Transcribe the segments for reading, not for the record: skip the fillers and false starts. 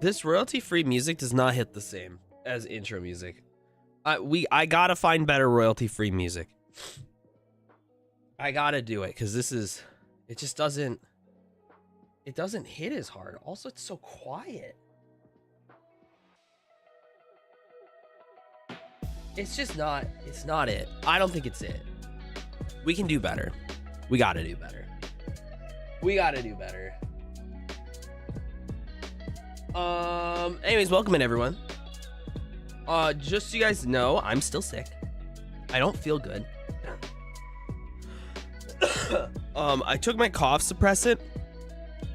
This royalty-free music does not hit the same as intro music. I gotta find better royalty-free music. I gotta do it because it just doesn't hit as hard. Also, it's so quiet. It's not it. I don't think it's it. We can do better. We gotta do better. Anyways, welcome in, everyone. Just so you guys know, I'm still sick. I don't feel good. I took my cough suppressant,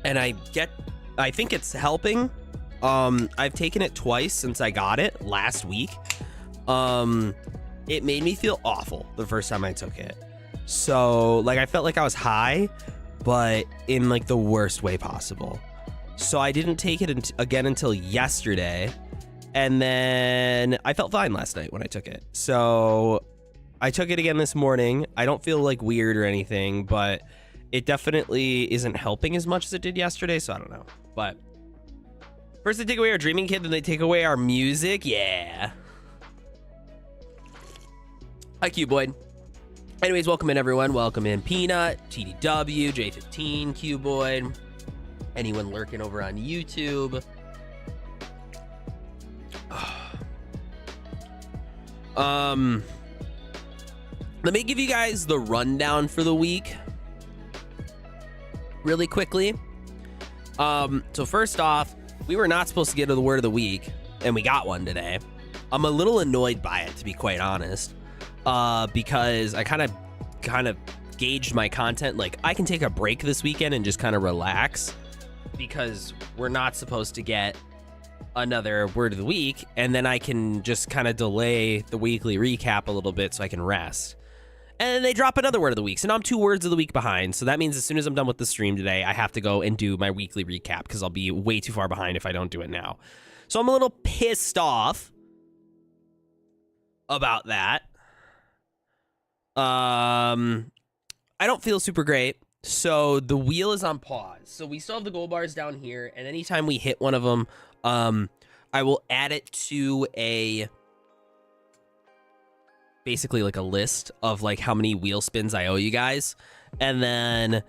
and I think it's helping. I've taken it twice since I got it last week. It made me feel awful the first time I took it. So, like, I felt like I was high, but in, like, the worst way possible. So I didn't take it again until yesterday, and then I felt fine last night when I took it. So I took it again this morning. I don't feel, like, weird or anything, but it definitely isn't helping as much as it did yesterday, so I don't know. But first they take away our Dreaming Kid, then they take away our music. Yeah. Hi, Cuboid. Anyways, welcome in, everyone. Welcome in, Peanut, TDW, J15, Cuboid, anyone lurking over on YouTube. Let me give you guys the rundown for the week really quickly. So first off, we were not supposed to get to the word of the week, and we got one today. I'm a little annoyed by it, to be quite honest, because I kind of gauged my content. Like, I can take a break this weekend and just kind of relax because we're not supposed to get another word of the week, and then I can just kind of delay the weekly recap a little bit so I can rest. And then they drop another word of the week, so now I'm 2 words of the week behind. So that means as soon as I'm done with the stream today, I have to go and do my weekly recap because I'll be way too far behind if I don't do it now. So I'm a little pissed off about that. I don't feel super great. So the wheel is on pause. So we still have the gold bars down here, and anytime we hit one of them, I will add it to a basically like a list of like how many wheel spins I owe you guys. And then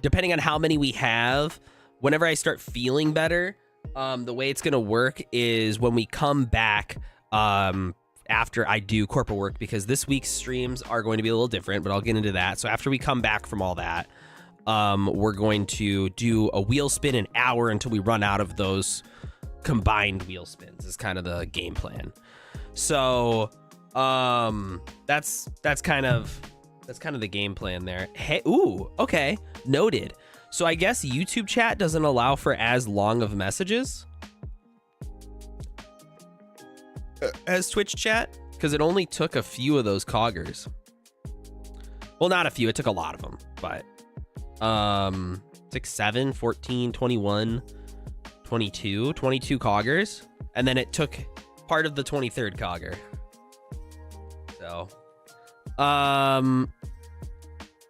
depending on how many we have, whenever I start feeling better, the way it's going to work is when we come back after I do corporate work, because this week's streams are going to be a little different, but I'll get into that. So after we come back from all that, we're going to do a wheel spin an hour until we run out of those combined wheel spins is kind of the game plan. So that's kind of the game plan there. Hey, ooh, okay, noted. So I guess YouTube chat doesn't allow for as long of messages as Twitch chat, because it only took a few of those coggers. Well, not a few, it took a lot of them, but 6, 7, 14, 21, 22 coggers, and then it took part of the 23rd cogger.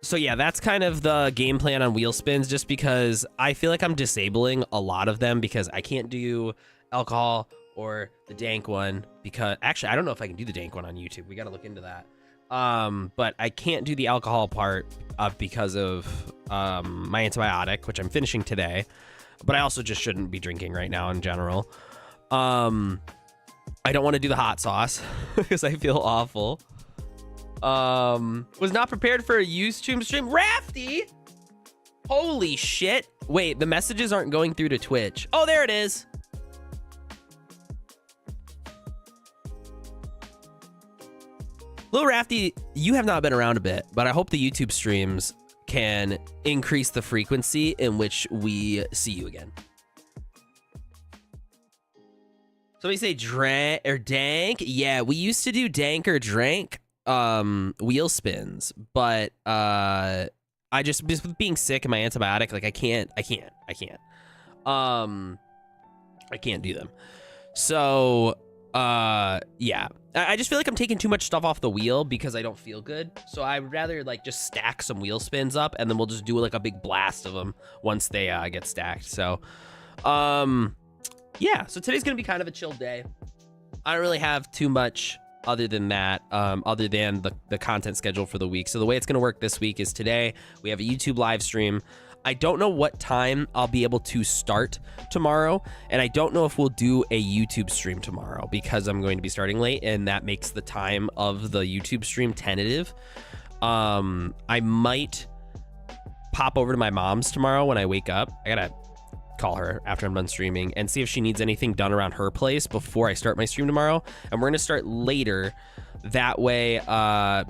So yeah, that's kind of the game plan on wheel spins, just because I feel like I'm disabling a lot of them because I can't do alcohol or the dank one, because actually I don't know if I can do the dank one on YouTube. We got to look into that. But I can't do the alcohol part because of my antibiotic, which I'm finishing today. But I also just shouldn't be drinking right now in general. I don't want to do the hot sauce because I feel awful. Was not prepared for a YouTube stream. Rafty! Holy shit. Wait, the messages aren't going through to Twitch. Oh, there it is. Lil Rafty, you have not been around a bit, but I hope the YouTube streams can increase the frequency in which we see you again. Somebody say drank or dank. Yeah, we used to do dank or drank wheel spins, but I just with being sick and my antibiotic, like I can't do them. So yeah, I just feel like I'm taking too much stuff off the wheel because I don't feel good. So I would rather like just stack some wheel spins up, and then we'll just do like a big blast of them once they get stacked. So yeah, so today's gonna be kind of a chill day. I don't really have too much other than that, other than the content schedule for the week. So the way it's gonna work this week is today we have a YouTube live stream. I don't know what time I'll be able to start tomorrow, and I don't know if we'll do a YouTube stream tomorrow because I'm going to be starting late, and that makes the time of the YouTube stream tentative. I might pop over to my mom's tomorrow when I wake up. I gotta call her after I'm done streaming and see if she needs anything done around her place before I start my stream tomorrow. And we're gonna start later that way,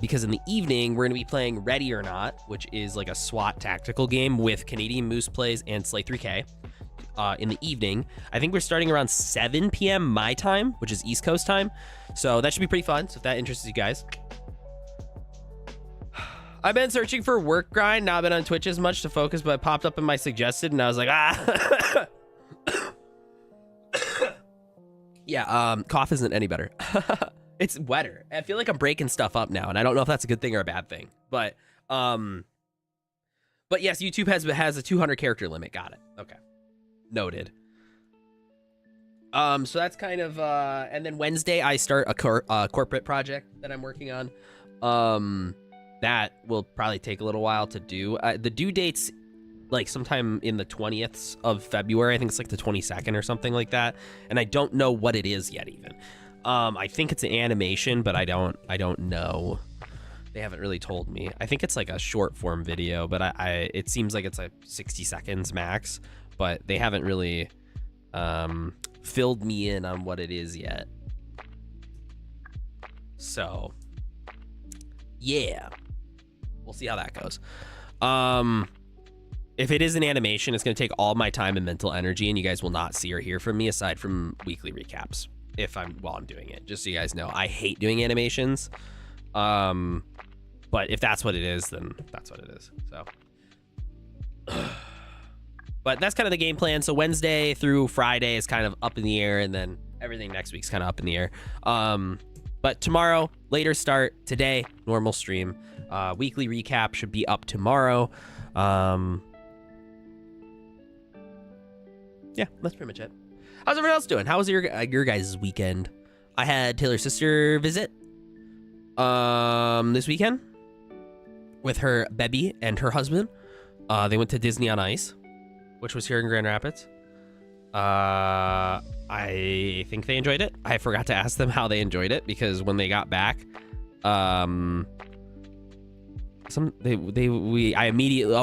because in the evening we're gonna be playing Ready or Not, which is like a SWAT tactical game with Canadian Moose Plays and Slay 3K. In the evening, I think we're starting around 7 p.m. my time, which is East Coast time. So that should be pretty fun. So if that interests you guys. I've been searching for work grind, not been on Twitch as much to focus, but it popped up in my suggested, and I was like, ah. Yeah, cough isn't any better. It's wetter. I feel like I'm breaking stuff up now, and I don't know if that's a good thing or a bad thing. But yes, YouTube has a 200 character limit. Got it. Okay, noted. So that's kind of and then Wednesday I start a corporate project that I'm working on. That will probably take a little while to do. The due date's like sometime in the 20th of February. I think it's like the 22nd or something like that. And I don't know what it is yet even. I think it's an animation, but I don't know. They haven't really told me. I think it's like a short form video, but it seems like it's like 60 seconds max, but they haven't really filled me in on what it is yet. So yeah, we'll see how that goes. If it is an animation, it's going to take all my time and mental energy, and you guys will not see or hear from me aside from weekly recaps while I'm doing it. Just so you guys know, I hate doing animations. But if that's what it is, then that's what it is. So but that's kind of the game plan. So Wednesday through Friday is kind of up in the air, and then everything next week's kind of up in the air. But tomorrow, later start. Today, normal stream. Weekly recap should be up tomorrow. Yeah, that's pretty much it. How's everyone else doing? How was your guys' weekend? I had Taylor's sister visit. this weekend with her baby and her husband. They went to Disney on Ice, which was here in Grand Rapids. I think they enjoyed it. I forgot to ask them how they enjoyed it because when they got back,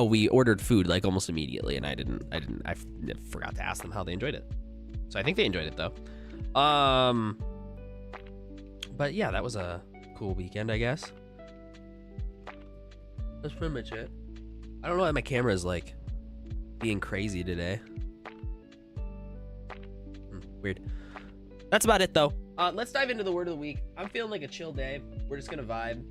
we ordered food like almost immediately, and I forgot to ask them how they enjoyed it. So I think they enjoyed it though. But yeah, that was a cool weekend, I guess. That's pretty much it. I don't know why my camera is like being crazy today. Weird. That's about it though. Let's dive into the word of the week. I'm feeling like a chill day. We're just gonna vibe.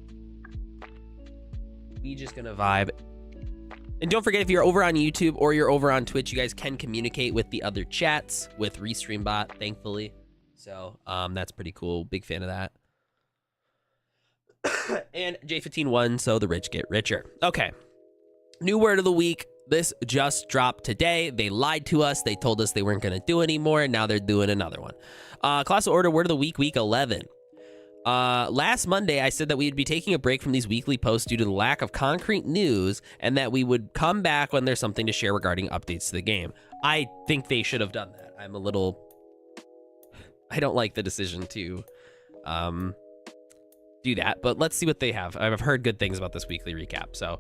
And don't forget, if you're over on YouTube or you're over on Twitch, you guys can communicate with the other chats with ReStreamBot, thankfully. So that's pretty cool. Big fan of that. And J15 won, so the rich get richer. Okay. New word of the week. This just dropped today. They lied to us. They told us they weren't going to do anymore, and now they're doing another one. Colossal Order word of the week, week 11. Last Monday, I said that we'd be taking a break from these weekly posts due to the lack of concrete news, and that we would come back when there's something to share regarding updates to the game. I think they should have done that. I don't like the decision to do that, but let's see what they have. I've heard good things about this weekly recap. So,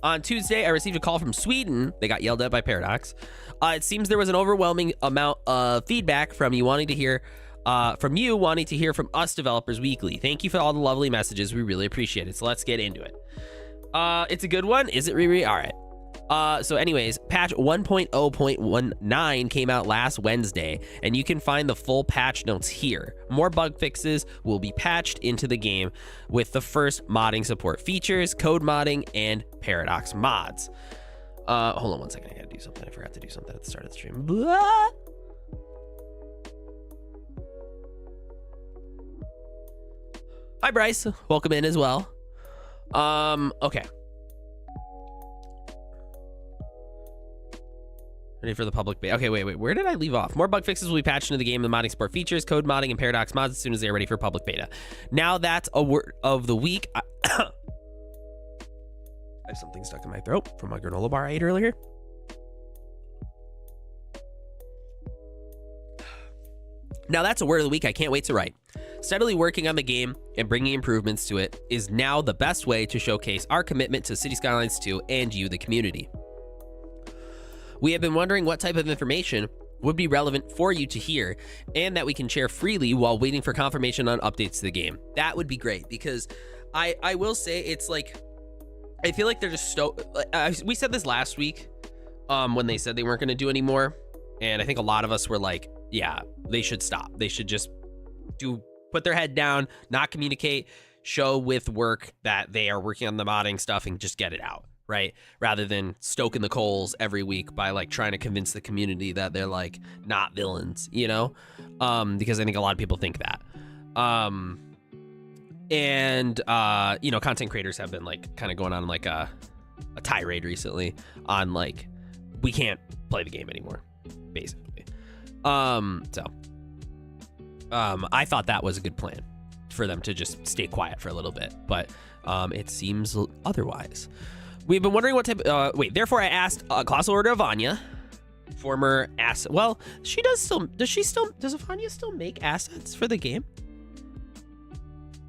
on Tuesday, I received a call from Sweden. They got yelled at by Paradox. It seems there was an overwhelming amount of feedback from you wanting to hear from us developers weekly. Thank you for all the lovely messages. We really appreciate it. So let's get into it. It's a good one. Is it, Riri? All right. So anyways, patch 1.0.19 came out last Wednesday, and you can find the full patch notes here. More bug fixes will be patched into the game with the first modding support features, code modding, and Paradox mods. Hold on one second. I gotta do something. I forgot to do something at the start of the stream. Blah! Hi, Bryce. Welcome in as well. Okay. Ready for the public beta. Okay, wait. Where did I leave off? More bug fixes will be patched into the game, the modding support features, code modding, and Paradox mods as soon as they're ready for public beta. Now that's a word of the week. I have something stuck in my throat from my granola bar I ate earlier. Now that's a word of the week I can't wait to write. Steadily working on the game and bringing improvements to it is now the best way to showcase our commitment to Cities Skylines 2 and you, the community. We have been wondering what type of information would be relevant for you to hear and that we can share freely while waiting for confirmation on updates to the game. That would be great, because I will say it's like, I feel like they're just we said this last week when they said they weren't going to do anymore, and I think a lot of us were like, yeah, they should stop. They should just put their head down, not communicate, show with work that they are working on the modding stuff and just get it out. Right, rather than stoking the coals every week by like trying to convince the community that they're like not villains, you know, because I think a lot of people think that, you know, content creators have been like kind of going on like a tirade recently on like, we can't play the game anymore, basically. I thought that was a good plan for them to just stay quiet for a little bit, but it seems otherwise. We've been wondering what type. Therefore, I asked Colossal Order of Anya, former asset. Well, she does still. Does Avanya still make assets for the game?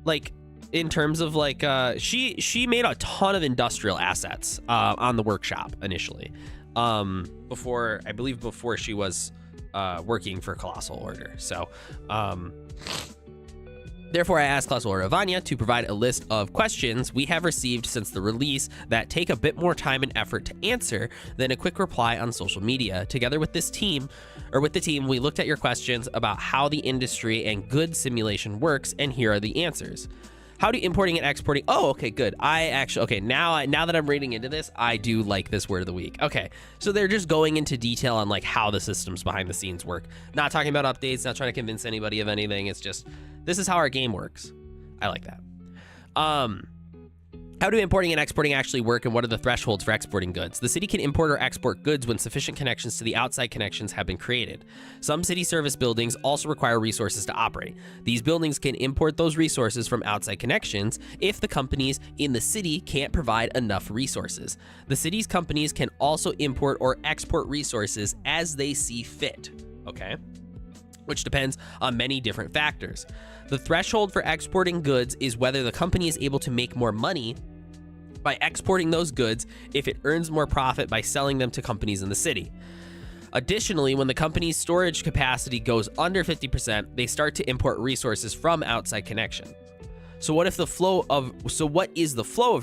Like, in terms of like, she made a ton of industrial assets on the workshop initially, before she was working for Colossal Order. So, therefore, I asked Colossal Order of Anya to provide a list of questions we have received since the release that take a bit more time and effort to answer than a quick reply on social media. Together with the team, we looked at your questions about how the industry and goods simulation works, and here are the answers. How do importing and exporting? Oh, okay, good. Now that I'm reading into this, I do like this word of the week. Okay, so they're just going into detail on like how the systems behind the scenes work. Not talking about updates, not trying to convince anybody of anything. It's just, this is how our game works. I like that. How How do importing and exporting actually work, and what are the thresholds for exporting goods? The city can import or export goods when sufficient connections to the outside connections have been created. Some city service buildings also require resources to operate. These buildings can import those resources from outside connections if the companies in the city can't provide enough resources. The city's companies can also import or export resources as they see fit, okay? Which depends on many different factors. The threshold for exporting goods is whether the company is able to make more money by exporting those goods if it earns more profit by selling them to companies in the city. Additionally, when the company's storage capacity goes under 50%, they start to import resources from outside connection. So what is the flow of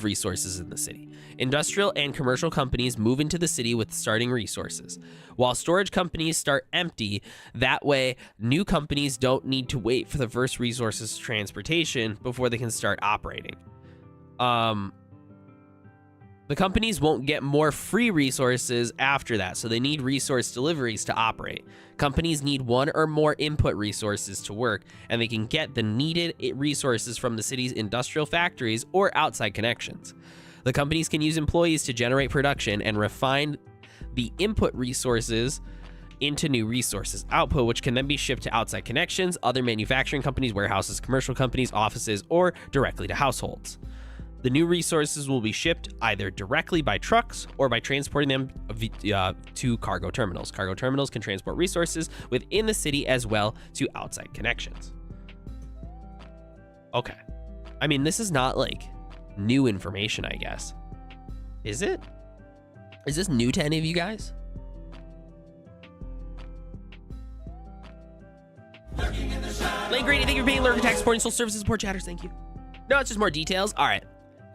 resources in the city? Industrial and commercial companies move into the city with starting resources, while storage companies start empty. That way, new companies don't need to wait for the first resources transportation before they can start operating. The companies won't get more free resources after that, so they need resource deliveries to operate. Companies need one or more input resources to work, and they can get the needed resources from the city's industrial factories or outside connections. The companies can use employees to generate production and refine the input resources into new resources output, which can then be shipped to outside connections, other manufacturing companies, warehouses, commercial companies, offices, or directly to households. The new resources will be shipped either directly by trucks or by transporting them to cargo terminals. Cargo terminals can transport resources within the city as well to outside connections. Okay. I mean, this is not like new information, I guess. Is it? Is this new to any of you guys? Lane Grady, thank you for paying lurker tax supporting social services support chatters. Thank you. No, it's just more details. All right.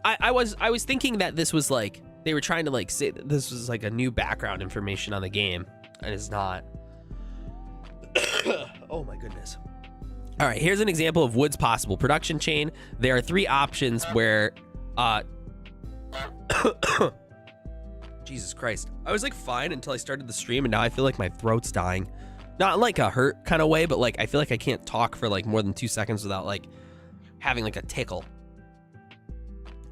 I was thinking that this was like they were trying to like say that this was like a new background information on the game, and it's not. Oh my goodness. All right, here's an example of Wood's possible production chain. There are 3 options where Jesus Christ. I was like fine until I started the stream, and now I feel like my throat's dying. Not like a hurt kind of way, but like I feel like I can't talk for like more than 2 seconds without like having like a tickle.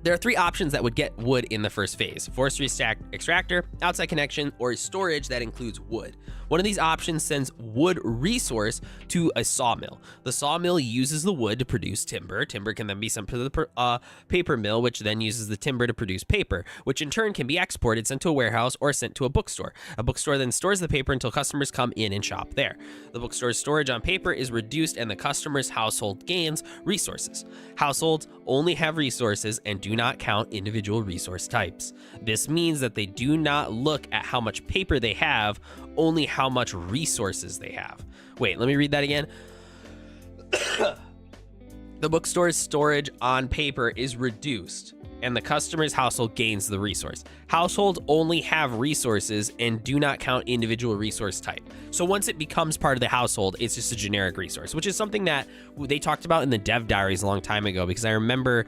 There are 3 options that would get wood in the first phase: forestry extractor, outside connection, or storage that includes wood. One of these options sends wood resource to a sawmill. The sawmill uses the wood to produce timber. Timber can then be sent to the paper mill, which then uses the timber to produce paper, which in turn can be exported, sent to a warehouse, or sent to a bookstore. A bookstore then stores the paper until customers come in and shop there. The bookstore's storage on paper is reduced, and the customer's household gains resources. Households only have resources and do not count individual resource types. This means that they do not look at how much paper they have, only how much resources they have. Wait, let me read that again. The bookstore's storage on paper is reduced, and the customer's household gains the resource. Households only have resources and do not count individual resource type. So once it becomes part of the household, it's just a generic resource, which is something that they talked about in the dev diaries a long time ago, because I remember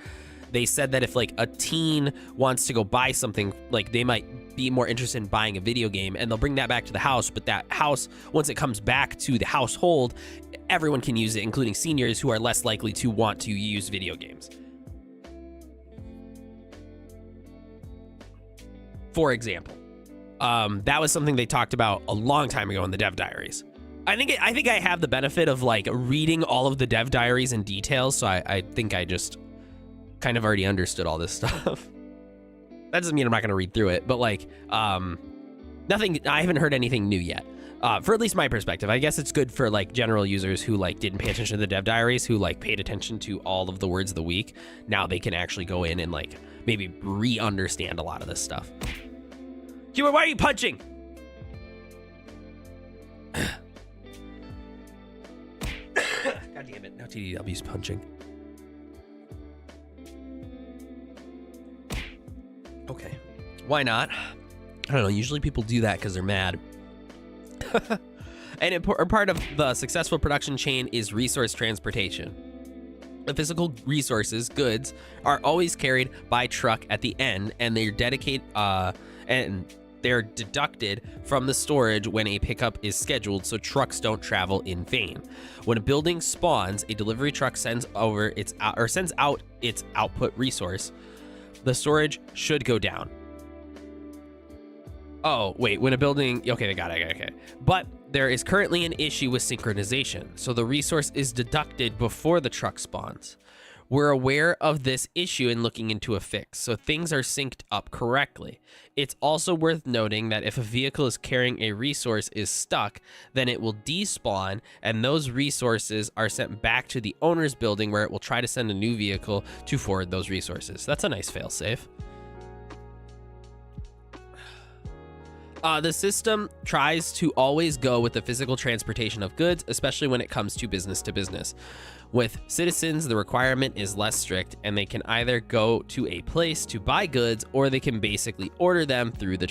they said that if like a teen wants to go buy something, like they might be more interested in buying a video game, and they'll bring that back to the house, but that house, once it comes back to the household, everyone can use it, including seniors who are less likely to want to use video games. For example, that was something they talked about a long time ago in the dev diaries. I think I have the benefit of like reading all of the dev diaries in detail, so I think I just kind of already understood all this stuff. That doesn't mean I'm not going to read through it, but like nothing, I haven't heard anything new yet. For at least my perspective. I guess it's good for like general users who like didn't pay attention to the dev diaries, who like paid attention to all of the words of the week. Now they can actually go in and like maybe re-understand a lot of this stuff. Hubert, why are you punching? God damn it, now TDW's punching. Okay, why not? I don't know, usually people do that because they're mad. And part of the successful production chain is resource transportation. The physical resources, goods, are always carried by truck at the end, and they're deducted from the storage when a pickup is scheduled, so trucks don't travel in vain. When a building spawns, a delivery truck sends out its output resource the storage should go down. Oh, wait, when a building... Okay, they got it. Okay. But there is currently an issue with synchronization, so the resource is deducted before the truck spawns. We're aware of this issue and looking into a fix, so things are synced up correctly. It's also worth noting that if a vehicle is carrying a resource is stuck, then it will despawn, and those resources are sent back to the owner's building where it will try to send a new vehicle to forward those resources. That's a nice failsafe. The system tries to always go with the physical transportation of goods, especially when it comes to business. With citizens, the requirement is less strict, and they can either go to a place to buy goods, or they can basically order them through the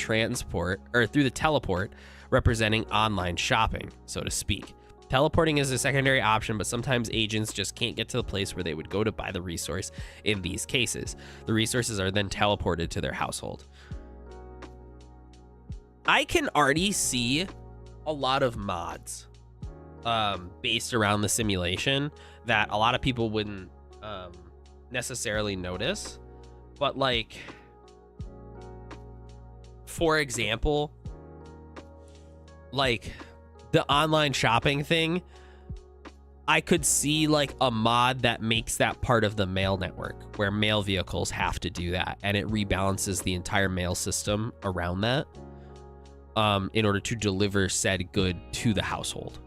teleport, representing online shopping, so to speak. Teleporting is a secondary option, but sometimes agents just can't get to the place where they would go to buy the resource in these cases. The resources are then teleported to their household. I can already see a lot of mods based around the simulation that a lot of people wouldn't necessarily notice. But like, for example, like the online shopping thing, I could see like a mod that makes that part of the mail network where mail vehicles have to do that, and it rebalances the entire mail system around that. In order to deliver said good to the household.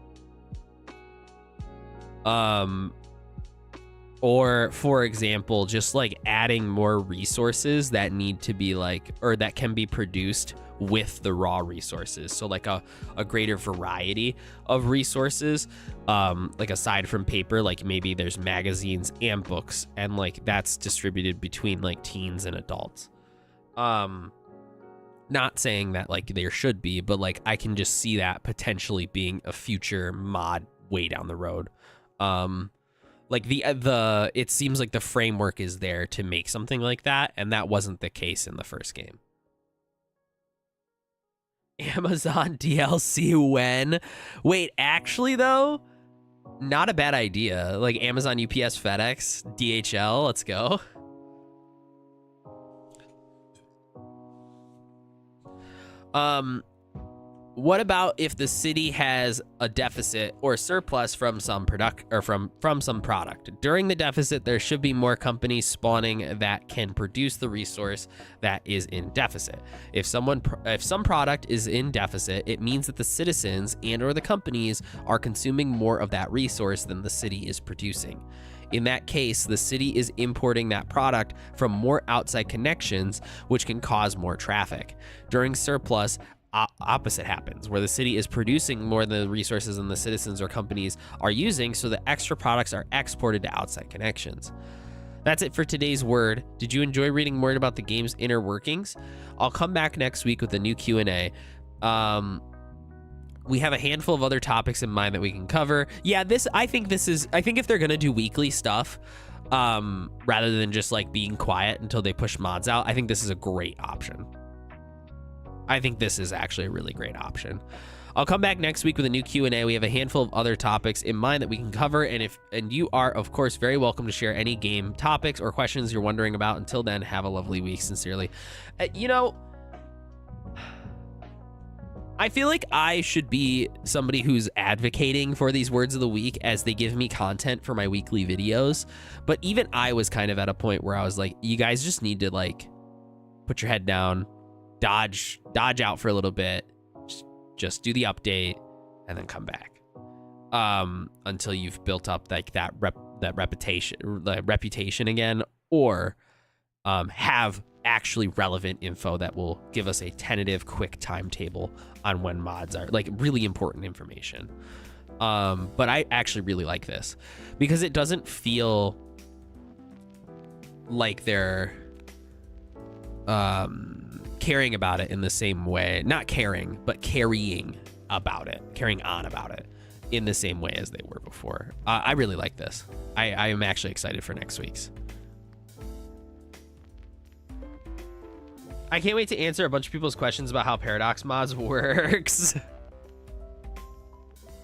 Or for example, just like adding more resources that need to be like, or that can be produced with the raw resources. So like a greater variety of resources, like aside from paper, like maybe there's magazines and books, and like that's distributed between like teens and adults. Not saying that like there should be, but like I can just see that potentially being a future mod way down the road. Like it seems like the framework is there to make something like that, and that wasn't the case in the first game. Amazon DLC when? Wait, actually though, not a bad idea. Like Amazon, UPS, FedEx, DHL, let's go. What about if the city has a deficit or surplus from some product or from some product? During the deficit, there should be more companies spawning that can produce the resource that is in deficit. If some product is in deficit, it means that the citizens and or the companies are consuming more of that resource than the city is producing. In that case, the city is importing that product from more outside connections, which can cause more traffic. During surplus, opposite happens, where the city is producing more than the resources than the citizens or companies are using, so the extra products are exported to outside connections. That's it for today's word. Did you enjoy reading more about the game's inner workings? I'll come back next week with a new Q&A. We have a handful of other topics in mind that we can cover. Yeah, I think if they're gonna do weekly stuff, rather than just like being quiet until they push mods out, I think this is a great option. I think this is actually a really great option. I'll come back next week with a new Q&A. We have a handful of other topics in mind that we can cover, and you are, of course, very welcome to share any game topics or questions you're wondering about. Until then, have a lovely week. Sincerely. I feel like I should be somebody who's advocating for these words of the week as they give me content for my weekly videos. But even I was kind of at a point where I was like, you guys just need to like put your head down, dodge out for a little bit, just do the update and then come back. Until you've built up like that reputation again, or have actually relevant info that will give us a tentative quick timetable on when mods are, like really important information. But I actually really like this because it doesn't feel like they're caring about it in the same way, not caring, but carrying on about it in the same way as they were before. I really like this. I am actually excited for next week's. I can't wait to answer a bunch of people's questions about how Paradox Mods works.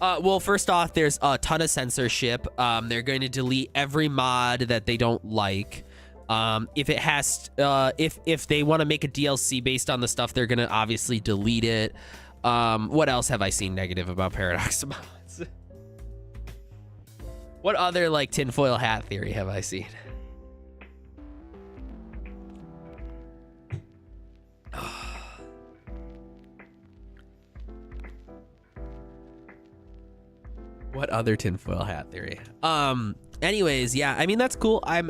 Well, first off, there's a ton of censorship. They're going to delete every mod that they don't like. If it has, if they want to make a DLC based on the stuff, they're gonna obviously delete it. What else have I seen negative about Paradox mods? What other like tinfoil hat theory have I seen? What other tinfoil hat theory? Anyways, yeah, I mean, that's cool. I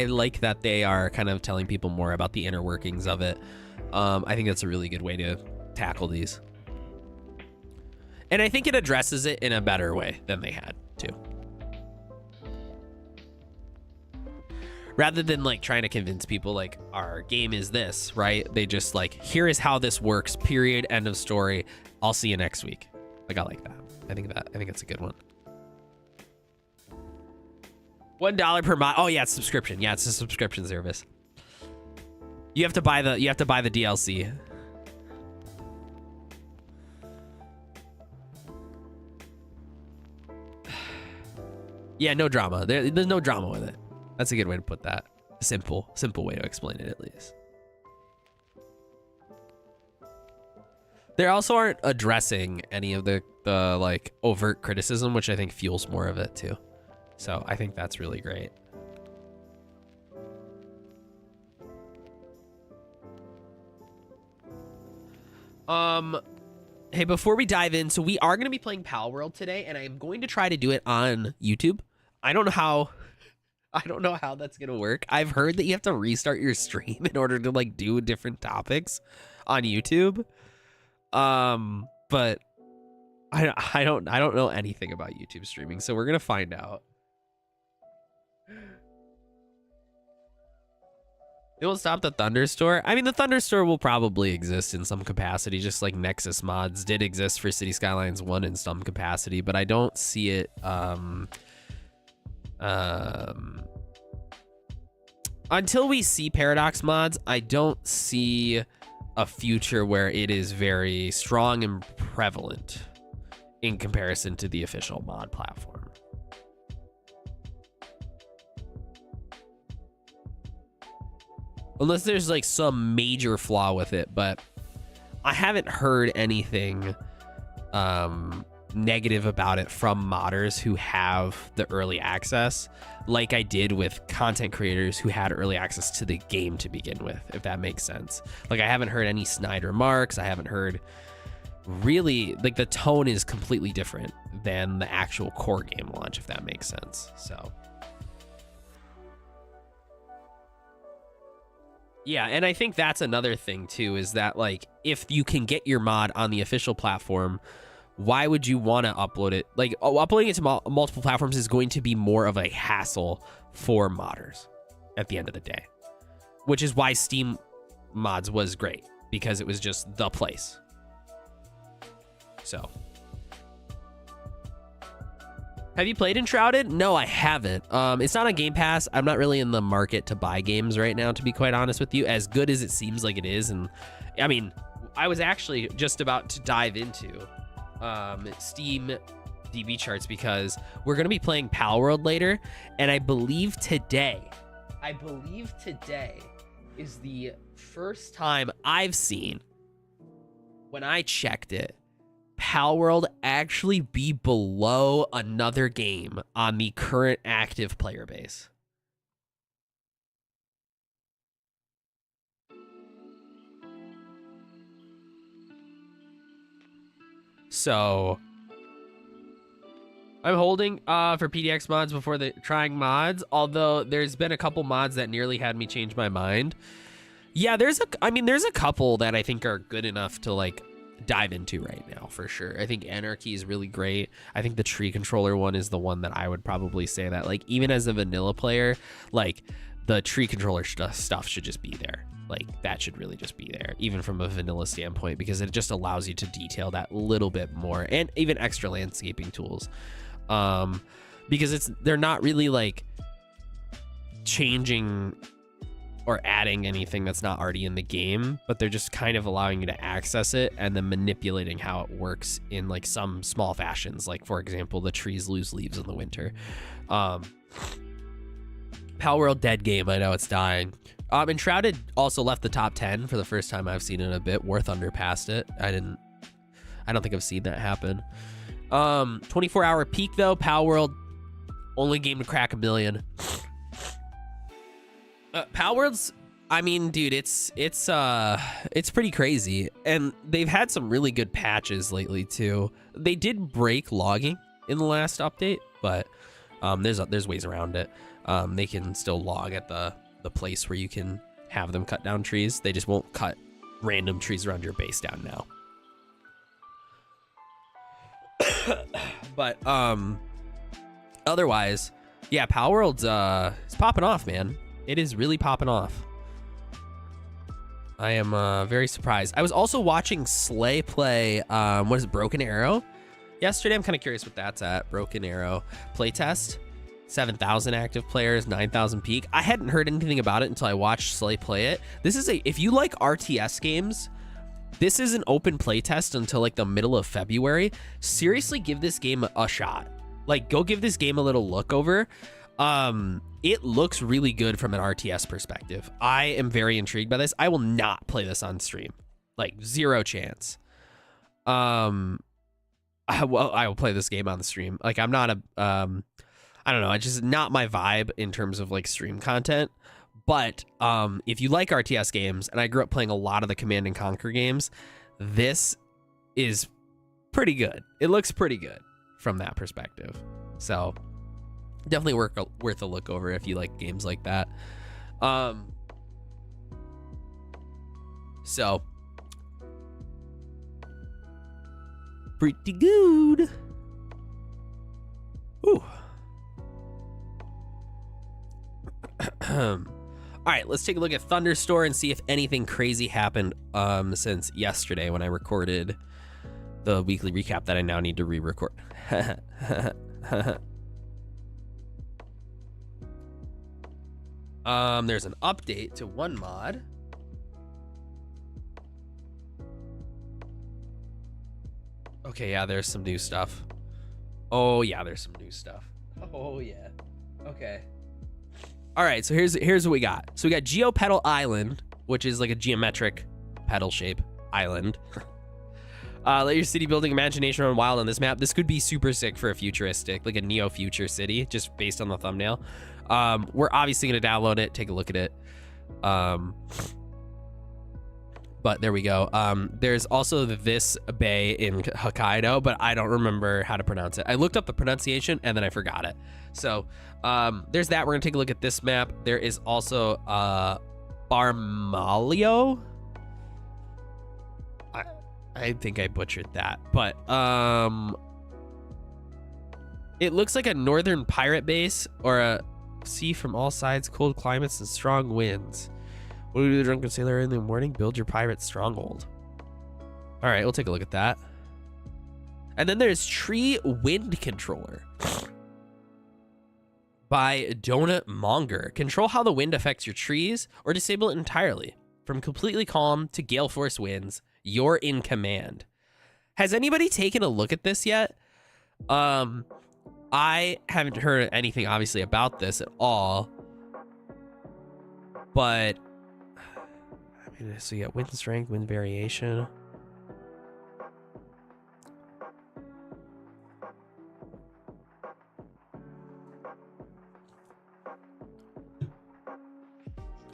like that they are kind of telling people more about the inner workings of it. I think that's a really good way to tackle these. And I think it addresses it in a better way than they had to. Rather than like trying to convince people like our game is this, right? They just like, here is how this works, period, end of story. I'll see you next week. Like, I like that. I think that's a good one. $1 per month. Oh yeah, it's subscription. Yeah, it's a subscription service. You have to buy the DLC. Yeah, no drama. There's no drama with it. That's a good way to put that. Simple way to explain it, at least. They also aren't addressing any of the like overt criticism, which I think fuels more of it too. So I think that's really great. Hey, before we dive in, so we are going to be playing Palworld today, and I am going to try to do it on YouTube. I don't know how that's going to work. I've heard that you have to restart your stream in order to like do different topics on YouTube. But I don't know anything about YouTube streaming, so we're going to find out. It will stop the Thunderstore. I mean, the Thunderstore will probably exist in some capacity, just like Nexus mods did exist for Cities Skylines 1 in some capacity, but I don't see it until we see Paradox mods. I don't see a future where it is very strong and prevalent in comparison to the official mod platform. Unless there's like some major flaw with it, but I haven't heard anything negative about it from modders who have the early access, like I did with content creators who had early access to the game to begin with, if that makes sense. Like, I haven't heard any snide remarks. I haven't heard really, like, the tone is completely different than the actual core game launch, if that makes sense. So yeah, and I think that's another thing too, is that like, if you can get your mod on the official platform, why would you want to upload it? Like, uploading it to multiple platforms is going to be more of a hassle for modders at the end of the day, which is why Steam mods was great, because it was just the place. So, have you played Enshrouded? No, I haven't. It's not on Game Pass. I'm not really in the market to buy games right now, to be quite honest with you, as good as it seems like it is. And I mean, I was actually just about to dive into Steam DB charts, because we're going to be playing Palworld later, and I believe today is the first time I've seen, when I checked it, Palworld actually be below another game on the current active player base. So I'm holding for PDX mods before trying mods, although there's been a couple mods that nearly had me change my mind. Yeah, there's a couple that I think are good enough to like dive into right now, for sure. I think Anarchy is really great. I think the tree controller one is the one that I would probably say that, like, even as a vanilla player, like, the tree controller stuff should just be there. Like, that should really just be there, even from a vanilla standpoint, because it just allows you to detail that little bit more, and even extra landscaping tools, because they're not really like changing or adding anything that's not already in the game, but they're just kind of allowing you to access it and then manipulating how it works in like some small fashions. Like, for example, the trees lose leaves in the winter. Palworld dead game. I know it's dying. Enshrouded also left the top 10 for the first time I've seen in a bit. War Thunder passed it. I don't think I've seen that happen. 24-hour peak though. Palworld, only game to crack 1 million. Palworld's, I mean, dude, it's pretty crazy, and they've had some really good patches lately too. They did break logging in the last update, but there's ways around it. They can still log at the place where you can have them cut down trees. They just won't cut random trees around your base down now. But otherwise, yeah, Palworld's it's popping off, man. It is really popping off. I am very surprised. I was also watching Slay play what is it, Broken Arrow yesterday. I'm kind of curious what that's at. Broken Arrow playtest. 7,000 active players, 9,000 peak. I hadn't heard anything about it until I watched Slay play it. This is if you like RTS games, this is an open playtest until like the middle of February. Seriously, give this game a shot. Like, go give this game a little look over. It looks really good from an RTS perspective. I am very intrigued by this. I will not play this on stream. Like, zero chance. I will play this game on the stream. Like, I'm not a I don't know, it's just not my vibe in terms of like stream content. But if you like RTS games, and I grew up playing a lot of the Command and Conquer games, this is pretty good. It looks pretty good from that perspective. So definitely worth a look over if you like games like that. So pretty good. Ooh. All right, let's take a look at Thunderstore and see if anything crazy happened since yesterday when I recorded the weekly recap that I now need to re-record. There's an update to one mod. Okay, yeah, there's some new stuff. Oh yeah, there's some new stuff. Oh yeah. Okay. All right, so here's what we got. So we got Geopedal Island, which is like a geometric pedal shape island. Let your city building imagination run wild on this map. This could be super sick for a futuristic, like a neo-future city, just based on the thumbnail. We're obviously going to download it, take a look at it. But there we go. There's also this bay in Hokkaido, but I don't remember how to pronounce it. I looked up the pronunciation and then I forgot it. So there's that. We're gonna take a look at this map. There is also Barmalio. I think I butchered that, but it looks like a northern pirate base or a sea from all sides, cold climates and strong winds. What do the drunken sailor in the morning? Build your pirate stronghold. All right, we'll take a look at that. And then there's Tree Wind Controller by Donut Monger. Control how the wind affects your trees or disable it entirely. From completely calm to gale force winds, you're in command. Has anybody taken a look at this yet? I haven't heard anything obviously about this at all, but I mean, so you got wind strength, wind variation.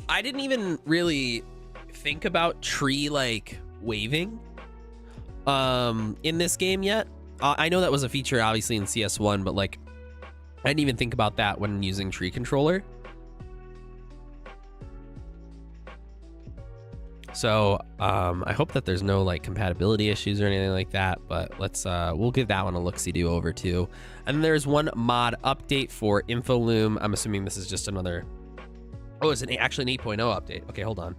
I didn't even really think about tree like waving in this game yet. I know that was a feature obviously in CS1, but like I didn't even think about that when using tree controller. So I hope that there's no like compatibility issues or anything like that, but let's we'll give that one a look-see do over too. And then there's one mod update for Infoloom. I'm assuming this is just another, oh, it's actually an 8.0 update. Okay, hold on.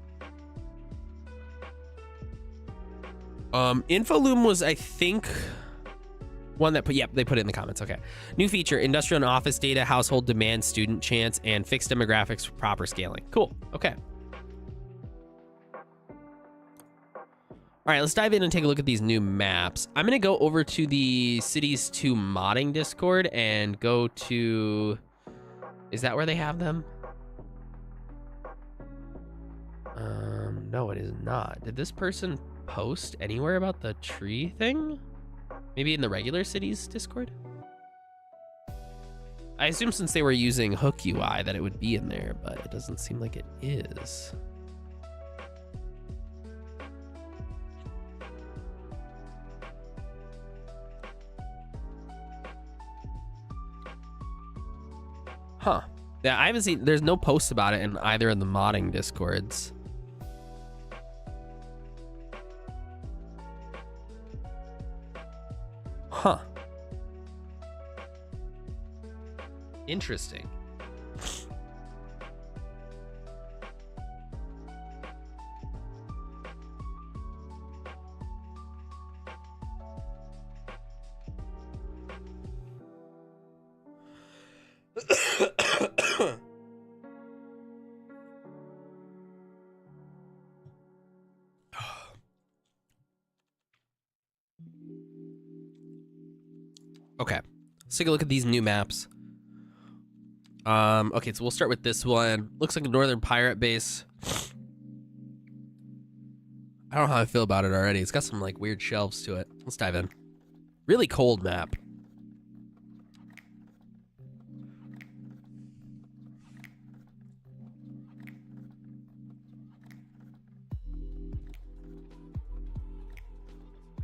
Infoloom was, I think, one that they put it in the comments. Okay. New feature, industrial and office data, household demand, student chance, and fixed demographics for proper scaling. Cool. Okay. All right, let's dive in and take a look at these new maps. I'm going to go over to the Cities 2 modding Discord and go to, is that where they have them? No, it is not. Did this person post anywhere about the tree thing? Maybe in the regular Cities Discord? I assume since they were using Hook UI that it would be in there, but it doesn't seem like it is. Huh. Yeah, I haven't seen, there's no posts about it in either of the modding Discords. Huh. Interesting. Okay, let's take a look at these new maps. Okay, so we'll start with this one. Looks like a northern pirate base. I don't know how I feel about it already. It's got some like weird shelves to it. Let's dive in. Really cold map.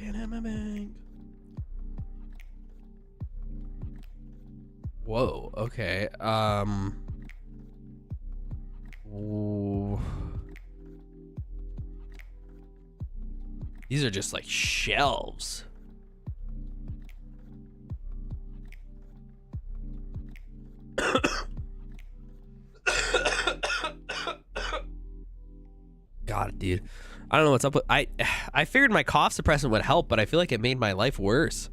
Panama Bank. Whoa, okay. Ooh. These are just like shelves. God, dude. I don't know what's up with I figured my cough suppressant would help, but I feel like it made my life worse.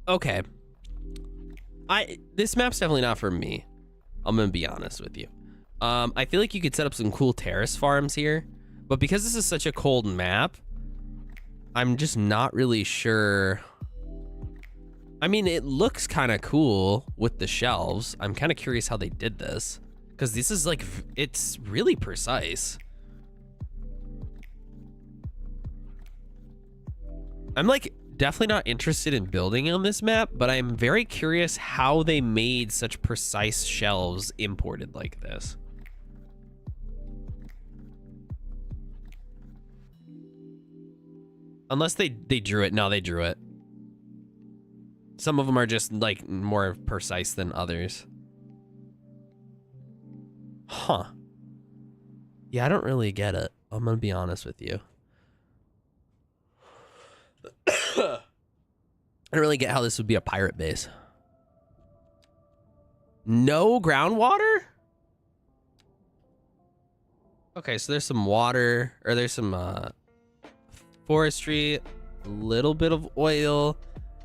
Okay. This map's definitely not for me. I'm gonna be honest with you. I feel like you could set up some cool terrace farms here, but because this is such a cold map, I'm just not really sure. I mean, it looks kind of cool with the shelves. I'm kind of curious how they did this, because this is like, it's really precise. I'm like definitely not interested in building on this map, but I'm very curious how they made such precise shelves imported like this. Unless they drew it. No, they drew it. Some of them are just like more precise than others. Huh. Yeah, I don't really get it. I'm gonna be honest with you. I don't really get how this would be a pirate base. No groundwater? Okay, so there's some water, or there's some forestry, a little bit of oil,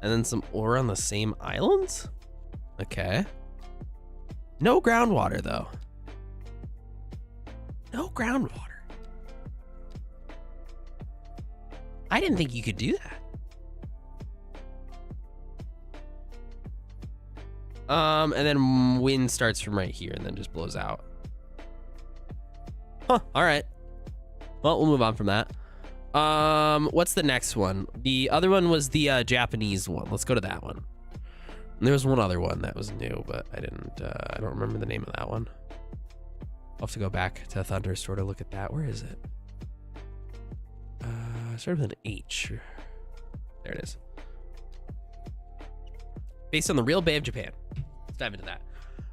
and then some ore on the same islands? Okay. No groundwater, though. No groundwater. I didn't think you could do that. And then wind starts from right here and then just blows out. Huh, all right. Well, we'll move on from that. What's the next one? The other one was the Japanese one. Let's go to that one. And there was one other one that was new, but I don't remember the name of that one. I'll have to go back to Thunderstore to look at that. Where is it? Started with an H. There it is. Based on the real Bay of Japan. Let's dive into that.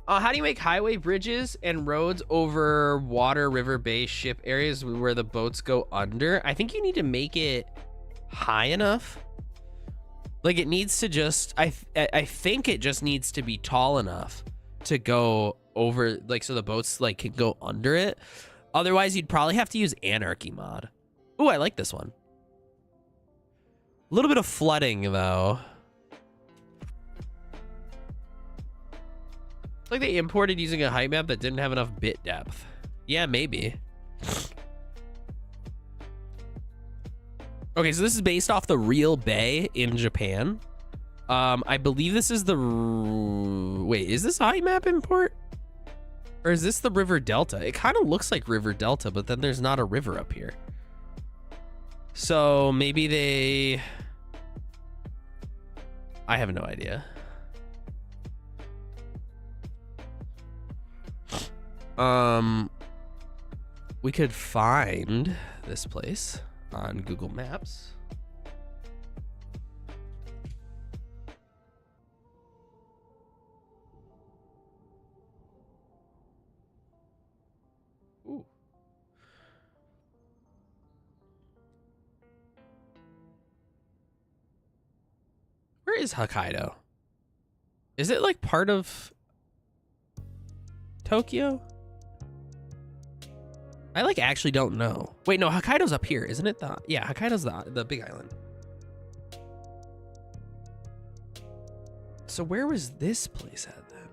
How do you make highway bridges and roads over water, river, bay, ship areas where the boats go under? I think you need to make it high enough. Like it needs to just, I think it just needs to be tall enough to go over, like so the boats like can go under it. Otherwise, you'd probably have to use Anarchy mod. Ooh, I like this one. A little bit of flooding though. It's like they imported using a height map that didn't have enough bit depth. Yeah, maybe. Okay, so this is based off the real bay in Japan. I believe this is the... Wait, is this a height map import? Or is this the river delta? It kind of looks like river delta, but then there's not a river up here. So maybe they... I have no idea. We could find this place on Google Maps. Ooh. Where is Hokkaido? Is it like part of Tokyo? I like actually don't know. Wait, no, Hokkaido's up here, isn't it? Yeah, Hokkaido's the big island. So where was this place at then?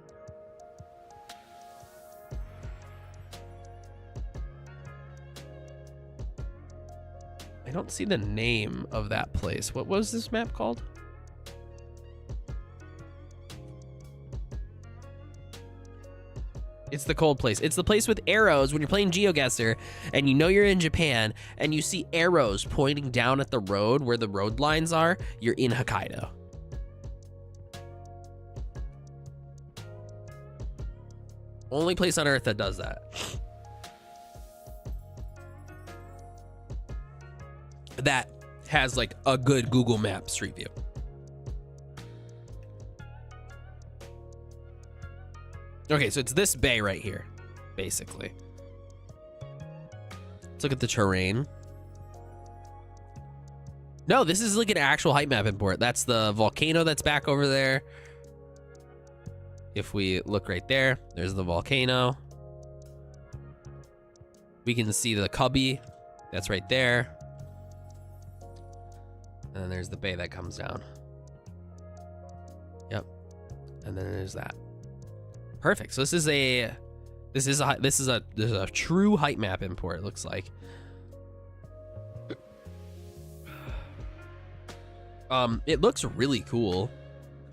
I don't see the name of that place. What was this map called? It's the cold place. It's the place with arrows when you're playing GeoGuessr and you know you're in Japan and you see arrows pointing down at the road where the road lines are, you're in Hokkaido. Only place on Earth that does that. That has like a good Google Maps Street View. Okay, so it's this bay right here, basically. Let's look at the terrain. No, this is like an actual height map import. That's the volcano that's back over there. If we look right there, there's the volcano. We can see the cubby. That's right there. And then there's the bay that comes down. Yep. And then there's that. Perfect. So this is a true height map import, it looks like. It looks really cool.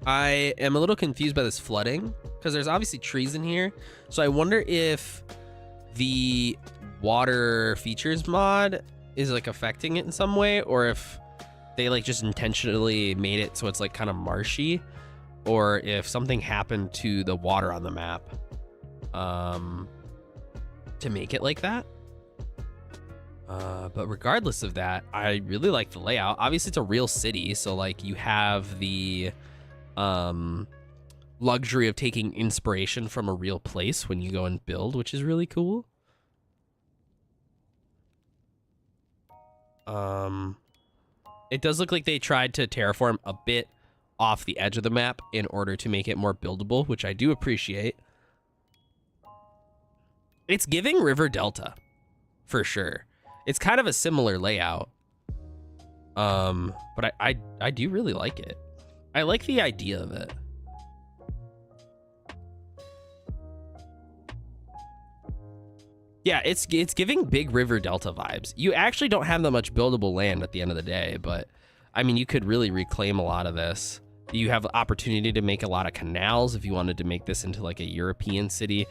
I am a little confused by this flooding because there's obviously trees in here. So I wonder if the water features mod is like affecting it in some way, or if they like just intentionally made it so it's like kind of marshy, or if something happened to the water on the map to make it like that. But regardless of that, I really like the layout. Obviously, it's a real city, so like you have the luxury of taking inspiration from a real place when you go and build, which is really cool. It does look like they tried to terraform a bit off the edge of the map in order to make it more buildable, which I do appreciate. It's giving River Delta, for sure. It's kind of a similar layout, but I do really like it. I like the idea of it. Yeah, it's giving big River Delta vibes. You actually don't have that much buildable land at the end of the day, but I mean, you could really reclaim a lot of this. You have the opportunity to make a lot of canals if you wanted to make this into like a European city.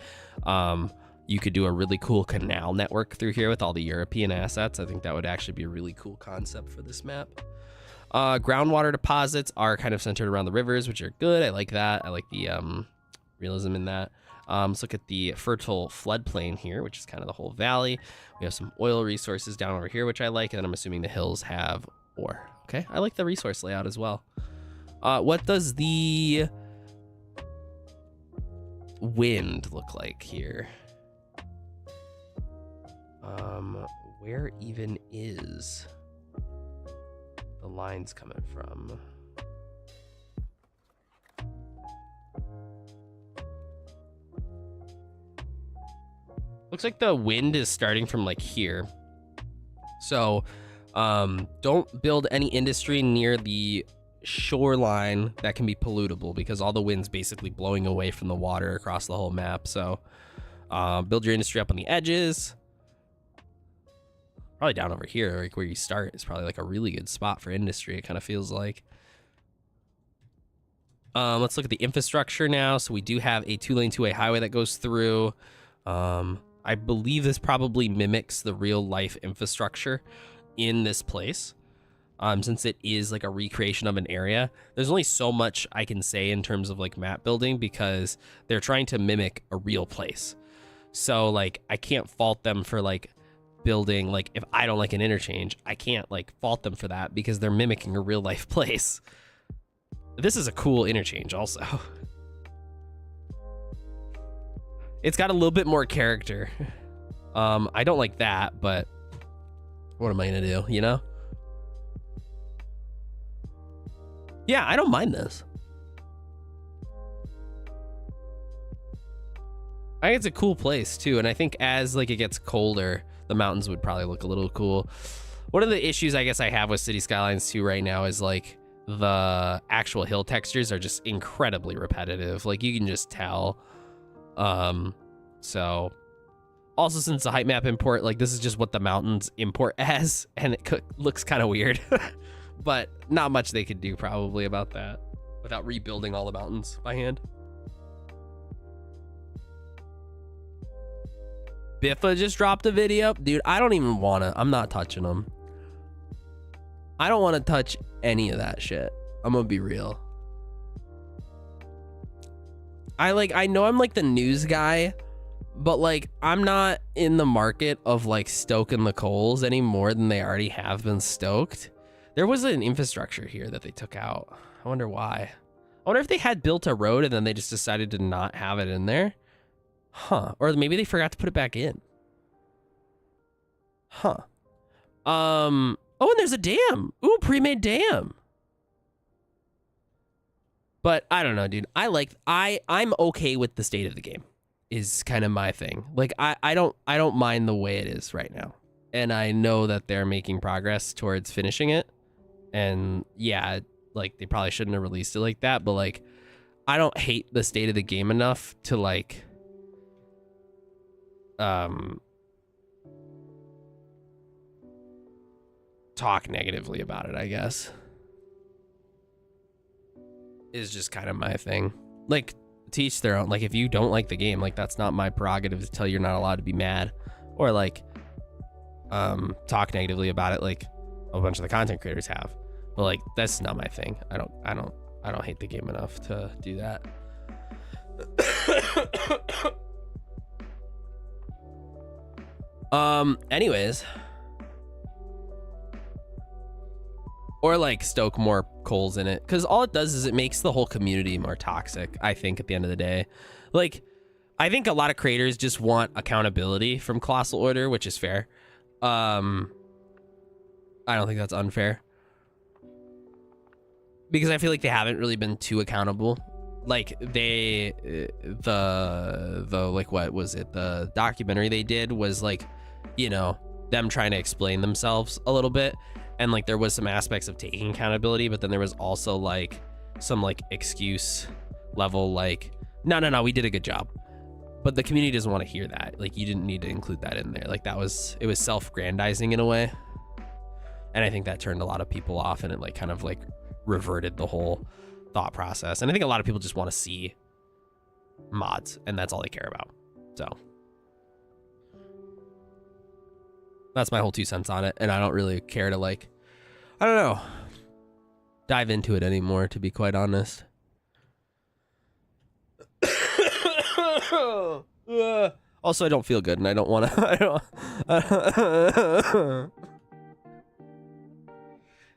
You could do a really cool canal network through here with all the European assets. I think that would actually be a really cool concept for this map. Groundwater deposits are kind of centered around the rivers, which are good. I like that. I like the realism in that. Let's look at the fertile floodplain here, which is kind of the whole valley. We have some oil resources down over here, which I like, and then I'm assuming the hills have ore. Okay, I like the resource layout as well. What does the wind look like here? Where even is the lines coming from? Looks like the wind is starting from like here. So don't build any industry near the shoreline that can be pollutable, because all the wind's basically blowing away from the water across the whole map. So build your industry up on the edges. Probably down over here, like where you start, is probably like a really good spot for industry, it kind of feels like. Let's look at the infrastructure now. So we do have a 2-lane 2-way highway that goes through. I believe this probably mimics the real life infrastructure in this place. Since it is like a recreation of an area, there's only so much I can say in terms of like map building because they're trying to mimic a real place. So like I can't fault them for like building, like if I don't like an interchange, I can't like fault them for that because they're mimicking a real life place. This is a cool interchange also. It's got a little bit more character. I don't like that, but what am I gonna do, you know? Yeah, I don't mind this. I think it's a cool place too, and I think as like it gets colder, the mountains would probably look a little cool. One of the issues I guess I have with City Skylines 2 right now is like the actual hill textures are just incredibly repetitive. Like you can just tell. So also since the height map import, like this is just what the mountains import as, and it looks kind of weird. But not much they could do probably about that without rebuilding all the mountains by hand. Biffa just dropped a video. Dude, I don't even want to. I'm not touching them. I don't want to touch any of that shit. I'm going to be real. I know I'm like the news guy, but like I'm not in the market of like stoking the coals any more than they already have been stoked. There was an infrastructure here that they took out. I wonder why. I wonder if they had built a road and then they just decided to not have it in there. Huh. Or maybe they forgot to put it back in. Huh. Oh, and there's a dam. Ooh, pre-made dam. But I don't know, dude. I'm okay with the state of the game is kind of my thing. Like I don't mind the way it is right now. And I know that they're making progress towards finishing it. And yeah, like they probably shouldn't have released it like that, but like I don't hate the state of the game enough to like talk negatively about it, I guess. Is just kind of my thing. Like teach their own. Like if you don't like the game, like that's not my prerogative to tell you you're not allowed to be mad or like talk negatively about it like a bunch of the content creators have. But like that's not my thing. I don't hate the game enough to do that. Anyways, or like stoke more coals in it, because all it does is it makes the whole community more toxic. I think at the end of the day, like I think a lot of creators just want accountability from Colossal Order, which is fair. I don't think that's unfair, because I feel like they haven't really been too accountable. Like they, the like, what was it? The documentary they did was like, you know, them trying to explain themselves a little bit. And like, there was some aspects of taking accountability, but then there was also like some like excuse level, like, no, we did a good job. But the community doesn't want to hear that. Like you didn't need to include that in there. Like it was self-grandizing in a way. And I think that turned a lot of people off, and it like kind of like reverted the whole thought process. And I think a lot of people just want to see mods, and that's all they care about. So that's my whole 2 cents on it. And I don't really care to like, I don't know, dive into it anymore, to be quite honest. Also, I don't feel good, and I don't want to.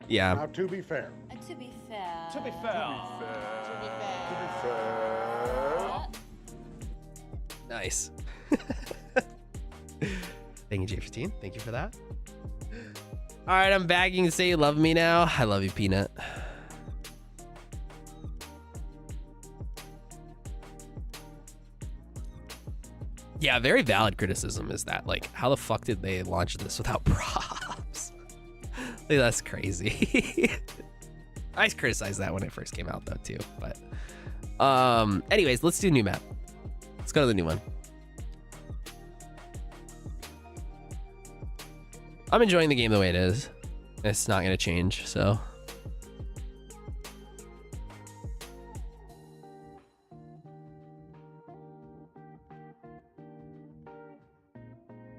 Yeah. Now, to be fair. To be fair. To be fair. To be fair. Nice. Thank you, J15. Thank you for that. All right, I'm bagging to say you love me now. I love you, Peanut. Yeah, very valid criticism is that, like, how the fuck did they launch this without props? Like, that's crazy. I criticized that when it first came out though too, but anyways, let's do a new map. Let's go to the new one. I'm enjoying the game the way it is. It's not gonna change, so.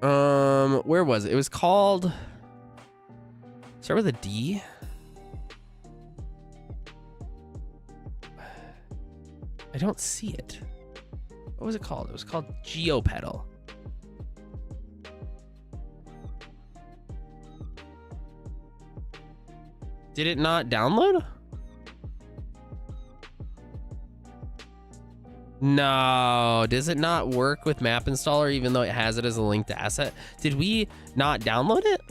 Where was it? It was called. Start with a D. I don't see it. What was it called? It was called Geopedal. Did it not download? No, does it not work with Map Installer even though it has it as a linked asset? Did we not download it?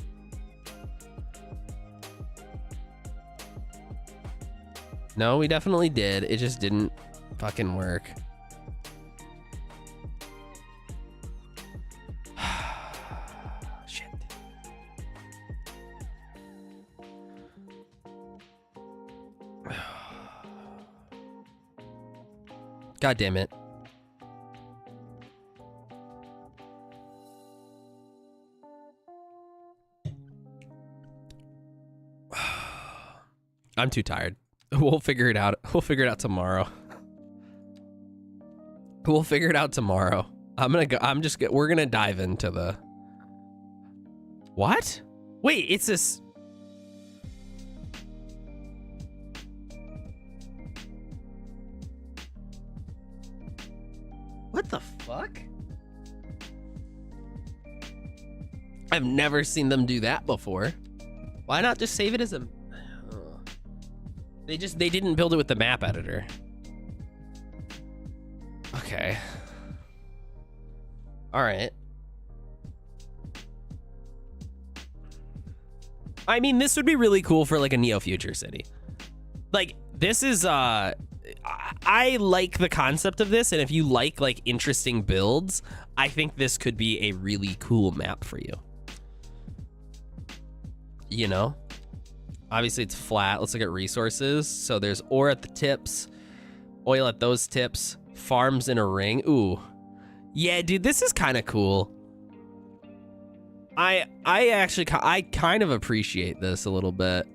No, we definitely did. It just didn't fucking work. Shit. God damn it. I'm too tired. We'll figure it out. We'll figure it out tomorrow. We'll figure it out tomorrow. We're gonna dive into the. What? Wait, it's this. What the fuck? I've never seen them do that before. Why not just save it as a... They didn't build it with the map editor. Okay. All right. I mean, this would be really cool for like a Neo Future City. Like, this is I like the concept of this, and if you like interesting builds, I think this could be a really cool map for you. You know? Obviously it's flat. Let's look at resources. So there's ore at the tips, oil at those tips, farms in a ring. Ooh. Yeah, dude, this is kind of cool. I kind of appreciate this a little bit.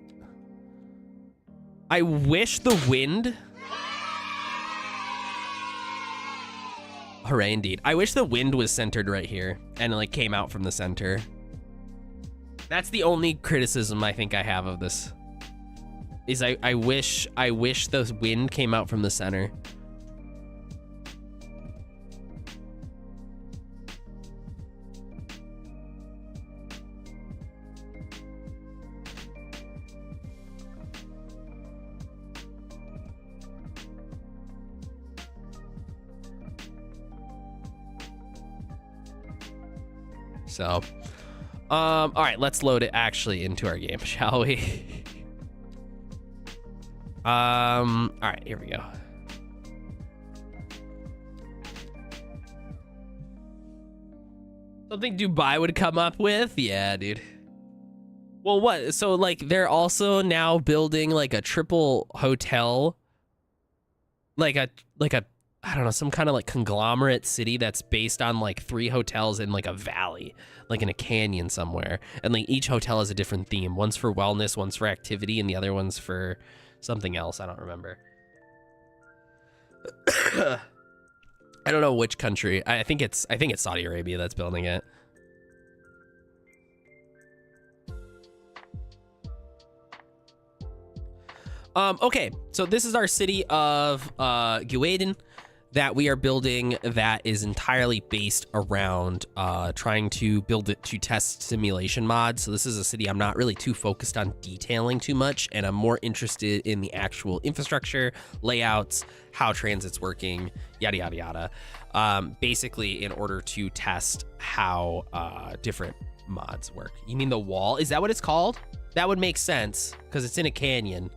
I wish the wind... Hooray, indeed. I wish the wind was centered right here and like came out from the center. That's the only criticism I think I have of this. Is I wish the wind came out from the center. So, all right, let's load it actually into our game, shall we? All right, here we go. Something Dubai would come up with? Yeah, dude. Well, what? So, like, they're also now building, like, a triple hotel. Like a, I don't know, some kind of, like, conglomerate city that's based on, like, 3 hotels in, like, a valley. Like, in a canyon somewhere. And, like, each hotel has a different theme. One's for wellness, one's for activity, and the other one's for something else. I don't remember. I don't know which country. I think it's Saudi Arabia that's building it. Okay, so this is our city of Guaden that we are building that is entirely based around trying to build it to test simulation mods. So this is a city I'm not really too focused on detailing too much, and I'm more interested in the actual infrastructure, layouts, how transit's working, yada, yada, yada. Basically, in order to test how different mods work. You mean the wall? Is that what it's called? That would make sense, because it's in a canyon.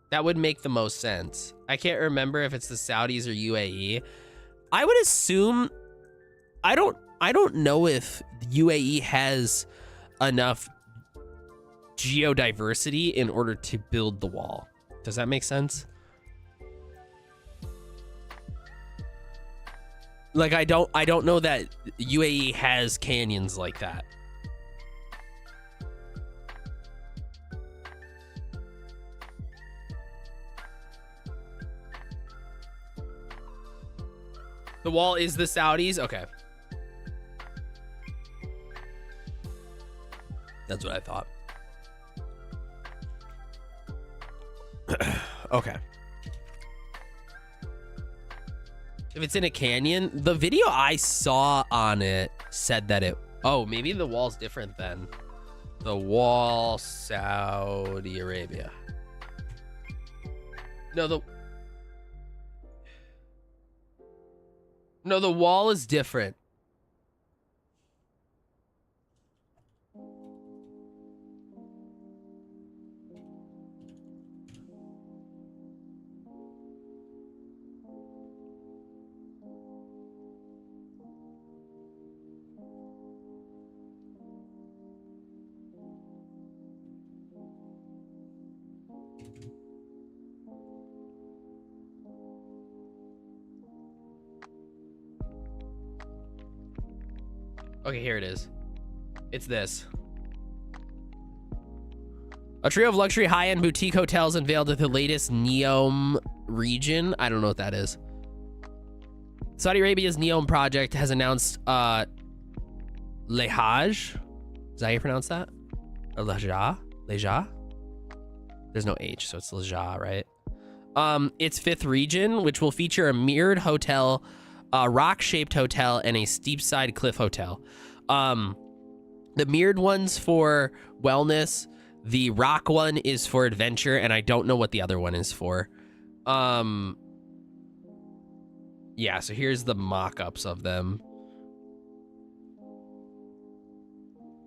That would make the most sense. I can't remember if it's the Saudis or UAE. I would assume, I don't know if UAE has enough geodiversity in order to build the wall. Does that make sense? Like, I don't know that UAE has canyons like that. The wall is the Saudis? Okay. That's what I thought. Okay. If it's in a canyon, the video I saw on it said that it... Oh, maybe the wall's different then. The wall, Saudi Arabia. No, the wall is different. Okay, here it is. It's this. A trio of luxury high-end boutique hotels unveiled at the latest NEOM region. I don't know what that is. Saudi Arabia's NEOM project has announced Lehaj. Is that how you pronounce that? Or Lehja? Lehja? There's no H, so it's Lehja, right? Its 5th region, which will feature a mirrored hotel, a rock-shaped hotel, and a steep-side cliff hotel. The mirrored one's for wellness. The rock one is for adventure, and I don't know what the other one is for. Yeah, so here's the mock-ups of them.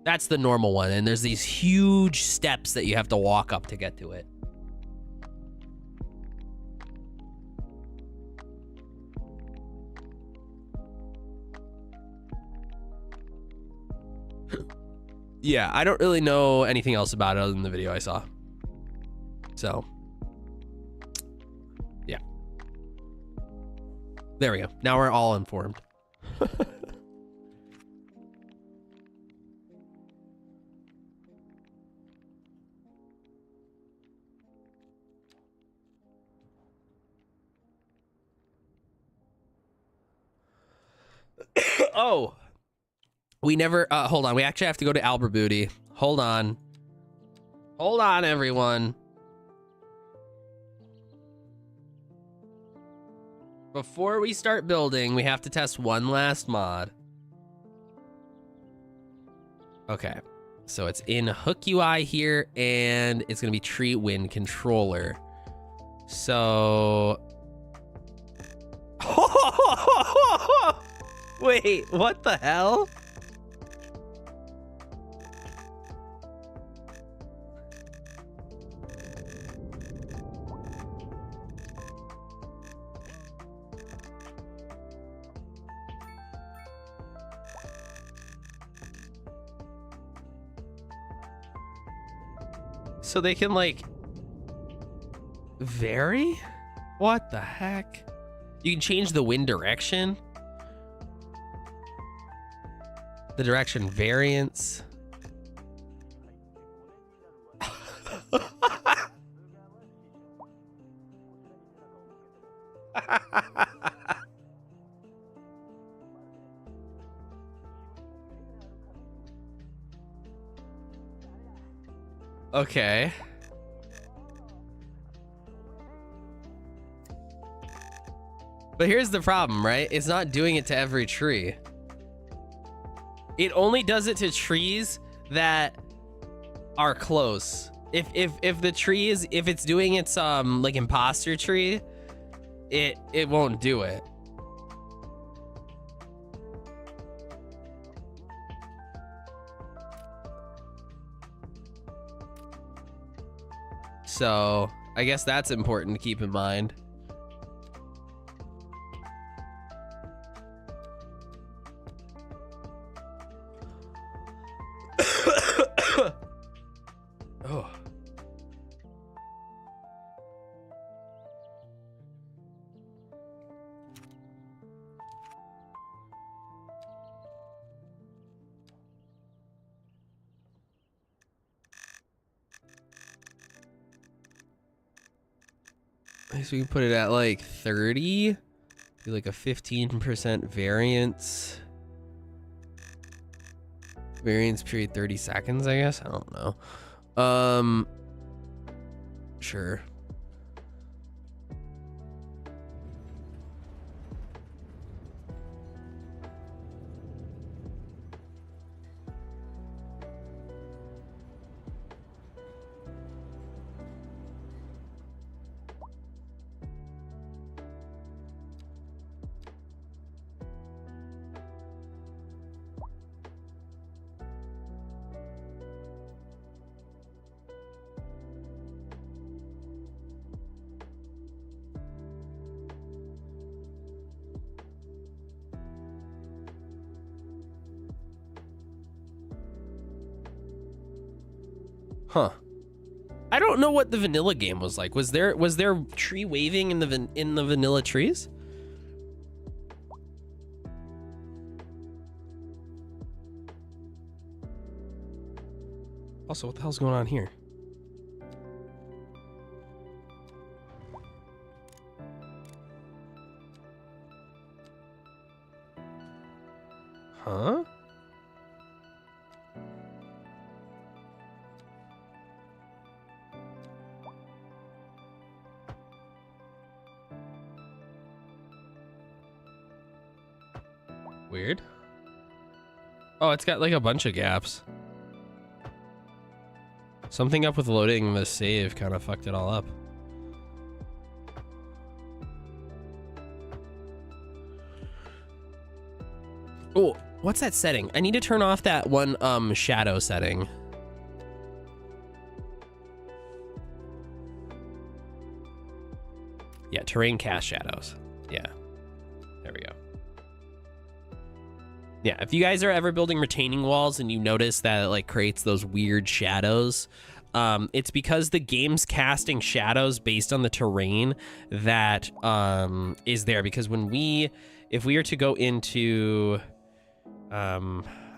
That's the normal one, and there's these huge steps that you have to walk up to get to it. Yeah, I don't really know anything else about it other than the video I saw. So, yeah. There we go. Now we're all informed. Oh. We never, hold on. We actually have to go to Albert Booty. Hold on. Hold on, everyone. Before we start building, we have to test one last mod. Okay. So it's in Hook UI here, and it's going to be Tree Wind Controller. So... Wait, what the hell? So they can, like, vary? What the heck? You can change the wind direction? The direction variance? Okay. But here's the problem, right? It's not doing it to every tree. It only does it to trees that are close. If the tree is, if it's doing its like imposter tree, it won't do it. So I guess that's important to keep in mind. Oh. I guess we can put it at like 30. Do like a 15% variance. Variance period 30 seconds, I guess. I don't know. Sure. Huh. I don't know what the vanilla game was like. Was there tree waving in the vanilla trees? Also, what the hell's going on here? Huh? Weird. Oh, it's got like a bunch of gaps. Something up with loading the save kind of fucked it all up. Oh, what's that setting? I need to turn off that one shadow setting. Yeah, terrain cast shadows. Yeah. There we go. Yeah, if you guys are ever building retaining walls and you notice that it like creates those weird shadows, it's because the game's casting shadows based on the terrain that is there. Because if we are to go into, I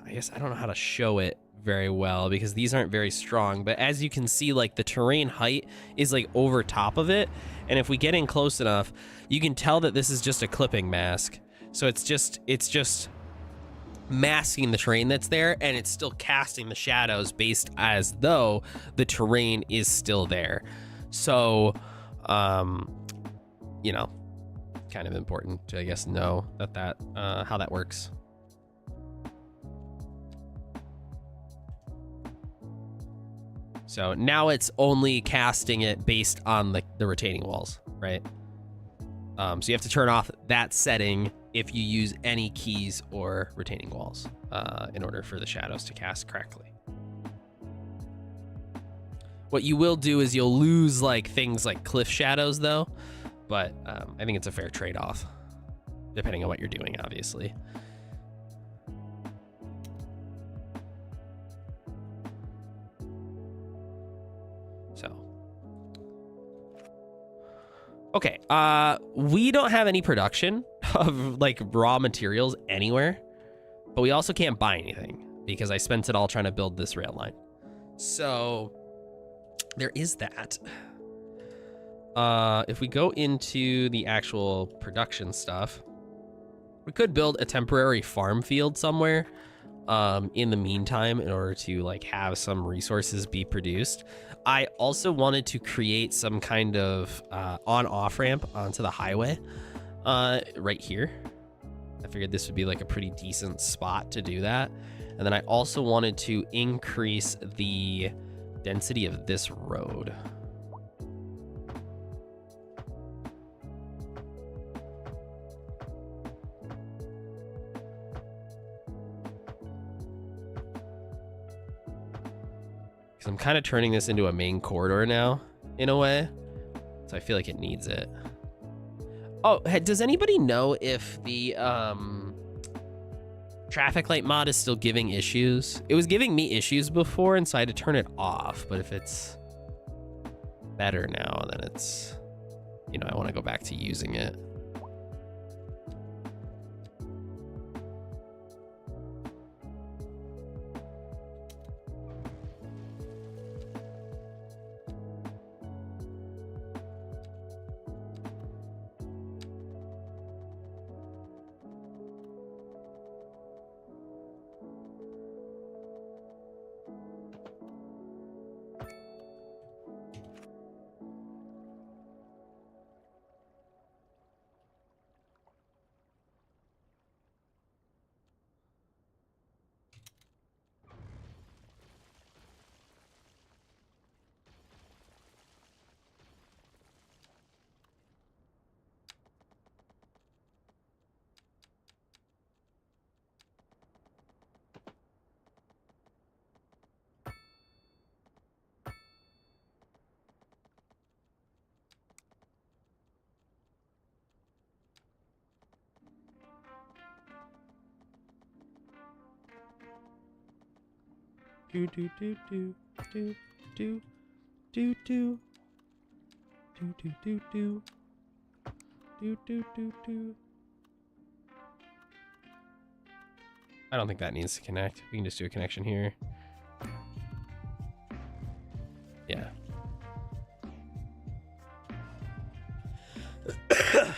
guess I don't know how to show it very well because these aren't very strong, but as you can see, like the terrain height is like over top of it. And if we get in close enough, you can tell that this is just a clipping mask. So it's just masking the terrain that's there, and it's still casting the shadows based as though the terrain is still there. So, you know, kind of important to, I guess, know that how that works. So now it's only casting it based on the retaining walls, right? So you have to turn off that setting if you use any keys or retaining walls in order for the shadows to cast correctly. What you will do is you'll lose like things like cliff shadows though, but I think it's a fair trade-off depending on what you're doing, obviously. Okay, we don't have any production of like raw materials anywhere, but we also can't buy anything because I spent it all trying to build this rail line. So there is that. If we go into the actual production stuff, we could build a temporary farm field somewhere in the meantime in order to like have some resources be produced. I also wanted to create some kind of on-off ramp onto the highway right here. I figured this would be like a pretty decent spot to do that. And then I also wanted to increase the density of this road. I'm kind of turning this into a main corridor now, in a way. So I feel like it needs it. Oh, does anybody know if the traffic light mod is still giving issues? It was giving me issues before, and so I had to turn it off. But if it's better now, then it's, you know, I want to go back to using it. Do do do do do do do do do do do do do do do do. I don't think that needs to connect. We can just do a connection here. Yeah.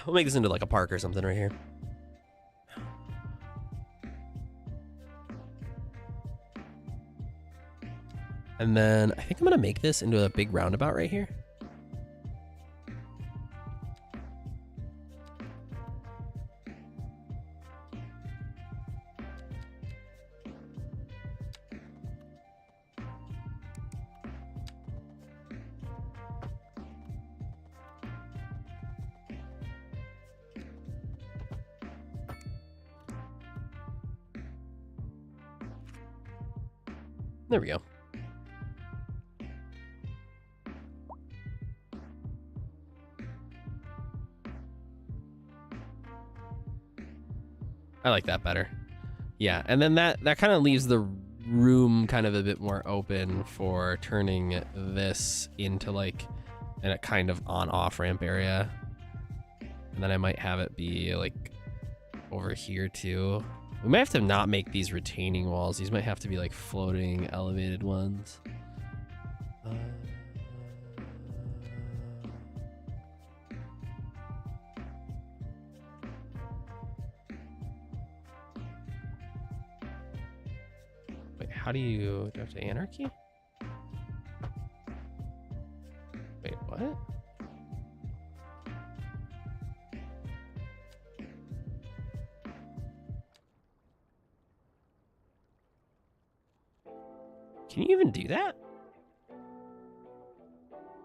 We'll make this into like a park or something right here. And then I think I'm gonna make this into a big roundabout right here. There we go. I like that better. Yeah, and then that kind of leaves the room kind of a bit more open for turning this into like a kind of on-off ramp area. And then I might have it be like over here too. We might have to not make these retaining walls. These might have to be like floating elevated ones. Wait, how do you have to anarchy? Wait, what? Can you even do that?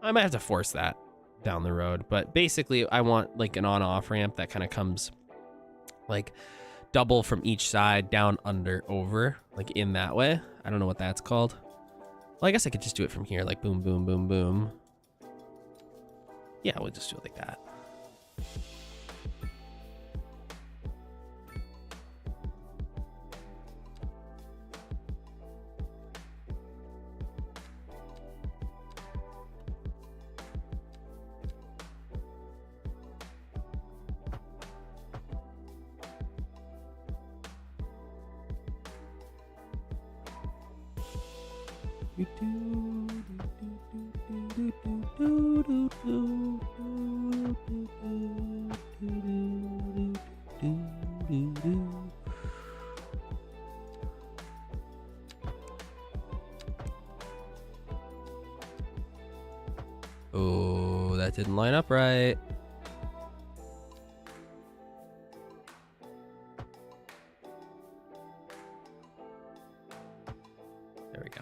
I might have to force that down the road, but basically I want like an on-off ramp that kind of comes like double from each side, down, under, over, like in that way. I don't know what that's called. Well, I guess I could just do it from here, like boom, boom, boom, boom. Yeah, we'll just do it like that. Oh, that didn't line up right. There we go.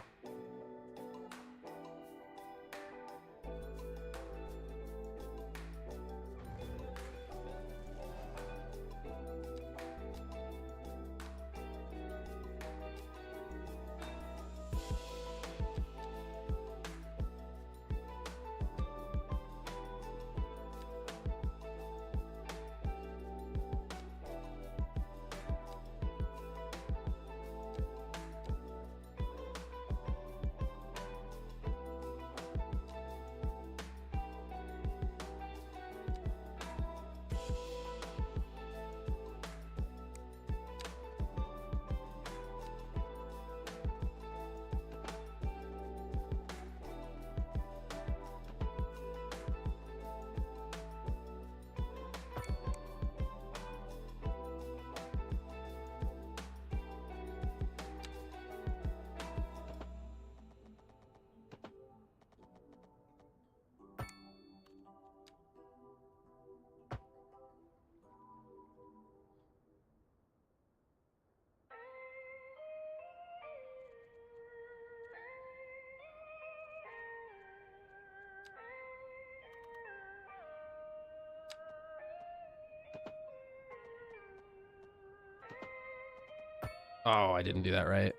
Oh, I didn't do that right.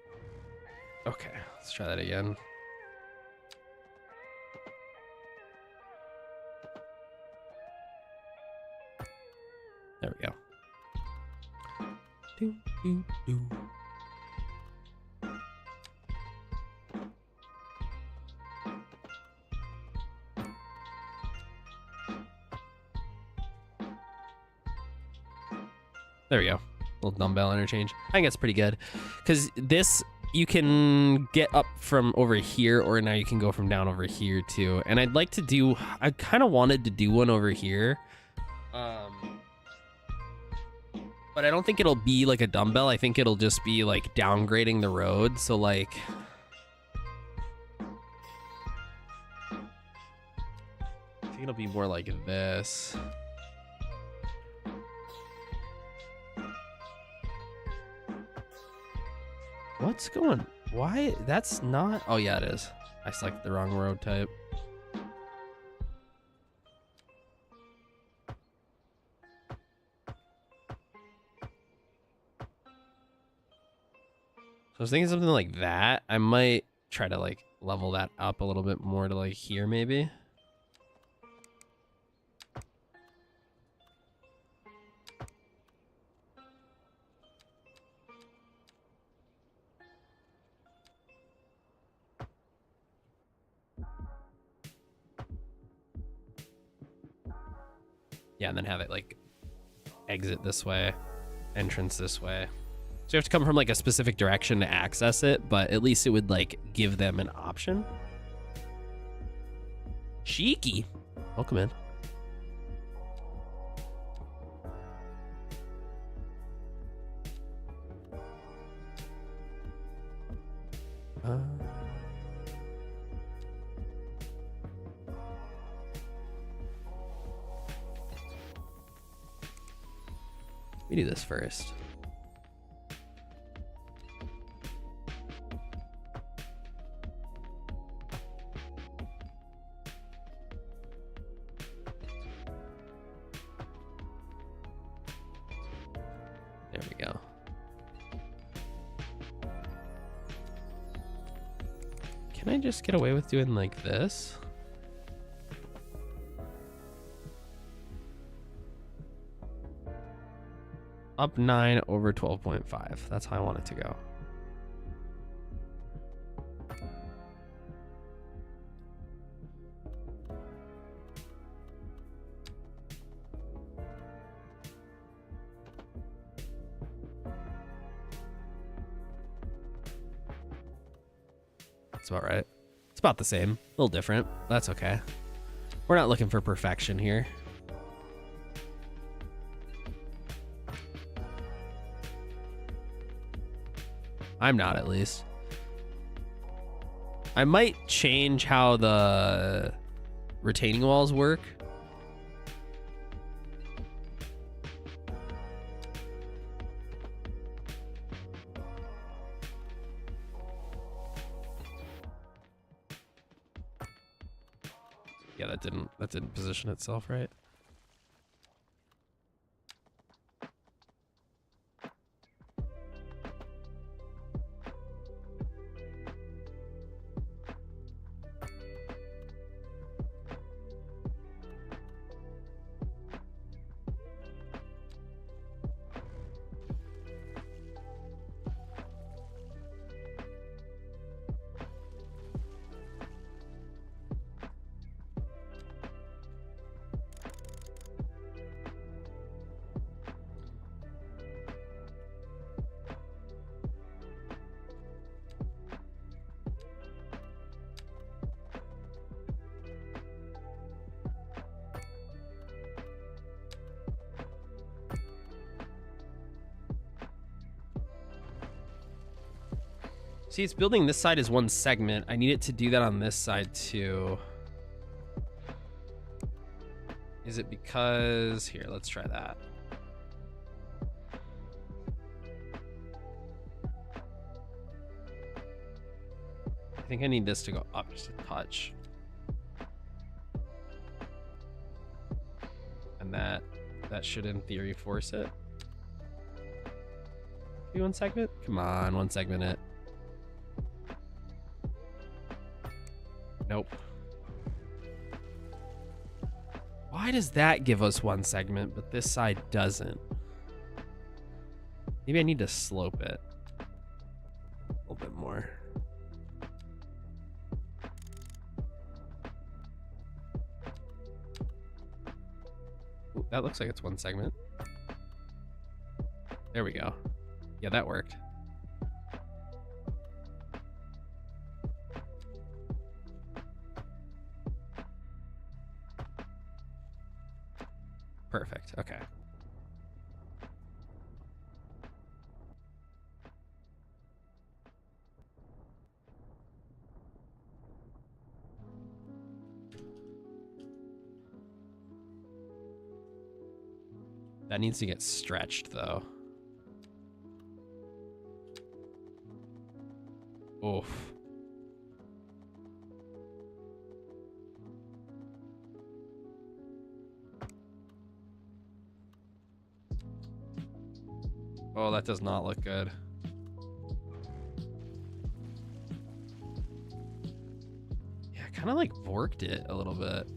Okay, let's try that again. There we go. Do, do, do. There we go. Little dumbbell interchange. I think that's pretty good. Because this, you can get up from over here, or now you can go from down over here too. And I'd like to do, I kind of wanted to do one over here. But I don't think it'll be like a dumbbell. I think it'll just be like downgrading the road. So like, I think it'll be more like this. What's going? Why? That's not. Oh, yeah, it is. I selected the wrong road type. So I was thinking something like that. I might try to like level that up a little bit more to like here, maybe. Yeah, and then have it like exit this way, entrance this way. So you have to come from like a specific direction to access it, but at least it would like give them an option. Cheeky. Welcome in. We do this first. There we go. Can I just get away with doing like this? Up 9 over 12.5. That's how I want it to go. That's about right. It's about the same. A little different. That's okay. We're not looking for perfection here. I'm not, at least. I might change how the retaining walls work. Yeah, that didn't position itself right. See, it's building this side as one segment. I need it to do that on this side too. Is it because... Here, let's try that. I think I need this to go up just a touch. And that should, in theory, force it. Be one segment? Come on, one segment it. Nope. Why does that give us one segment, but this side doesn't? Maybe I need to slope it a little bit more. Ooh, that looks like it's one segment. There we go. Yeah, that worked. Perfect. Okay. That needs to get stretched, though. Oof. Oh, that does not look good. Yeah, I kind of like vorked it a little bit.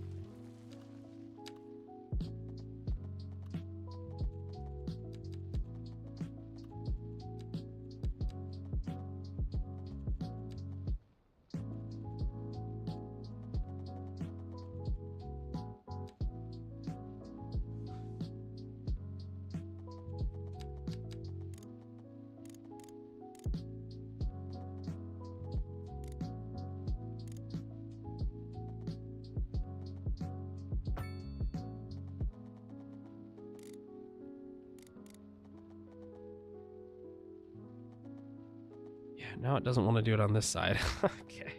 Now it doesn't want to do it on this side. Okay.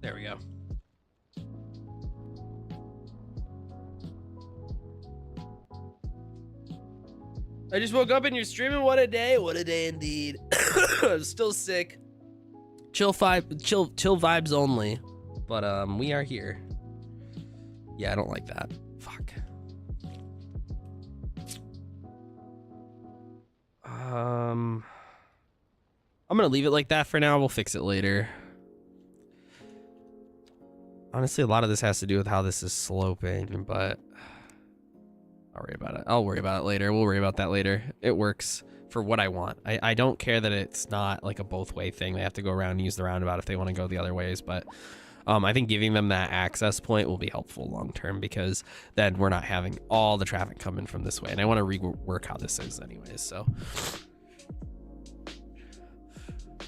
There we go. I just woke up and you're streaming. What a day. What a day indeed. I'm still sick. Chill vibes only. But we are here. Yeah, I don't like that. Fuck. I'm gonna leave it like that for now. We'll fix it later. Honestly, a lot of this has to do with how this is sloping, but I'll worry about it. I'll worry about it later. We'll worry about that later. It works for what I want. I don't care that it's not like a both-way thing. They have to go around and use the roundabout if they want to go the other ways, but I think giving them that access point will be helpful long-term because then we're not having all the traffic coming from this way, and I want to rework how this is anyways, so...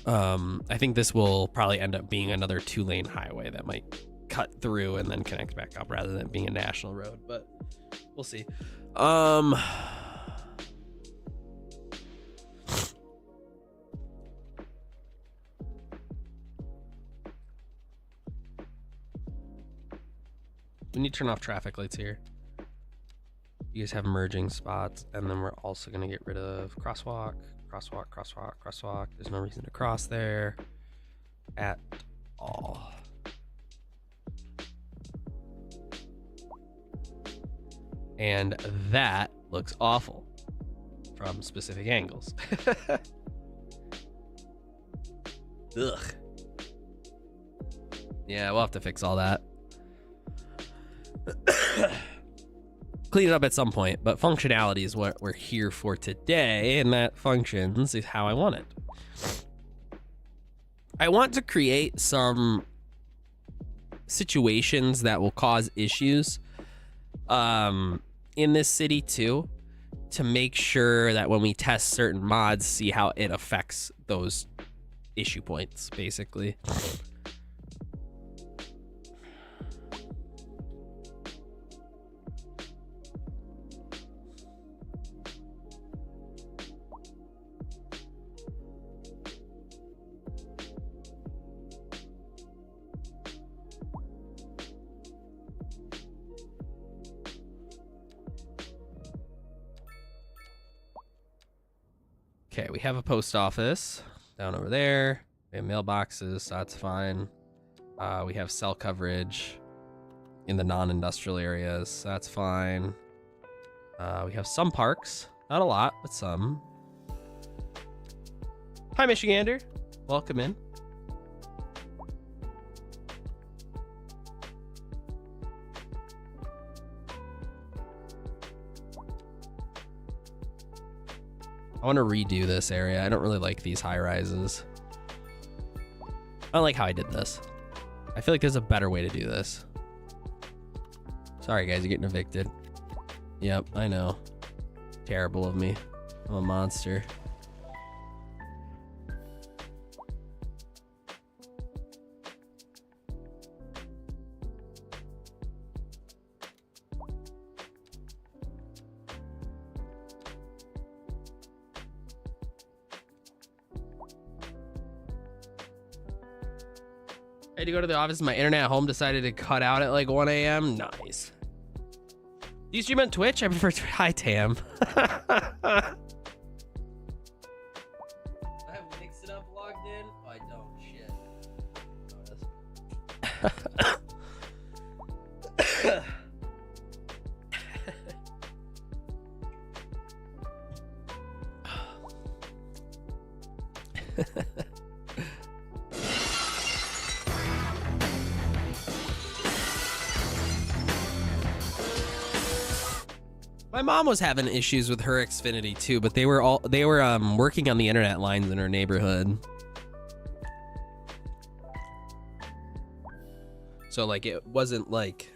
I think this will probably end up being another 2-lane highway that might cut through and then connect back up rather than being a national road, but we'll see. We need to turn off traffic lights here. You guys have merging spots, and then we're also going to get rid of crosswalk. There's no reason to cross there at all. And that looks awful from specific angles. Ugh. Yeah, we'll have to fix all that. Clean it up at some point, but functionality is what we're here for today, and that functions is how I want it. I want to create some situations that will cause issues in this city too, to make sure that when we test certain mods, see how it affects those issue points, basically. Okay, we have a post office down over there. We have mailboxes, so that's fine. We have cell coverage in the non-industrial areas, so that's fine. We have some parks. Not a lot, but some. Hi, Michigander. Welcome in. I want to redo this area. I don't really like these high rises. I don't like how I did this. I feel like there's a better way to do this. Sorry, guys, you're getting evicted. Yep, I know. Terrible of me. I'm a monster. I had to go to the office. My internet at home decided to cut out at like 1 a.m. Nice. Do you stream on Twitch? I prefer Hi, Tam. I have Mix It Up logged in. Oh, I don't. Shit. My mom was having issues with her Xfinity too, but they were working on the internet lines in her neighborhood. So like it wasn't like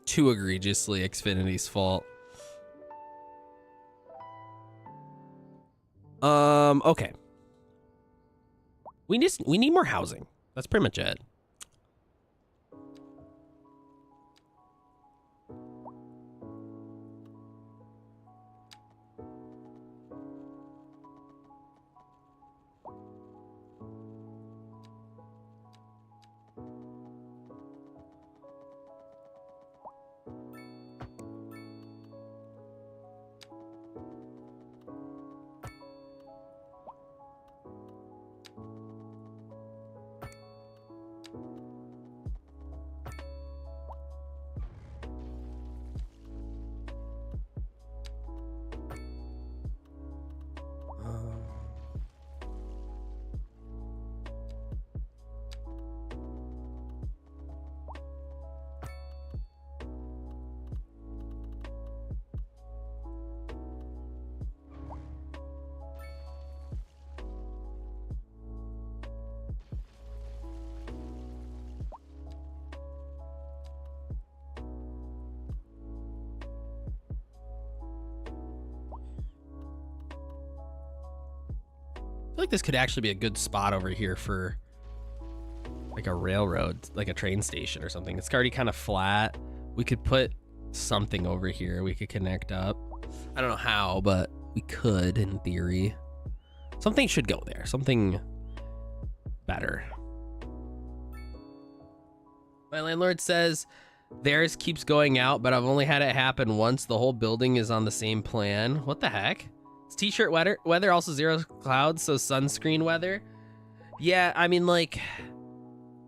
too egregiously Xfinity's fault. Okay. We need more housing. That's pretty much it. I feel like this could actually be a good spot over here for like a railroad, like a train station or something. It's already kind of flat. We could put something over here. We could connect up. I don't know how, but we could in theory. Something should go there. Something better. My landlord says theirs keeps going out, but I've only had it happen once. The whole building is on the same plan. What the heck? It's t-shirt weather, also zero clouds, so sunscreen weather. Yeah, I mean, like,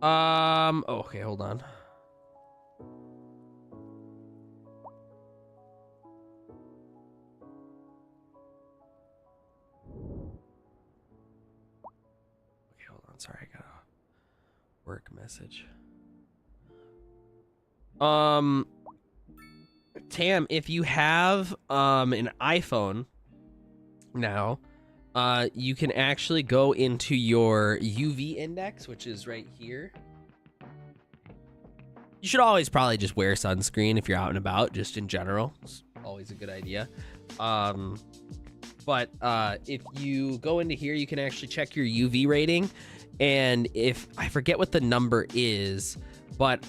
oh, okay, hold on. Okay, hold on. Sorry, I got a work message. Tam, if you have an iPhone now, you can actually go into your UV index, which is right here. You should always probably just wear sunscreen if you're out and about, just in general. It's always a good idea. But if you go into here, you can actually check your UV rating. And if I forget what the number is, but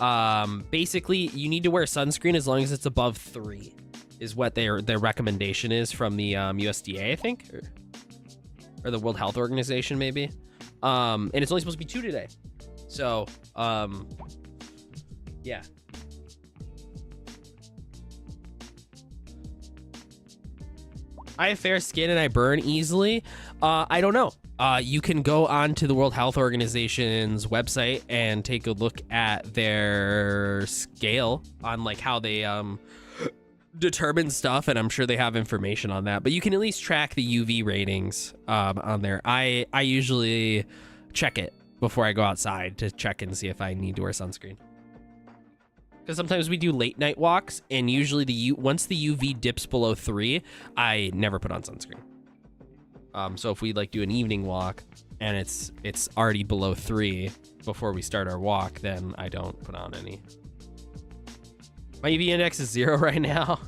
basically you need to wear sunscreen as long as it's above 3 is what their recommendation is from the USDA, I think, or the World Health Organization, maybe. And it's only supposed to be 2 today. So, yeah. I have fair skin and I burn easily. I don't know. You can go on to the World Health Organization's website and take a look at their scale on like how they determine stuff, and I'm sure they have information on that. But you can at least track the UV ratings on there. I usually check it before I go outside to check and see if I need to wear sunscreen. Because sometimes we do late night walks, and usually once the UV dips below 3, I never put on sunscreen. So if we like do an evening walk and it's already below 3 before we start our walk, then I don't put on any. My UV index is 0 right now.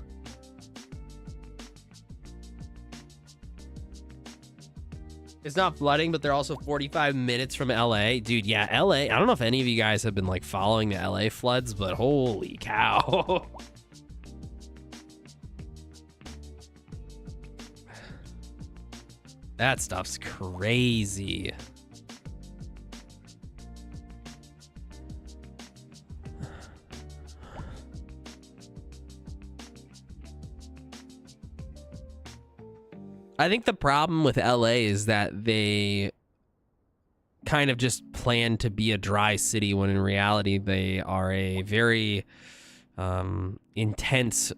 It's not flooding, but they're also 45 minutes from LA. Dude, yeah, LA. I don't know if any of you guys have been like following the LA floods, but holy cow. That stuff's crazy. I think the problem with LA is that they kind of just plan to be a dry city when in reality they are a very intense,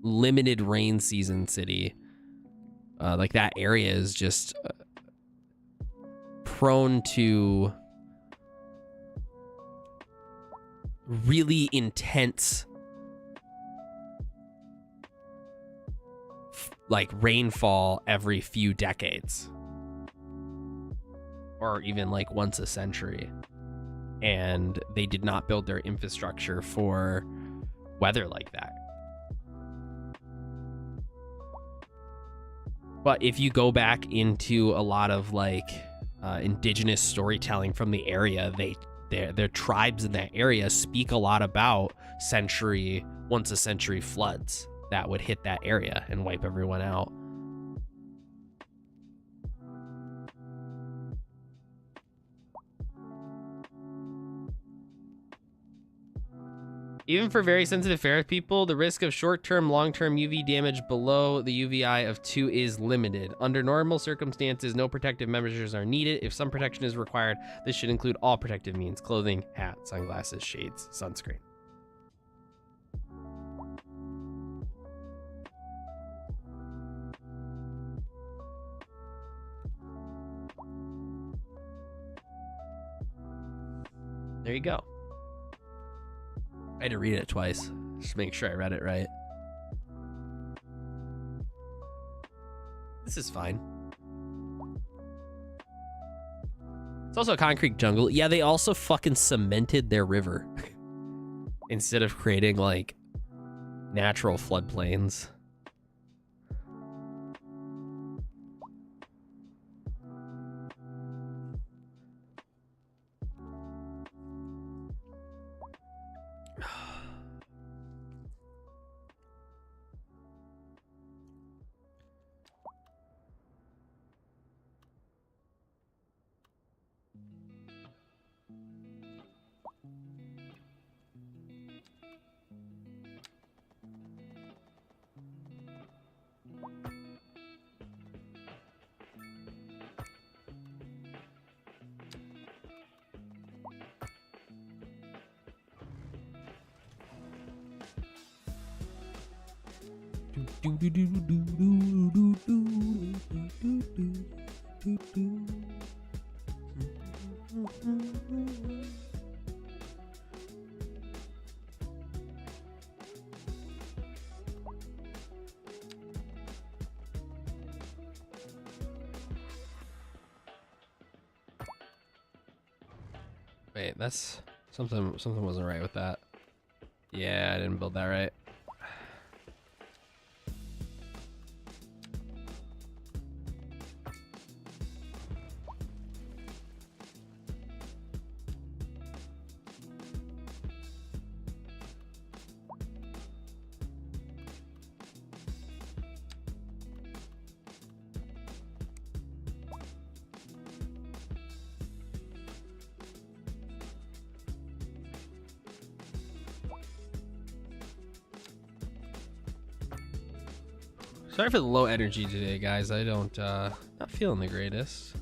limited rain season city. Like that area is just prone to really intense like rainfall every few decades or even like once a century, and they did not build their infrastructure for weather like that. But if you go back into a lot of like indigenous storytelling from the area, their tribes in that area speak a lot about once a century floods that would hit that area and wipe everyone out. Even for very sensitive fair people, the risk of short-term, long-term UV damage below the UVI of 2 is limited. Under normal circumstances, no protective measures are needed. If some protection is required, this should include all protective means: clothing, hat, sunglasses, shades, sunscreen. There you go. I had to read it twice, just to make sure I read it right. This is fine. It's also a concrete jungle. Yeah, they also fucking cemented their river instead of creating like natural floodplains. Wait, that's something wasn't right with that. Yeah, I didn't build that right. Sorry for the low energy today, guys. I don't, not feeling the greatest.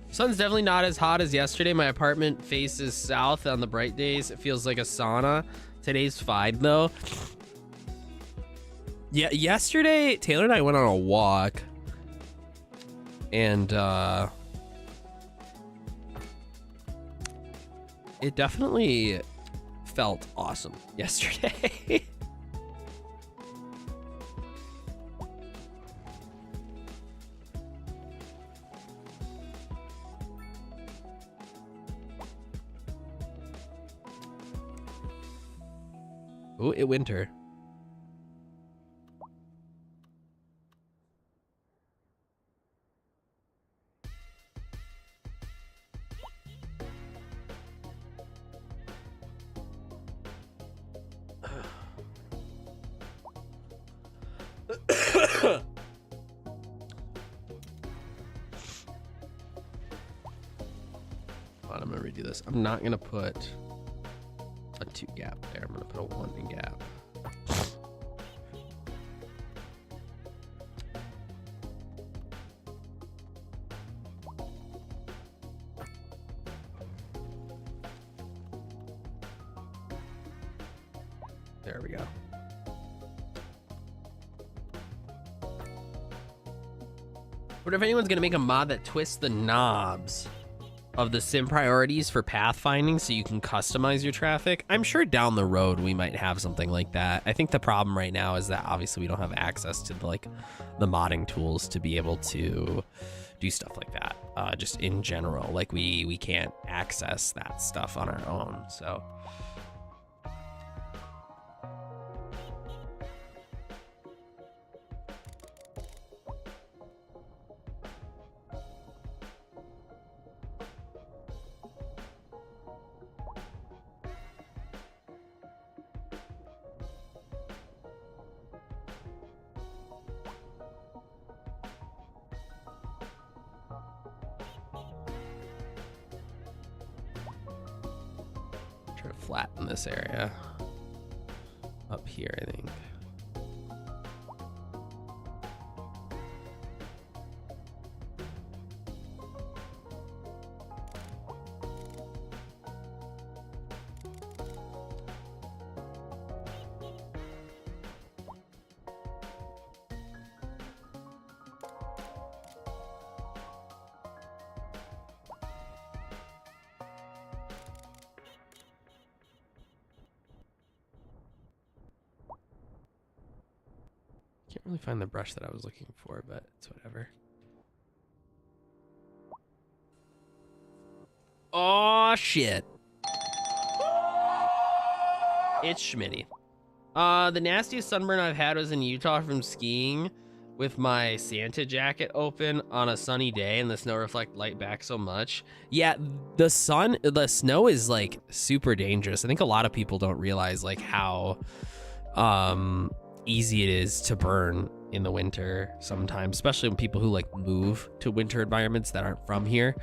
Sun's definitely not as hot as yesterday. My apartment faces south on the bright days. It feels like a sauna. Today's fine though. Yeah, yesterday Taylor and I went on a walk and it definitely felt awesome yesterday. Oh, it winter. I'm gonna redo this. I'm not gonna put a 2 gap there. I'm gonna put a 1 gap. There we go. What if anyone's gonna make a mod that twists the knobs of the sim priorities for pathfinding so you can customize your traffic? I'm sure down the road we might have something like that. I think the problem right now is that obviously we don't have access to the modding tools to be able to do stuff like that. Just in general, like we can't access that stuff on our own. So try to flatten this area up here, I think. Can't really find the brush that I was looking for, but it's whatever. Oh shit. It's Schmitty. The nastiest sunburn I've had was in Utah from skiing with my Santa jacket open on a sunny day and the snow reflect light back so much. Yeah, the snow is like super dangerous. I think a lot of people don't realize like how easy it is to burn in the winter sometimes, especially when people who like move to winter environments that aren't from here.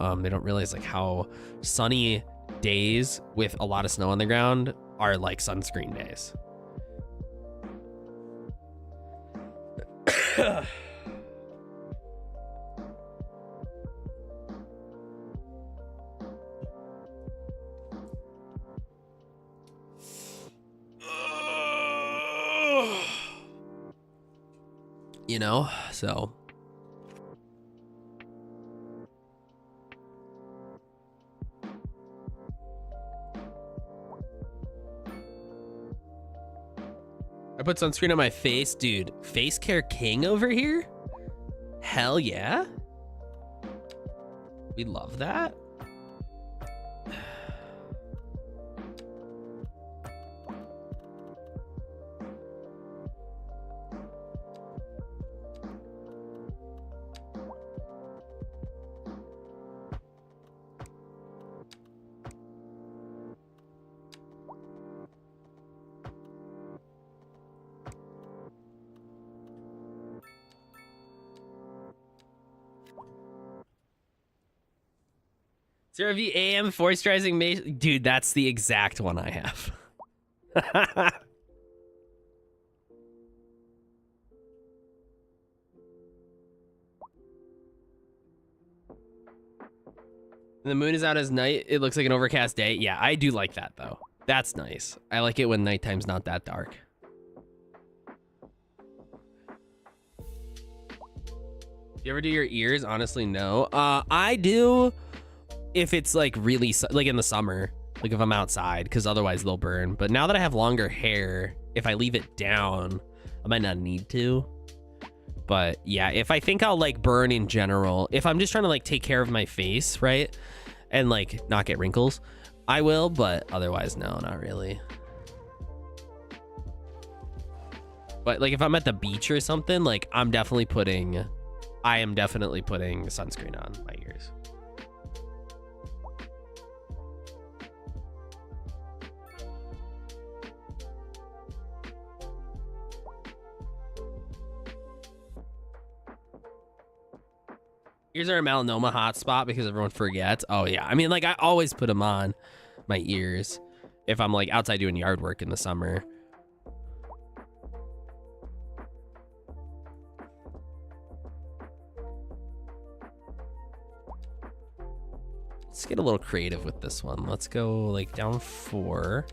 They don't realize like how sunny days with a lot of snow on the ground are like sunscreen days. You know, so I put sunscreen on my face, dude. Face care king over here? Hell yeah. We love that. Servi AM Force Rising Mace. Dude, that's the exact one I have. The moon is out as night. It looks like an overcast day. Yeah, I do like that, though. That's nice. I like it when nighttime's not that dark. Do you ever do your ears? Honestly, no. I do if it's like really, like in the summer, like if I'm outside, because otherwise they'll burn. But now that I have longer hair, if I leave it down, I might not need to. But yeah, if I think I'll like burn in general, if I'm just trying to like take care of my face, right? And like not get wrinkles, I will, but otherwise, no, not really. But like if I'm at the beach or something, like I am definitely putting sunscreen on my ears. Ears are a melanoma hotspot because everyone forgets. Oh yeah, I mean, like I always put them on my ears if I'm like outside doing yard work in the summer. Let's get a little creative with this one. Let's go like down 4.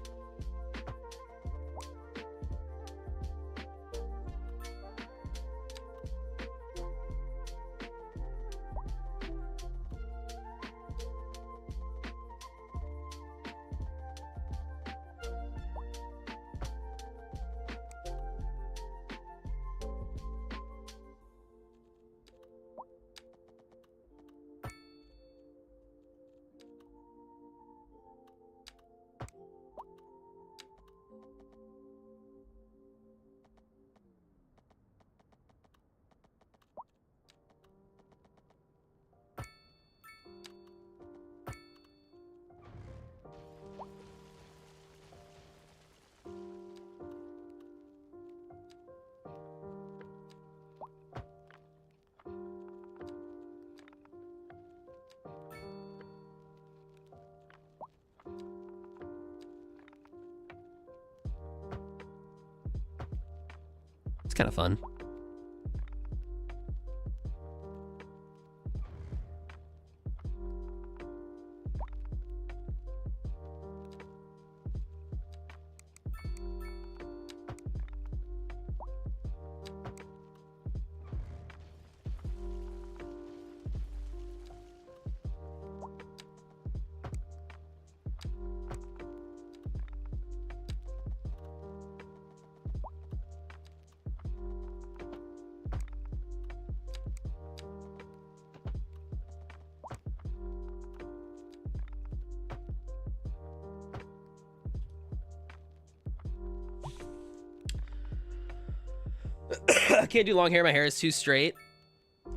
It's kind of fun. I can't do long hair. My hair is too straight.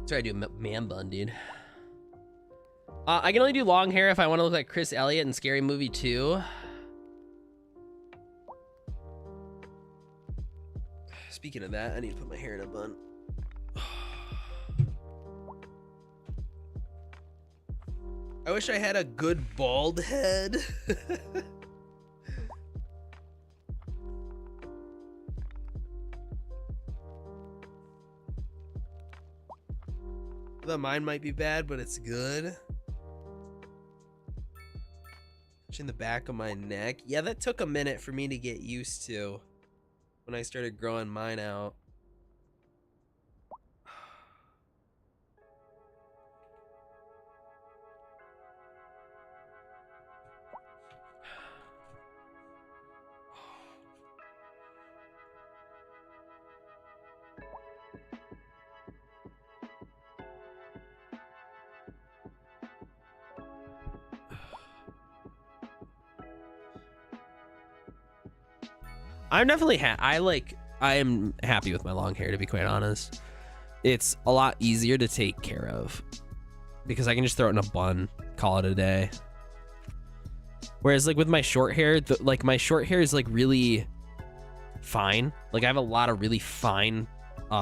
Sorry, I do a man bun, dude. I can only do long hair if I want to look like Chris Elliott in Scary Movie 2. Speaking of that, I need to put my hair in a bun. I wish I had a good bald head. Mine might be bad, but it's good. In the back of my neck. Yeah, that took a minute for me to get used to when I started growing mine out. I'm definitely I am happy with my long hair, to be quite honest. It's a lot easier to take care of because I can just throw it in a bun, call it a day. Whereas like with my short hair, my short hair is like really fine. Like I have a lot of really fine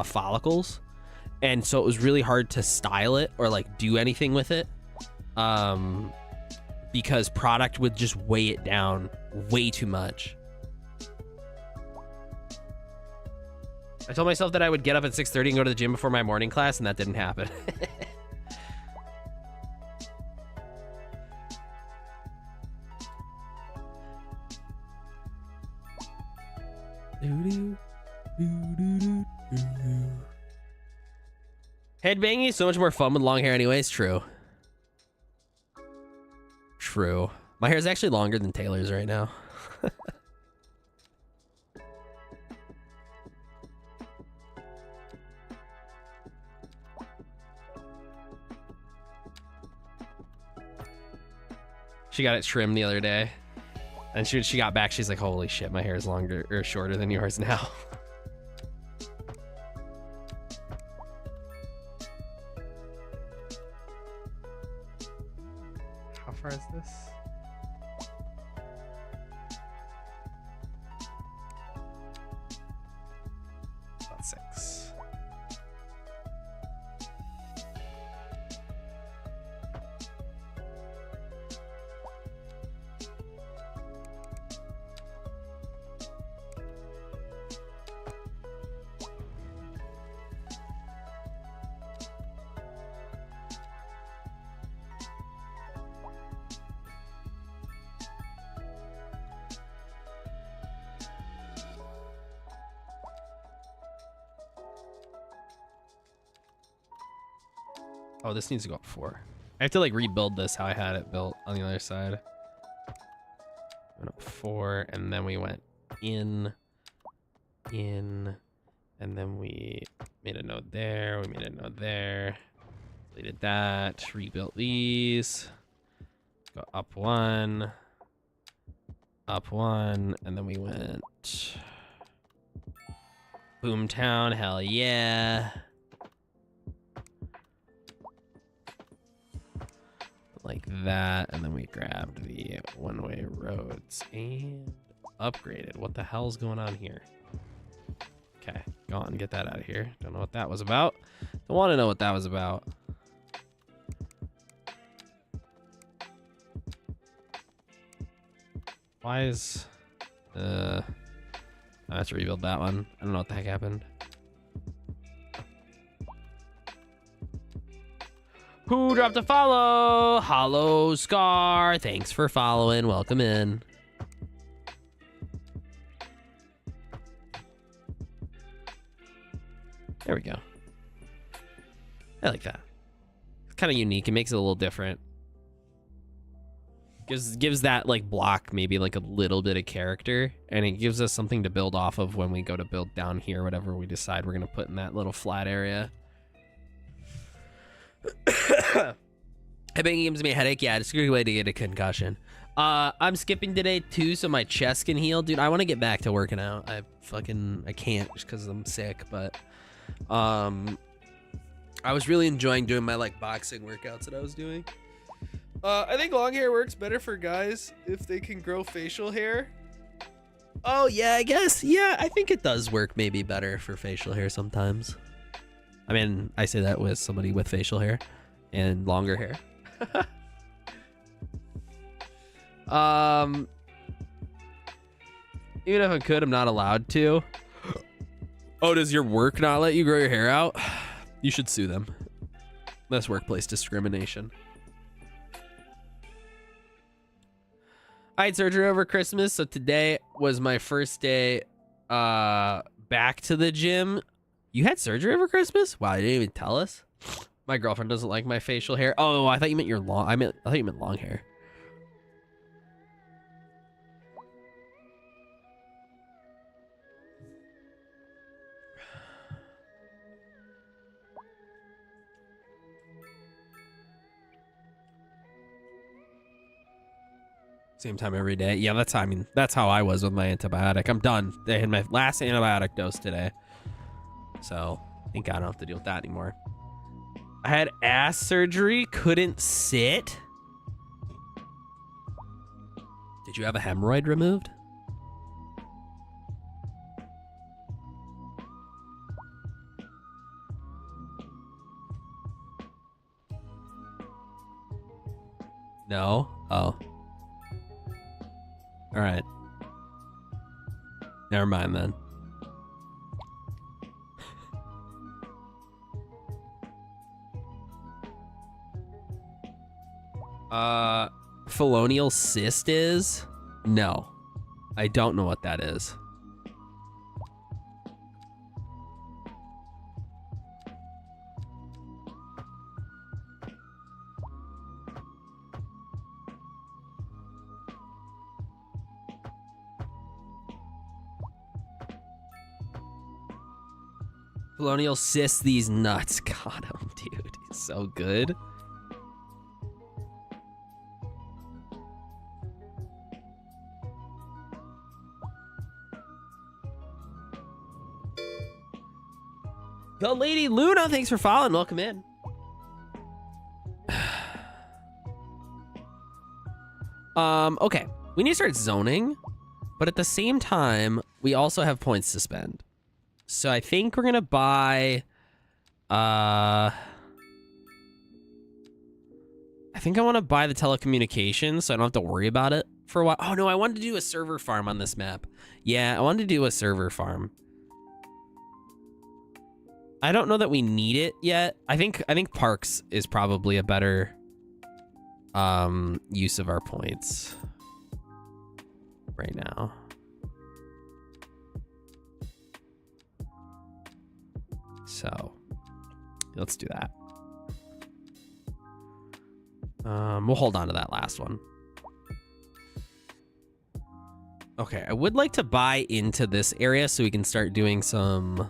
follicles, and so it was really hard to style it or like do anything with it. because product would just weigh it down way too much. I told myself that I would get up at 6:30 and go to the gym before my morning class, and that didn't happen. Headbanging is so much more fun with long hair anyways. True. True. My hair is actually longer than Taylor's right now. She got it trimmed the other day. And she got back, she's like, holy shit, my hair is longer or shorter than yours now. How far is this? About 6. Oh, this needs to go up 4. I have to like rebuild this how I had it built on the other side. Went up 4, and then we went in, and then we made a node there. We made a node there. Deleted that. Rebuilt these. Go up 1, and then we went Boomtown. Hell yeah. Like that, and then we grabbed the one-way roads and upgraded. What the hell's going on here? Okay, go on, get that out of here. Don't know what that was about. Don't want to know what that was about. Why is I have to rebuild that one. I don't know what the heck happened. Who dropped a follow? Hollow Scar. Thanks for following. Welcome in. There we go. I like that. It's kind of unique. It makes it a little different. Gives that like block maybe like a little bit of character, and it gives us something to build off of when we go to build down here, whatever we decide we're gonna put in that little flat area. Headbanging gives me a headache. Yeah, it's a good way to get a concussion. I'm skipping today too, so my chest can heal. Dude, I want to get back to working out. I can't just because I'm sick, but I was really enjoying doing my like boxing workouts that I was doing. I think long hair works better for guys if they can grow facial hair. Oh yeah, I guess. Yeah, I think it does work maybe better for facial hair sometimes. I mean, I say that with somebody with facial hair and longer hair. Even if I could, I'm not allowed to. Oh, does your work not let you grow your hair out? You should sue them. That's workplace discrimination. I had surgery over Christmas, so today was my first day back to the gym. You had surgery over Christmas? Wow, you didn't even tell us. My girlfriend doesn't like my facial hair. Oh, I thought you meant your long. I thought you meant long hair. Same time every day. Yeah, that's how I was with my antibiotic. I'm done. They had my last antibiotic dose today. So, thank God I don't have to deal with that anymore. I had ass surgery, couldn't sit. Did you have a hemorrhoid removed? No. Oh. All right. Never mind then. Felonial cyst is? No. I don't know what that is. Colonial cyst these nuts. Got him, dude. He's so good. The Lady Luna, thanks for following. Welcome in. Okay. We need to start zoning, but at the same time, we also have points to spend. So I think we're gonna buy I think I want to buy the telecommunications so I don't have to worry about it for a while. Oh no, I wanted to do a server farm on this map. Yeah, I wanted to do a server farm. I don't know that we need it yet. I think parks is probably a better use of our points right now. So let's do that. We'll hold on to that last one. Okay, I would like to buy into this area so we can start doing some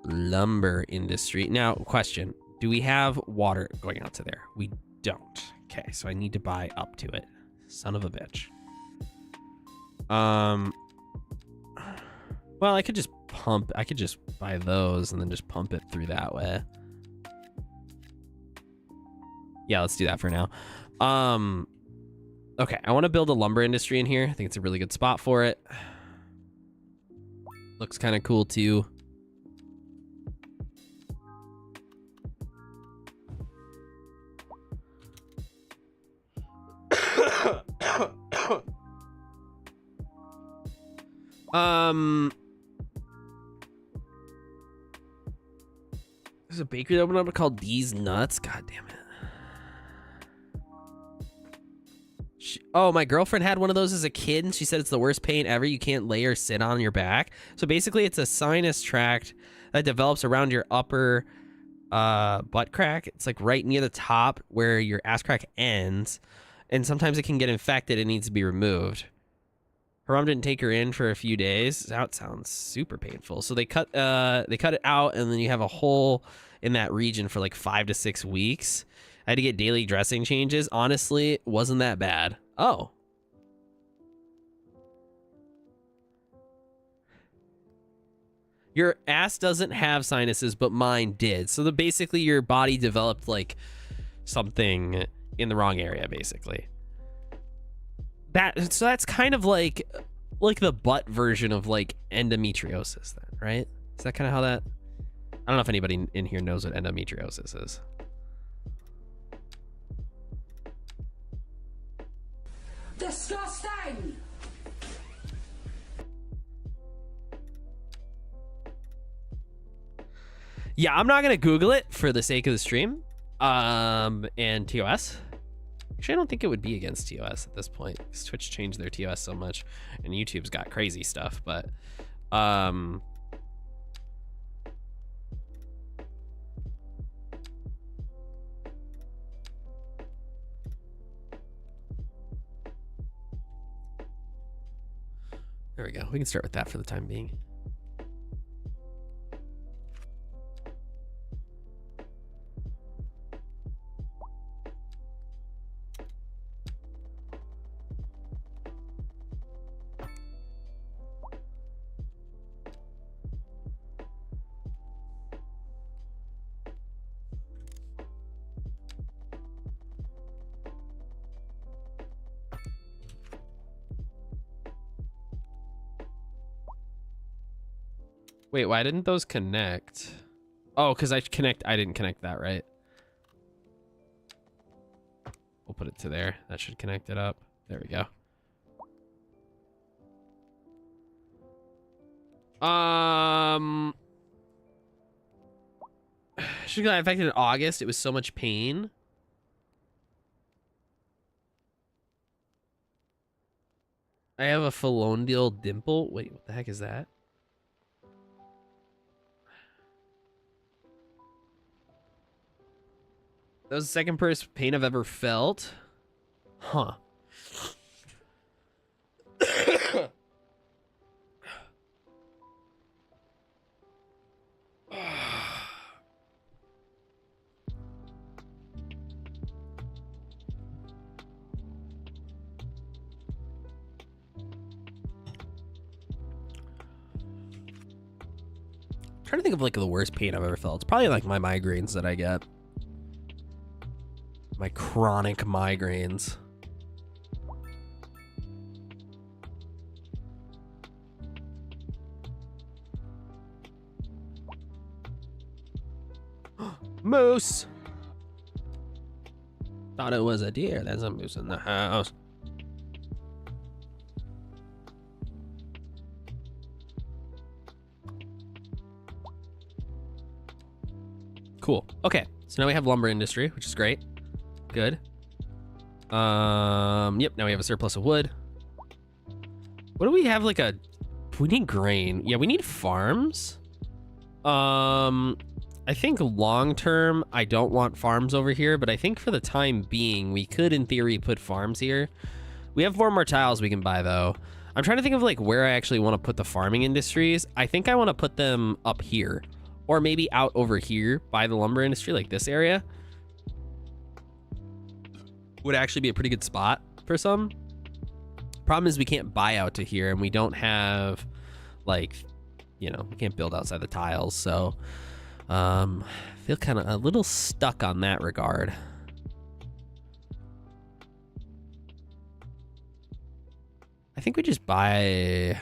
lumber industry. Now, question, do we have water going out to there? We don't. Okay, so I need to buy up to it. Son of a bitch. Well, I could just buy those and then just pump it through that way. Yeah, let's do that for now. Okay, I want to build a lumber industry in here. I think it's a really good spot for it. Looks kind of cool too. There's a bakery that opened up called These Nuts. God damn it. Oh, my girlfriend had one of those as a kid, and she said it's the worst pain ever. You can't lay or sit on your back. So basically, it's a sinus tract that develops around your upper butt crack. It's like right near the top where your ass crack ends, and sometimes it can get infected and needs to be removed. Her mom didn't take her in for a few days. That sounds super painful. So they cut it out, and then you have a hole in that region for like 5 to 6 weeks. I had to get daily dressing changes. Honestly, it wasn't that bad. Oh. Your ass doesn't have sinuses, but mine did. So basically your body developed like something in the wrong area, basically. So that's kind of like the butt version of like endometriosis then, right? Is that kind of how that... I don't know if anybody in here knows what endometriosis is. Disgusting! Yeah, I'm not gonna Google it for the sake of the stream. And TOS. Actually, I don't think it would be against TOS at this point, because Twitch changed their TOS so much, and YouTube's got crazy stuff. But there we go. We can start with that for the time being. Wait, why didn't those connect? Oh, because I didn't connect that, right? We'll put it to there. That should connect it up. There we go. She got infected in August. It was so much pain. I have a phalondial dimple. Wait, what the heck is that? That was the second worst pain I've ever felt. Huh. Trying to think of like the worst pain I've ever felt. It's probably like my migraines that I get. My chronic migraines. Moose. Thought it was a deer. There's a moose in the house. Cool. Okay. So now we have lumber industry, which is great. Good. Yep, now we have a surplus of wood. What do we have? Like a... We need grain. Yeah, we need farms. I think long term, I don't want farms over here, but I think for the time being, we could, in theory, put farms here. We have 4 more tiles we can buy, though. I'm trying to think of like where I actually want to put the farming industries. I think I want to put them up here, or maybe out over here by the lumber industry, like this area. Would actually be a pretty good spot for some. Problem is we can't buy out to here, and we don't have, like, you know, we can't build outside the tiles, so feel kind of a little stuck on that regard. I think we just buy...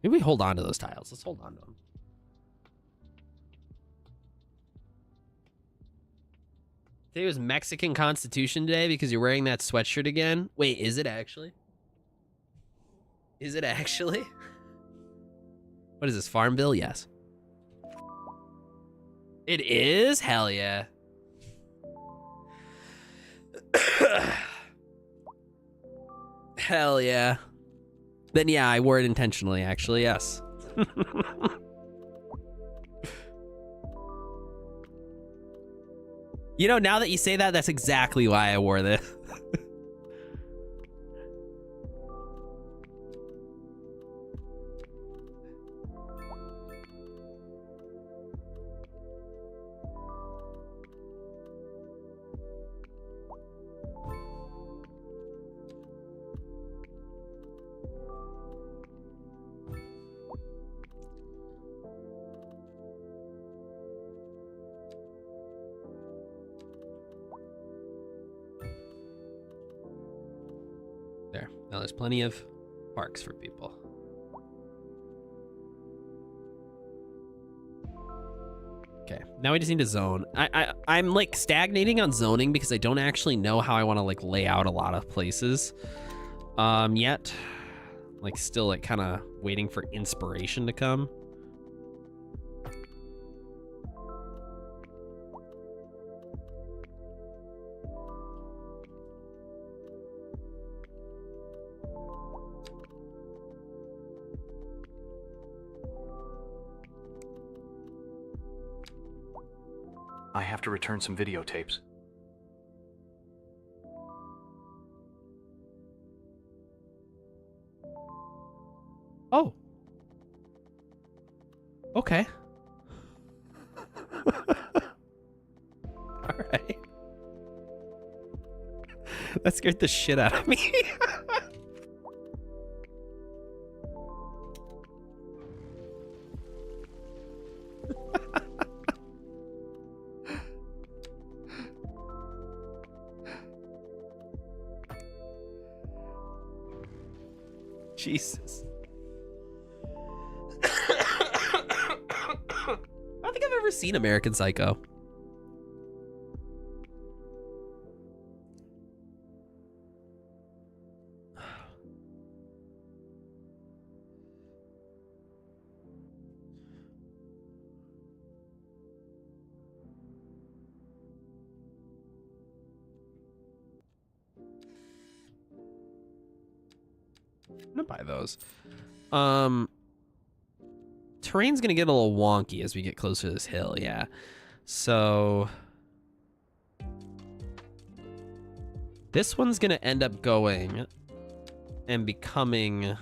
Maybe we hold on to those tiles. Let's hold on to them. Today was Mexican Constitution Day because you're wearing that sweatshirt again. Wait, is it actually? Is it actually? What is this, Farmville? Yes. It is? Hell yeah. Hell yeah. Then yeah, I wore it intentionally, actually, yes. You know, now that you say that, that's exactly why I wore this. There. Now there's plenty of parks for people. Okay, now we just need a zone. I'm like stagnating on zoning because I don't actually know how I want to like lay out a lot of places yet. Like still like kind of waiting for inspiration to come. I have to return some videotapes. Oh. Okay. All right. That scared the shit out of me. Jesus. I don't think I've ever seen American Psycho. I'm gonna buy those. Terrain's gonna get a little wonky as we get closer to this hill, yeah. So this one's gonna end up going and becoming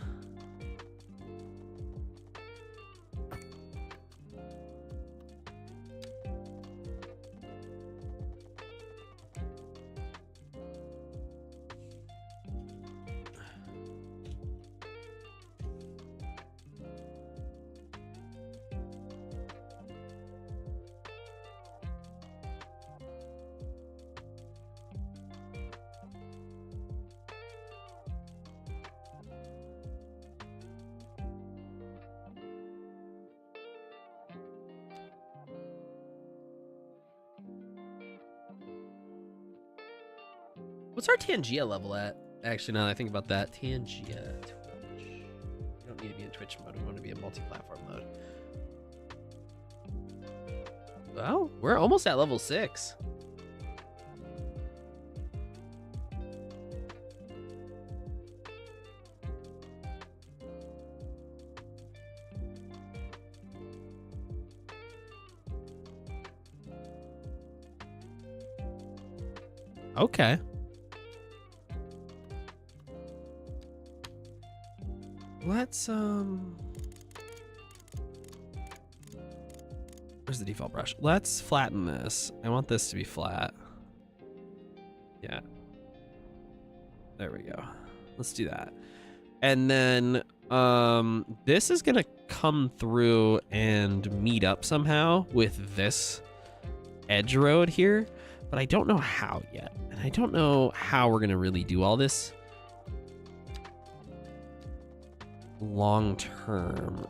what's our Tangia level at? Actually, now that I think about that, Tangia Twitch. We don't need to be in Twitch mode. We want to be in multi-platform mode. Well, we're almost at level 6. Okay. Let's where's the default brush? Let's flatten this. I want this to be flat. Yeah. There we go. Let's do that. And then this is gonna come through and meet up somehow with this edge road here, but I don't know how yet. And I don't know how we're gonna really do all this long term.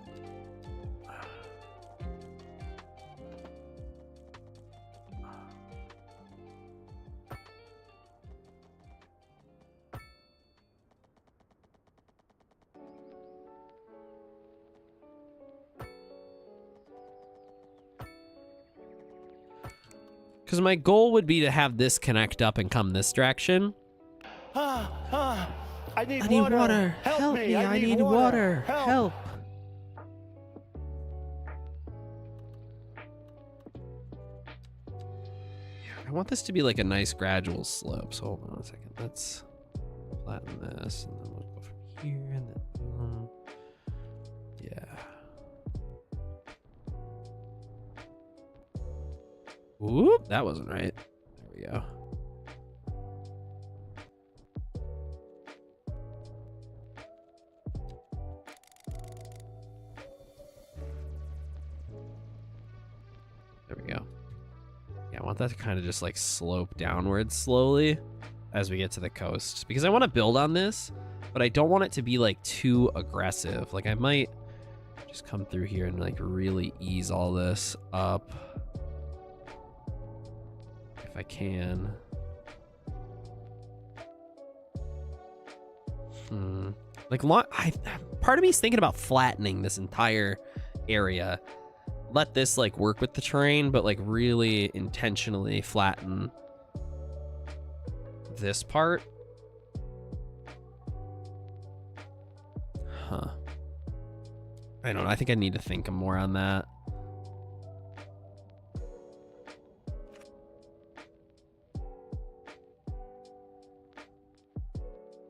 Because my goal would be to have this connect up and come this direction. I need water. Help me. I need water. Help. I want this to be like a nice gradual slope. So hold on a second. Let's flatten this, and then we'll go from here and then boom. Yeah. Whoop, that wasn't right. There we go. There we go. Yeah, I want that to kind of just like slope downwards slowly as we get to the coast, because I want to build on this, but I don't want it to be like too aggressive. Like I might just come through here and like really ease all this up if I can. Like part of me is thinking about flattening this entire area. Let this like work with the terrain, but like really intentionally flatten this part. Huh. I don't know. I think I need to think more on that.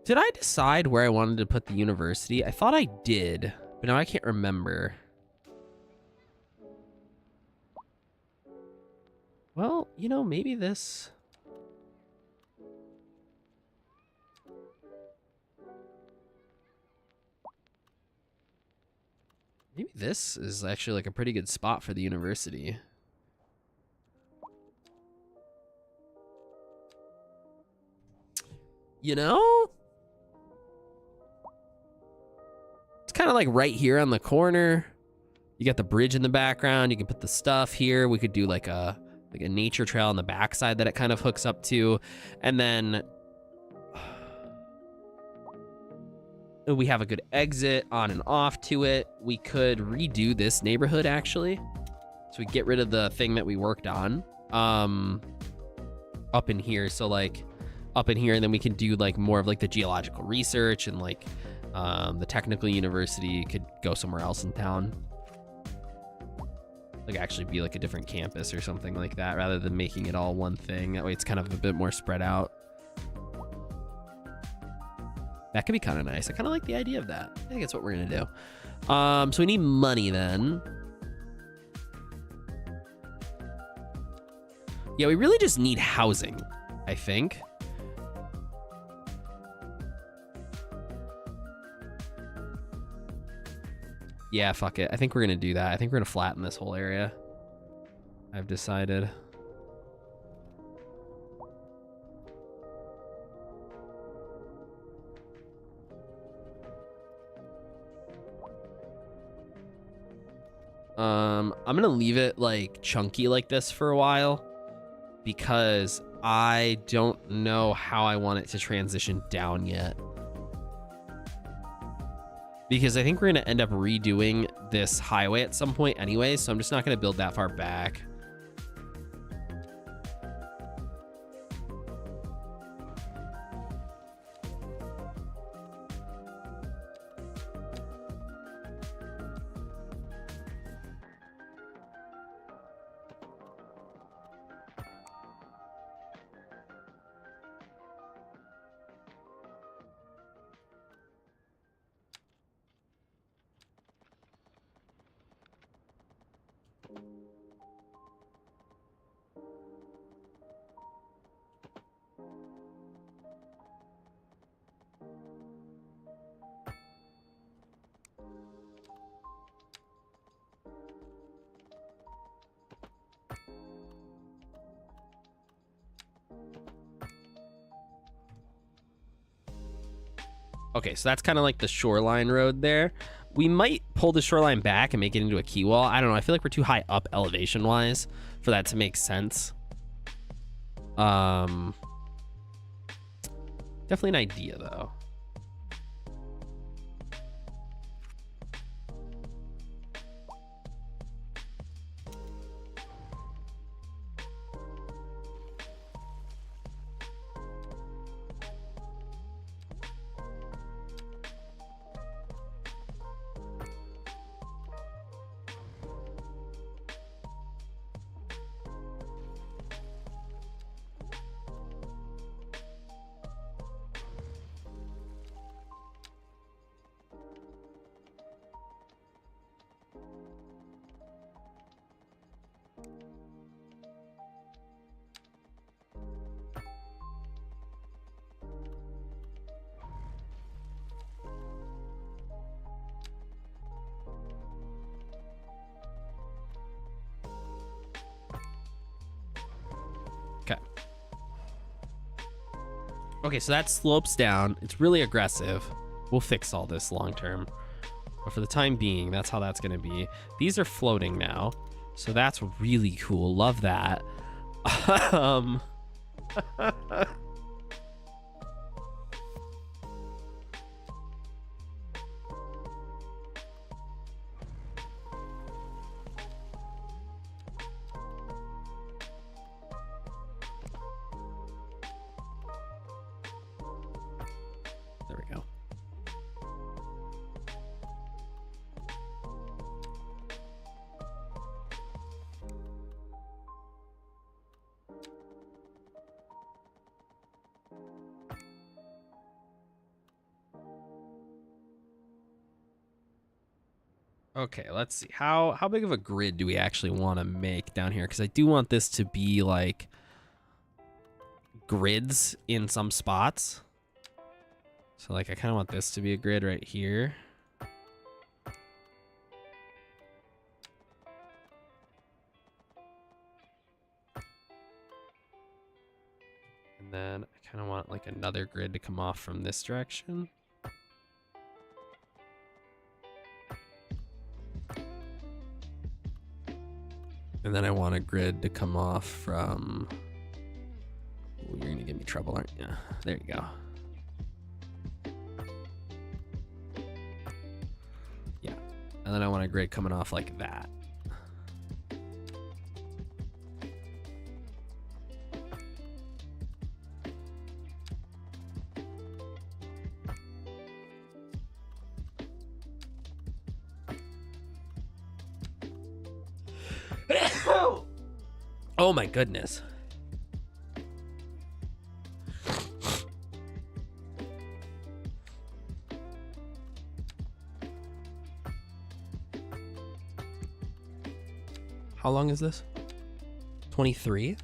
Did I decide where I wanted to put the university? I thought I did, but now I can't remember. Well, you know, maybe this... Maybe this is actually like a pretty good spot for the university. You know? It's kind of like right here on the corner. You got the bridge in the background. You can put the stuff here. We could do like a nature trail on the backside that it kind of hooks up to. And then we have a good exit on and off to it. We could redo this neighborhood actually. So we get rid of the thing that we worked on up in here. So like up in here, and then we can do like more of like the geological research and like The technical university could go somewhere else in town. Like actually be like a different campus or something like that rather than making it all one thing. That way it's kind of a bit more spread out. That could be kind of nice. I kind of like the idea of that. I think that's what we're going to do. So we need money then. Yeah, we really just need housing, I think. Yeah, fuck it. I think we're going to do that. I think we're going to flatten this whole area. I've decided. I'm going to leave it like chunky like this for a while because I don't know how I want it to transition down yet. Because I think we're going to end up redoing this highway at some point anyway, so I'm just not going to build that far back. Okay, so that's kind of like the shoreline road there. We might pull the shoreline back and make it into a quay wall. I don't know. I feel like we're too high up elevation-wise for that to make sense. Definitely an idea, though. Okay, so that slopes down. It's really aggressive. We'll fix all this long term. But for the time being, that's how that's going to be. These are floating now. So that's really cool. Love that. Okay, let's see. How big of a grid do we actually want to make down here? Because I do want this to be like grids in some spots. So like I kind of want this to be a grid right here. And then I kind of want like another grid to come off from this direction. And then I want a grid to come off from... Ooh, you're going to give me trouble, aren't you? There you go. Yeah. And then I want a grid coming off like that. Oh my goodness. How long is this? 23?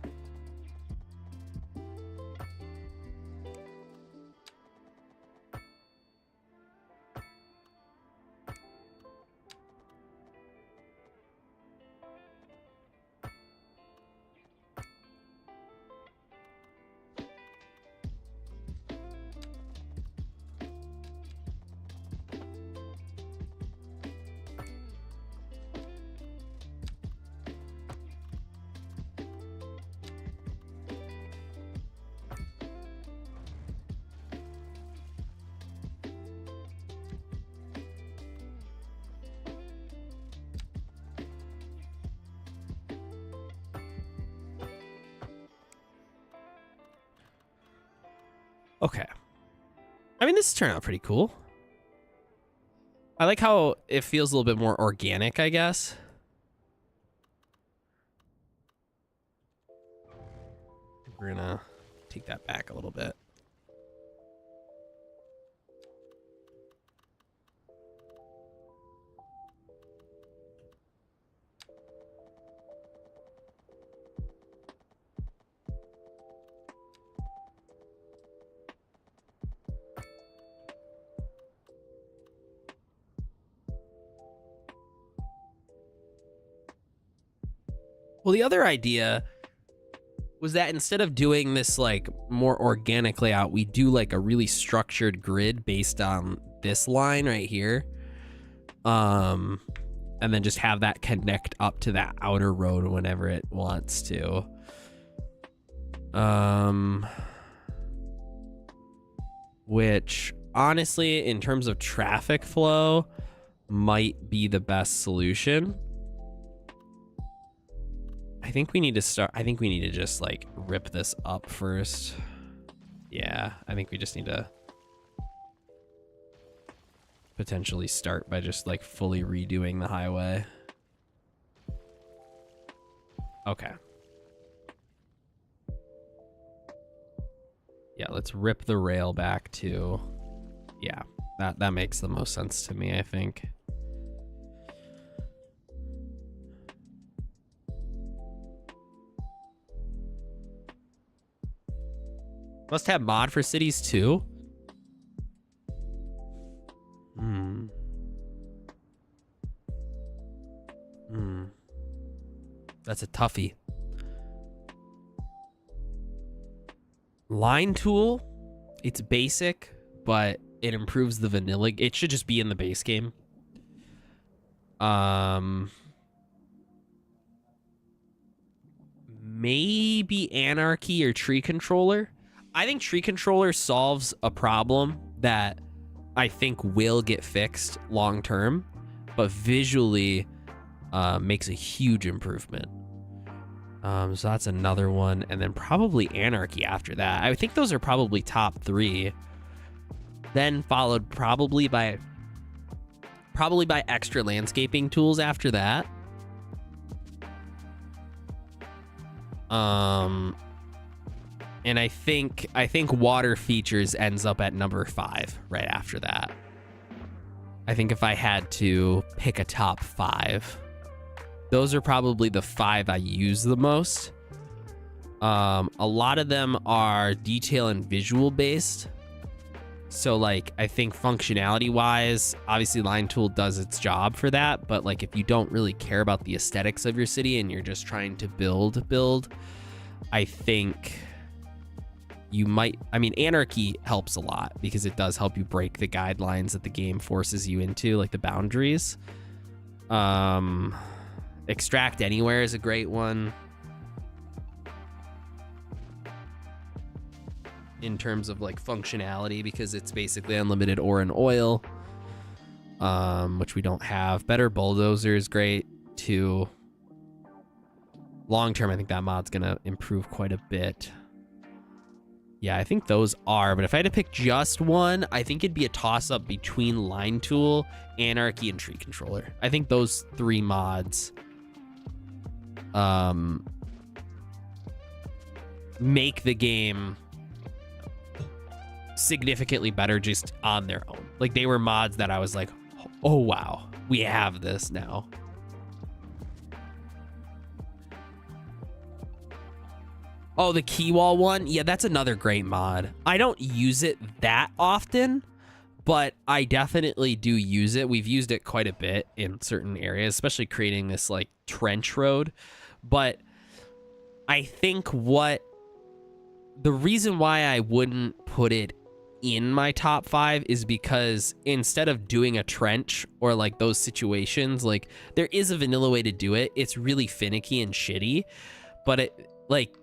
Okay. I mean, this turned out pretty cool. I like how it feels a little bit more organic, I guess. We're gonna take that back a little bit. Well, the other idea was that instead of doing this like more organic layout, we do like a really structured grid based on this line right here. And then just have that connect up to that outer road whenever it wants to. Which honestly, in terms of traffic flow, might be the best solution. I think we need to just like rip this up first. Yeah, I think we just need to potentially start by just like fully redoing the highway. Okay. Yeah, let's rip the rail back to, yeah, that makes the most sense to me, I think. Must have mod for cities too. That's a toughie. Line tool, it's basic, but it improves the vanilla. It should just be in the base game. Maybe anarchy or tree controller. I think tree controller solves a problem that I think will get fixed long term, but visually makes a huge improvement. So that's another one, and then probably anarchy after that. I think those are probably top 3. Then followed probably by extra landscaping tools after that. And I think water features ends up at number 5 right after that. I think if I had to pick a top 5, those are probably the 5 I use the most. A lot of them are detail and visual based. So like, I think functionality wise, obviously line tool does its job for that. But like, if you don't really care about the aesthetics of your city and you're just trying to build, I think you might, I mean, anarchy helps a lot because it does help you break the guidelines that the game forces you into, like the boundaries. Extract anywhere is a great one. In terms of like functionality, because it's basically unlimited ore and oil, which we don't have. Better bulldozer is great too. Long term, I think that mod's gonna improve quite a bit. Yeah, I think those are, but if I had to pick just one, I think it'd be a toss-up between line tool, anarchy, and tree controller. I think those 3 mods make the game significantly better just on their own. Like, they were mods that I was like, oh wow, we have this now. Oh, the key wall one? Yeah, that's another great mod. I don't use it that often, but I definitely do use it. We've used it quite a bit in certain areas, especially creating this like trench road. But I think the reason why I wouldn't put it in my top 5 is because instead of doing a trench or like those situations, like there is a vanilla way to do it. It's really finicky and shitty, but it like,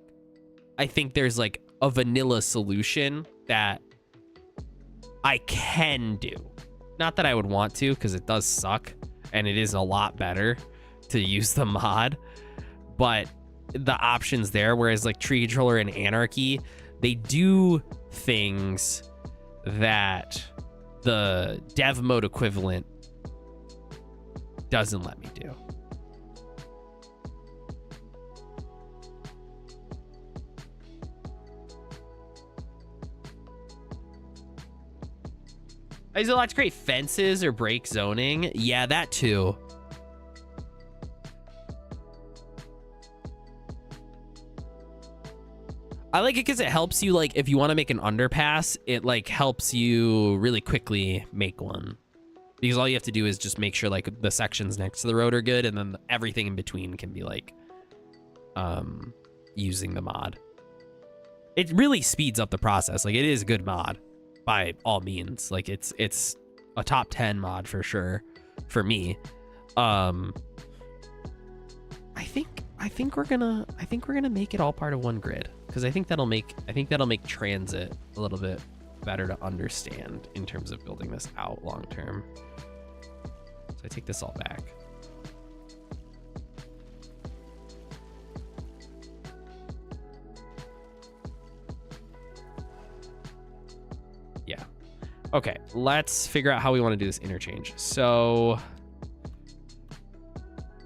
I think there's like a vanilla solution that I can do. Not that I would want to, because it does suck and it is a lot better to use the mod, but the options there, whereas like Tree Controller and Anarchy, they do things that the dev mode equivalent doesn't let me do. Is it allowed to create fences or break zoning? Yeah, that too. I like it because it helps you, like, if you want to make an underpass, it, like, helps you really quickly make one. Because all you have to do is just make sure, like, the sections next to the road are good, and then everything in between can be, like, using the mod. It really speeds up the process. Like, it is a good mod by all means. Like, it's a top 10 mod for sure for me. I think we're gonna make it all part of one grid, because I think that'll make transit a little bit better to understand in terms of building this out long term. So I take this all back. Yeah. Okay, let's figure out how we want to do this interchange. So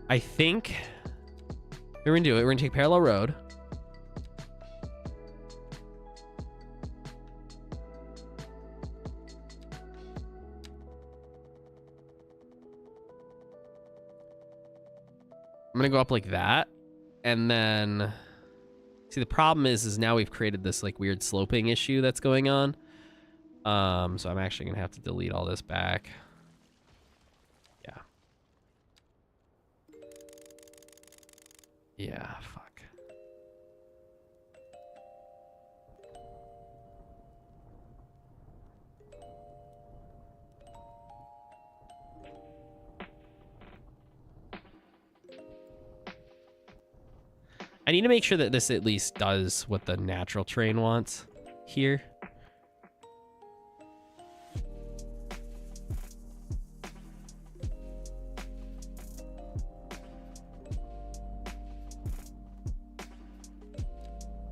I think we're gonna do it. We're gonna take parallel road. I'm gonna go up like that, and then see, the problem is now we've created this like weird sloping issue that's going on. So I'm actually gonna have to delete all this back. Yeah. Yeah, fuck. I need to make sure that this at least does what the natural terrain wants here.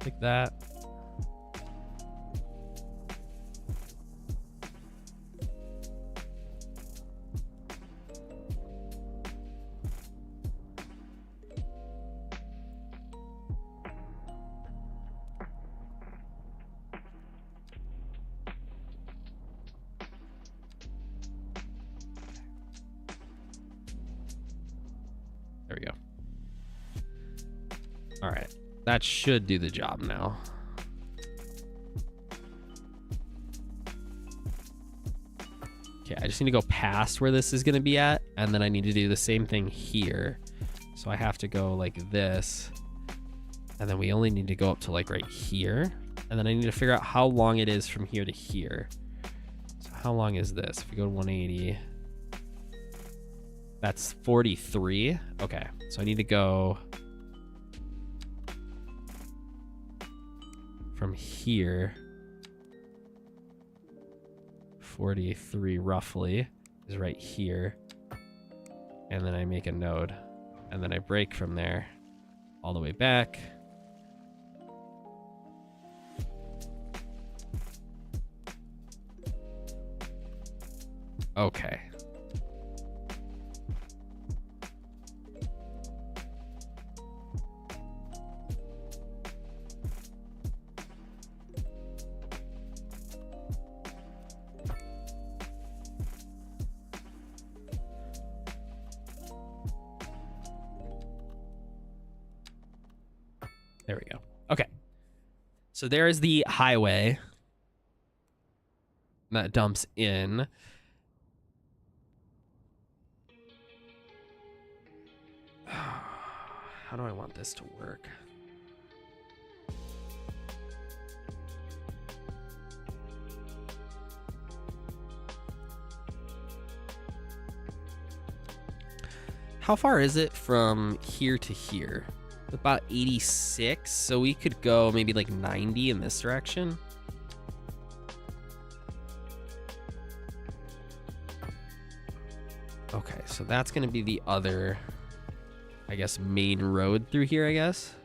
Like that. There we go. All right. That should do the job now. Okay, I just need to go past where this is going to be at, and then I need to do the same thing here. So I have to go like this, and then we only need to go up to like right here, and then I need to figure out how long it is from here to here. So how long is this? If we go to 180, that's 43. Okay, so I need to go from here. 43 roughly is right here, and then I make a node, and then I break from there all the way back. Okay. There we go. Okay. So there's the highway that dumps in. How do I want this to work? How far is it from here to here? About 86, so we could go maybe like 90 in this direction. Okay, so that's gonna be the other, I guess, main road through here, I guess.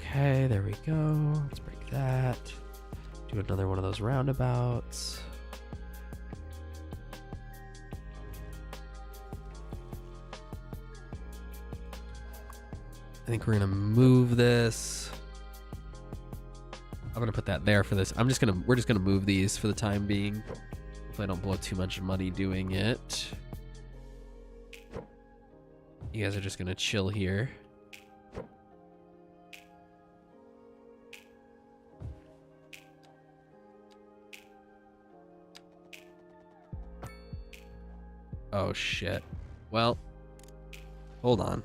Okay, there we go. Let's break that. Do another one of those roundabouts. I think we're gonna move this. I'm gonna put that there for this. We're just gonna move these for the time being. Hopefully I don't blow too much money doing it. You guys are just gonna chill here. Oh shit. Well, hold on.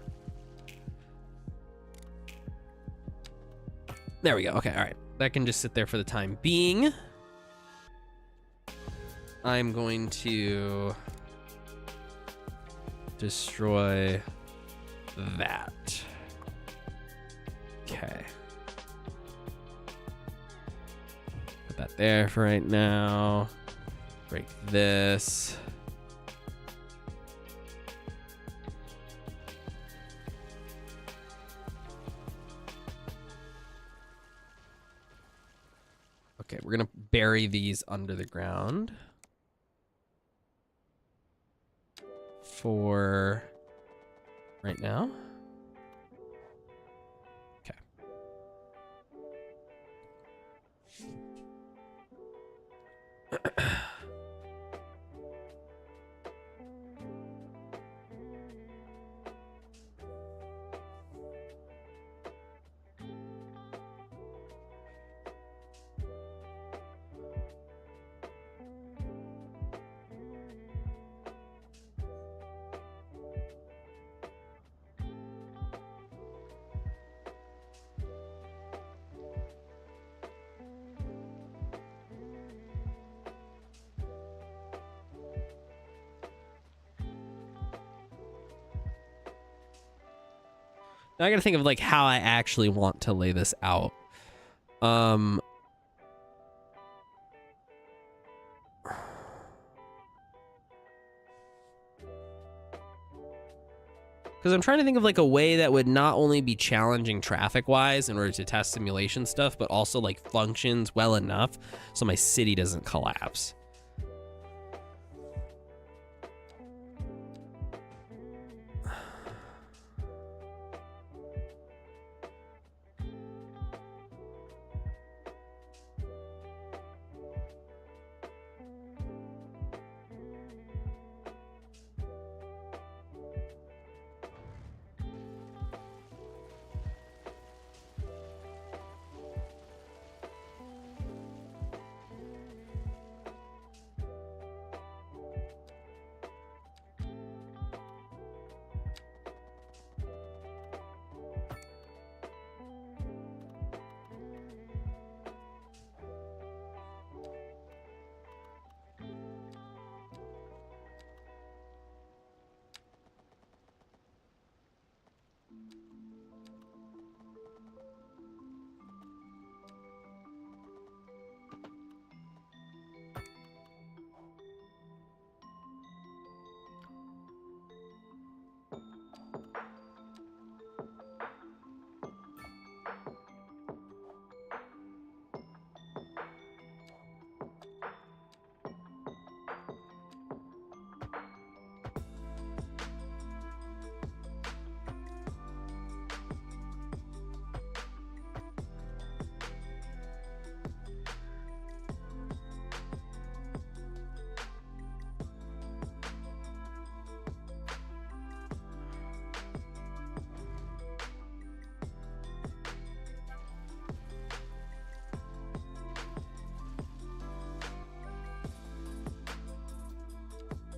There we go. Okay, all right. That can just sit there for the time being. I'm going to destroy that. Okay. Put that there for right now. Break this. Okay, we're gonna bury these under the ground for right now. Okay. Now I gotta think of like how I actually want to lay this out. Because I'm trying to think of like a way that would not only be challenging traffic wise in order to test simulation stuff, but also like functions well enough so my city doesn't collapse.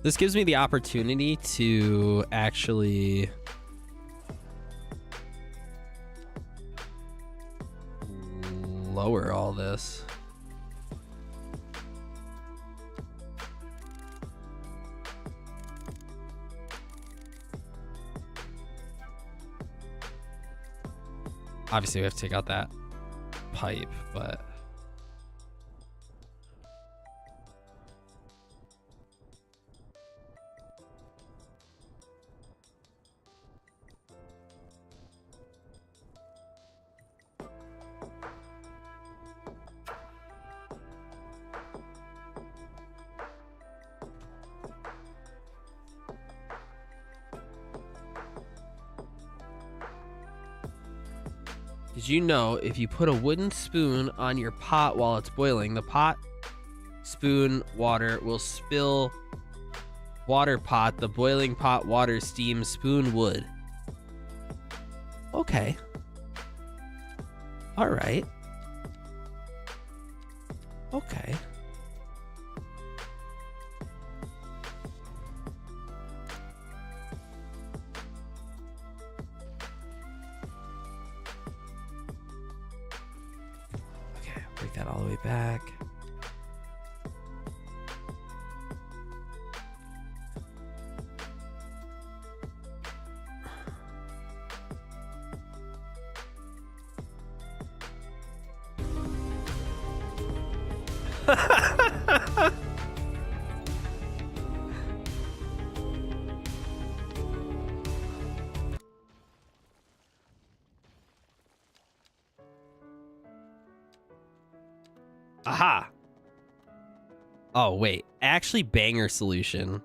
This gives me the opportunity to actually lower all this. Obviously, we have to take out that pipe, but... Did you know if you put a wooden spoon on your pot while it's boiling, the pot, spoon, water will spill water pot, the boiling pot, water, steam, spoon, wood? Okay. All right. Okay. Break that all the way back. Aha! Oh, wait. Actually, banger solution.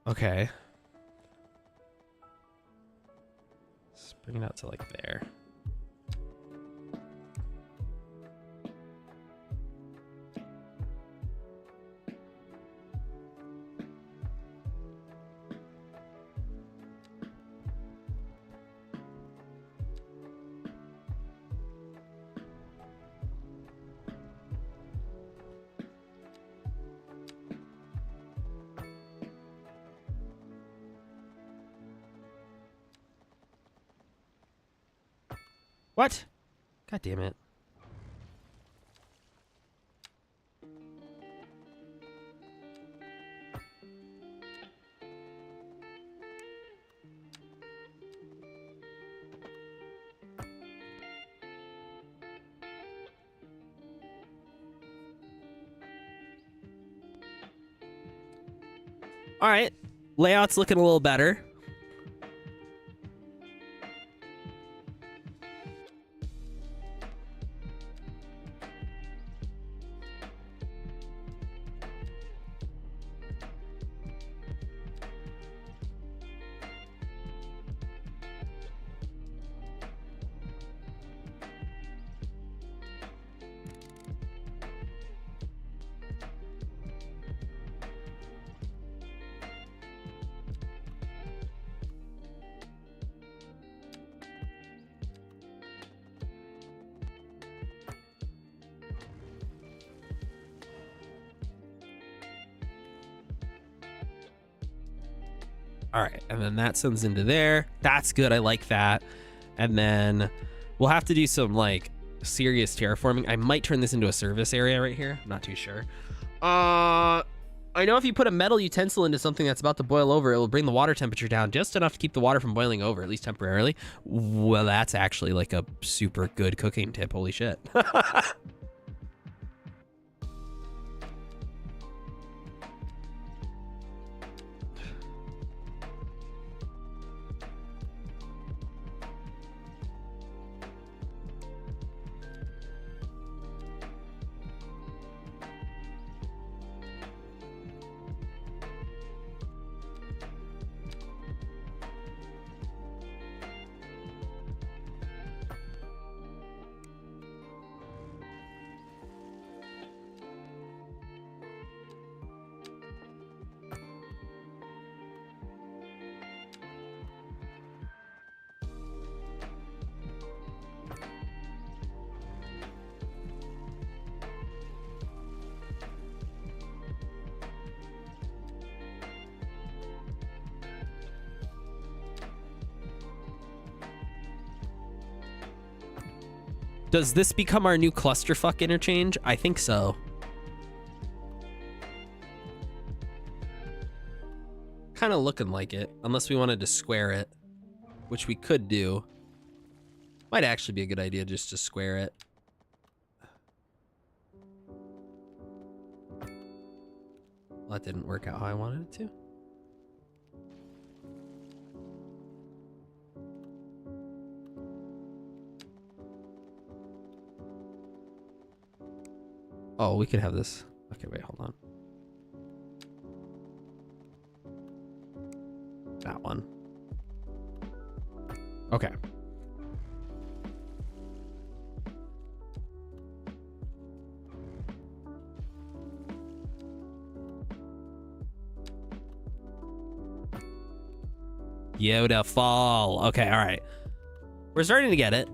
Okay. Let's bring it out to like there. What? God damn it. All right. Layout's looking a little better. All right, and then that sends into there. That's good. I like that. And then We'll have to do some like serious terraforming. I might turn this into a service area right here. I'm not too sure. I know if you put a metal utensil into something that's about to boil over, it will bring the water temperature down just enough to keep the water from boiling over, at least temporarily. Well, that's actually like a super good cooking tip. Holy shit. Does this become our new clusterfuck interchange? I think so. Kind of looking like it, unless we wanted to square it, which we could do. Might actually be a good idea just to square it. Well, that didn't work out how I wanted it to. Oh, we could have this. Okay, wait, hold on. That one. Okay. Yoda fall. Okay, all right. We're starting to get it.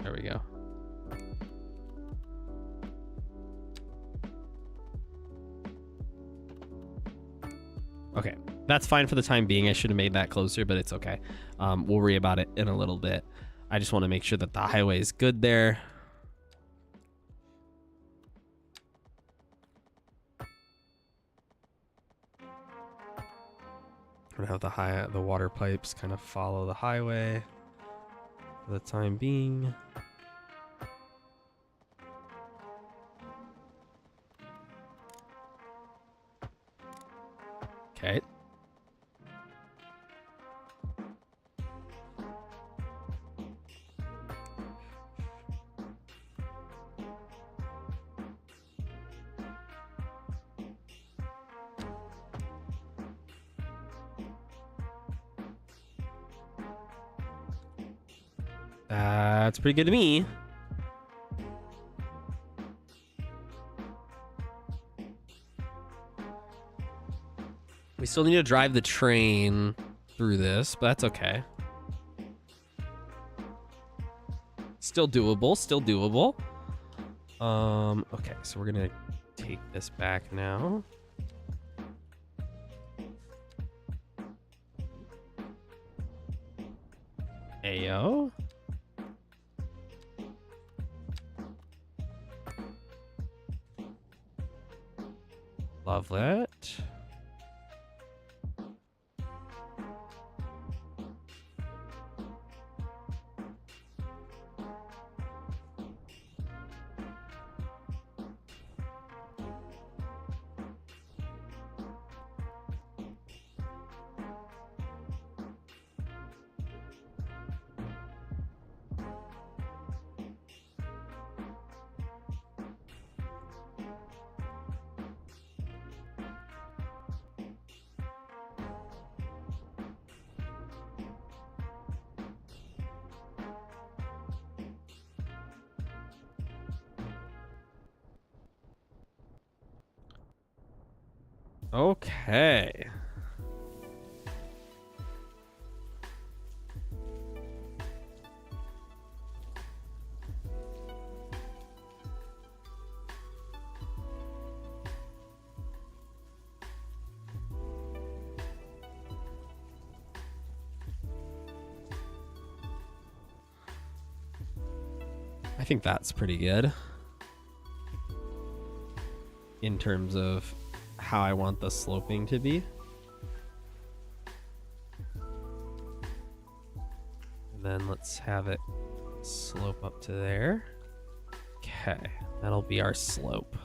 There we go. Okay, that's fine for the time being. I should have made that closer, but it's okay. We'll worry about it in a little bit. I just want to make sure that the highway is good there. I'm gonna have the water pipes kind of follow the highway for the time being. Okay. That's pretty good to me. We still need to drive the train through this, but that's okay. Still doable, still doable. Okay, so we're gonna take this back now. Ayo. Love that. Okay. I think that's pretty good in terms of how I want the sloping to be. And then let's have it slope up to there. Okay, that'll be our slope.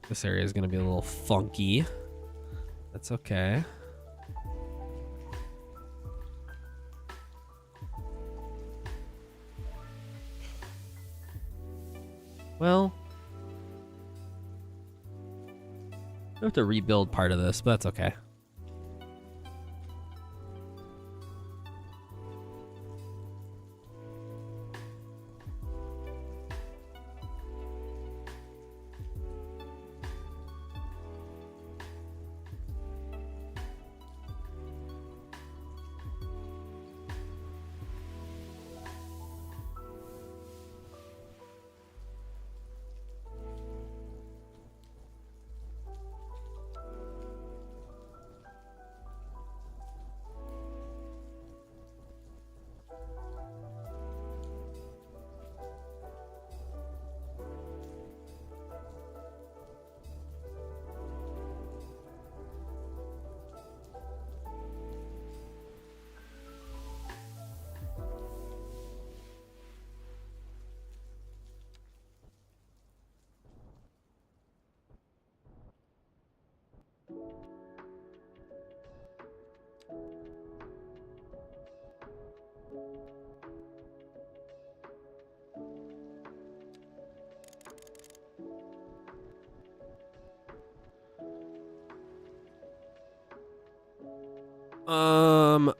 This area is going to be a little funky. That's okay. Well, I have to rebuild part of this, but that's okay.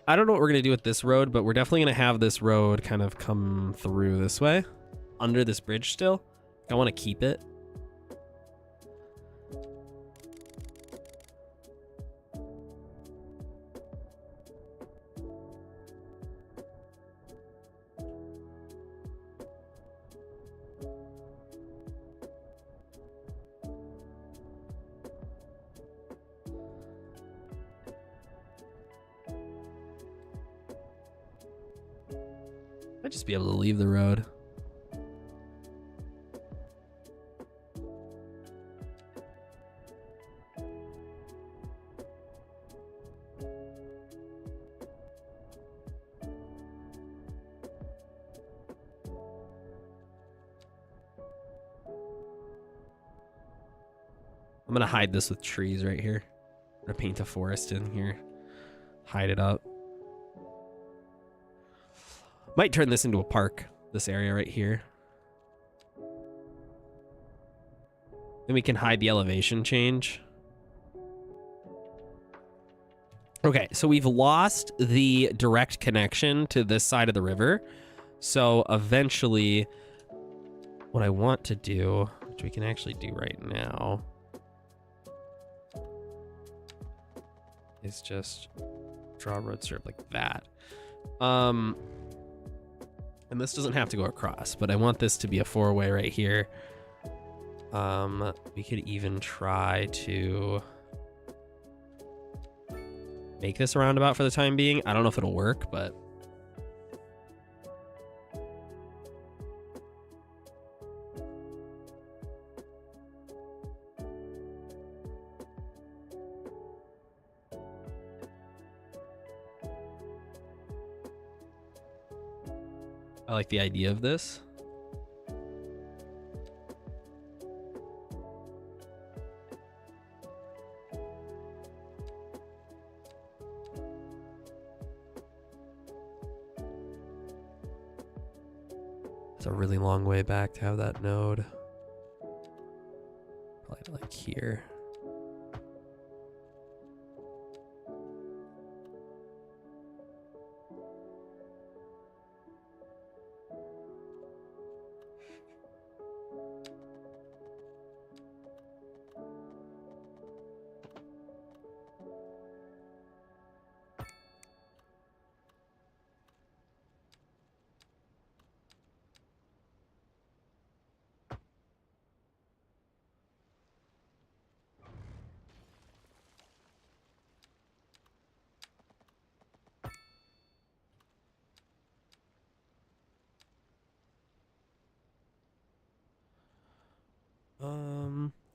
I don't know what we're gonna do with this road, but we're definitely gonna have this road kind of come through this way, under this bridge still. I want to keep it. I'd just be able to leave the road. I'm gonna hide this with trees right here. I'm gonna paint a forest in here. Hide it up. Might turn this into a park, this area right here. Then we can hide the elevation change. Okay, so we've lost the direct connection to this side of the river. So eventually, what I want to do, which we can actually do right now, is just draw a road strip like that. And this doesn't have to go across, but I want this to be a four-way right here. We could even try to make this a roundabout for the time being. I don't know if it'll work, but I like the idea of this. It's a really long way back to have that node. Probably like here.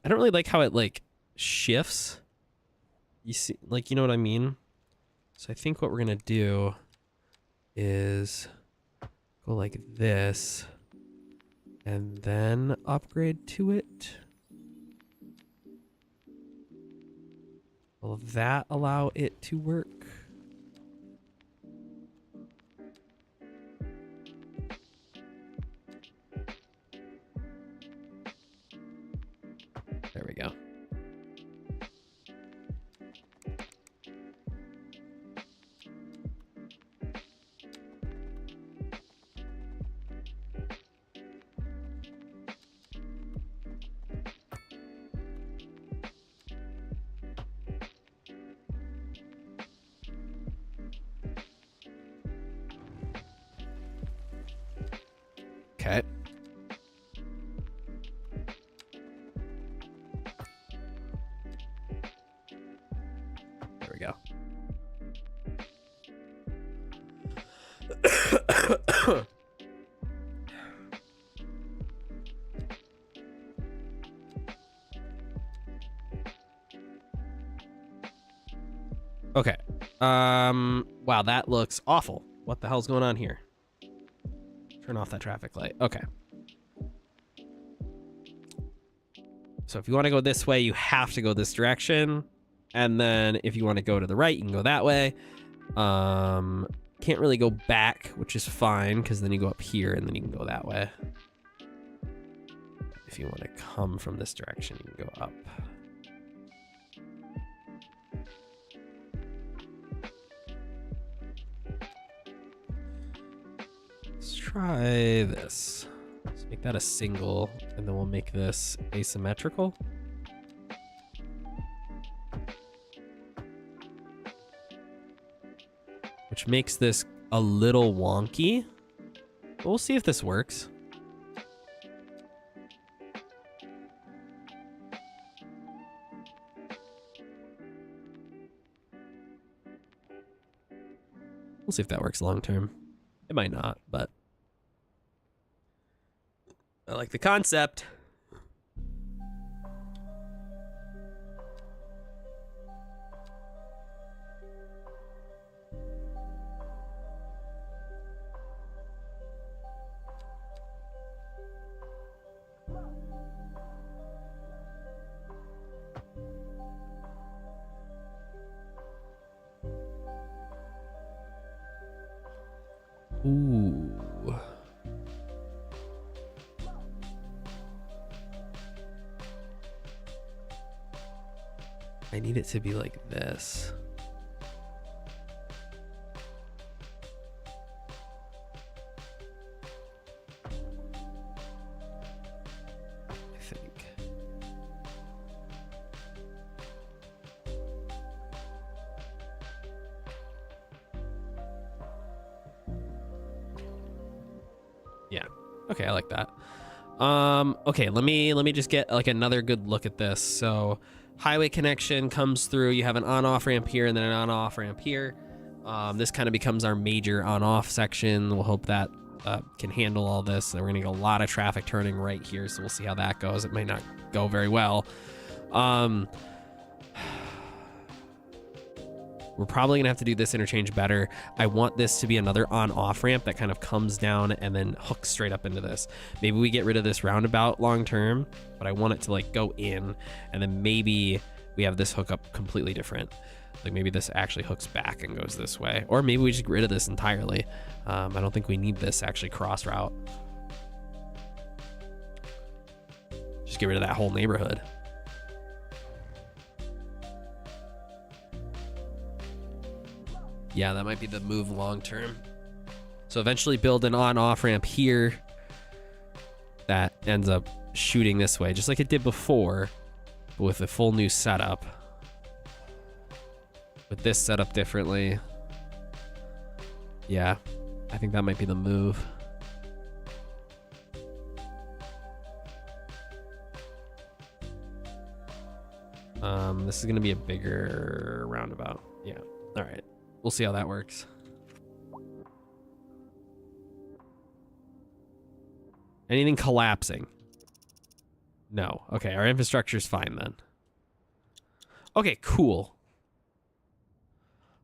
I don't really like how it like shifts. You see, like, you know what I mean? So I think what we're gonna do is go like this and then upgrade to it. Will that allow it to work? There we go. Okay. There we go. Okay. Wow, that looks awful. What the hell's going on here? Turn off that traffic light. Okay. So if you want to go this way, you have to go this direction. And then if you want to go to the right, you can go that way. Can't really go back, which is fine, because then you go up here and then you can go that way. If you want to come from this direction, you can go up. Let's try this. Let's make that a single, and then we'll make this asymmetrical. Which makes this a little wonky. But we'll see if this works. We'll see if that works long term. It might not, but I like the concept. Ooh. I need it to be like this. I think. Yeah. Okay, I like that. Okay, let me just get like another good look at this. So highway connection comes through. You have an on-off ramp here and then an on-off ramp here. This kind of becomes our major on-off section. We'll hope that can handle all this. We're gonna get a lot of traffic turning right here, so we'll see how that goes. It might not go very well. We're probably gonna have to do this interchange better. I want this to be another on-off ramp that kind of comes down and then hooks straight up into this. Maybe we get rid of this roundabout long term, but I want it to like go in, and then maybe we have this hook up completely different. Like maybe this actually hooks back and goes this way, or maybe we just get rid of this entirely. I don't think we need this actually cross route. Just get rid of that whole neighborhood. Yeah, that might be the move long term. So eventually build an on-off ramp here that ends up shooting this way, just like it did before, but with a full new setup. With this set up differently. Yeah, I think that might be the move. This is going to be a bigger roundabout. Yeah, all right. We'll see how that works. Anything collapsing? No. Okay, our infrastructure's fine then. Okay, cool.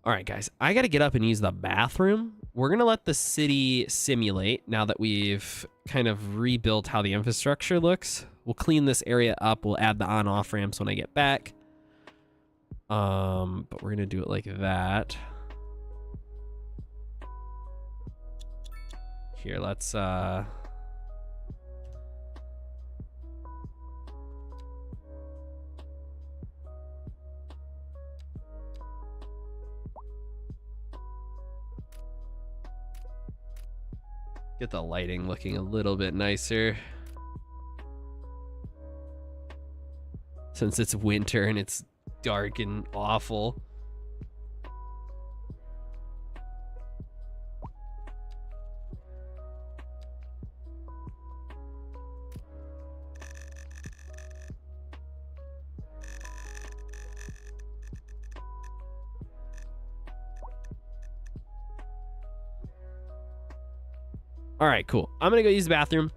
All right, guys, I got to get up and use the bathroom. We're going to let the city simulate now that we've kind of rebuilt how the infrastructure looks. We'll clean this area up. We'll add the on-off ramps when I get back. But we're going to do it like that. Here, let's get the lighting looking a little bit nicer. Since it's winter and it's dark and awful. All right, cool. I'm going to go use the bathroom.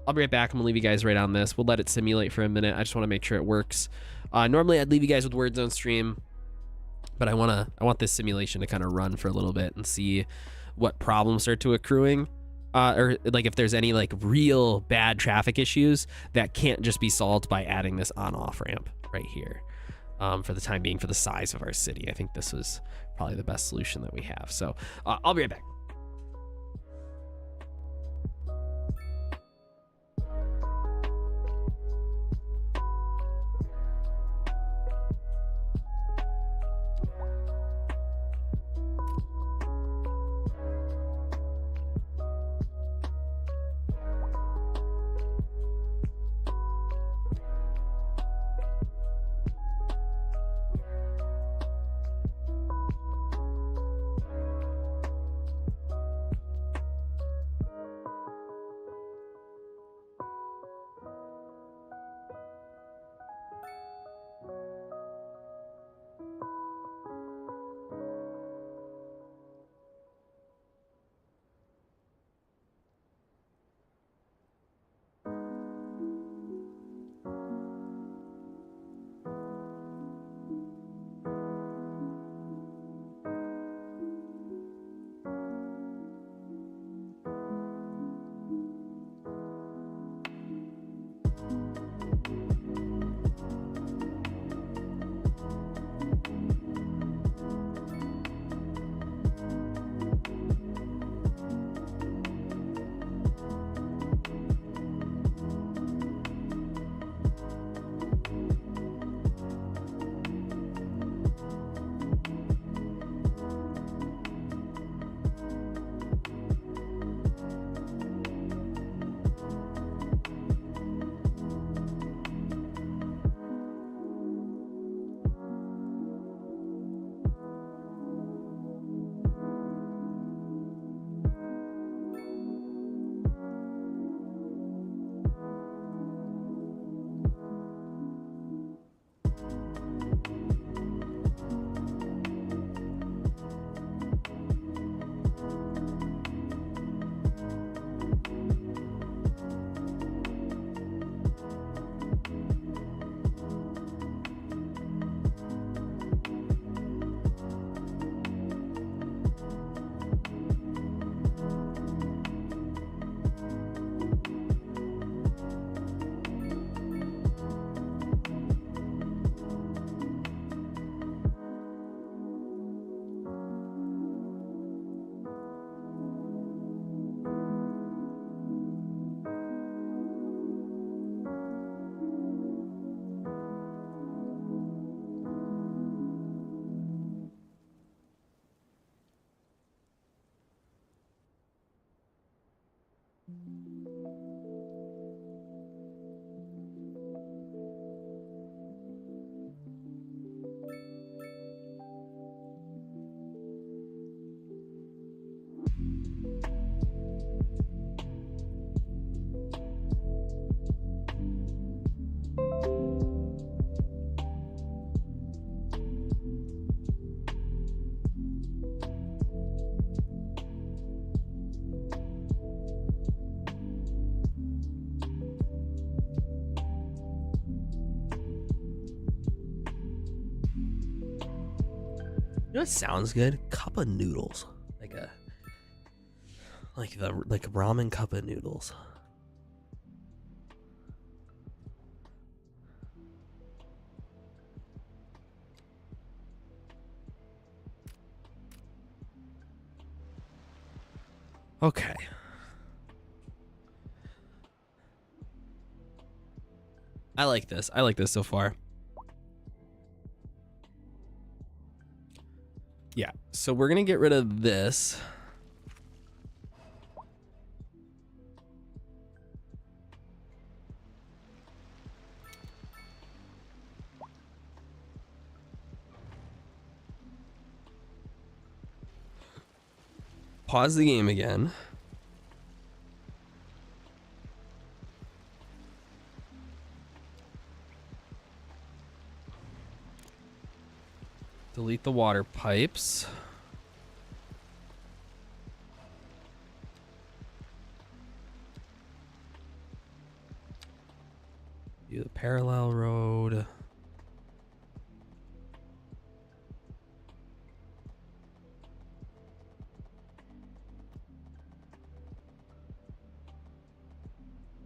I'll be right back. I'm going to leave you guys right on this. We'll let it simulate for a minute. I just want to make sure it works. Normally, I'd leave you guys with words on stream, but I want this simulation to kind of run for a little bit and see what problems start to accruing. Or like if there's any like real bad traffic issues that can't just be solved by adding this on-off ramp right here. For the time being, for the size of our city, I think this was probably the best solution that we have. So I'll be right back. You know what sounds good? Cup of noodles. Like a ramen cup of noodles. Okay. I like this. I like this so far. Yeah, so we're gonna get rid of this. Pause the game again. Delete the water pipes. Do the parallel road.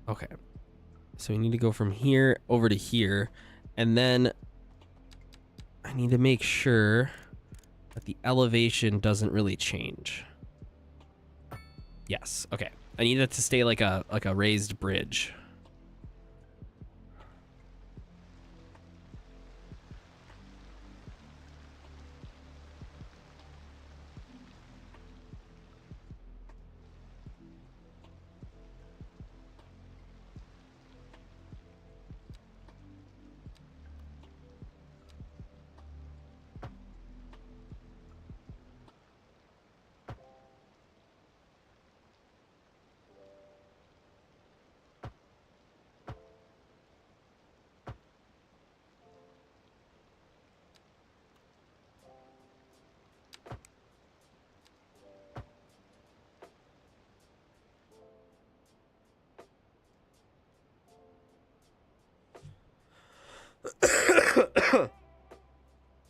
Okay. So we need to go from here over to here. And then I need to make sure that the elevation doesn't really change. Yes. Okay. I need it to stay like a raised bridge.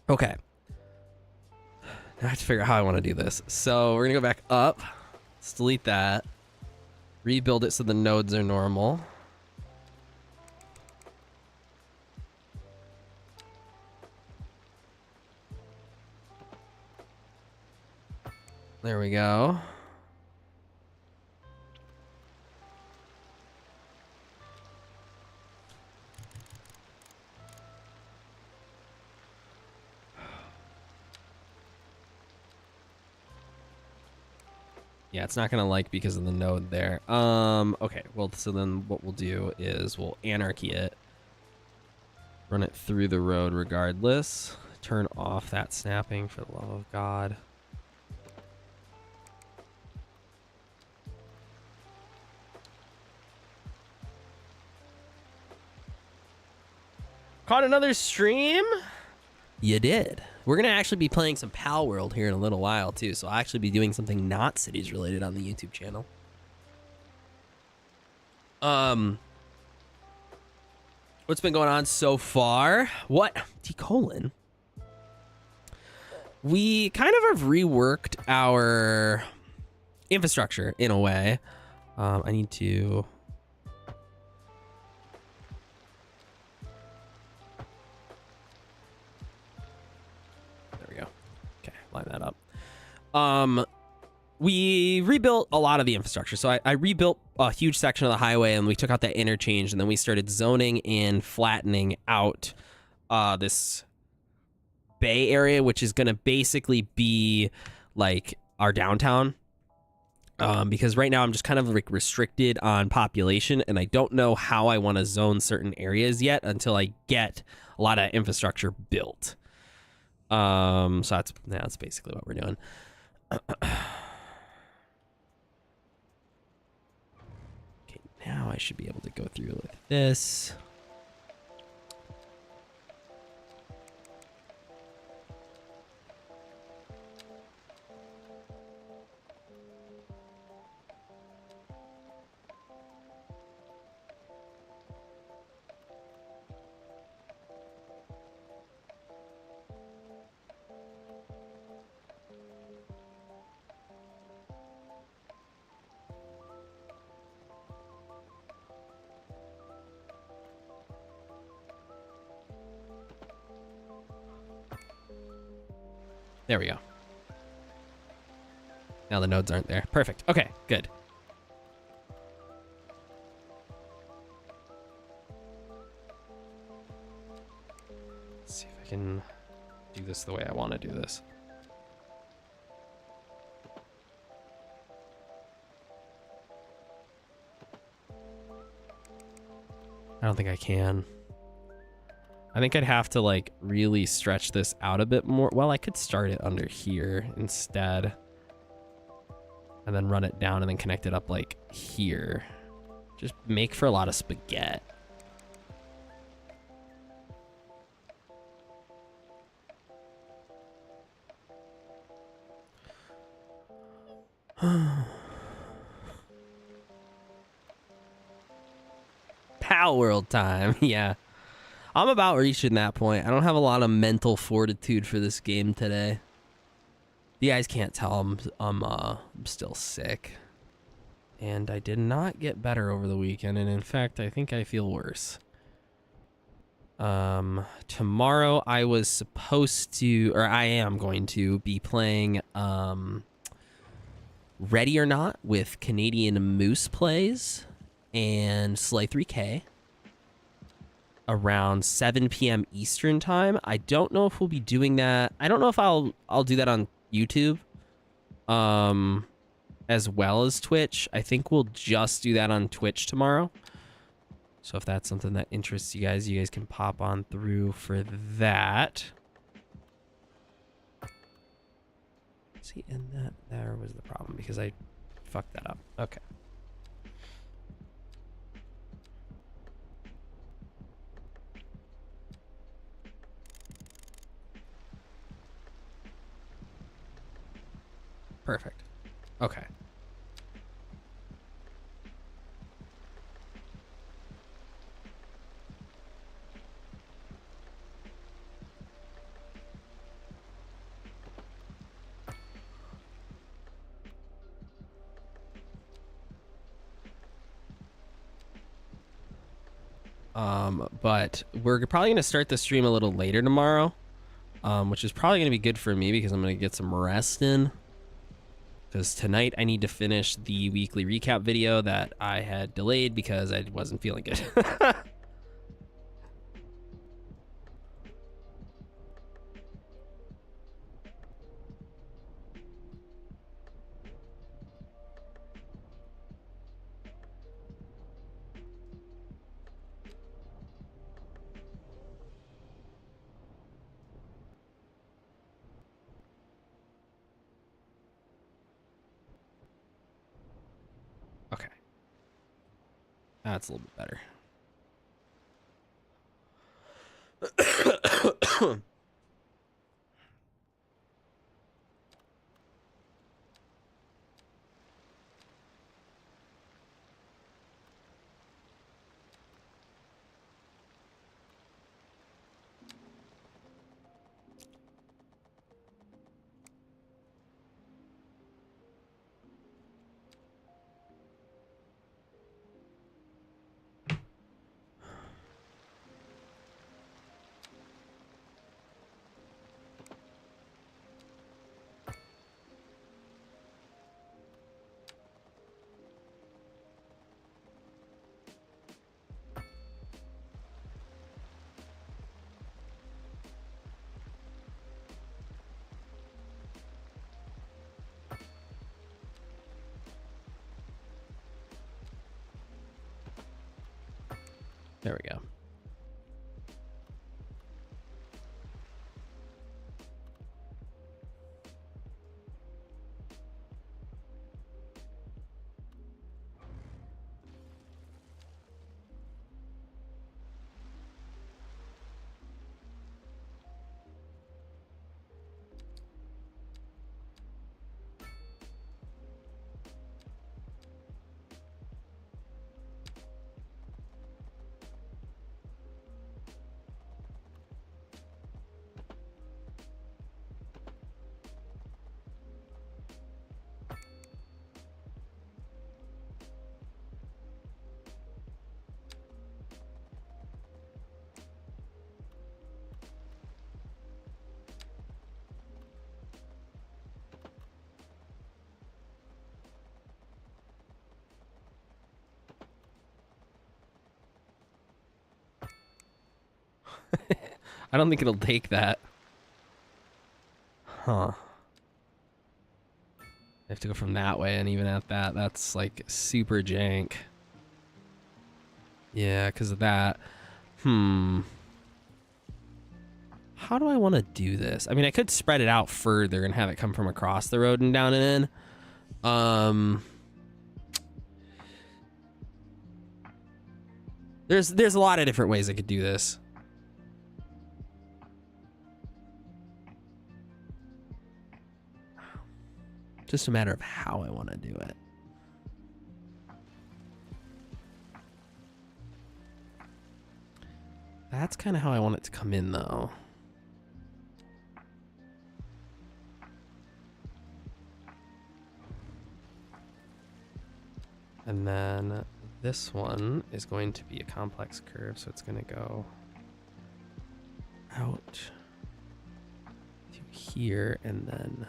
Okay. Now I have to figure out how I want to do this. So we're gonna go back up. Let's delete that. Rebuild it so the nodes are normal. There we go. Yeah, it's not gonna like because of the node there. Okay, well, so then what we'll do is we'll anarchy it. Run it through the road regardless. Turn off that snapping for the love of God. Caught another stream? You did. We're going to actually be playing some Palworld here in a little while, too. So I'll actually be doing something not cities related on the YouTube channel. What's been going on so far? What? T-colon. We kind of have reworked our infrastructure in a way. I need to... line that up. We rebuilt a lot of the infrastructure. So I rebuilt a huge section of the highway and we took out that interchange and then we started zoning and flattening out this bay area, which is going to basically be like our downtown. Because right now I'm just kind of like restricted on population and I don't know how I want to zone certain areas yet until I get a lot of infrastructure built. So that's basically what we're doing. Okay, now I should be able to go through like this. There we go. Now the nodes aren't there. Perfect. Okay, good. Let's see if I can do this the way I want to do this. I don't think I can. I think I'd have to like really stretch this out a bit more. Well, I could start it under here instead. And then run it down and then connect it up like here. Just make for a lot of spaghetti. Palworld time, yeah. I'm about reaching that point. I don't have a lot of mental fortitude for this game today. You guys can't tell I'm still sick. And I did not get better over the weekend, and in fact, I think I feel worse. Tomorrow I was supposed to, or I am going to be playing Ready or Not with Canadian Moose Plays and Slay 3K around 7 p.m. Eastern time. I don't know if we'll be doing that. I don't know if I'll do that on YouTube as well as Twitch. I think we'll just do that on Twitch tomorrow. So if that's something that interests you guys can pop on through for that. See, and that there was the problem because I fucked that up. Okay. Perfect. Okay. But we're probably going to start the stream a little later tomorrow, which is probably going to be good for me because I'm going to get some rest in. Because tonight I need to finish the weekly recap video that I had delayed because I wasn't feeling good. Okay. That's a little bit better. There we go. I don't think it'll take that. Huh. I have to go from that way, and even at that, that's like super jank. Yeah, because of that. How do I want to do this? I mean, I could spread it out further and have it come from across the road and down and in. There's a lot of different ways I could do this. Just a matter of how I want to do it. That's kind of how I want it to come in, though. And then this one is going to be a complex curve, so it's going to go out to here and then...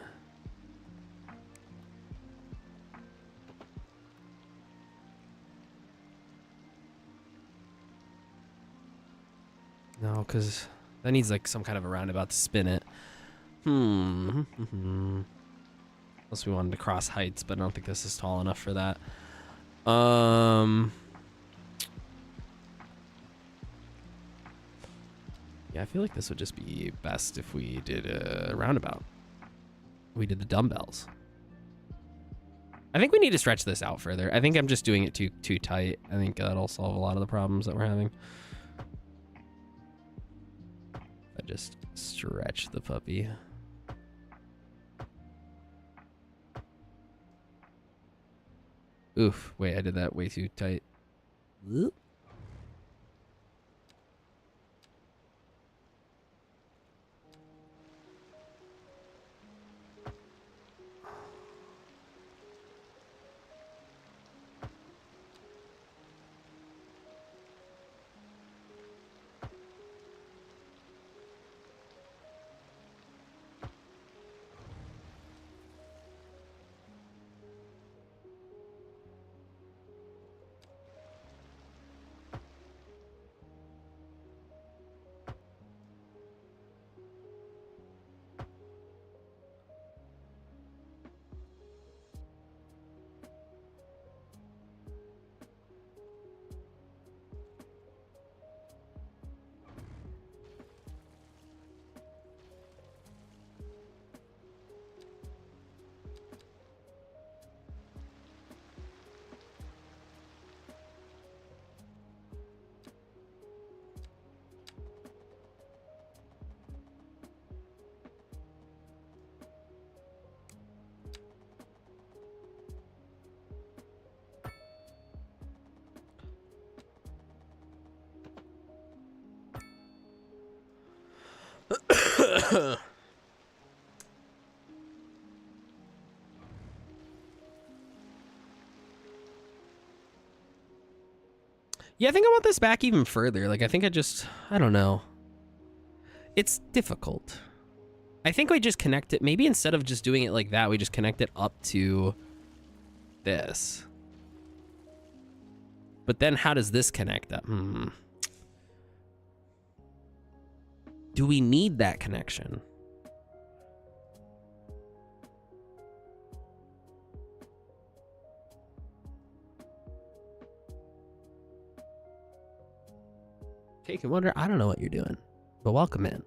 No, because that needs like some kind of a roundabout to spin it. Unless we wanted to cross heights, but I don't think this is tall enough for that. Yeah, I feel like this would just be best if we did a roundabout. We did the dumbbells. I think we need to stretch this out further. I think I'm just doing it too tight. I think that'll solve a lot of the problems that we're having. I just stretch the puppy. Oof, wait, I did that way too tight. Whoop. Yeah, I think I want this back even further. Like, I think I don't know. It's difficult. I think we just connect it. Maybe instead of just doing it like that, we just connect it up to this. But then how does this connect up? Do we need that connection? Take a wonder. I don't know what you're doing, but welcome in.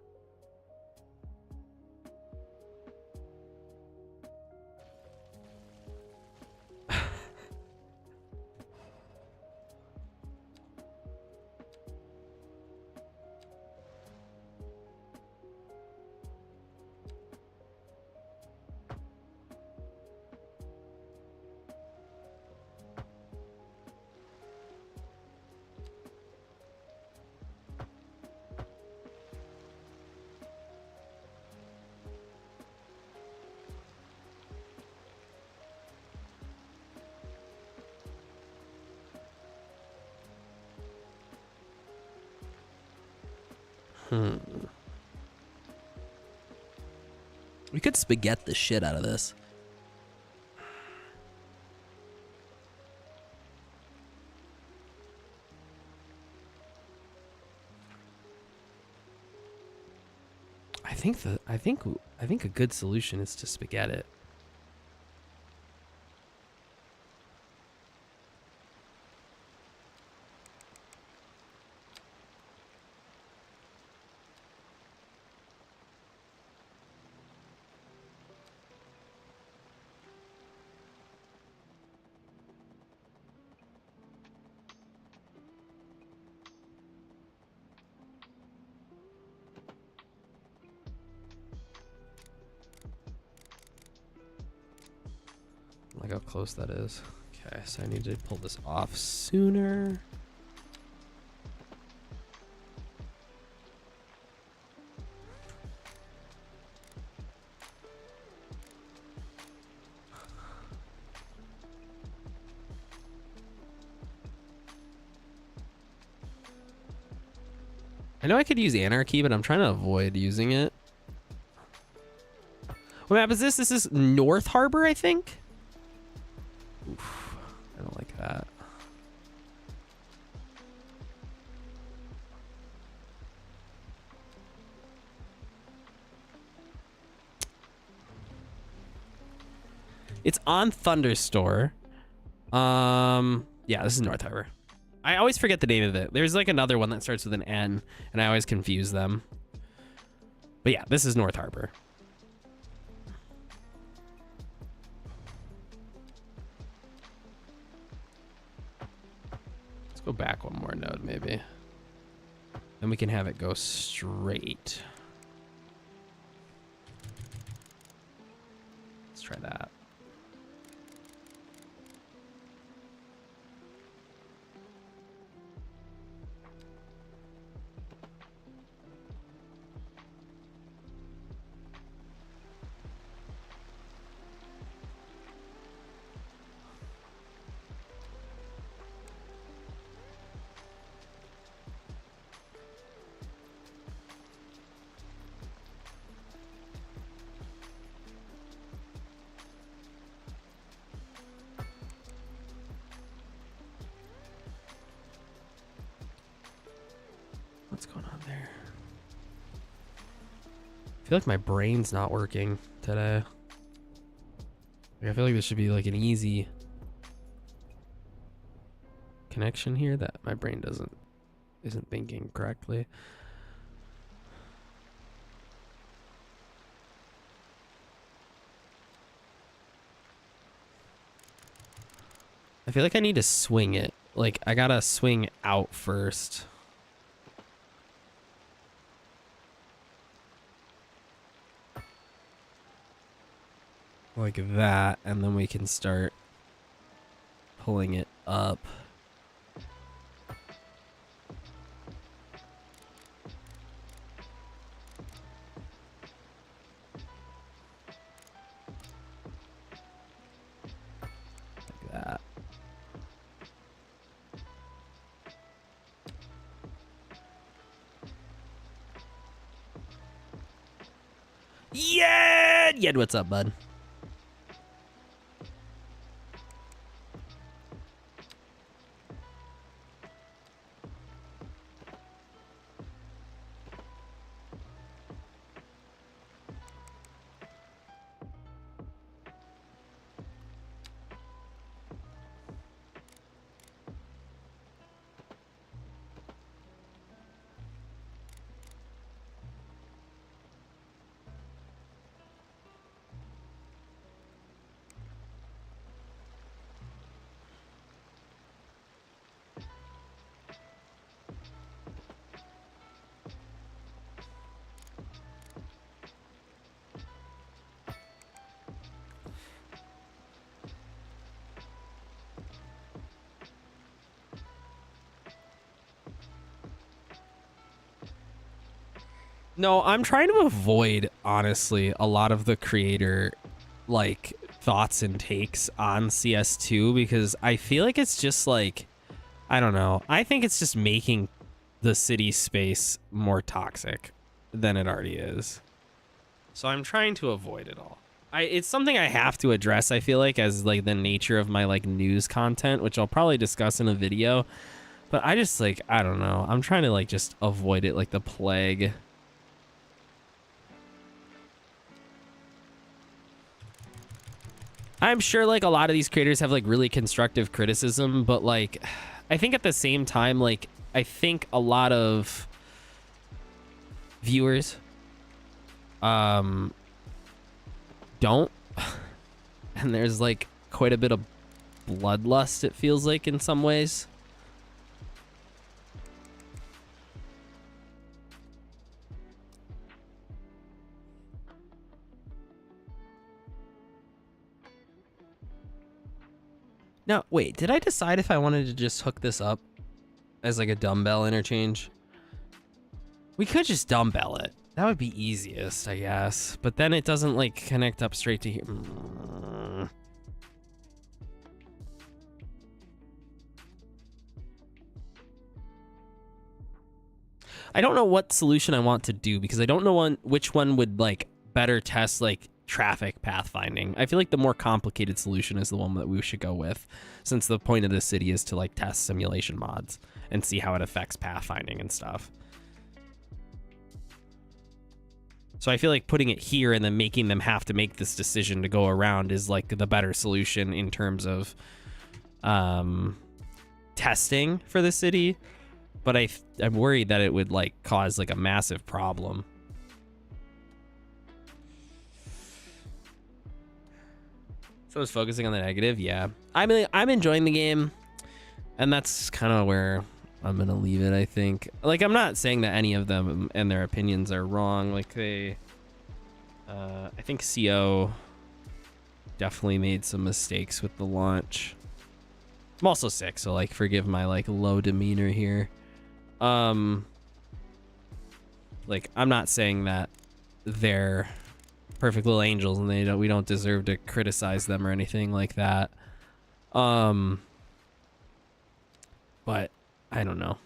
We could spaghetti the shit out of this. think a good solution is to spaghetti it. Like how close that is. Okay, so I need to pull this off sooner. I know I could use Anarchy, but I'm trying to avoid using it. What map is this? This is North Harbor, I think. Oof, I don't like that. It's on Thunderstore. Yeah, this is North Harbor. I always forget the name of it. There's like another one that starts with an N, and I always confuse them. But yeah, this is North Harbor. Go back one more node, maybe. Then we can have it go straight. Let's try that. What's going on there? I feel like my brain's not working today. Like, I feel like this should be like an easy connection here that my brain isn't thinking correctly. I feel like I need to swing it. Like, I gotta swing out first. Like that, and then we can start pulling it up. Like that. Yeah! Yed, what's up, bud? No, I'm trying to avoid, honestly, a lot of the creator, like, thoughts and takes on CS2 because I feel like it's just like, I don't know. I think it's just making the city space more toxic than it already is. So I'm trying to avoid it all. It's something I have to address, I feel like, as like the nature of my like news content, which I'll probably discuss in a video. But I just like, I don't know. I'm trying to like just avoid it like the plague. I'm sure like a lot of these creators have like really constructive criticism, but like I think at the same time, like I think a lot of viewers don't, and there's like quite a bit of bloodlust, it feels like, in some ways. Now, wait, did I decide if I wanted to just hook this up as like a dumbbell interchange? We could just dumbbell it. That would be easiest, I guess. But then it doesn't like connect up straight to here. I don't know what solution I want to do because I don't know which one would like better test like traffic pathfinding. I feel like the more complicated solution is the one that we should go with, since the point of this city is to like test simulation mods and see how it affects pathfinding and stuff. So I feel like putting it here and then making them have to make this decision to go around is like the better solution in terms of testing for the city. But I'm worried that it would like cause like a massive problem. So it's focusing on the negative, yeah. I'm enjoying the game, and that's kind of where I'm gonna leave it, I think. Like, I'm not saying that any of them and their opinions are wrong. Like, I think CO definitely made some mistakes with the launch. I'm also sick, so like, forgive my like low demeanor here. Like, I'm not saying that they're perfect little angels and we don't deserve to criticize them or anything like that. But I don't know.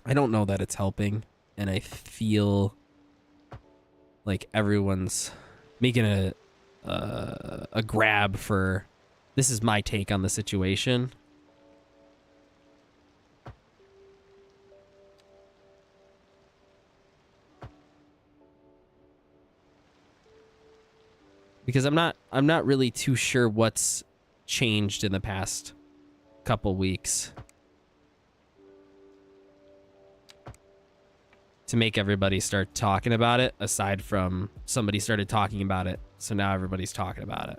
I don't know that it's helping, and I feel like everyone's making a grab for this is my take on the situation. Because I'm not really too sure what's changed in the past couple weeks to make everybody start talking about it, aside from somebody started talking about it, so now everybody's talking about it.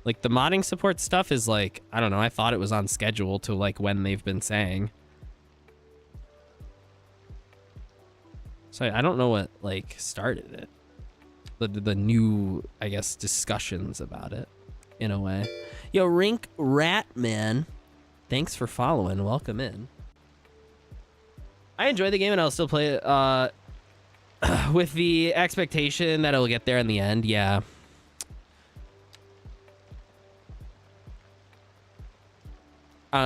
Like, the modding support stuff is like, I don't know, I thought it was on schedule to like when they've been saying. So I don't know what like started it. The new, I guess, discussions about it in a way. Yo, Rink Ratman, thanks for following. Welcome in. I enjoy the game and I'll still play it with the expectation that it'll get there in the end. Yeah.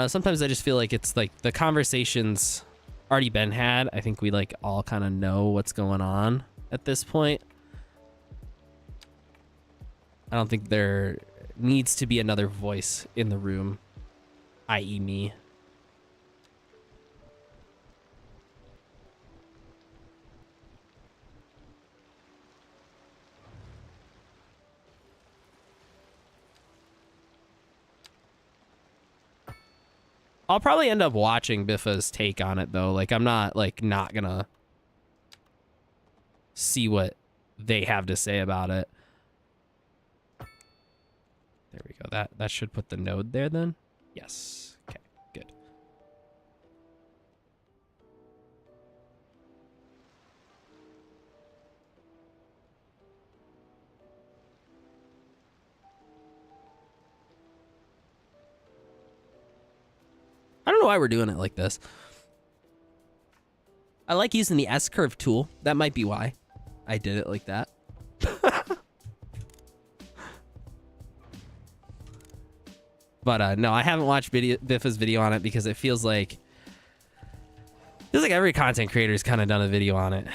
Sometimes I just feel like it's like the conversation's already been had. I think we like all kind of know what's going on at this point. I don't think there needs to be another voice in the room, i.e. me. I'll probably end up watching Biffa's take on it though. Like, I'm not gonna see what they have to say about it. There we go. That should put the node there then. Yes. Okay, good. I don't know why we're doing it like this. I like using the S-curve tool. That might be why I did it like that. But no, I haven't watched Biffa's video on it because it feels like every content creator's kind of done a video on it.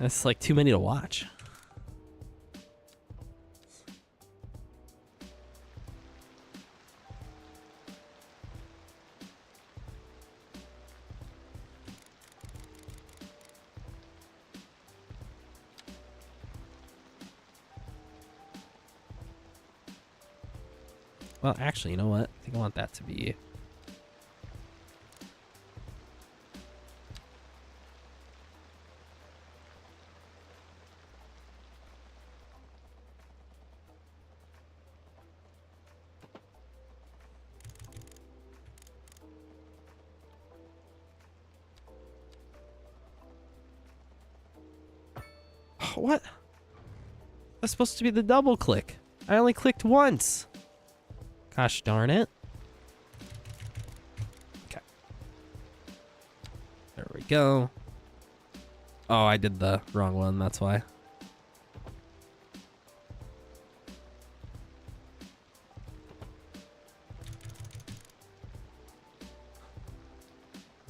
It's like too many to watch. Well, actually, you know what? I think I want that to be... What? That's supposed to be the double click. I only clicked once. Gosh darn it. Okay. There we go. Oh, I did the wrong one. That's why.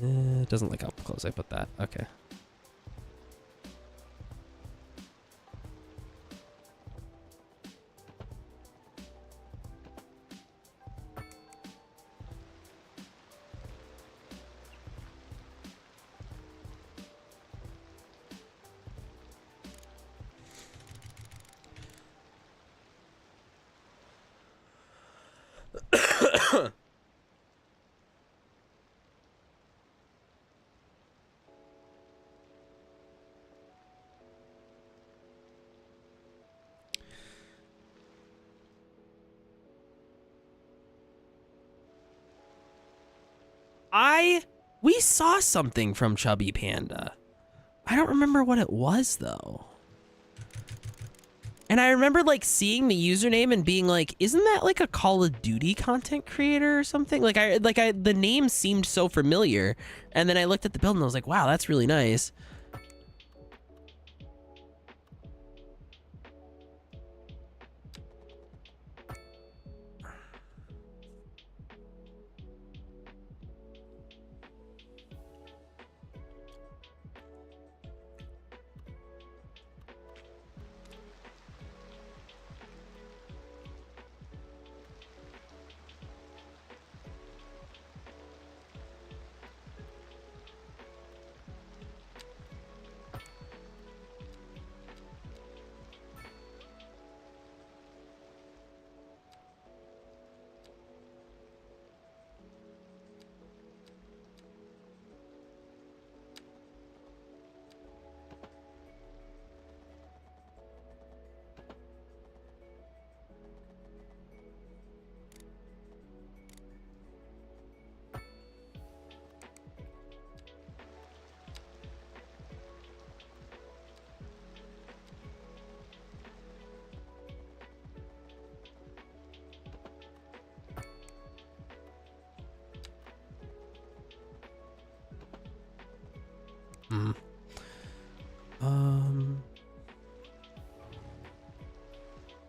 It doesn't look how close I put that. Okay. We saw something from Chubby Panda. I don't remember what it was though. And I remember like seeing the username and being like, isn't that like a Call of Duty content creator or something? The name seemed so familiar. And then I looked at the build and I was like, wow, that's really nice.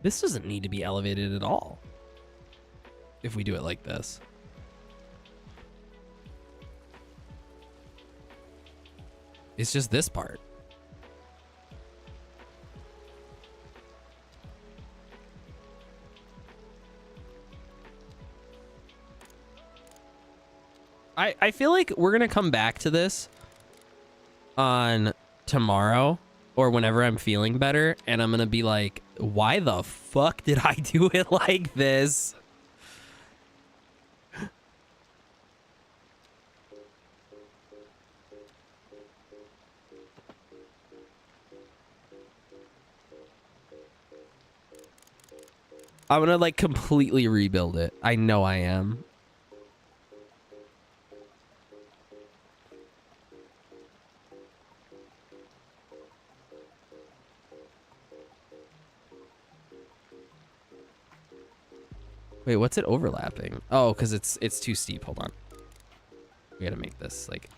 This doesn't need to be elevated at all. If we do it like this. It's just this part. I feel like we're gonna come back to this on tomorrow or whenever I'm feeling better, and I'm gonna be like, why the fuck did I do it like this? I'm gonna like completely rebuild it. I know I am. Wait, what's it overlapping? Oh, because it's too steep. Hold on. We gotta make this like...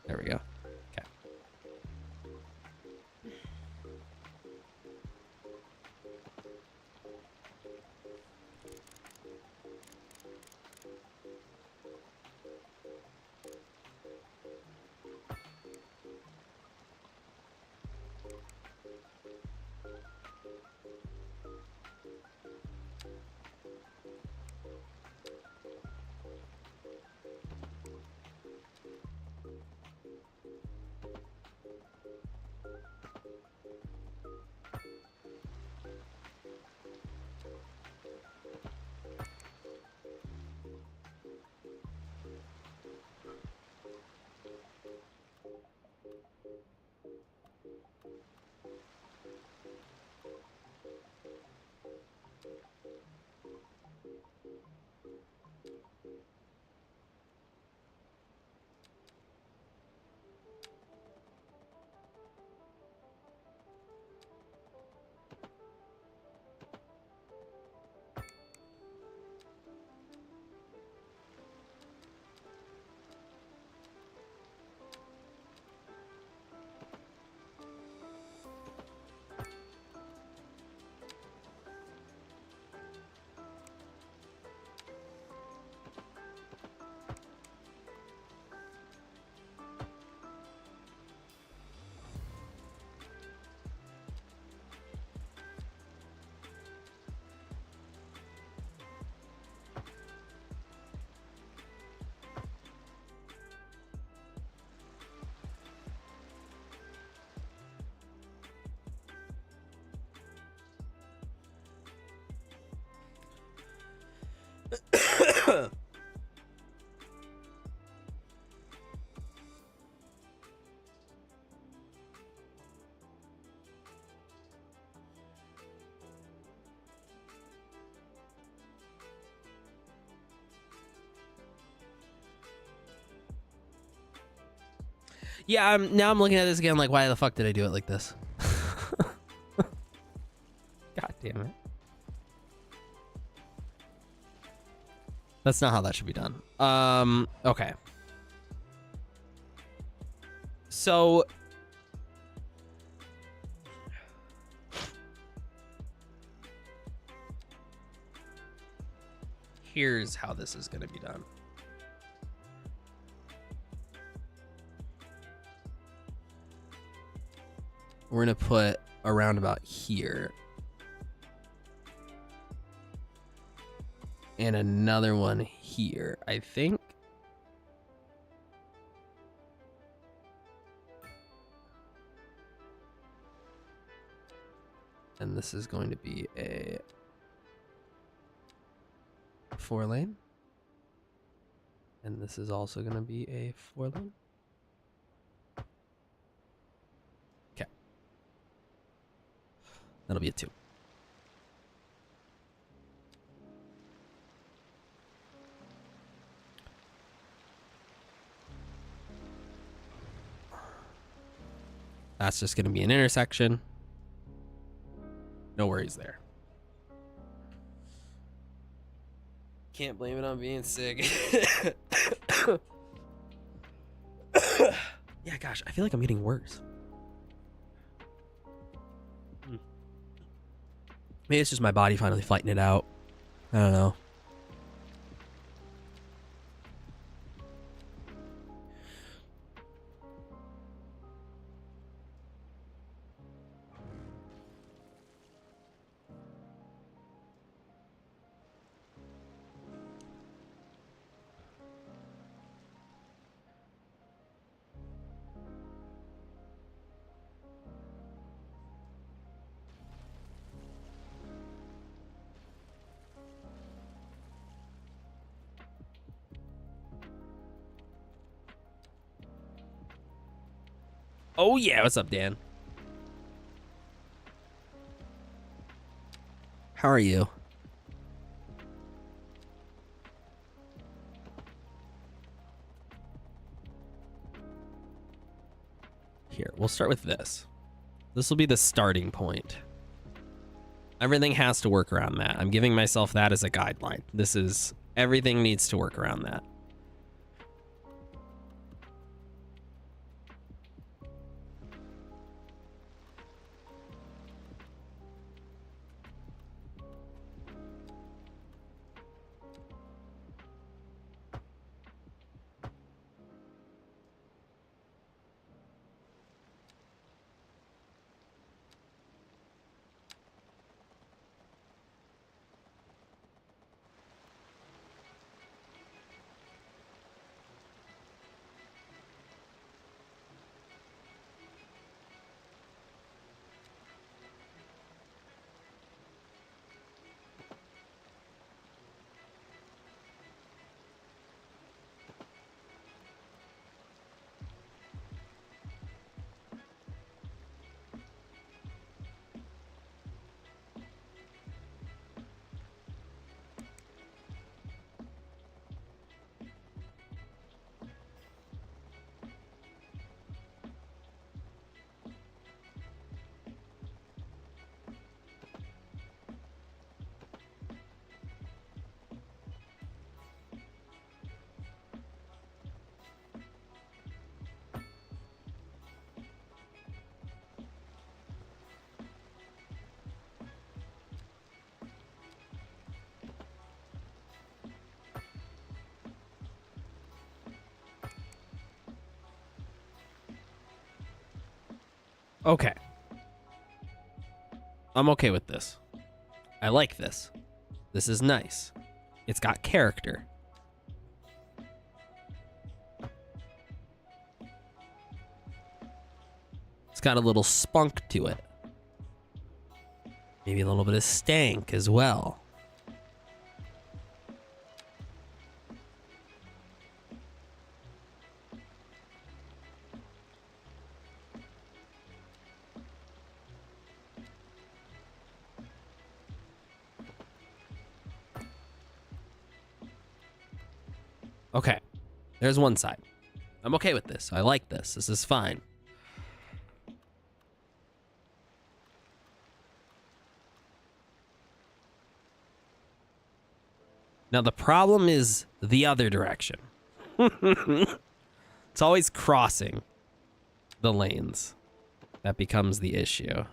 There we go. Okay. Yeah, now I'm looking at this again like, why the fuck did I do it like this? God damn it. That's not how that should be done. Okay. So here's how this is going to be done. We're going to put a roundabout here. And another one here, I think. And this is going to be a 4-lane. And this is also going to be a 4-lane. Okay. That'll be a 2. That's just going to be an intersection. No worries there. Can't blame it on being sick. Yeah, gosh, I feel like I'm getting worse. Maybe it's just my body finally fighting it out. I don't know. Oh yeah, what's up, Dan? How are you? Here, we'll start with this. This will be the starting point. Everything has to work around that. I'm giving myself that as a guideline. Everything needs to work around that. Okay. I'm okay with this. I like this. This is nice. It's got character. It's got a little spunk to it. Maybe a little bit of stank as well. Okay, there's one side. I'm okay with this. I like this. This is fine. Now, the problem is the other direction. It's always crossing the lanes that becomes the issue.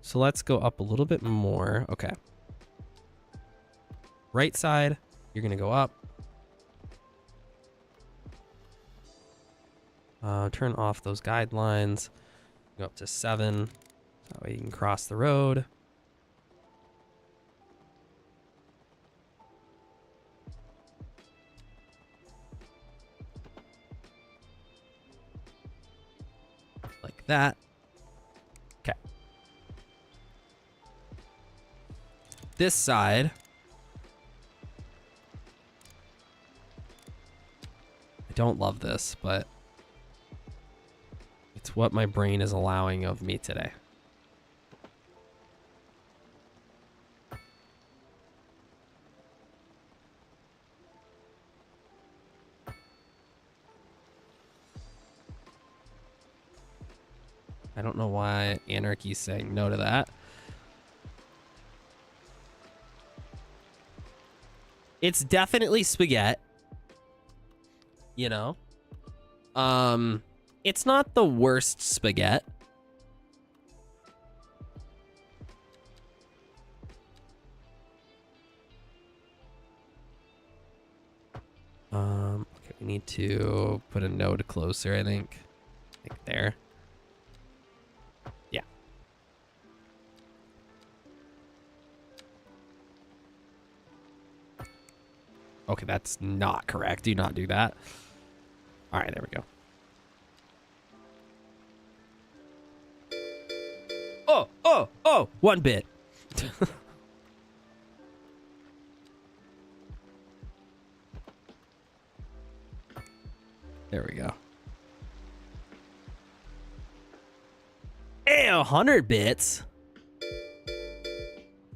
So let's go up a little bit more. Okay. Right side, you're going to go up. Turn off those guidelines. Go up to 7. That way you can cross the road. Like that. Okay. This side. I don't love this, but it's what my brain is allowing of me today. I don't know why Anarchy's saying no to that. It's definitely spaghetti. You know? It's not the worst spaghetti. Okay, we need to put a node closer, I think. Like there. Yeah. Okay, that's not correct. Do not do that. All right, there we go. Oh, 1 bit. There we go. Hey, 100 bits.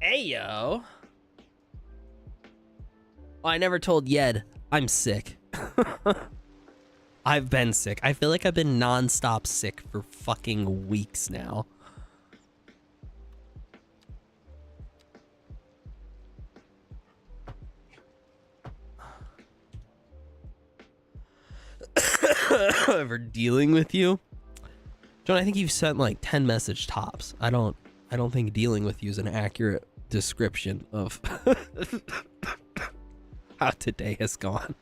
Hey, yo. Oh, I never told Yed I'm sick. I've been sick. I feel like I've been nonstop sick for fucking weeks now. Ever dealing with you? John, I think you've sent like 10 message tops. I don't think dealing with you is an accurate description of how today has gone.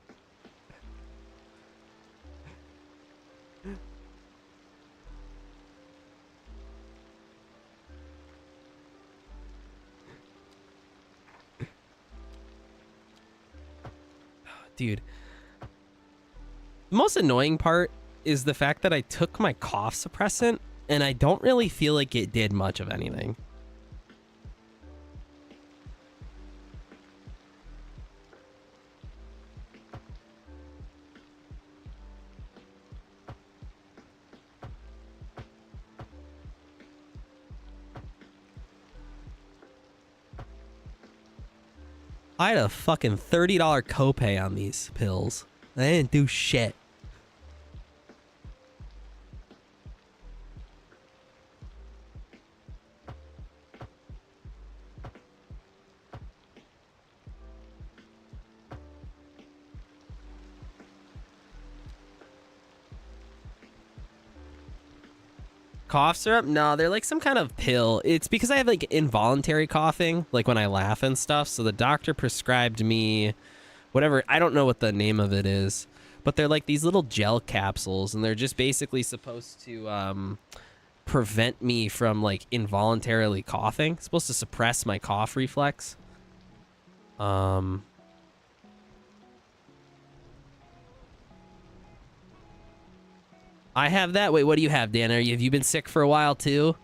Dude, the most annoying part is the fact that I took my cough suppressant and I don't really feel like it did much of anything. I had a fucking $30 copay on these pills. I didn't do shit. Cough syrup? No, they're like some kind of pill. It's because I have like involuntary coughing, like when I laugh and stuff. So the doctor prescribed me whatever. I don't know what the name of it is, but they're like these little gel capsules, and they're just basically supposed to prevent me from like involuntarily coughing. It's supposed to suppress my cough reflex. I have that. Wait, what do you have, Dan? Have you been sick for a while too?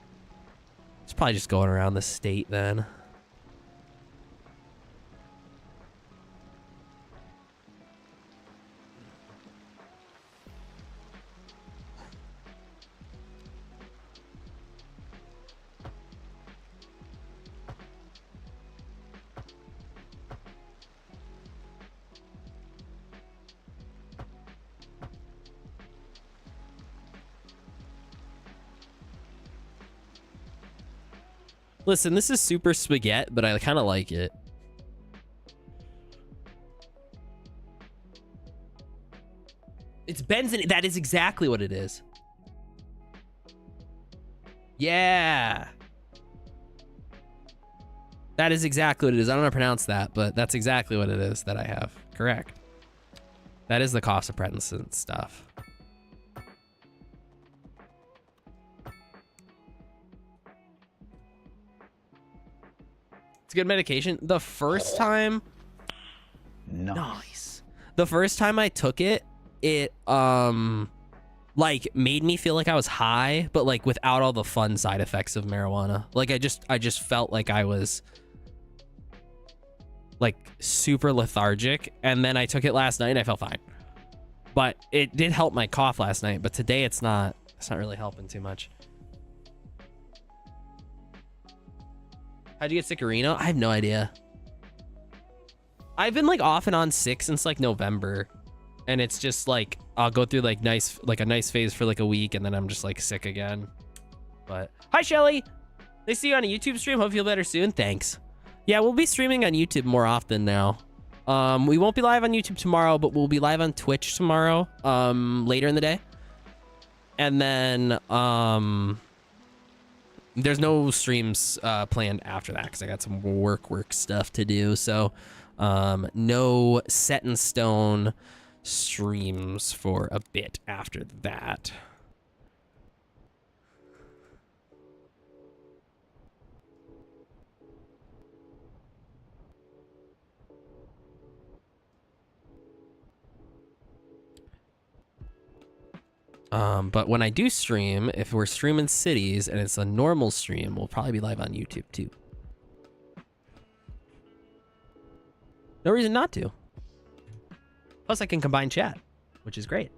It's probably just going around the state then. Listen, this is super spaghetti, but I kind of like it. It's benzene. That is exactly what it is. Yeah. That is exactly what it is. I don't know how to pronounce that, but that's exactly what it is that I have. Correct. That is the cough suppressant stuff. It's good medication. The first time... Nice. The first time I took it, it like made me feel like I was high, but like without all the fun side effects of marijuana. Like I just felt like I was like super lethargic, and then I took it last night and I felt fine. But it did help my cough last night, but today it's not really helping too much. How'd you get sick of Reno? I have no idea. I've been like off and on sick since like November, and it's just like I'll go through like a nice phase for like a week, and then I'm just like sick again. But hi Shelly, nice to see you on a YouTube stream. Hope you feel better soon. Thanks. Yeah, we'll be streaming on YouTube more often now. We won't be live on YouTube tomorrow, but we'll be live on Twitch tomorrow, later in the day. And then there's no streams planned after that because I got some work stuff to do. So no set in stone streams for a bit after that. But when I do stream, if we're streaming Cities and it's a normal stream, we'll probably be live on YouTube too. No reason not to. Plus I can combine chat, which is great.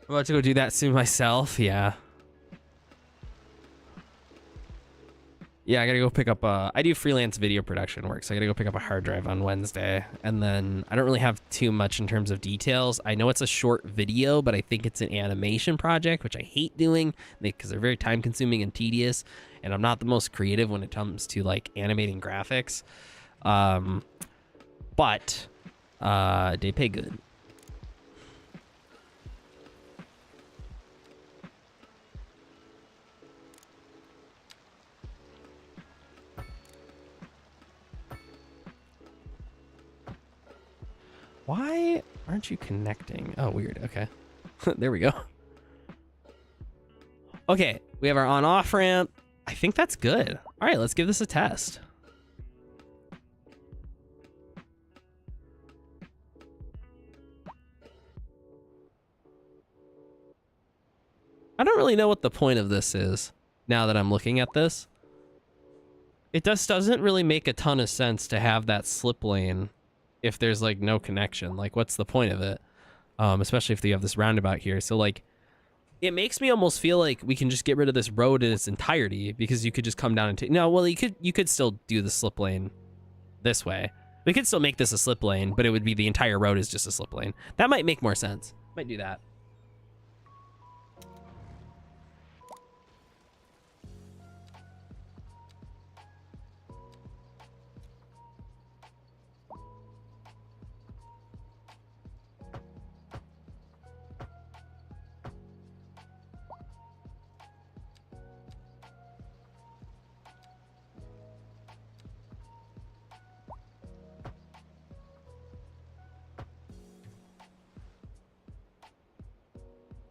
I'm about to go do that soon myself. Yeah. Yeah, I gotta go pick up I do freelance video production work, so I gotta go pick up a hard drive on Wednesday. And then I don't really have too much in terms of details. I know it's a short video, but I think it's an animation project, which I hate doing because they're very time consuming and tedious. And I'm not the most creative when it comes to like animating graphics. But they pay good. Why aren't you connecting? Oh, weird. Okay. There we go. Okay, we have our on-off ramp. I think that's good. All right, let's give this a test. I don't really know what the point of this is now that I'm looking at this. It just doesn't really make a ton of sense to have that slip lane if there's like no connection. Like, what's the point of it? Especially if you have this roundabout here. So like, it makes me almost feel like we can just get rid of this road in its entirety, because you could just come down and take, no, well, you could still do the slip lane this way. We could still make this a slip lane, but it would be the entire road is just a slip lane. That might make more sense. Might do that.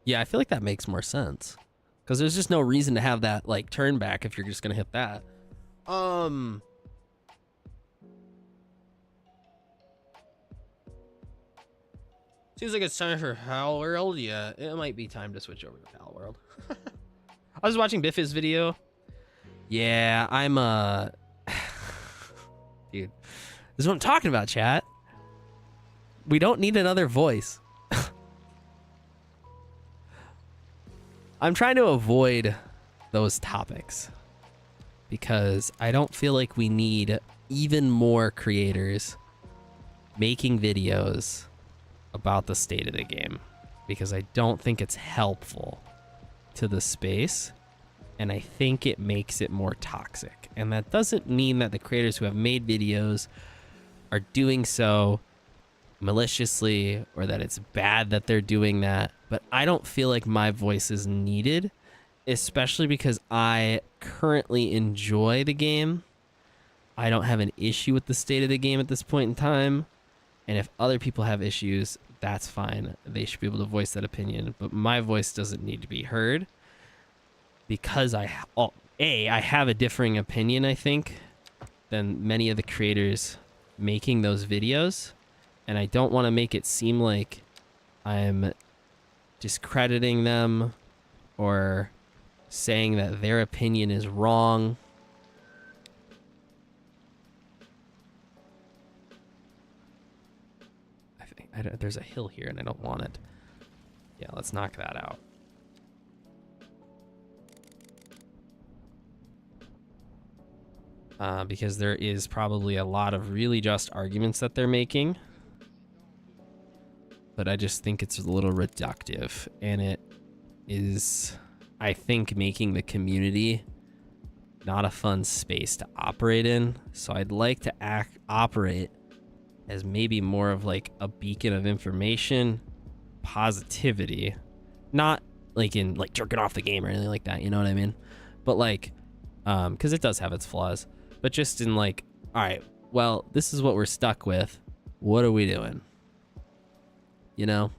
Yeah, I feel like that makes more sense, because there's just no reason to have that like turn back if you're just gonna hit that. Seems like it's time for Palworld. Yeah, it might be time to switch over to Palworld. I was watching Biff's video. Yeah, I'm dude, this is what I'm talking about, chat. We don't need another voice. I'm trying to avoid those topics because I don't feel like we need even more creators making videos about the state of the game. because I don't think it's helpful to the space, and I think it makes it more toxic. And that doesn't mean that the creators who have made videos are doing so maliciously or that it's bad that they're doing that, but I don't feel like my voice is needed, especially because I currently enjoy the game. I don't have an issue with the state of the game at this point in time, and if other people have issues, that's fine. They should be able to voice that opinion, but my voice doesn't need to be heard because I have a differing opinion, I think, than many of the creators making those videos, and I don't want to make it seem like I'm discrediting them or saying that their opinion is wrong. There's a hill here and I don't want it. Yeah, let's knock that out. Because there is probably a lot of really just arguments that they're making. But I just think it's a little reductive. And it is, I think, making the community not a fun space to operate in. So I'd like to operate as maybe more of like a beacon of information, positivity, not like in like jerking off the game or anything like that, you know what I mean? But like, because it does have its flaws, but just in like, all right, well, this is what we're stuck with. What are we doing? You know?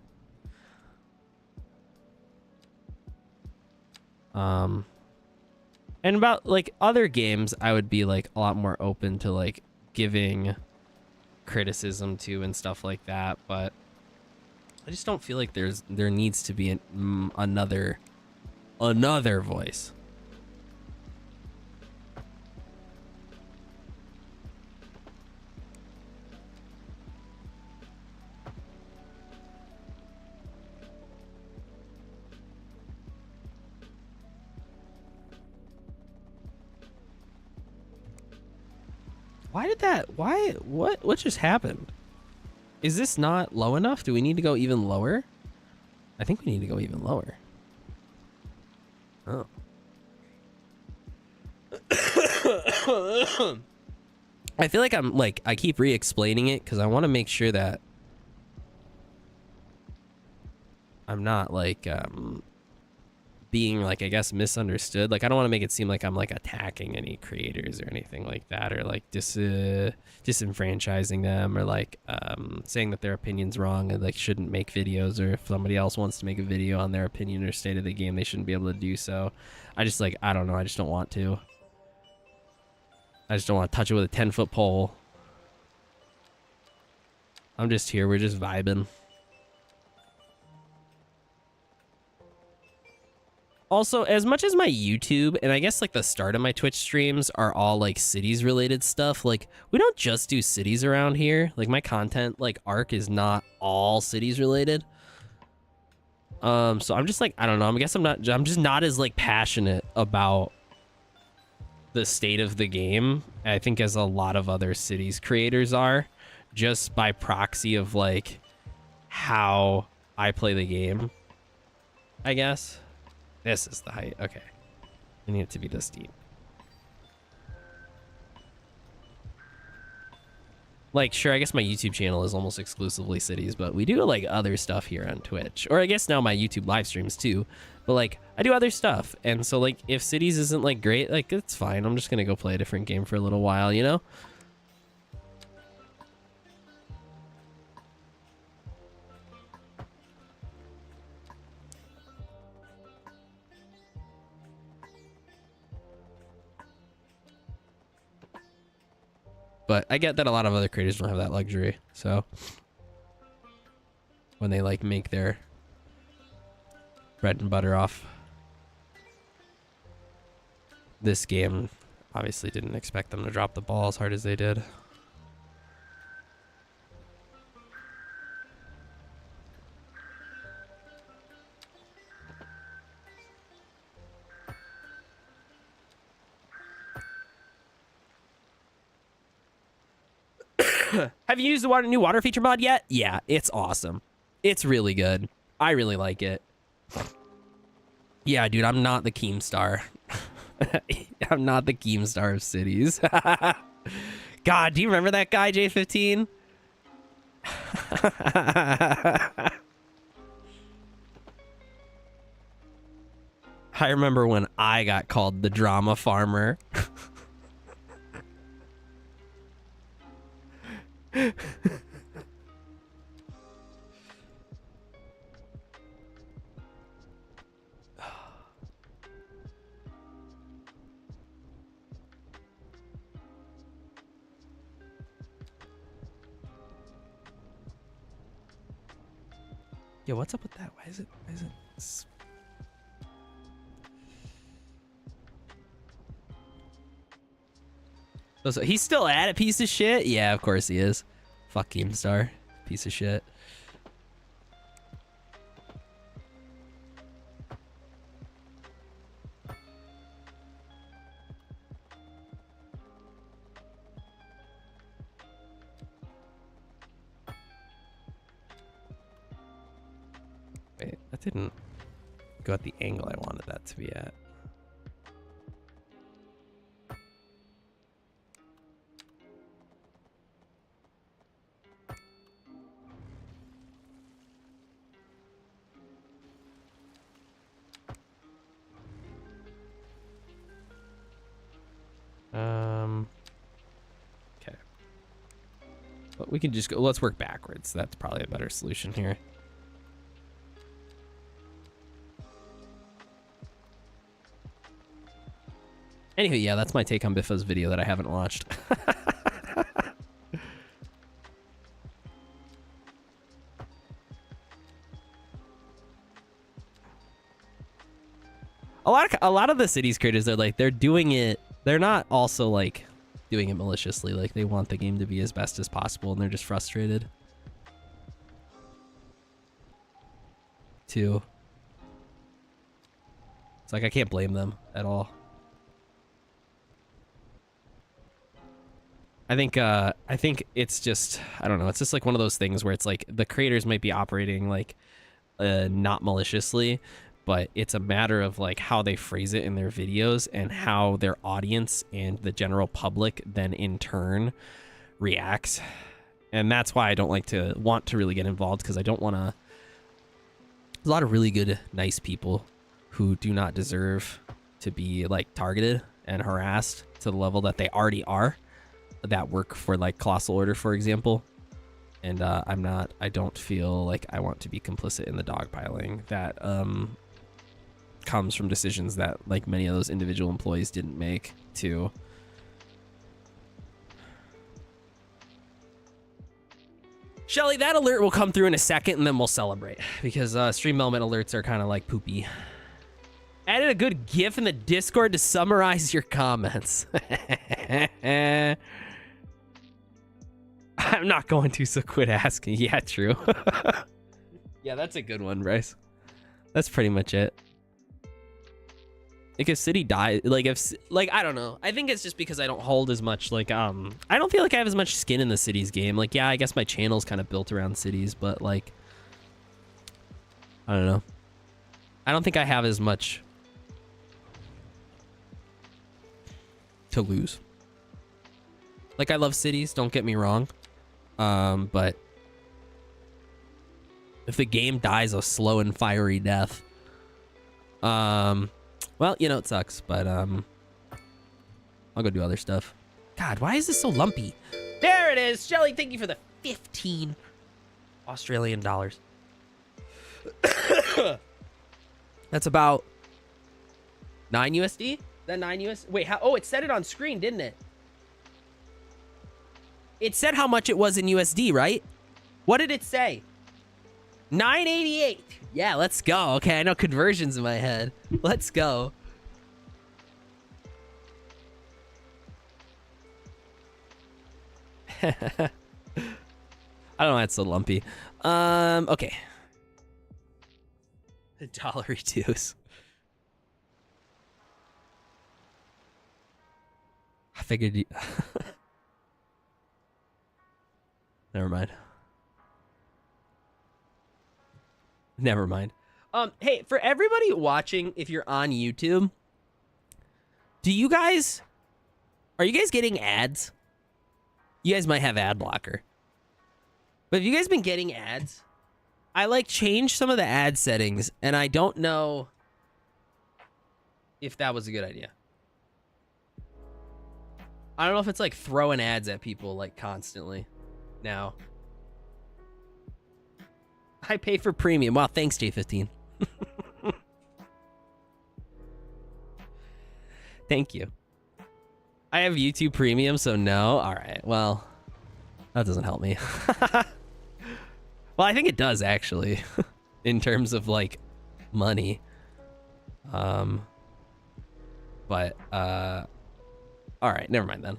And about like other games, I would be like a lot more open to like giving criticism to and stuff like that, but I just don't feel like there needs to be another voice. What just happened? Is this not low enough? Do we need to go even lower? I think we need to go even lower. Oh. I feel like I keep re-explaining it because I want to make sure that I'm not like being like, I guess, misunderstood. Like, I don't want to make it seem like I'm like attacking any creators or anything like that, or like disenfranchising them, or like saying that their opinion's wrong and like shouldn't make videos, or if somebody else wants to make a video on their opinion or state of the game, they shouldn't be able to do so. I just like, I don't know, I just don't want to. I just don't want to touch it with a 10-foot pole. I'm just here, we're just vibing. Also, as much as my YouTube and I guess like the start of my Twitch streams are all like cities related stuff, like we don't just do cities around here. Like my content like arc is not all cities related. So I'm just like, I don't know, I'm just not as like passionate about the state of the game, I think, as a lot of other cities creators are, just by proxy of like how I play the game, I guess. This is the height. Okay. I need it to be this deep. Like, sure, I guess my YouTube channel is almost exclusively cities, but we do like other stuff here on Twitch. Or I guess now my YouTube live streams too. But like, I do other stuff. And so like, if cities isn't like great, like it's fine. I'm just going to go play a different game for a little while, you know? But I get that a lot of other creators don't have that luxury. So when they like make their bread and butter off this game, obviously didn't expect them to drop the ball as hard as they did. Have you used the new water feature mod yet? Yeah, it's awesome. It's really good. I really like it. Yeah, dude, I'm not the Keemstar. I'm not the Keemstar of cities. God, do you remember that guy, J15? I remember when I got called the drama farmer. Yeah, what's up with that? Why is it? So he's still at it, piece of shit? Yeah, of course he is. Fuck Keemstar. Piece of shit. Wait, that didn't go at the angle I wanted that to be at. Okay. But we can just go, let's work backwards. That's probably a better solution here. Anywho, yeah, that's my take on Biffa's video that I haven't watched. A lot of the cities creators, they're doing it. They're not also like doing it maliciously. Like they want the game to be as best as possible, and they're just frustrated. Too. It's like I can't blame them at all. I think it's just, I don't know, it's just like one of those things where it's like the creators might be operating like not maliciously, but it's a matter of like how they phrase it in their videos and how their audience and the general public then in turn reacts. And that's why I don't want to really get involved, because I don't want to. There's a lot of really good, nice people who do not deserve to be like targeted and harassed to the level that they already are, that work for like Colossal Order, for example. And I don't feel like I want to be complicit in the dogpiling that comes from decisions that like many of those individual employees didn't make too. Shelly, that alert will come through in a second and then we'll celebrate, because stream element alerts are kind of like poopy. Added a good GIF in the Discord to summarize your comments. I'm not going to, so quit asking. Yeah, true. Yeah, that's a good one, Bryce. That's pretty much it. Like if city dies, like if, like, I don't know. I think it's just because I don't hold as much, like, I don't feel like I have as much skin in the cities game. Like, yeah, I guess my channel's kind of built around cities, but like, I don't know. I don't think I have as much to lose. Like, I love cities, don't get me wrong. But if the game dies a slow and fiery death, well, you know, it sucks, but I'll go do other stuff. God, why is this so lumpy? There it is. Shelly, thank you for the 15 Australian dollars. That's about 9 USD? Is that 9 US? Wait, how? Oh, it said it on screen, didn't it? It said how much it was in USD, right? What did it say? 988. Yeah, let's go. Okay, I know conversions in my head. Let's go. I don't know why it's so lumpy. Okay. Dollar reduce. I figured you... Never mind. Never mind. Hey, for everybody watching, if you're on YouTube, are you guys getting ads? You guys might have ad blocker. But have you guys been getting ads? I like changed some of the ad settings, and I don't know if that was a good idea. I don't know if it's like throwing ads at people like constantly now. I pay for premium. Wow, thanks, J15. Thank you. I have YouTube Premium, so no. All right, well, that doesn't help me. Well, I think it does, actually, in terms of, like, money. But, all right, never mind then.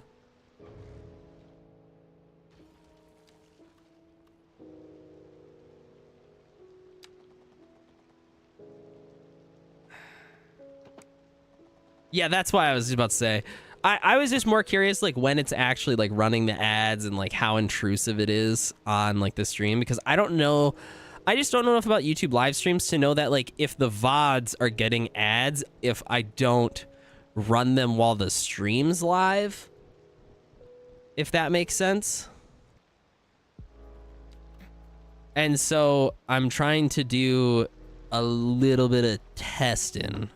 Yeah, that's why I was just about to say. I was just more curious, like, when it's actually, like, running the ads and, like, how intrusive it is on, like, the stream. Because I don't know. I just don't know enough about YouTube live streams to know that, like, if the VODs are getting ads, if I don't run them while the stream's live. If that makes sense. And so I'm trying to do a little bit of testing.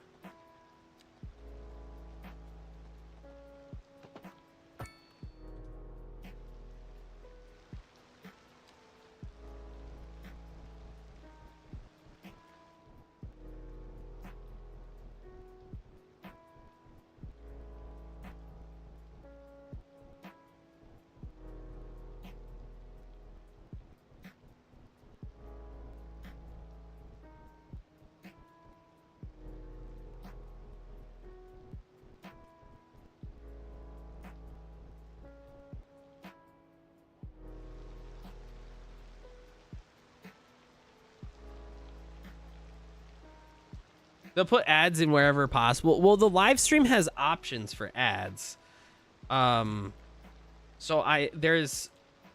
They'll put ads in wherever possible. Well, the live stream has options for ads. So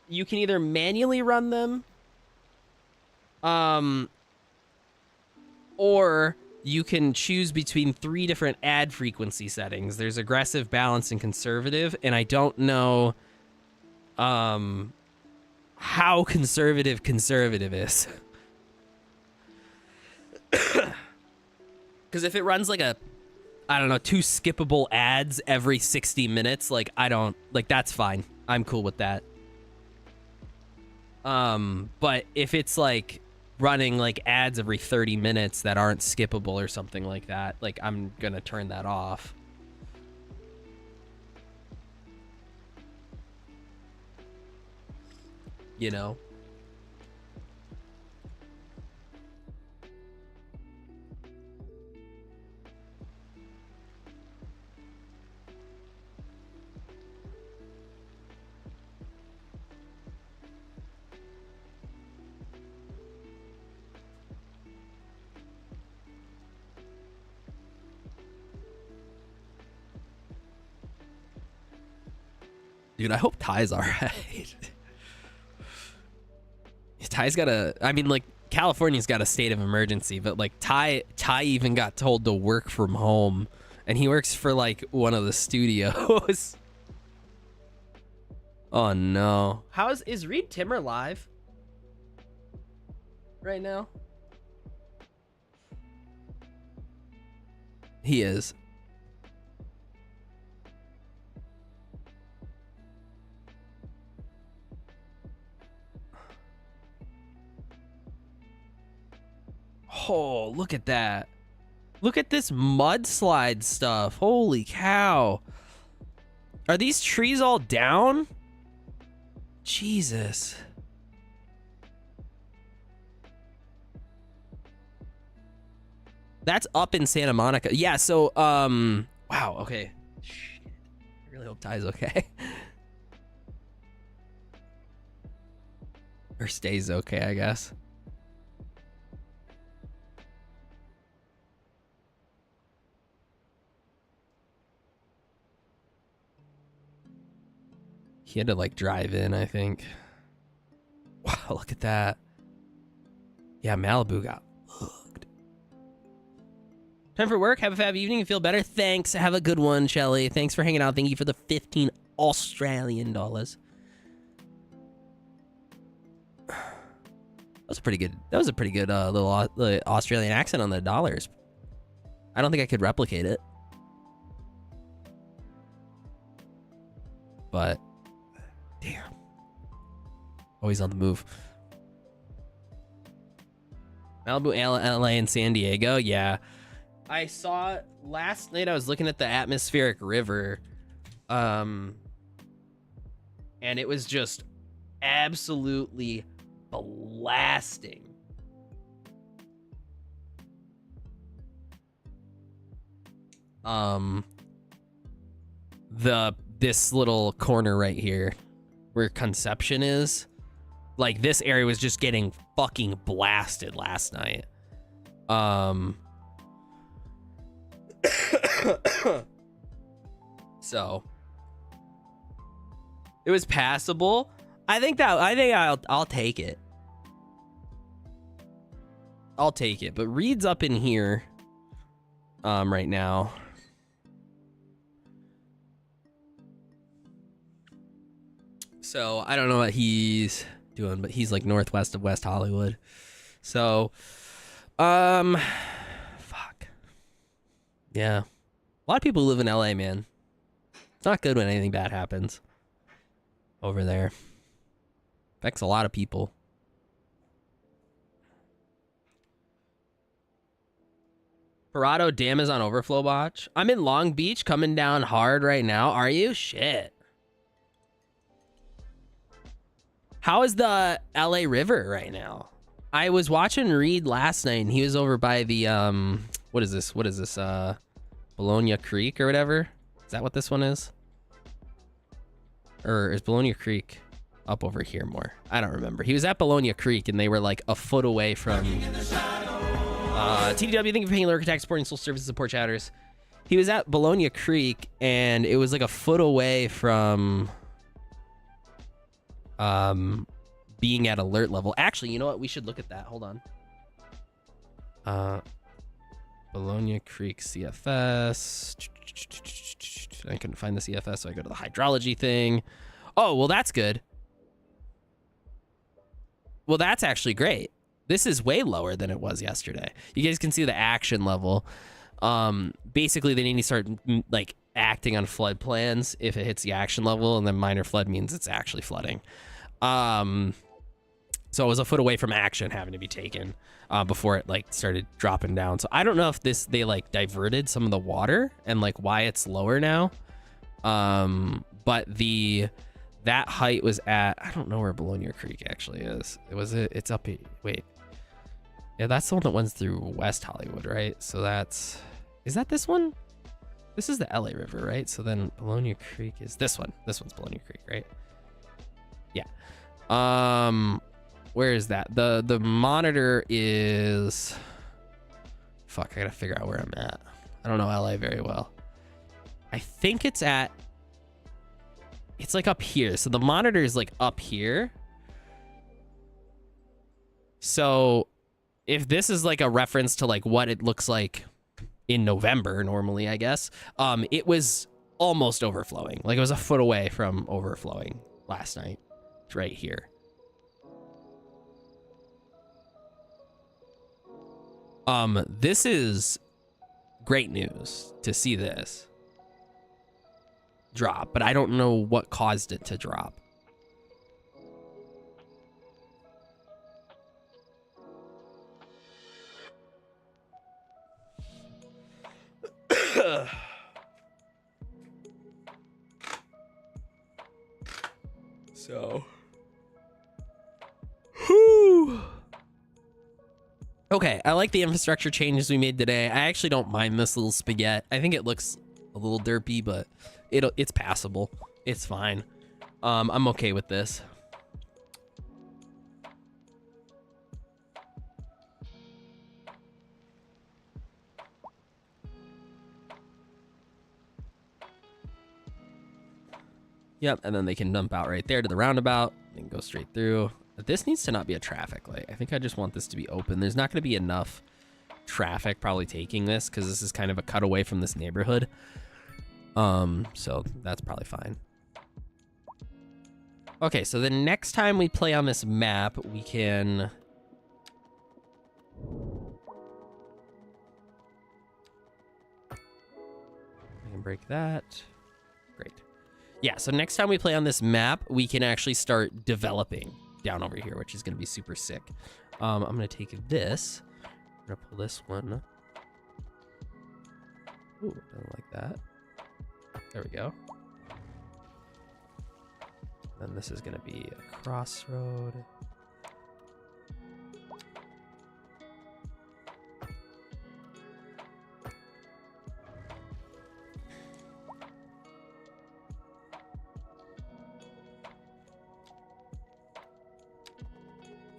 you can either manually run them, or you can choose between 3 different ad frequency settings. There's aggressive, balanced, and conservative, and I don't know how conservative is. Because if it runs like I don't know, 2 skippable ads every 60 minutes, like, that's fine. I'm cool with that. But if it's like running like ads every 30 minutes that aren't skippable or something like that, like, I'm gonna turn that off. You know? Dude, I hope Ty's alright. Ty's got like, California's got a state of emergency, but, like, Ty even got told to work from home, and he works for, like, one of the studios. Oh, no. Is Reed Timmer live right now? He is. Oh, look at that. Look at this mudslide stuff. Holy cow. Are these trees all down? Jesus. That's up in Santa Monica. Yeah, so, wow, okay. Shit. I really hope Ty's okay. Or stays okay, I guess. He had to, like, drive in, I think. Wow, look at that. Yeah, Malibu got Time for work. Have a fab evening and feel better. Thanks. Have a good one, Shelly. Thanks for hanging out. Thank you for the 15 Australian dollars. That was a pretty good little Australian accent on the dollars. I don't think I could replicate it. But damn. Always on the move. Malibu, LA, and San Diego. Yeah. I saw last night, I was looking at the atmospheric river. And it was just absolutely blasting. This little corner right here where Conception is, like, this area was just getting fucking blasted last night. So it was passable. I think I'll take it. I'll take it. But Reed's up in here right now. So I don't know what he's doing, but he's like northwest of West Hollywood. So fuck. Yeah. A lot of people live in LA, man. It's not good when anything bad happens over there. Affects a lot of people. Parado Dam is on overflow watch. I'm in Long Beach, coming down hard right now. Are you? Shit. How is the LA River right now? I was watching Reed last night, and he was over by the what is this? Bologna Creek or whatever. Is that what this one is? Or is Bologna Creek up over here more? I don't remember. He was at Bologna Creek, and they were like a foot away from TDW. Thank you for paying Lurk Attack, supporting Soul Services, support chatters. He was at Bologna Creek, and it was like a foot away from being at alert level. Actually, you know what? We should look at that. Hold on. Bologna Creek CFS. I couldn't find the CFS, so I go to the hydrology thing. Oh, well, that's good. Well, that's actually great. This is way lower than it was yesterday. You guys can see the action level. Basically, they need to start like acting on flood plans if it hits the action level, and then minor flood means it's actually flooding. So it was a foot away from action having to be taken before it like started dropping down. So I don't know if they like diverted some of the water and like why it's lower now. But that height was at, I don't know where Bologna Creek actually is. It's up here. Wait. Yeah, that's the one that runs through West Hollywood, right? So is that this one? This is the LA River, right? So then Bologna Creek is this one. This one's Bologna Creek, right? Yeah. Where is that? The monitor is, fuck, I gotta figure out where I'm at. I don't know LA very well. I think it's like up here. So the monitor is like up here. So if this is like a reference to like what it looks like in November normally, I guess, it was almost overflowing. Like it was a foot away from overflowing last night. It's right here. This is great news to see this drop, but I don't know what caused it to drop. So, whew. Okay, I like the infrastructure changes we made today. I actually don't mind this little spaghetti. I think it looks a little derpy, but it's passable. It's fine. I'm okay with this. Yep, and then they can dump out right there to the roundabout and go straight through. But this needs to not be a traffic light. I think I just want this to be open. There's not going to be enough traffic probably taking this because this is kind of a cutaway from this neighborhood. So that's probably fine. Okay, so the next time we play on this map, we can... break that. Great. Yeah, so next time we play on this map, we can actually start developing down over here, which is going to be super sick. I'm going to take this. I'm going to pull this one. Ooh, don't like that. There we go. Then this is going to be a crossroad.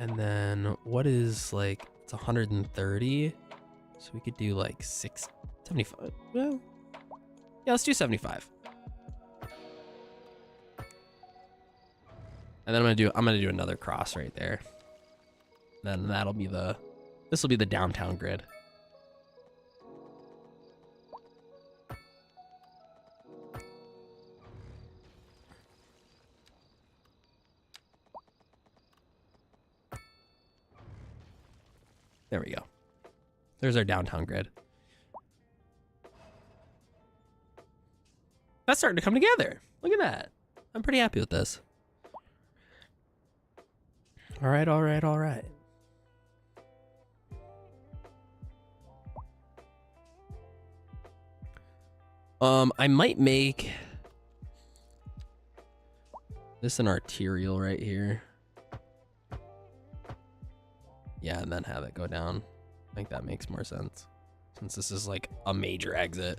And then what is like, it's 130. So we could do like 675. Well, yeah, let's do 75. And then I'm gonna do another cross right there. Then that'll be this will be the downtown grid. There we go. There's our downtown grid. That's starting to come together. Look at that. I'm pretty happy with this. All right, all right, all right. I might make this an arterial right here. Yeah, and then have it go down. I think that makes more sense, since this is like a major exit.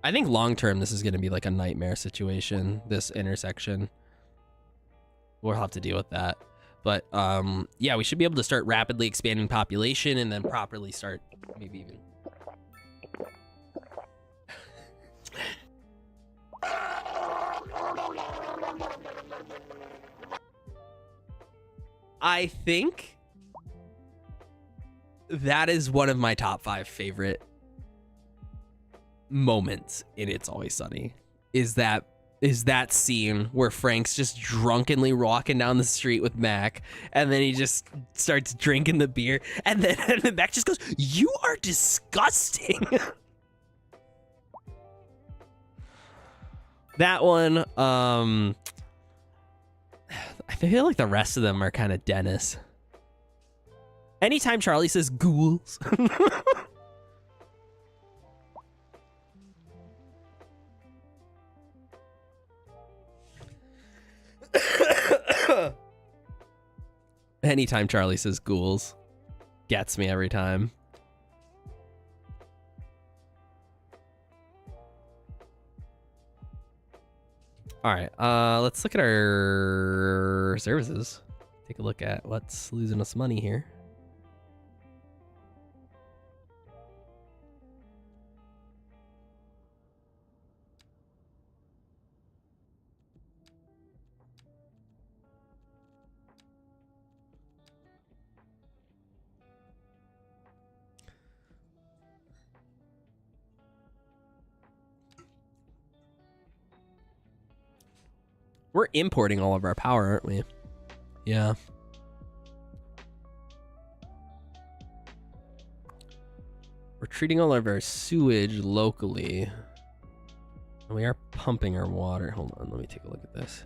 I think long term this is going to be like a nightmare situation, this intersection. We'll have to deal with that. But yeah, we should be able to start rapidly expanding population and then properly start maybe even... I think that is one of my top 5 favorite moments in It's Always Sunny. Is that scene where Frank's just drunkenly walking down the street with Mac, and then he just starts drinking the beer, and then Mac just goes, "You are disgusting." That one, I feel like the rest of them are kind of Dennis. Anytime Charlie says ghouls. Anytime Charlie says ghouls, gets me every time. All right, let's look at our services. Take a look at what's losing us money here. We're importing all of our power, aren't we? Yeah. We're treating all of our sewage locally. And we are pumping our water. Hold on, let me take a look at this.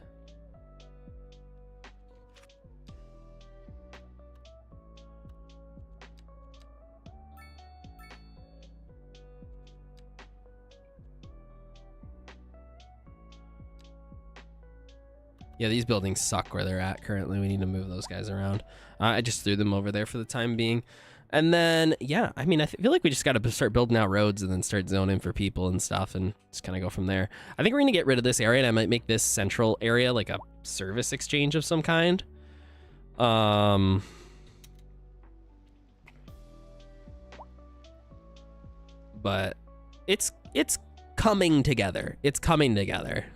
Yeah, these buildings suck where they're at currently. We need to move those guys around. I just threw them over there for the time being. And then, yeah, I mean, I feel like we just got to start building out roads and then start zoning for people and stuff and just kind of go from there. I think we're going to get rid of this area, and I might make this central area like a service exchange of some kind. But it's coming together. It's coming together.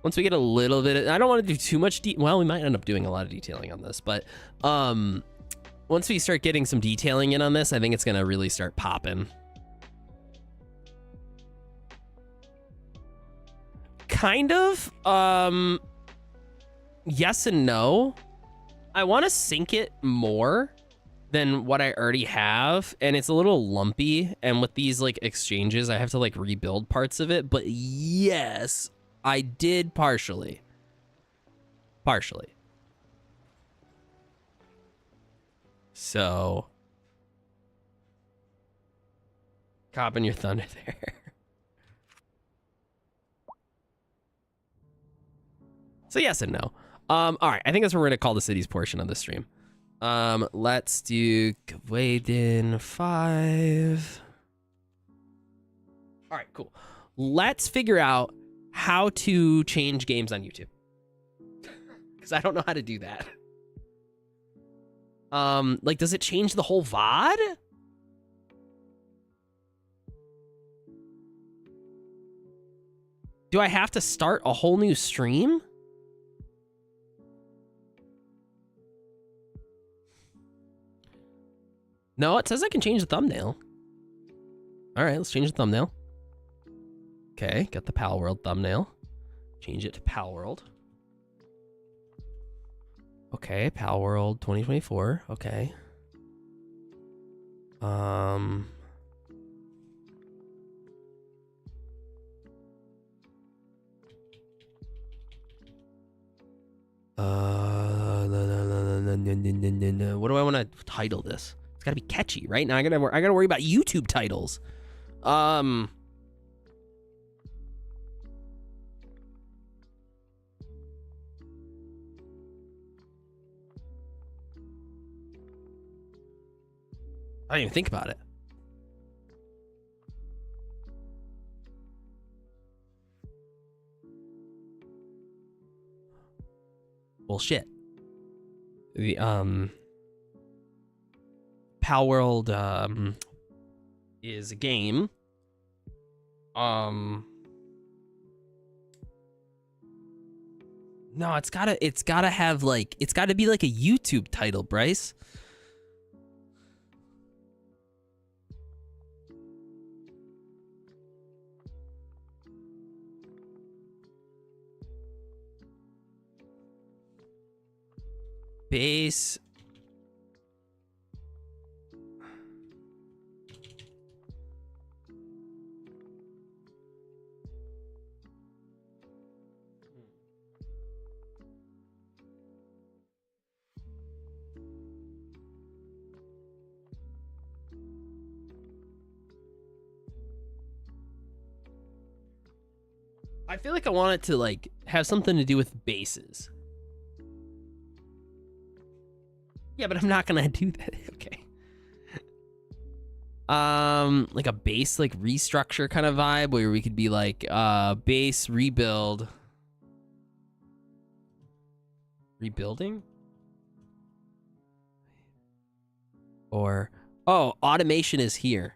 Once we get a little bit, I don't want to do too much. Well, we might end up doing a lot of detailing on this, but once we start getting some detailing in on this, I think it's gonna really start popping. Kind of. Yes and no. I want to sync it more than what I already have, and it's a little lumpy, and with these like exchanges I have to like rebuild parts of it, but yes, I did partially so copping your thunder there. So yes and no. All right, I think that's what we're gonna call the cities portion of the stream. Let's do Gwaden 5. All right, cool. Let's figure out how to change games on YouTube, because I don't know how to do that. Like, does it change the whole VOD? Do I have to start a whole new stream? No, it says I can change the thumbnail. All right, let's change the thumbnail. Okay, got the Palworld thumbnail. Change it to Palworld. Okay, Palworld 2024. Okay. What do I want to title this? It's got to be catchy, right? Now I gotta worry about YouTube titles. I didn't even think about it. Bullshit. The Palworld is a game. No, it's gotta have like, it's gotta be like a YouTube title, Bryce. Base. I feel like I want it to like have something to do with bases. Yeah, but I'm not gonna do that. Okay. Like a base, like restructure kind of vibe where we could be like, base rebuild. Rebuilding? Or, oh, automation is here.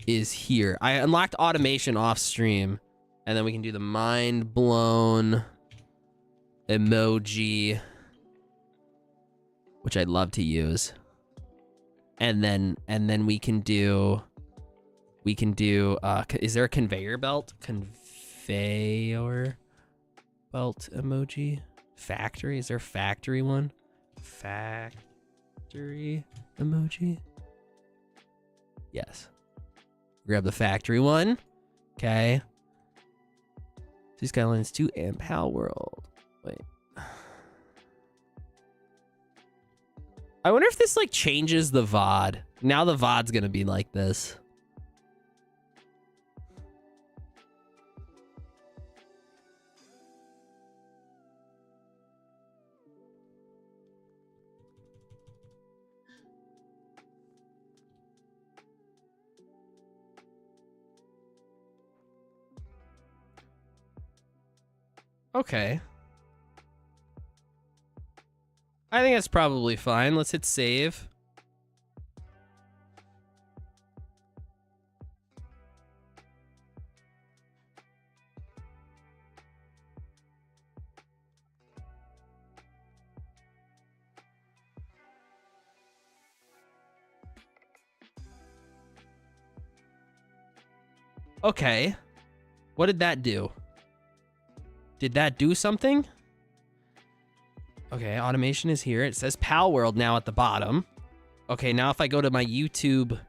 Is here. I unlocked automation off stream. And then we can do the mind blown emoji, which I'd love to use. And then we can do is there a conveyor belt? Conveyor belt emoji? Factory? Is there a factory one? Factory emoji? Yes. Grab the factory one. Okay. Cities Skylines 2 and Palworld. Wait. I wonder if this like changes the VOD. Now the VOD's gonna be like this. Okay. I think that's probably fine. Let's hit save. Okay. What did that do? Did that do something? Okay, automation is here. It says Palworld now at the bottom. Okay, now if I go to my YouTube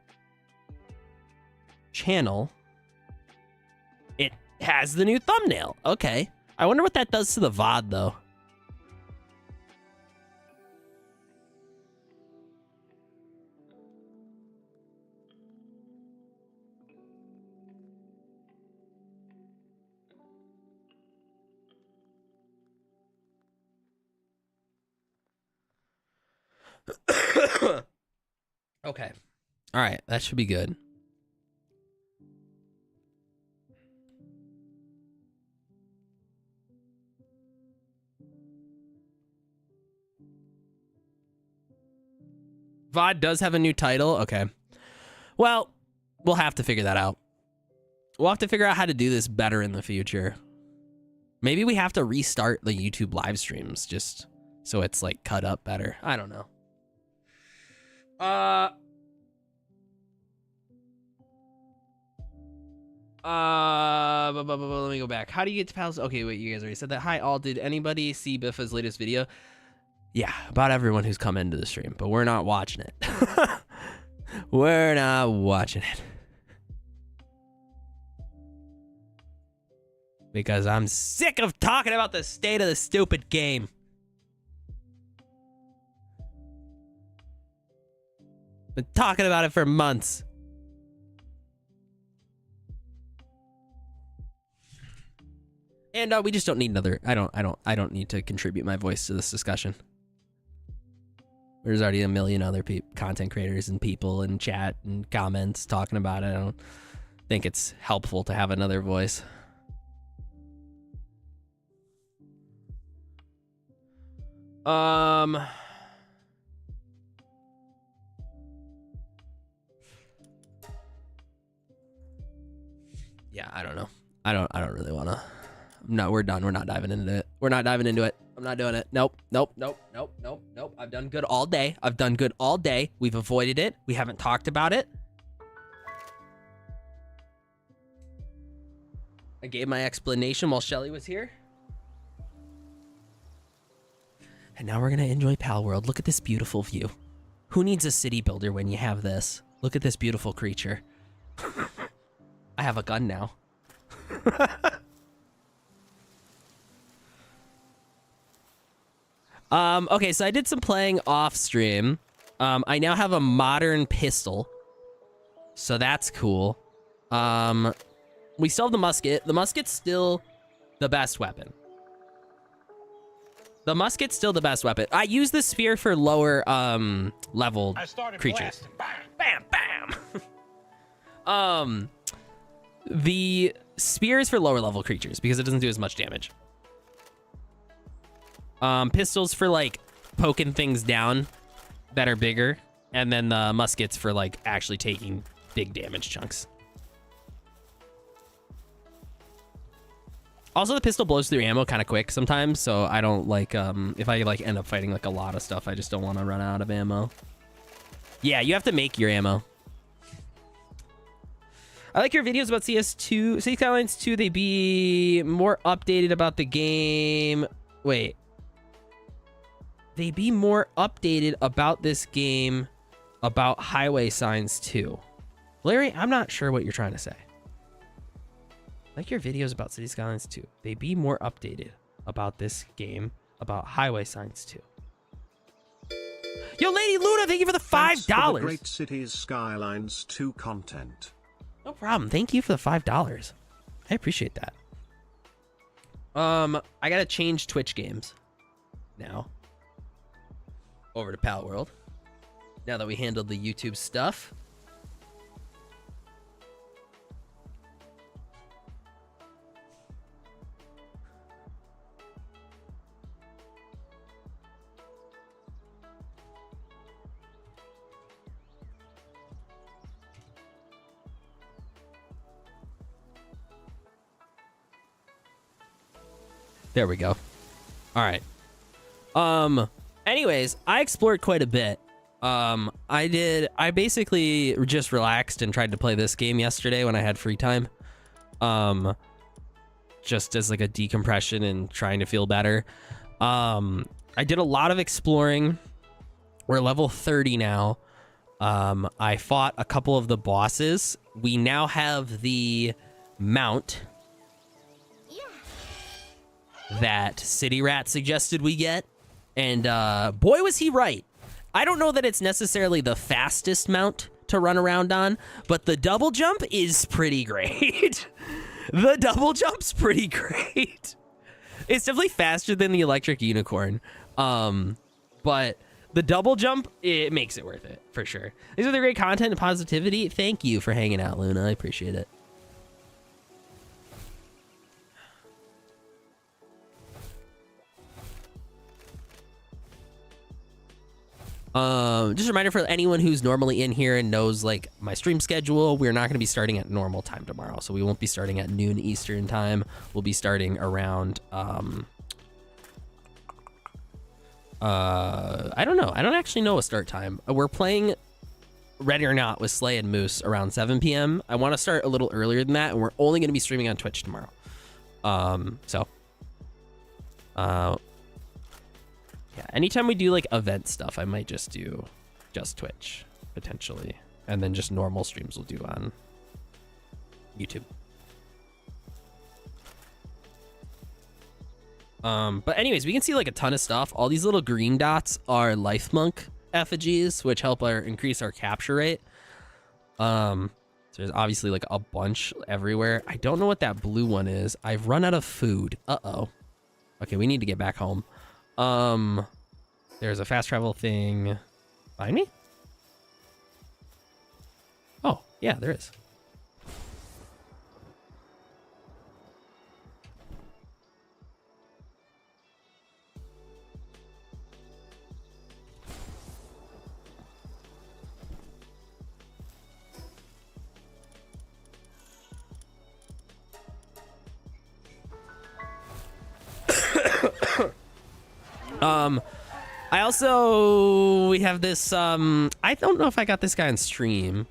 channel, it has the new thumbnail. Okay. I wonder what that does to the VOD, though. Okay. All right. That should be good. VOD does have a new title. Okay. Well, we'll have to figure that out. We'll have to figure out how to do this better in the future. Maybe we have to restart the YouTube live streams just so it's like cut up better. I don't know. Let me go back. How do you get to Palace? Okay, wait, you guys already said that. Hi, all. Did anybody see Biffa's latest video? Yeah, about everyone who's come into the stream, but we're not watching it. We're not watching it. Because I'm sick of talking about the state of the stupid game. Been talking about it for months. And we just don't need another. I don't need to contribute my voice to this discussion. There's already a million other content creators and people in chat and comments talking about it. I don't think it's helpful to have another voice. Yeah, I don't know. I don't really want to. No, we're done. We're not diving into it. We're not diving into it. I'm not doing it. Nope. I've done good all day. We've avoided it. We haven't talked about it. I gave my explanation while Shelly was here. And now we're going to enjoy Palworld. Look at this beautiful view. Who needs a city builder when you have this? Look at this beautiful creature. I have a gun now. Okay, so I did some playing off stream. I now have a modern pistol. So that's cool. We still have the musket. The musket's still the best weapon. I use the spear for lower level creatures. Bam, bam. The spear is for lower level creatures because it doesn't do as much damage. Pistols for like poking things down that are bigger, and then the muskets for like actually taking big damage chunks. Also, the pistol blows through ammo kind of quick sometimes, so I don't like if I like end up fighting like a lot of stuff, I just don't want to run out of ammo. Yeah, you have to make your ammo. I like your videos about CS2, Cities Skylines 2. They be more updated about the game. Wait. They be more updated about this game about highway signs too. Larry, I'm not sure what you're trying to say. I like your videos about Cities Skylines 2. They be more updated about this game about highway signs too. Yo, Lady Luna, thank you for the $5. Thanks for the great Cities Skylines 2 content. No problem. Thank you for the $5. I appreciate that. I gotta change Twitch games now. Over to Palworld. Now that we handled the YouTube stuff. There we go. All right. Anyways, I explored quite a bit. I basically just relaxed and tried to play this game yesterday when I had free time. just as like a decompression and trying to feel better. I did a lot of exploring. We're level 30 now. I fought a couple of the bosses. We now have the mount that City Rat suggested we get. And boy, was he right. I don't know that it's necessarily the fastest mount to run around on, but the double jump is pretty great. The double jump's pretty great. It's definitely faster than the electric unicorn. But the double jump, it makes it worth it, for sure. These are the great content and positivity. Thank you for hanging out, Luna. I appreciate it. Just a reminder for anyone who's normally in here and knows like my stream schedule, we're not going to be starting at normal time tomorrow. So we won't be starting at noon Eastern time. We'll be starting around, I don't know. I don't actually know a start time. We're playing Ready or Not with Slay and Moose around 7 p.m. I want to start a little earlier than that, and we're only going to be streaming on Twitch tomorrow. Yeah, anytime we do like event stuff, I might just do just Twitch potentially, and then just normal streams we'll do on YouTube. But anyways, we can see like a ton of stuff. All these little green dots are life monk effigies, which help increase our capture rate. So there's obviously like a bunch everywhere. I don't know what that blue one is. I've run out of food. Uh-oh. Okay, we need to get back home. There's a fast travel thing behind me. Oh, yeah, there is. We have this, I don't know if I got this guy on stream,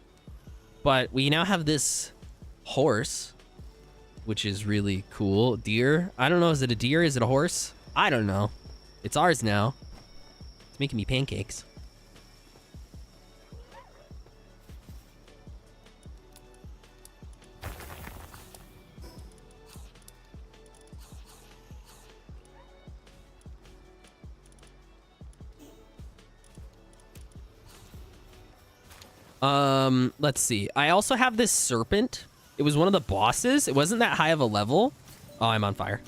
but we now have this horse, which is really cool. Deer. I don't know. Is it a deer? Is it a horse? I don't know. It's ours now. It's making me pancakes. Let's see. I also have this serpent. It was one of the bosses. It wasn't that high of a level. Oh, I'm on fire.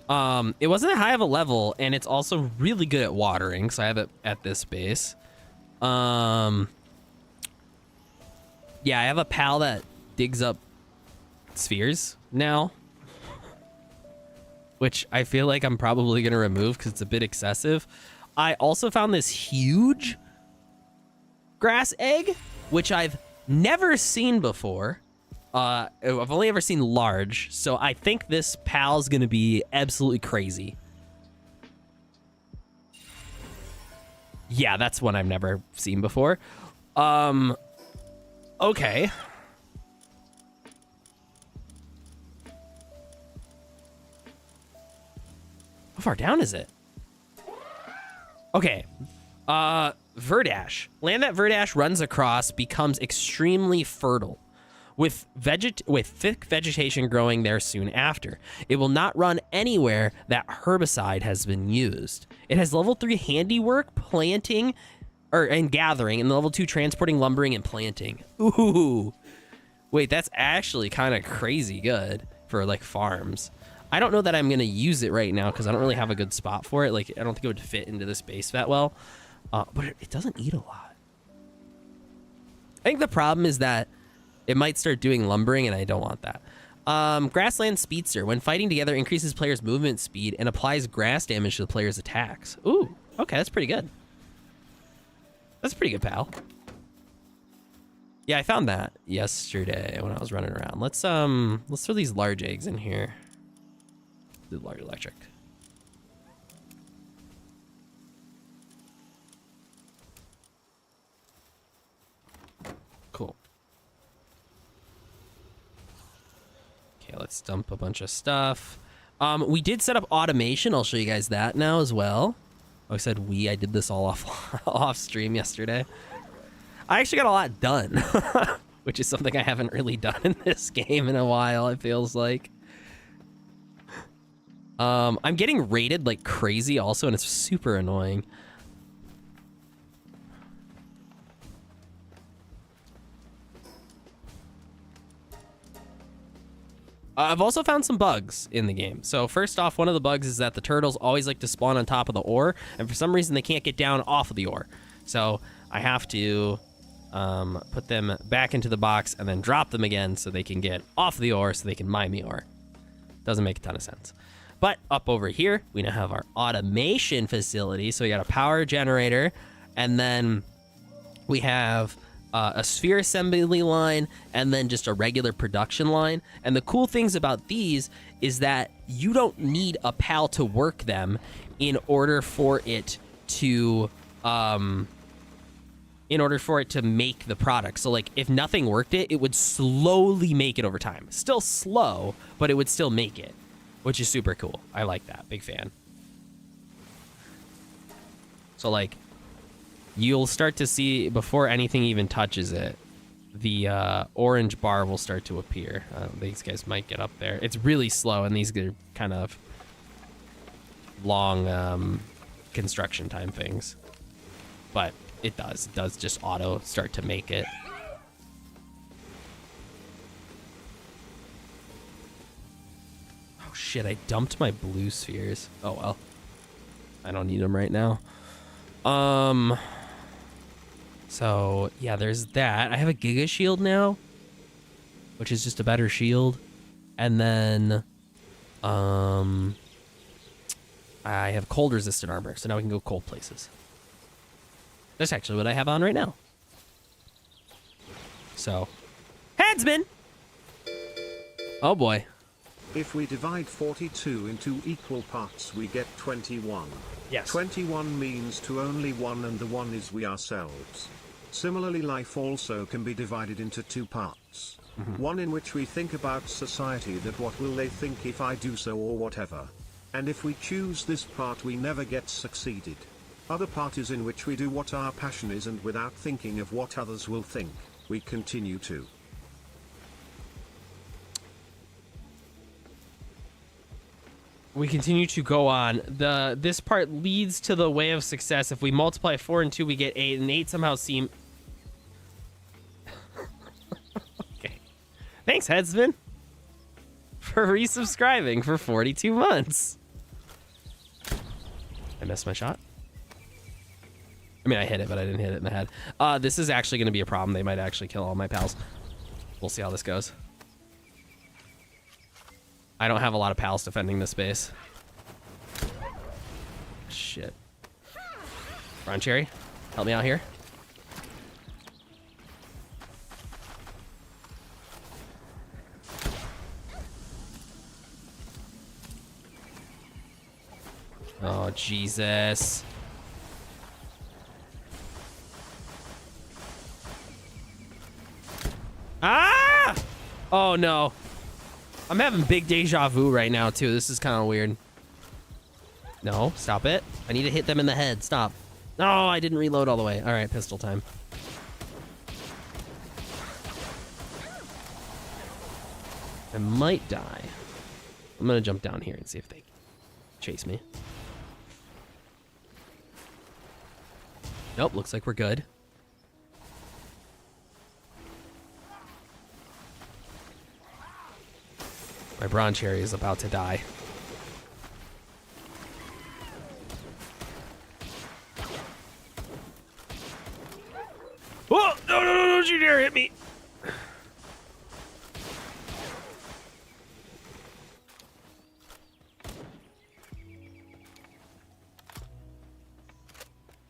It wasn't that high of a level, and it's also really good at watering, so I have it at this base. Yeah, I have a pal that digs up spheres now, which I feel like I'm probably going to remove because it's a bit excessive. I also found this huge grass egg, which I've never seen before. I've only ever seen large, so I think this pal's gonna be absolutely crazy. Yeah, that's one I've never seen before. Okay. How far down is it? Okay, Verdash. Land that Verdash runs across becomes extremely fertile, with thick vegetation growing there soon after. It will not run anywhere that herbicide has been used. It has level 3 handiwork, planting, and gathering, and level 2 transporting, lumbering, and planting. Ooh, wait, that's actually kind of crazy good for like farms. I don't know that I'm going to use it right now because I don't really have a good spot for it. Like, I don't think it would fit into this base that well. But it doesn't eat a lot. I think the problem is that it might start doing lumbering, and I don't want that. Grassland Speedster. When fighting together, increases players' movement speed and applies grass damage to the player's attacks. Ooh, okay, that's pretty good. That's pretty good, pal. Yeah, I found that yesterday when I was running around. Let's throw these large eggs in here. The large electric. Cool. let's dump a bunch of stuff. We did set up automation. I'll show you guys that now as well. Oh, I said I did this all off stream yesterday. I actually got a lot done, which is something I haven't really done in this game in a while, it feels like. I'm getting raided like crazy also, and it's super annoying. I've also found some bugs in the game. So first off, one of the bugs is that the turtles always like to spawn on top of the ore, and for some reason they can't get down off of the ore. So I have to put them back into the box and then drop them again so they can get off the ore so they can mine the ore. Doesn't make a ton of sense. But up over here, we now have our automation facility. So we got a power generator, and then we have a sphere assembly line, and then just a regular production line. And the cool things about these is that you don't need a PAL to work them in order for it to make the product. So like if nothing worked it would slowly make it over time. Still slow, but it would still make it, which is super cool. I like that. Big fan. So like you'll start to see before anything even touches it, the orange bar will start to appear. These guys might get up there. It's really slow, and these are kind of long construction time things. But it does just auto start to make it. Oh shit, I dumped my blue spheres. Oh well. I don't need them right now. So yeah, there's that. I have a Giga Shield now, which is just a better shield. And then I have cold resistant armor, so now we can go cold places. That's actually what I have on right now. So, headsman! Oh boy. If we divide 42 into equal parts, we get 21. Yes. 21 means to only one, and the one is we ourselves. Similarly, life also can be divided into two parts. One in which we think about society, that what will they think if I do so or whatever. And if we choose this part, we never get succeeded. Other part is in which we do what our passion is, and without thinking of what others will think, we continue to. We continue to go on. This part leads to the way of success. If we multiply 4 and 2, we get 8, and 8 somehow seem... Okay. Thanks, Headsman, for resubscribing for 42 months. I missed my shot. I mean, I hit it, but I didn't hit it in the head. This is actually going to be a problem. They might actually kill all my pals. We'll see how this goes. I don't have a lot of pals defending this base. Shit. Ron Cherry, help me out here. Oh, Jesus. Ah! Oh, no. I'm having big deja vu right now, too. This is kind of weird. No, stop it. I need to hit them in the head. Stop. No, I didn't reload all the way. All right, pistol time. I might die. I'm going to jump down here and see if they chase me. Nope, looks like we're good. My Bronze Cherry is about to die. Oh, no, don't you dare hit me.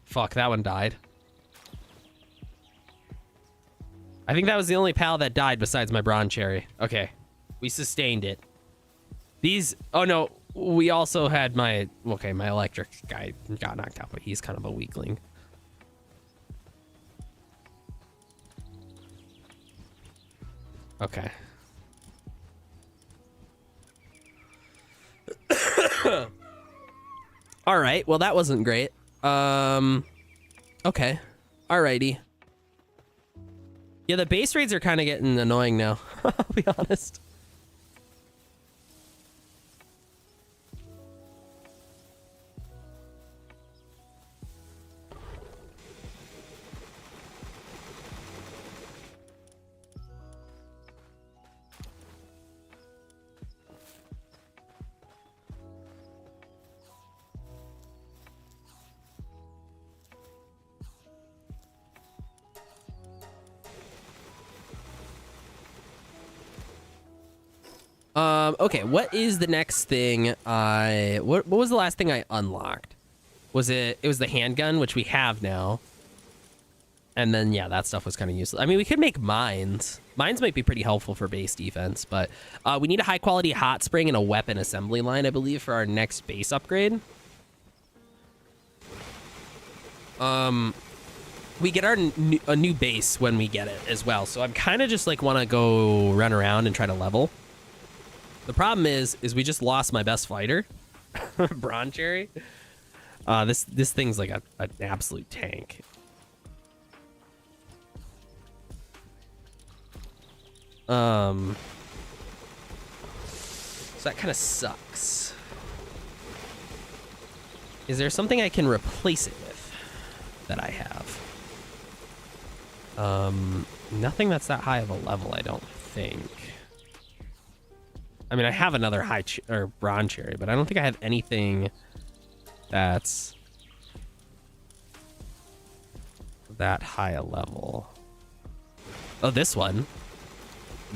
Fuck, that one died. I think that was the only pal that died besides my Bronze Cherry. Okay. We sustained it. These... Oh, no. We also had my... Okay, my electric guy got knocked out, but he's kind of a weakling. Okay. All right. Well, that wasn't great. Okay. Alrighty. Yeah, the base raids are kind of getting annoying now. I'll be honest. Okay, what is the next thing what was the last thing I unlocked? It was the handgun, which we have now. And then yeah, that stuff was kind of useless. I mean, we could make mines. Mines might be pretty helpful for base defense, but we need a high quality hot spring and a weapon assembly line, I believe, for our next base upgrade. We get a new base when we get it as well. So I'm kind of just like want to go run around and try to level. The problem is we just lost my best fighter, Bron Cherry. This thing's like an absolute tank. So that kind of sucks. Is there something I can replace it with that I have? Nothing that's that high of a level, I don't think. I mean, I have another Bron Cherry, but I don't think I have anything that's that high a level. Oh, this one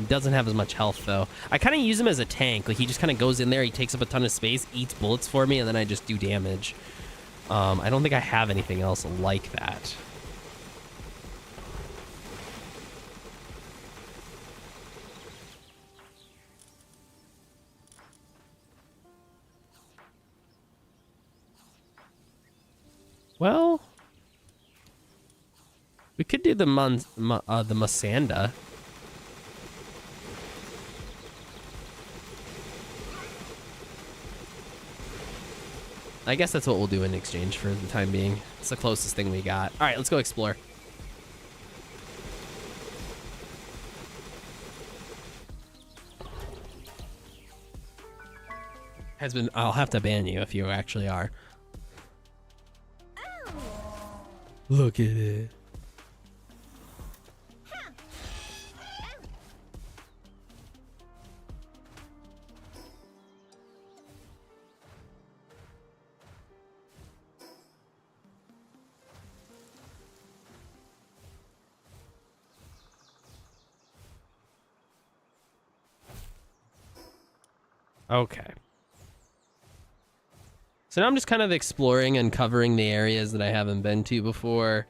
doesn't have as much health, though. I kind of use him as a tank. Like, he just kind of goes in there, he takes up a ton of space, eats bullets for me, and then I just do damage. I don't think I have anything else like that. Well, we could do the Masanda. I guess that's what we'll do in exchange for the time being. It's the closest thing we got. All right, let's go explore. I'll have to ban you if you actually are. Look at it. Okay. So now I'm just kind of exploring and covering the areas that I haven't been to before.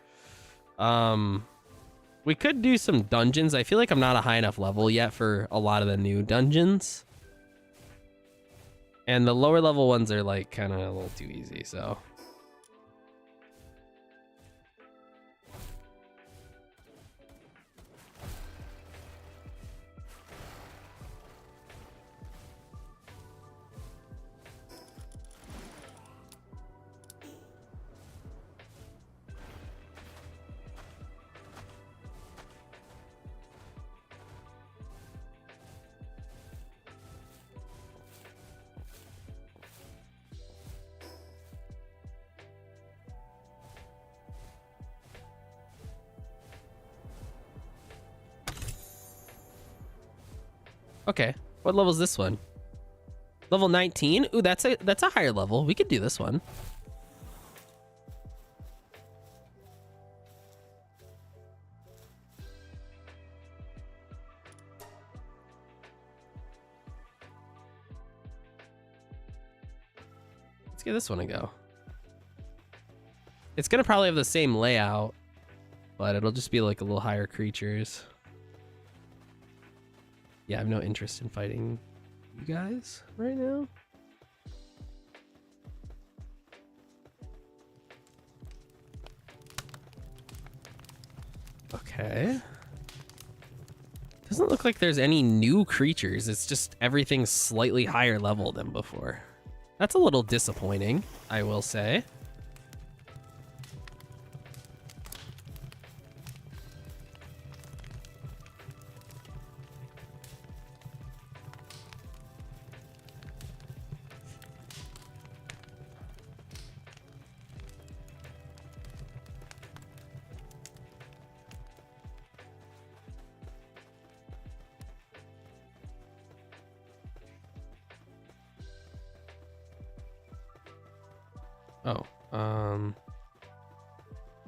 We could do some dungeons. I feel like I'm not a high enough level yet for a lot of the new dungeons. And the lower level ones are like kind of a little too easy, so. Okay, what level is this one? Level 19? Ooh, that's a higher level. We could do this one. Let's give this one a go. It's gonna probably have the same layout, but it'll just be like a little higher creatures. Yeah, I have no interest in fighting you guys right now. Okay. Doesn't look like there's any new creatures. It's just everything's slightly higher level than before. That's a little disappointing, I will say. Oh,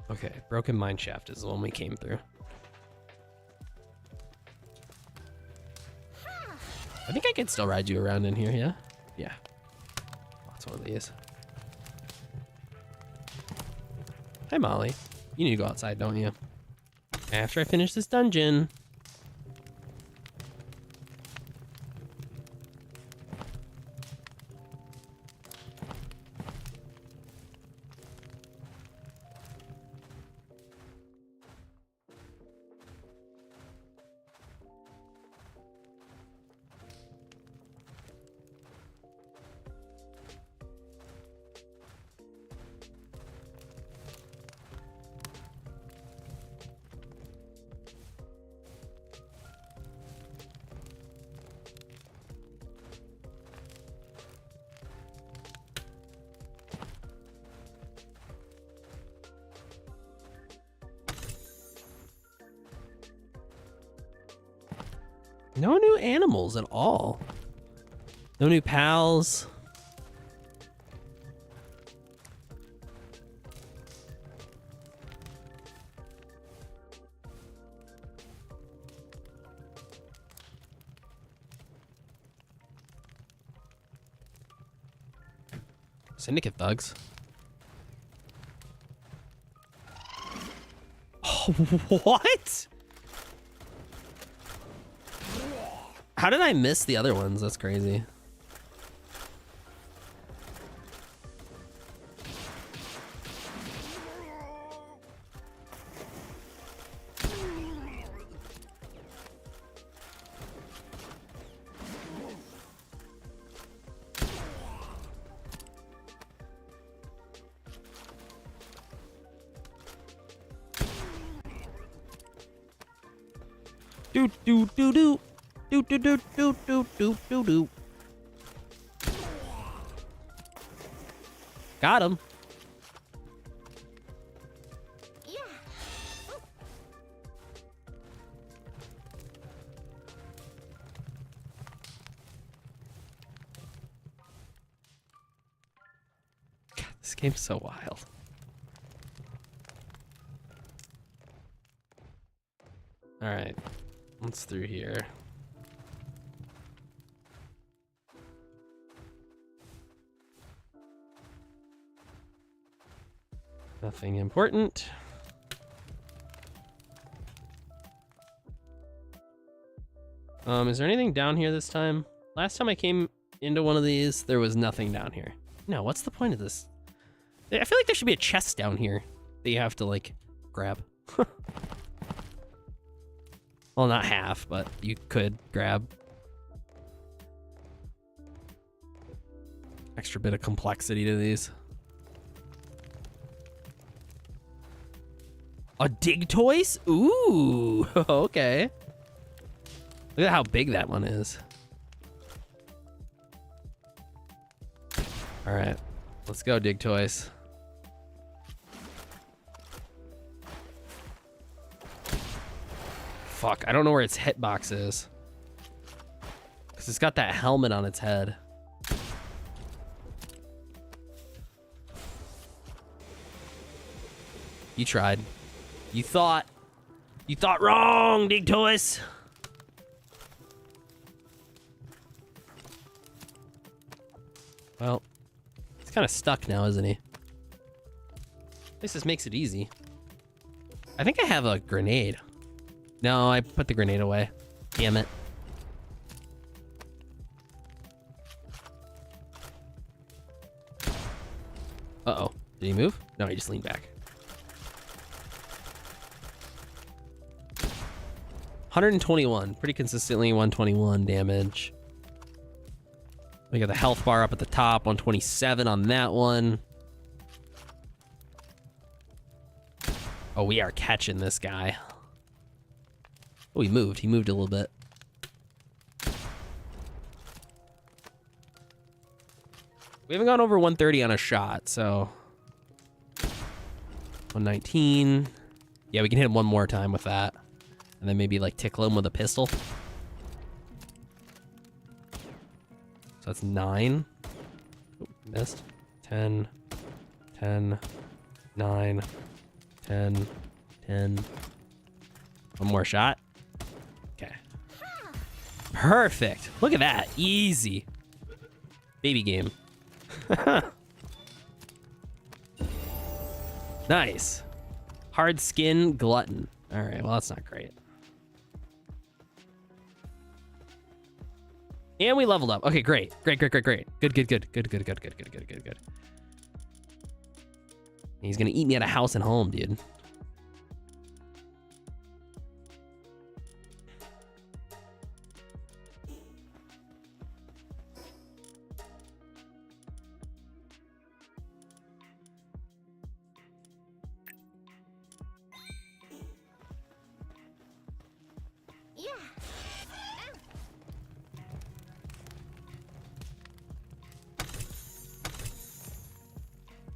okay, broken mine shaft is the one we came through. I think I can still ride you around in here, yeah? Yeah. That's one of these. Hi, Molly. You need to go outside, don't you? After I finish this dungeon. No new animals at all. No new pals. Syndicate thugs. Oh, what? How did I miss the other ones? That's crazy. Do do do do. Do do do do do do do do. Got him. Yeah. God, this game's so wild. All right, what's through here? Nothing important. Is there anything down here this time? Last time I came into one of these, there was nothing down here. No, what's the point of this? I feel like there should be a chest down here that you have to, like, grab. Well, not half, but you could grab. Extra bit of complexity to these. A dig toys? Ooh, okay. Look at how big that one is. All right, let's go dig toys. Fuck, I don't know where its hitbox is. Because it's got that helmet on its head. You tried. You thought wrong, dig toys. Well, he's kind of stuck now, isn't he? At least this makes it easy. I think I have a grenade. No, I put the grenade away. Damn it. Uh-oh. Did he move? No, he just leaned back. 121. Pretty consistently 121 damage. We got the health bar up at the top, 127 on that one. Oh, we are catching this guy. Oh, he moved. He moved a little bit. We haven't gone over 130 on a shot, so 119. Yeah, we can hit him one more time with that. And then maybe like tickle him with a pistol. So that's 9. Oh, missed. 10, 10, 9, 10, 10. One more shot. Okay. Perfect. Look at that. Easy. Baby game. Nice. Hard skin glutton. All right, well, that's not great. And we leveled up. Okay, great. Great. Good. He's gonna eat me at a house and home, dude.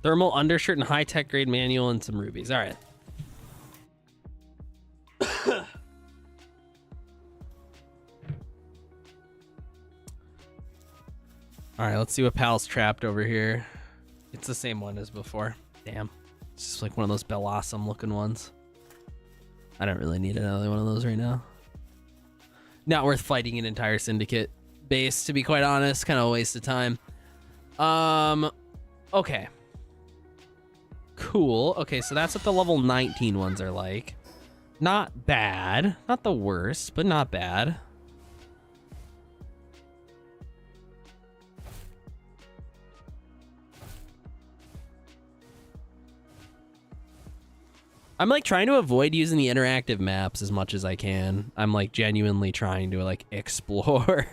Thermal undershirt and high-tech grade manual and some rubies. All right. All right, let's see what Pal's trapped over here. It's the same one as before. Damn. It's just like one of those Bellossom looking ones. I don't really need another one of those right now. Not worth fighting an entire syndicate base, to be quite honest. Kind of a waste of time. Okay. Cool. Okay, so that's what the level 19 ones are like. Not bad. Not the worst, but not bad. I'm like trying to avoid using the interactive maps as much as I can. I'm like genuinely trying to like explore.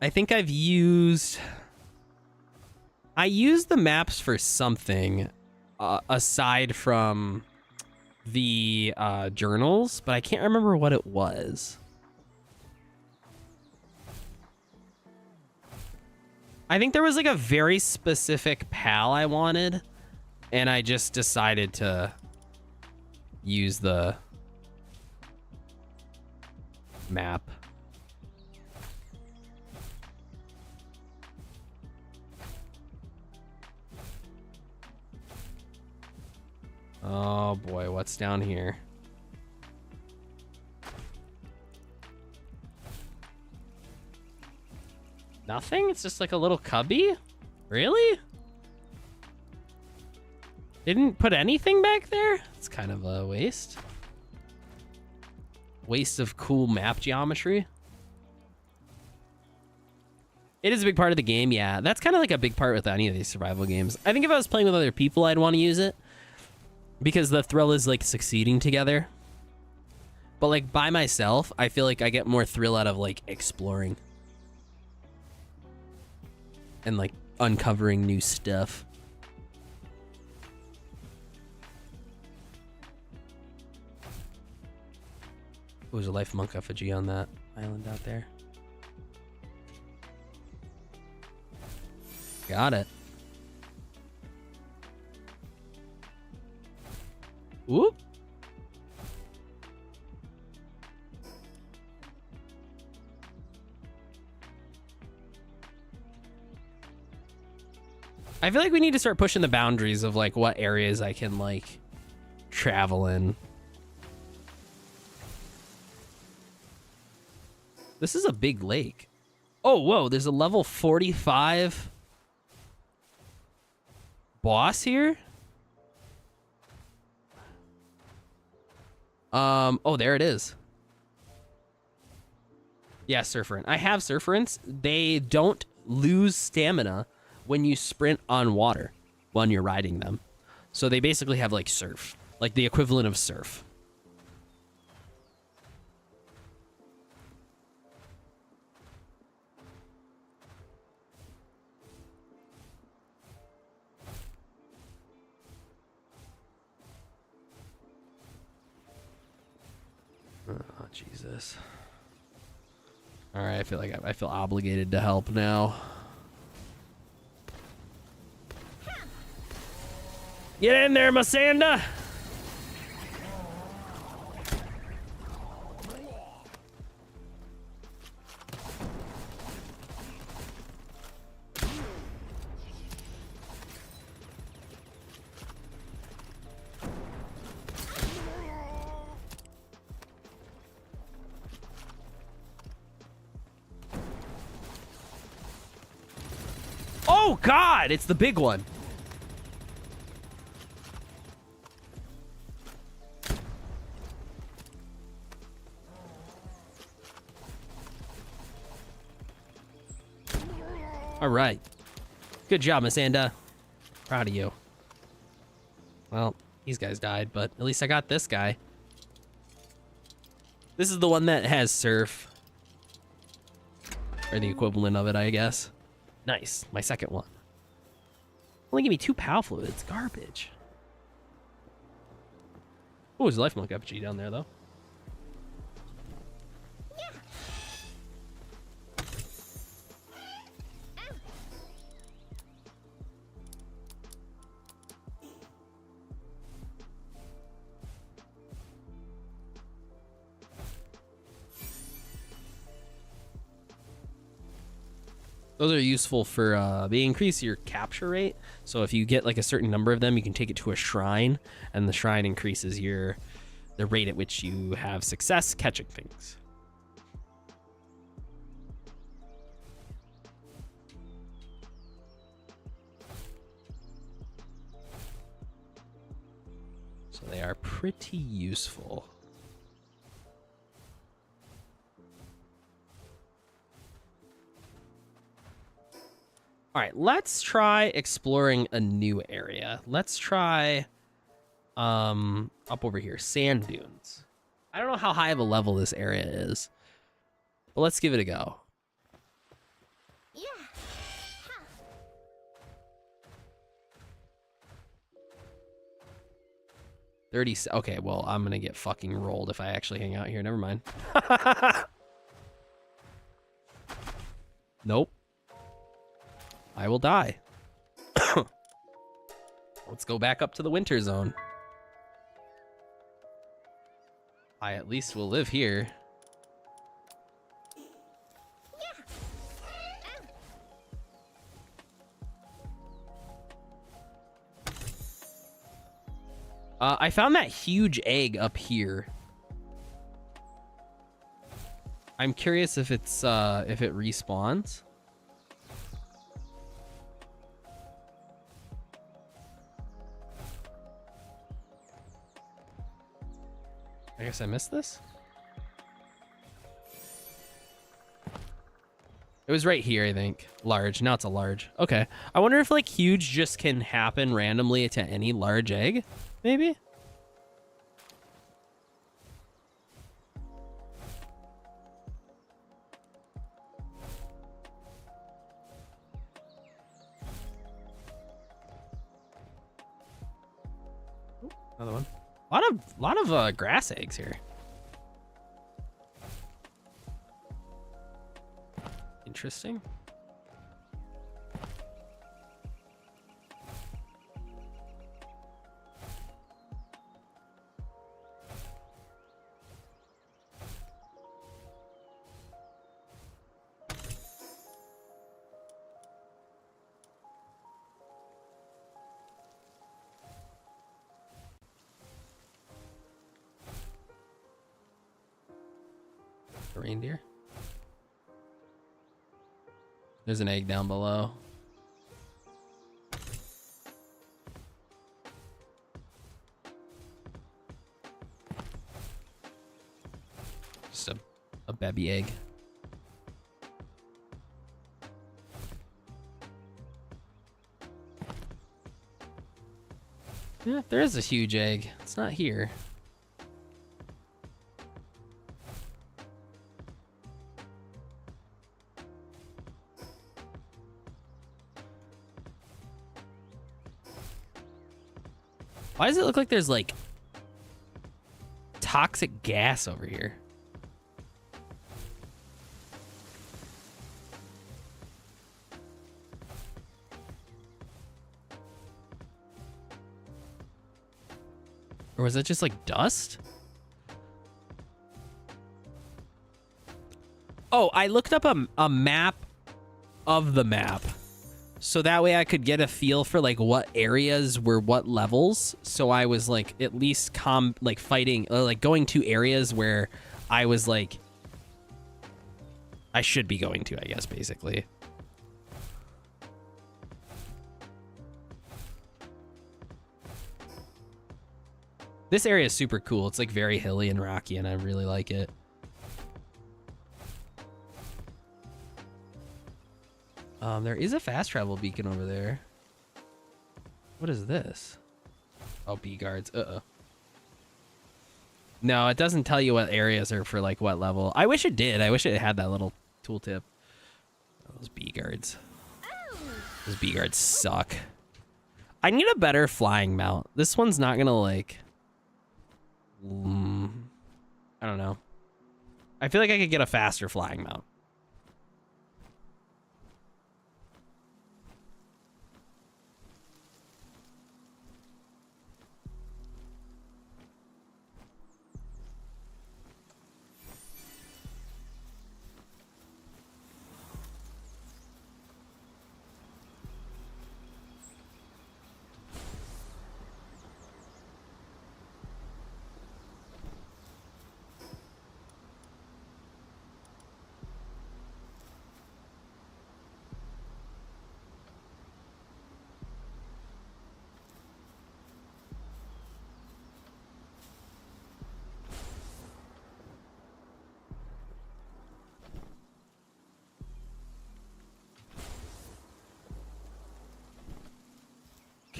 I think I used the maps for something aside from the journals, but I can't remember what it was. I think there was like a very specific PAL I wanted, and I just decided to use the map. Oh boy, what's down here? Nothing? It's just like a little cubby? Really? Didn't put anything back there? It's kind of a waste. Waste of cool map geometry. It is a big part of the game, yeah. That's kind of like a big part with any of these survival games. I think if I was playing with other people, I'd want to use it. Because the thrill is like succeeding together. But like by myself, I feel like I get more thrill out of like exploring. And like uncovering new stuff. Oh, there's a life monk effigy on that island out there. Got it. Whoop. I feel like we need to start pushing the boundaries of like what areas I can like travel in. This is a big lake. Oh, whoa, there's a level 45 boss here. Oh, there it is. Yeah, Surferant. I have Surferants. They don't lose stamina when you sprint on water. when you're riding them. So they basically have like surf, like the equivalent of surf. Oh, Jesus. All right, I feel obligated to help now. Get in there, Masanda! Oh God, it's the big one. All right. Good job, Masanda. Proud of you. Well, these guys died, but at least I got this guy. This is the one that has surf. Or the equivalent of it, I guess. Nice. My second one. Only give me 2 PAL fluids. Garbage. Oh, there's a life milk FG down there, though. Those are useful for, they increase your capture rate. So if you get like a certain number of them, you can take it to a shrine, and the shrine increases the rate at which you have success catching things. So they are pretty useful. All right, let's try exploring a new area. Let's try up over here, sand dunes. I don't know how high of a level this area is, but let's give it a go. Yeah. 30. Okay, well, I'm gonna get fucking rolled if I actually hang out here. Never mind. Nope. I will die. Let's go back up to the winter zone. I at least will live here. I found that huge egg up here. I'm curious if it's if it respawns. I guess I missed this. It was right here, I think. Large. Now it's a large. Okay. I wonder if like huge just can happen randomly to any large egg, maybe? Ooh, another one. A lot of grass eggs here. Interesting. A reindeer. There's an egg down below. Just a baby egg. Yeah, there is a huge egg. It's not here. Why does it look like there's like toxic gas over here? Or was that just like dust? Oh, I looked up a map of the map. So that way I could get a feel for like what areas were what levels. So I was like at least fighting, like going to areas where I was like, I should be going to, I guess, basically. This area is super cool. It's like very hilly and rocky, and I really like it. There is a fast travel beacon over there. What is this? Oh, bee guards. Uh-oh. No, it doesn't tell you what areas are for like what level. I wish it did. I wish it had that little tooltip. Oh, those bee guards. Those bee guards suck. I need a better flying mount. This one's not gonna like... I don't know. I feel like I could get a faster flying mount.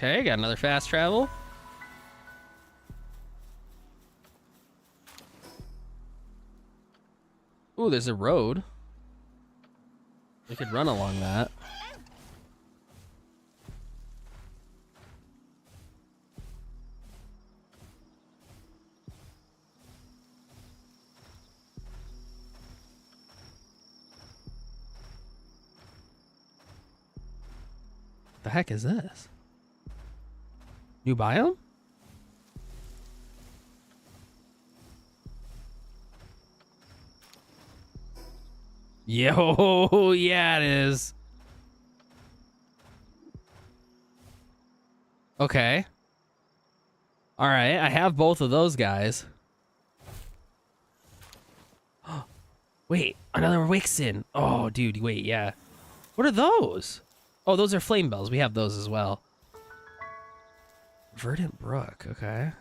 Okay, got another fast travel. Ooh, there's a road. We could run along that. The heck is this? New biome? Yo, yeah, it is. Okay. All right, I have both of those guys. Wait, another Wixen. Oh, dude, wait, yeah. What are those? Oh, those are flame bells. We have those as well. Verdant Brook, okay.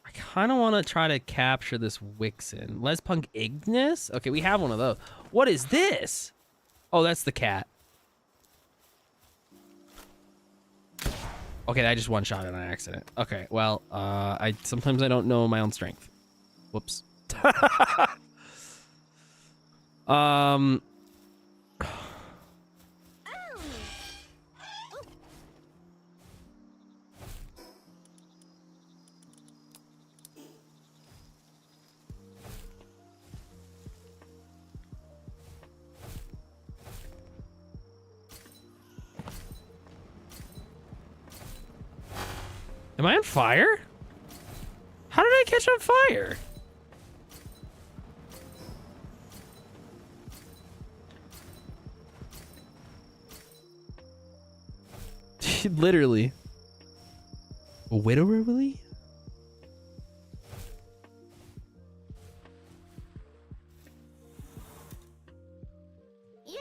I kind of want to try to capture this Wixen. Lespunk Ignis? Okay, we have one of those. What is this? Oh, that's the cat. Okay, I just one-shot it on accident. Okay, well, sometimes I don't know my own strength. Whoops. Am I on fire? How did I catch on fire? Literally. A widower, Willie? Yeah.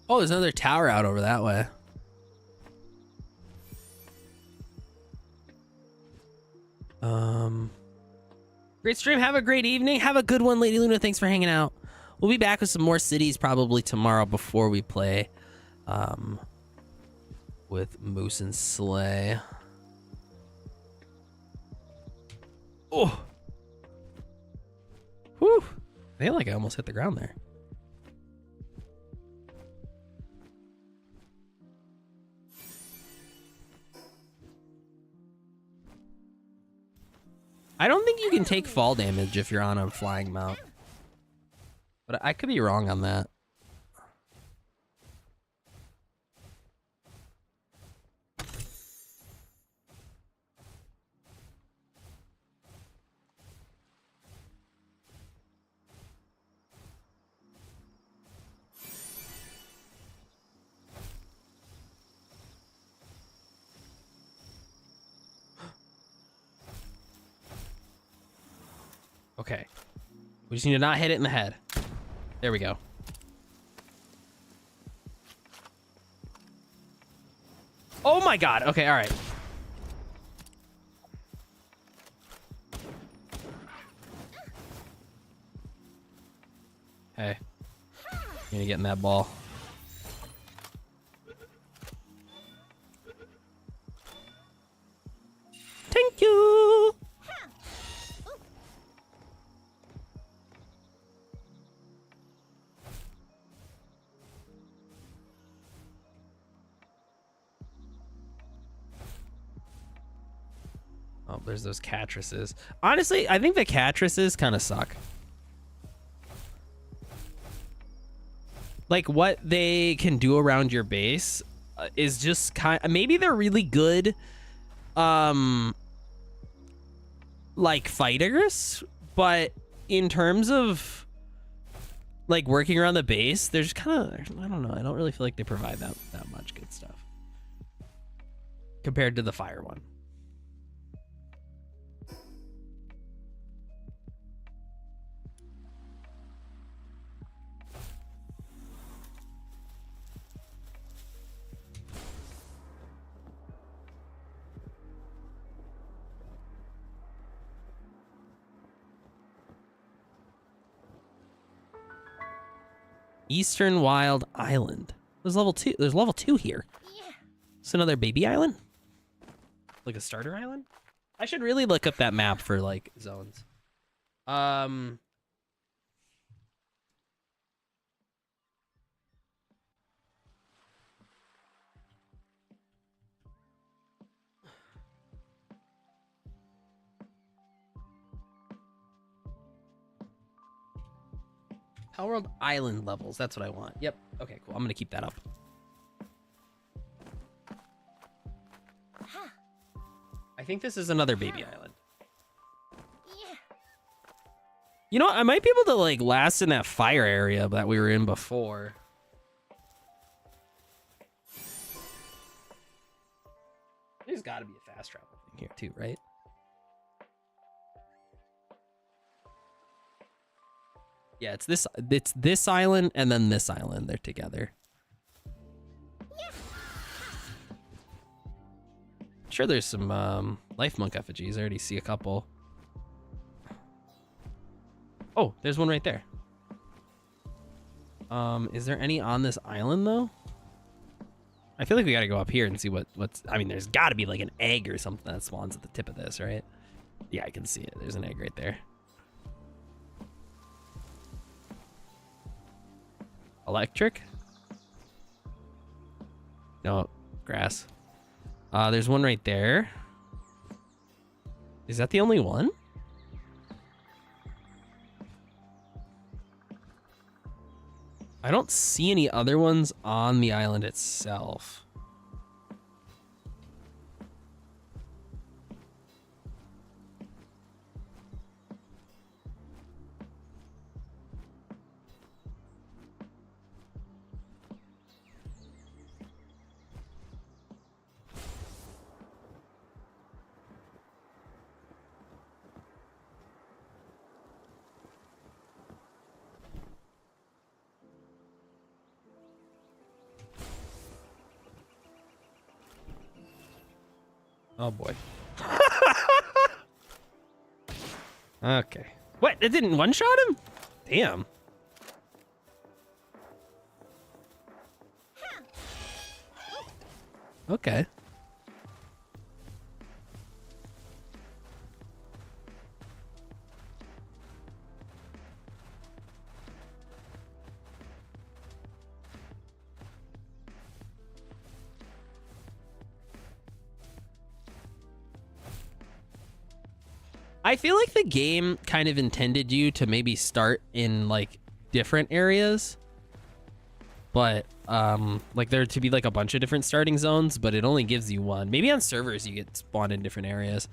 Oh, there's another tower out over that way. Great stream. Have a great evening. Have a good one, Lady Luna. Thanks for hanging out. We'll be back with some more cities probably tomorrow before we play with Moose and Slay. Oh. Whew. I feel like I almost hit the ground there. I don't think you can take fall damage if you're on a flying mount. But I could be wrong on that. Okay. We just need to not hit it in the head. There we go. Oh my god. Okay, all right. Hey. You're gonna get in that ball. Thank you. Oh, there's those Catresses. Honestly, I think the Catresses kind of suck. Like, what they can do around your base is just kind of... Maybe they're really good, like, fighters, but in terms of, like, working around the base, they're just kind of... I don't know. I don't really feel like they provide that much good stuff compared to the fire one. Eastern Wild Island. There's level 2. There's level 2 here. It's another baby island? Like a starter island? I should really look up that map for like zones. Palworld Island levels. That's what I want. Yep. Okay, cool. I'm going to keep that up. I think this is another baby island. You know what? I might be able to, like, last in that fire area that we were in before. There's got to be a fast travel thing here, too, right? Yeah, it's this island and then this island. They're together. Sure, there's some life monk effigies. I already see a couple. Oh, there's one right there. Is there any on this island though? I feel like we gotta go up here and see what's. I mean, there's got to be like an egg or something that spawns at the tip of this, right? Yeah, I can see it. There's an egg right there. Electric? No, grass. There's one right there. Is that the only one? I don't see any other ones on the island itself. Oh boy. Okay. What? It didn't one-shot him? Damn. Okay. I feel like the game kind of intended you to maybe start in like different areas, but like there to be like a bunch of different starting zones, but it only gives you one. Maybe on servers you get spawned in different areas.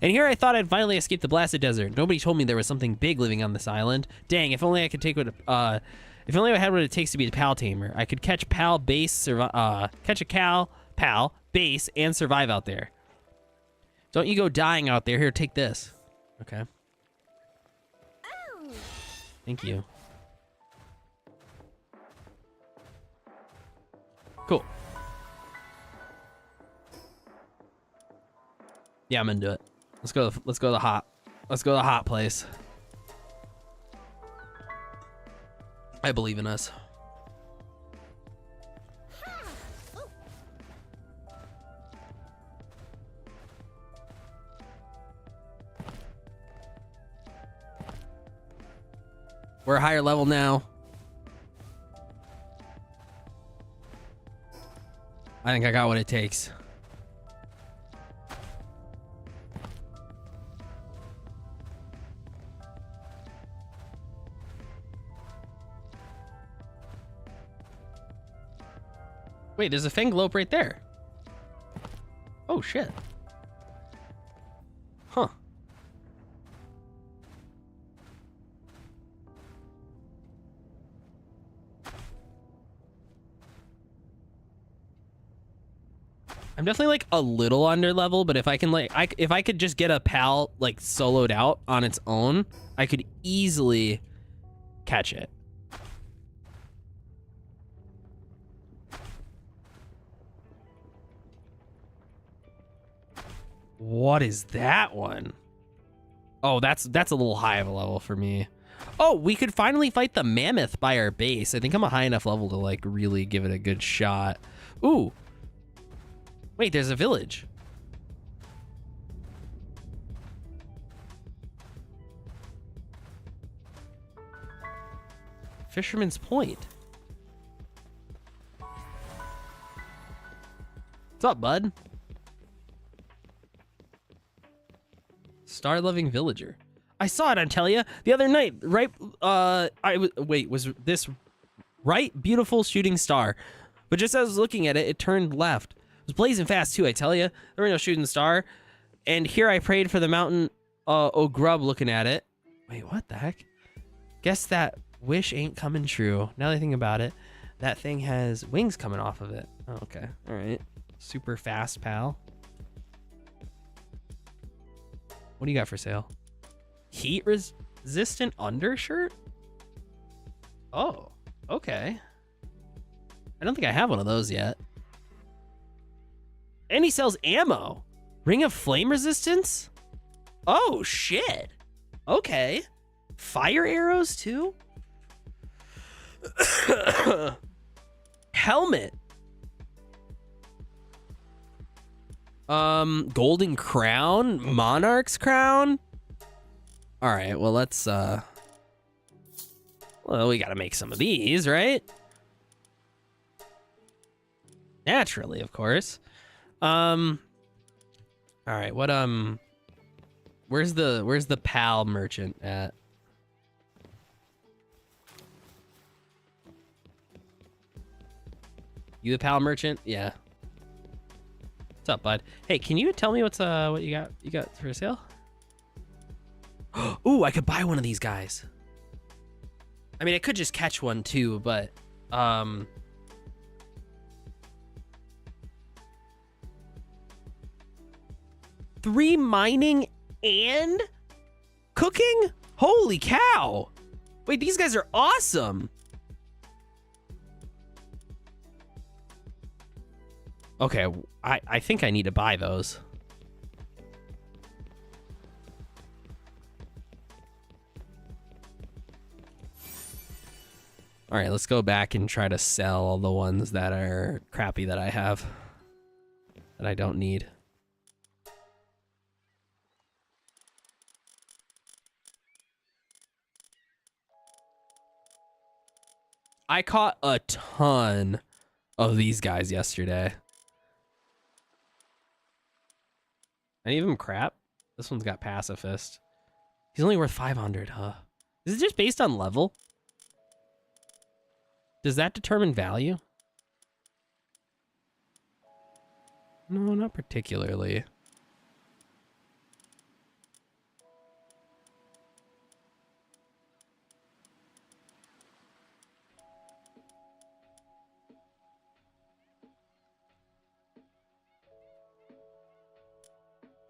And here I thought I'd finally escape the blasted desert. Nobody told me there was something big living on this island. Dang, if only I could take what if only I had what it takes to be a pal tamer. I could catch pal base catch a pal base and survive out there. Don't you go dying out there. Here, take this. Okay. Oh. Thank you. Cool. Yeah, I'm into it. Let's go to the hot place. I believe in us. We're a higher level now. I think I got what it takes. Wait, there's a Fanglope right there. Oh, shit. Huh. I'm definitely like a little under level, but if I can like, if I could just get a pal like soloed out on its own, I could easily catch it. What is that one? Oh, that's a little high of a level for me. Oh, we could finally fight the mammoth by our base. I think I'm a high enough level to like really give it a good shot. Ooh. Wait, there's a village. Fisherman's Point. What's up, bud? Star-loving villager. I saw it on Telia the other night, right? Wait, was this right? Beautiful shooting star. But just as I was looking at it, it turned left. It was blazing fast too, I tell you. There were no shooting star. And here I prayed for the mountain, oh grub looking at it. Wait, what the heck? Guess that wish ain't coming true. Now that I think about it, that thing has wings coming off of it. Oh, okay, all right. Super fast, pal. What do you got for sale? Heat resistant undershirt? Oh, okay. I don't think I have one of those yet. And he sells ammo. Ring of flame resistance? Oh, shit. Okay. Fire arrows, too? Helmet. Golden crown? Monarch's crown? All right, well, let's, well, we gotta make some of these, right? Naturally, of course. All right, what, where's the pal merchant at? You the pal merchant? Yeah. What's up, bud? Hey, can you tell me what's what you got for sale? Ooh, I could buy one of these guys. I mean, I could just catch one too, but 3 mining and cooking? Holy cow. Wait, these guys are awesome. Okay, I think I need to buy those. All right, let's go back and try to sell all the ones that are crappy that I have that I don't need. I caught a ton of these guys yesterday. Any of them crap? This one's got pacifist. He's only worth 500, huh? Is it just based on level? Does that determine value? No, not particularly.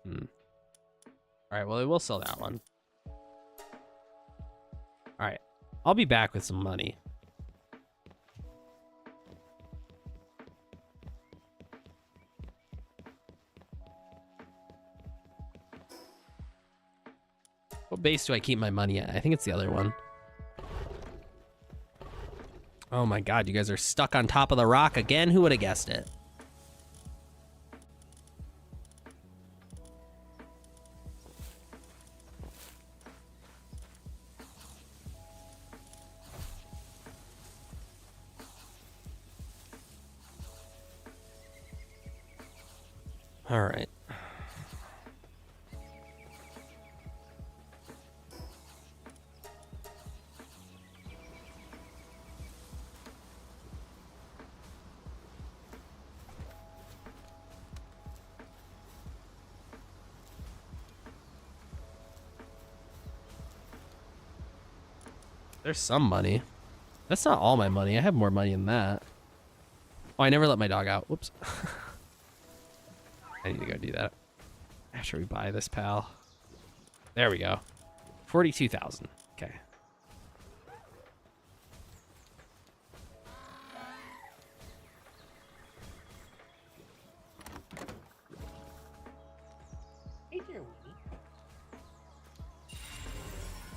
All right, well, I will sell that one. All right, I'll be back with some money. What base do I keep my money at? I think it's the other one. Oh my God, you guys are stuck on top of the rock again? Who would have guessed it? All right. There's some money. That's not all my money. I have more money than that. Oh, I never let my dog out. Whoops. I need to go do that after we buy this, pal. There we go. 42,000. Okay.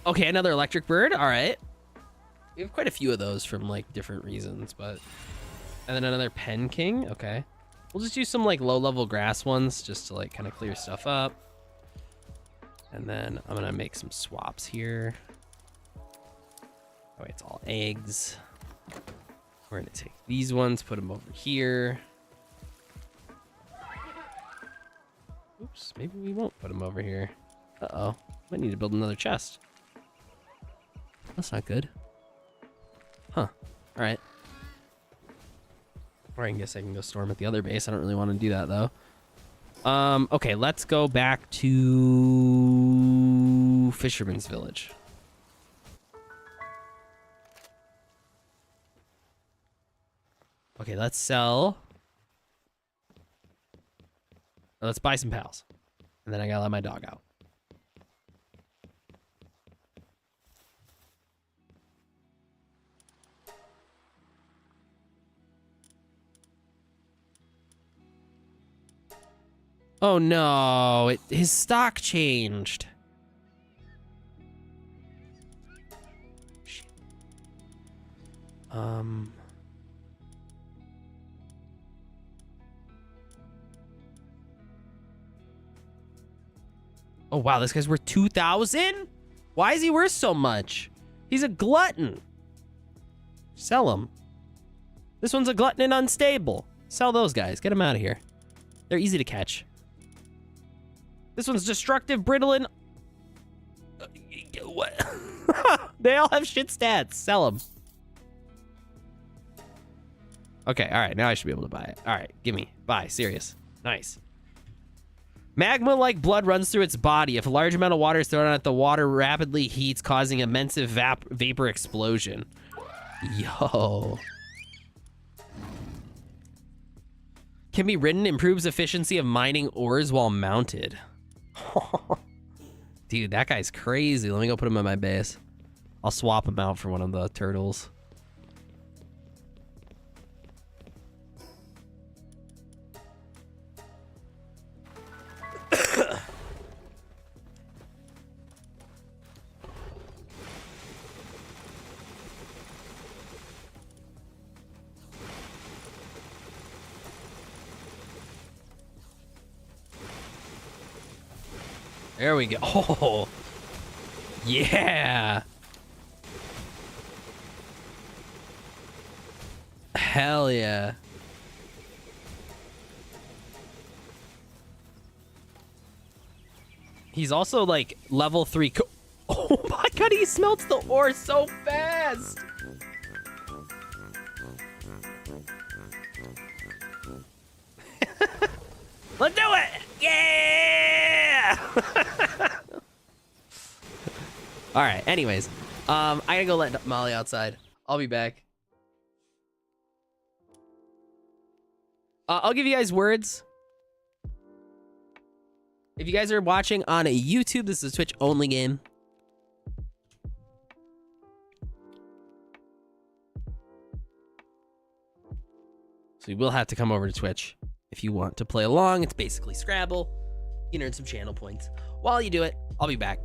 Okay, another electric bird. All right. We have quite a few of those from like different reasons, but... And then another pen king. Okay. We'll just use some like low-level grass ones just to like kind of clear stuff up. And then I'm gonna make some swaps here. Oh, wait, it's all eggs. We're gonna take these ones, put them over here. Oops, maybe we won't put them over here. Uh-oh, might need to build another chest. That's not good. Huh, all right. Or I guess I can go storm at the other base. I don't really want to do that, though. Okay, let's go back to Fisherman's Village. Okay, let's sell. Let's buy some pals. And then I gotta let my dog out. Oh no, his stock changed. Shit. Oh wow, this guy's worth 2,000? Why is he worth so much? He's a glutton. Sell him. This one's a glutton and unstable. Sell those guys. Get them out of here. They're easy to catch. This one's destructive, brittle, and... What? They all have shit stats. Sell them. Okay, all right. Now I should be able to buy it. All right, gimme. Buy. Serious. Nice. Magma-like blood runs through its body. If a large amount of water is thrown on it, the water rapidly heats, causing immense vapor explosion. Yo. Can be ridden, improves efficiency of mining ores while mounted. Dude, that guy's crazy. Let me go put him in my base. I'll swap him out for one of the turtles. There we go. Oh, yeah. Hell yeah. He's also like level 3. Oh my god, he smelts the ore so fast. Let's do it. Yeah. All right. Anyways, I gotta go let Molly outside. I'll be back. I'll give you guys words. If you guys are watching on a YouTube, this is a Twitch only game. So you will have to come over to Twitch if you want to play along. It's basically Scrabble. You can earn some channel points. While you do it, I'll be back.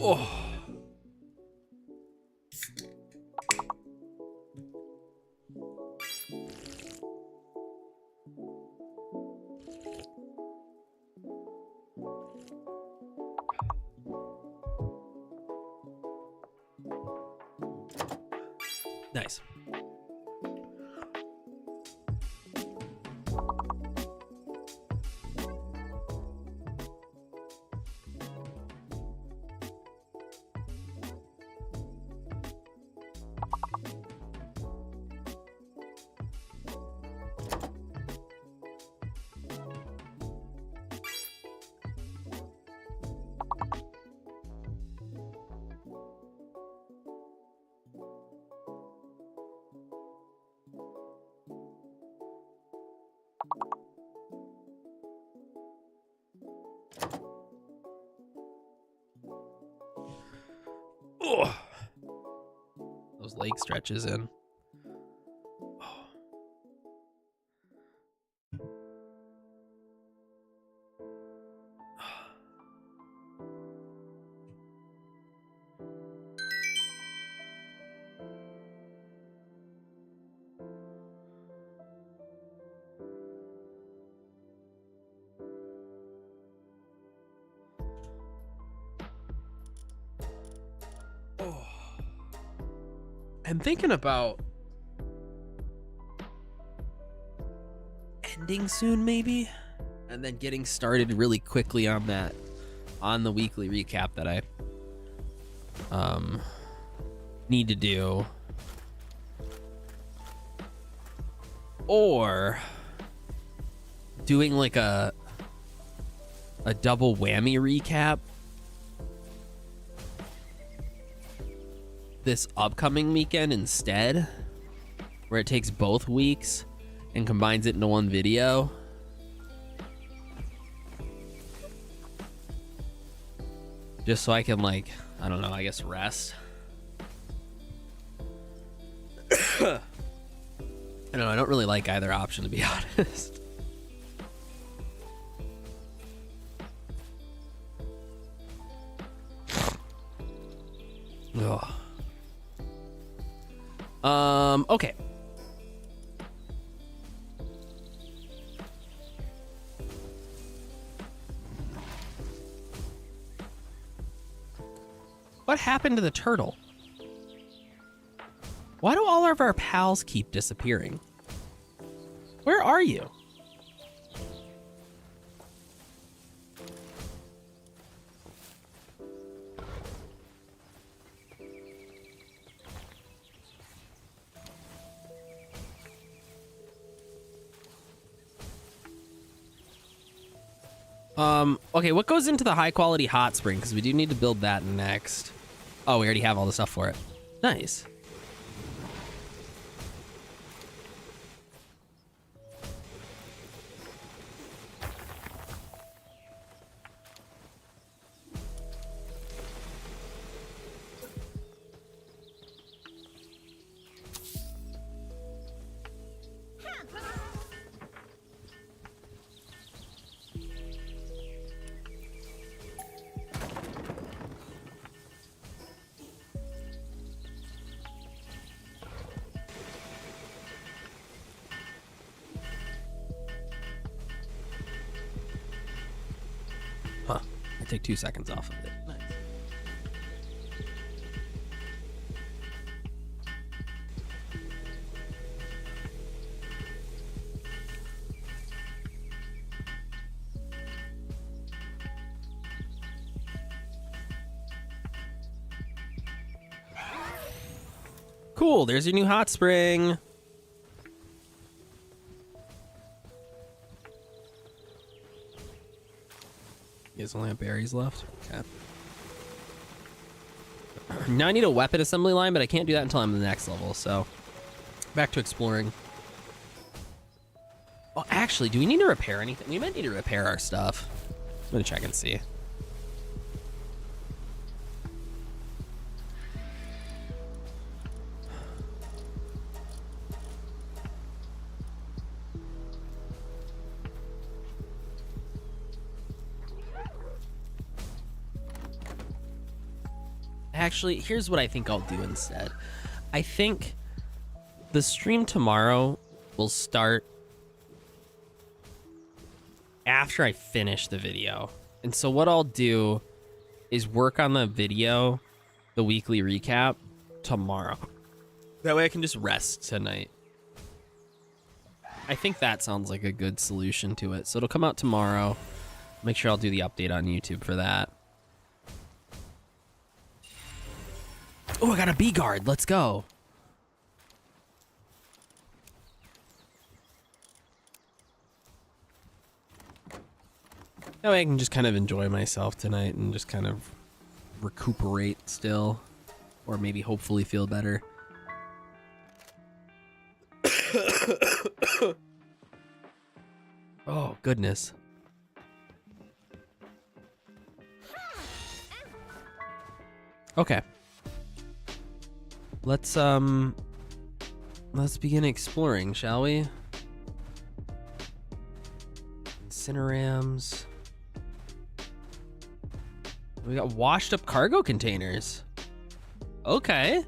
Oh. Nice. Oh. Those leg stretches in. I'm thinking about ending soon, maybe, and then getting started really quickly on the weekly recap that I need to do, or doing like a double whammy recap this upcoming weekend instead, where it takes both weeks and combines it into one video. Just so I can, like, I don't know, I guess rest. I don't know, I don't really like either option, to be honest. Ugh. Okay. What happened to the turtle? Why do all of our pals keep disappearing? Where are you? Okay, what goes into the high quality hot spring? Because we do need to build that next. Oh, we already have all the stuff for it. Nice. Huh. I take 2 seconds off of it. Nice. Cool, there's your new hot spring. You guys only have berries left? Okay. Now I need a weapon assembly line, but I can't do that until I'm in the next level, so back to exploring. Oh, actually, do we need to repair anything? We might need to repair our stuff. I'm gonna check and see. Actually, here's what I think I'll do instead. I think the stream tomorrow will start after I finish the video. And so what I'll do is work on the video, the weekly recap, tomorrow. That way I can just rest tonight. I think that sounds like a good solution to it. So it'll come out tomorrow. Make sure I'll do the update on YouTube for that. Oh, I got a bee guard. Let's go. That way I can just kind of enjoy myself tonight and just kind of recuperate still. Or maybe hopefully feel better. Oh, goodness. Okay. Let's begin exploring, shall we? Incinerams. We got washed up cargo containers. Okay.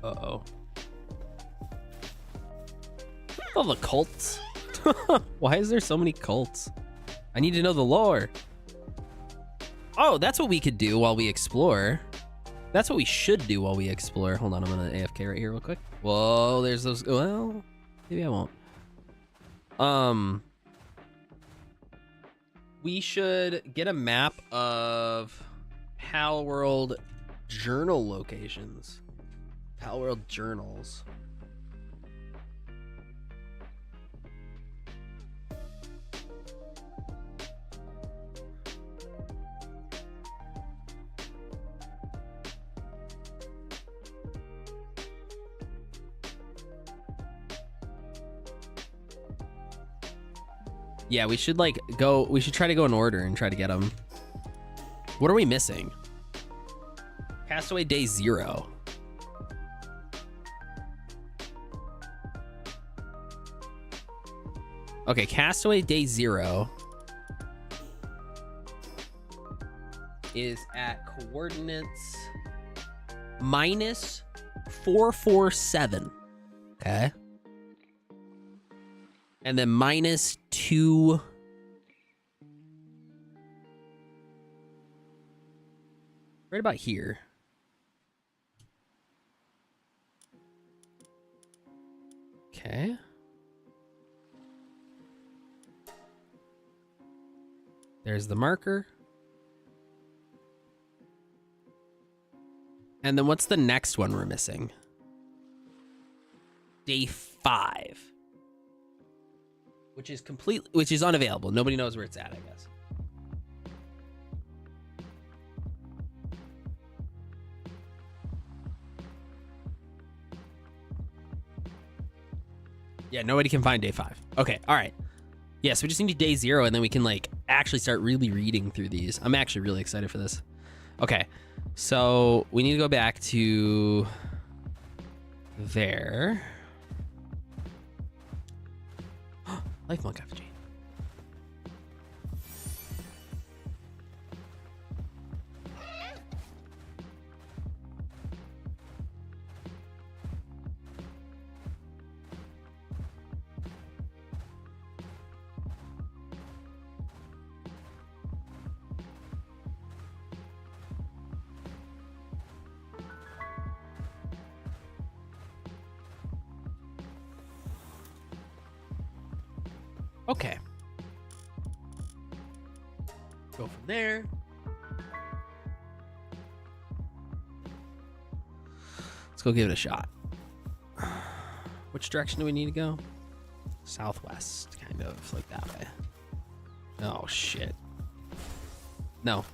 Uh-oh. Oh, the cults. Why is there so many cults? I need to know the lore. Oh, that's what we could do while we explore. That's what we should do while we explore. Hold on, I'm gonna AFK right here real quick. Whoa, there's those. Well, maybe I won't. We should get a map of Palworld journal locations. Palworld journals. Yeah, we should like go. We should try to go in order and try to get them. What are we missing? Castaway Day 0. Okay, Castaway Day 0 is at coordinates -447. Okay. And then -2. Right about here. Okay. There's the marker. And then what's the next one we're missing? day 5, which is unavailable. Nobody knows where it's at, I guess. Yeah, nobody can find day 5. Okay, all right. Yeah, so we just need day 0, and then we can like actually start really reading through these. I'm actually really excited for this. Okay, so we need to go back to there. Life Monk FG. Okay. Go from there. Let's go give it a shot. Which direction do we need to go? Southwest, kind of like that way. Oh, shit. No.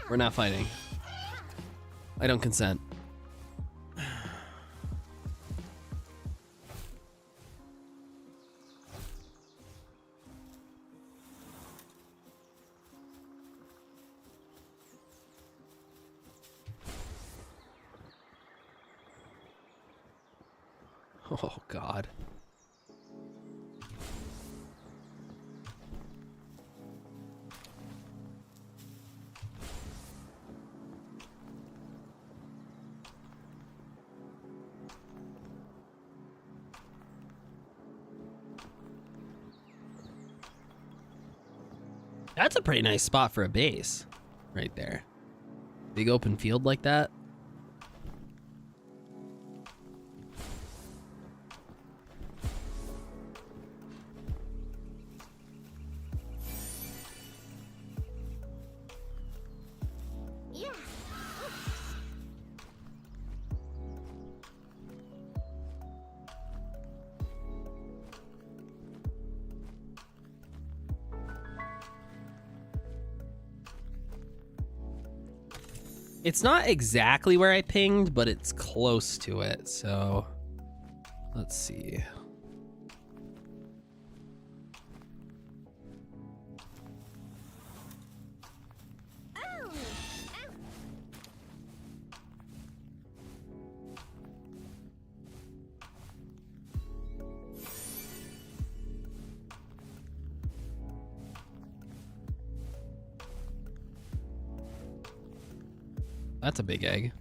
We're not fighting. I don't consent. Oh, God. That's a pretty nice spot for a base right there. Big open field like that. Yeah. It's not exactly where I pinged, but it's close to it. So let's see. Oh. Ow. That's a big egg.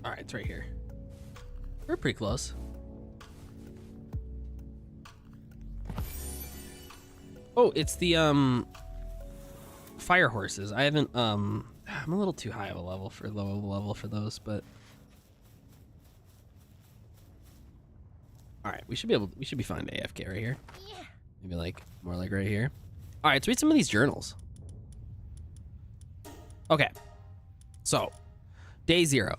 All right, it's right here. We're pretty close. Oh, it's the fire horses. I haven't I'm a little too high of a level for those, but all right, we should be fine to AFK right here. Yeah. Maybe like more like right here. All right, let's read some of these journals. Okay, so day 0.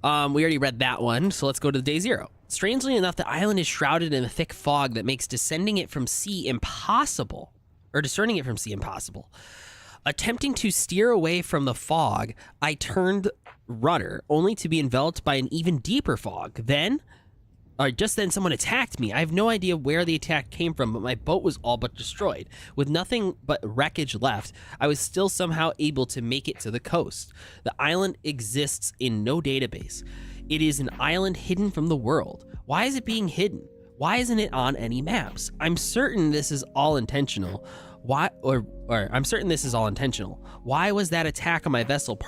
We already read that one, so let's go to day 0. Strangely enough, the island is shrouded in a thick fog that makes discerning it from sea impossible. Attempting to steer away from the fog, I turned rudder, only to be enveloped by an even deeper fog. Just then someone attacked me. I have no idea where the attack came from, but my boat was all but destroyed. With nothing but wreckage left, I was still somehow able to make it to the coast. The island exists in no database. It is an island hidden from the world. Why is it being hidden? Why isn't it on any maps? I'm certain this is all intentional. I'm certain this is all intentional. Why was that attack on my vessel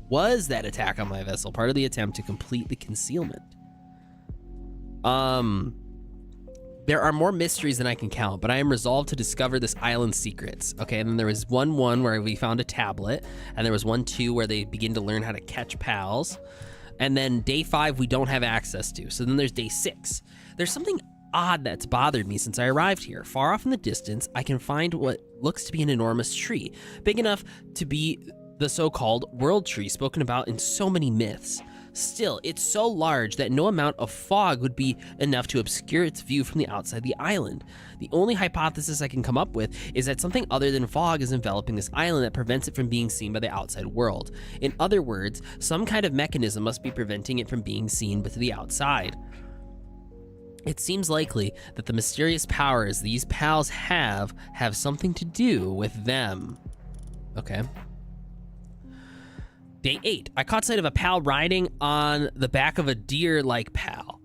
was that attack on my vessel part of the attempt to complete the concealment? There are more mysteries than I can count, but I am resolved to discover this island's secrets. Okay, and then there was 1-1 where we found a tablet, and there was 1-2 where they begin to learn how to catch pals, and then day 5 we don't have access to. So then there's day 6. There's something odd that's bothered me since I arrived here. Far off in the distance, I can find what looks to be an enormous tree, big enough to be the so-called world tree spoken about in so many myths. Still, it's so large that no amount of fog would be enough to obscure its view from the outside the island. The only hypothesis I can come up with is that something other than fog is enveloping this island that prevents it from being seen by the outside world. In other words, some kind of mechanism must be preventing it from being seen to the outside. It seems likely that the mysterious powers these pals have something to do with them. Okay. Day 8. I caught sight of a pal riding on the back of a deer-like pal.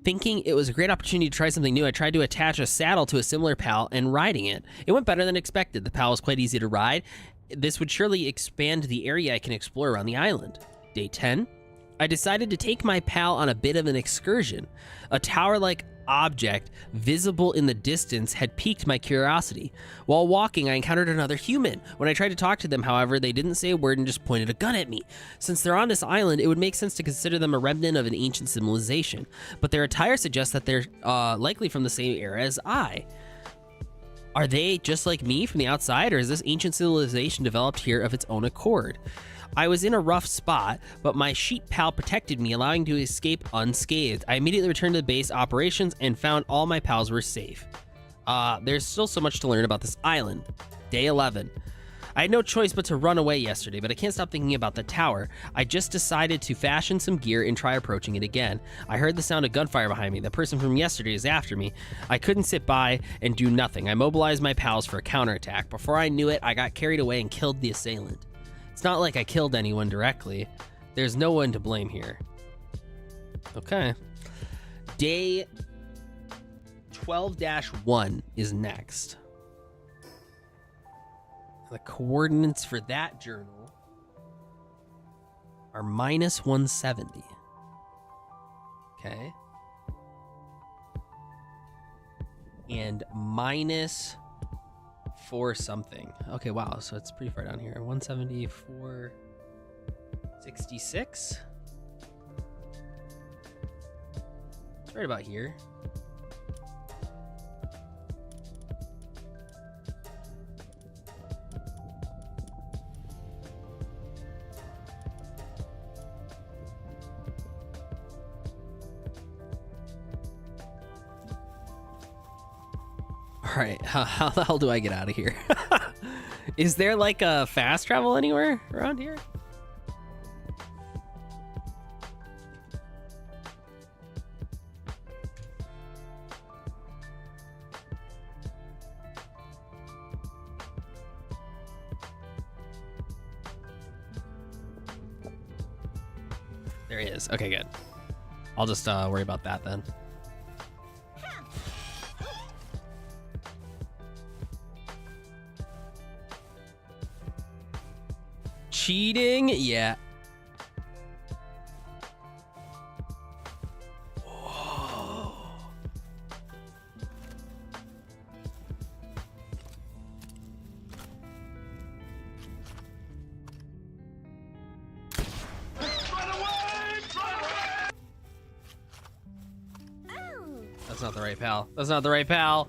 Thinking it was a great opportunity to try something new, I tried to attach a saddle to a similar pal and riding it. It went better than expected. The pal was quite easy to ride. This would surely expand the area I can explore around the island. Day 10. I decided to take my pal on a bit of an excursion. A tower-like object visible in the distance had piqued my curiosity. While walking, I encountered another human. When I tried to talk to them, however, they didn't say a word and just pointed a gun at me. Since they're on this island, it would make sense to consider them a remnant of an ancient civilization, but their attire suggests that they're likely from the same era as I. Are they just like me from the outside, or is this ancient civilization developed here of its own accord? I was in a rough spot, but my sheep pal protected me, allowing me to escape unscathed. I immediately returned to the base operations and found all my pals were safe. There's still so much to learn about this island. Day 11. I had no choice but to run away yesterday, but I can't stop thinking about the tower. I just decided to fashion some gear and try approaching it again. I heard the sound of gunfire behind me. The person from yesterday is after me. I couldn't sit by and do nothing. I mobilized my pals for a counterattack. Before I knew it, I got carried away and killed the assailant. It's not like I killed anyone directly. There's no one to blame here. Okay. Day 12-1 is next. The coordinates for that journal are minus 170. Okay. And minus 4 something. Okay, wow, so it's pretty far down here. 174, 66. It's right about here. All right, how the hell do I get out of here? Is there like a fast travel anywhere around here? There he is. Okay, good. I'll just worry about that then. Cheating? Yeah. Whoa. That's not the right pal. That's not the right pal.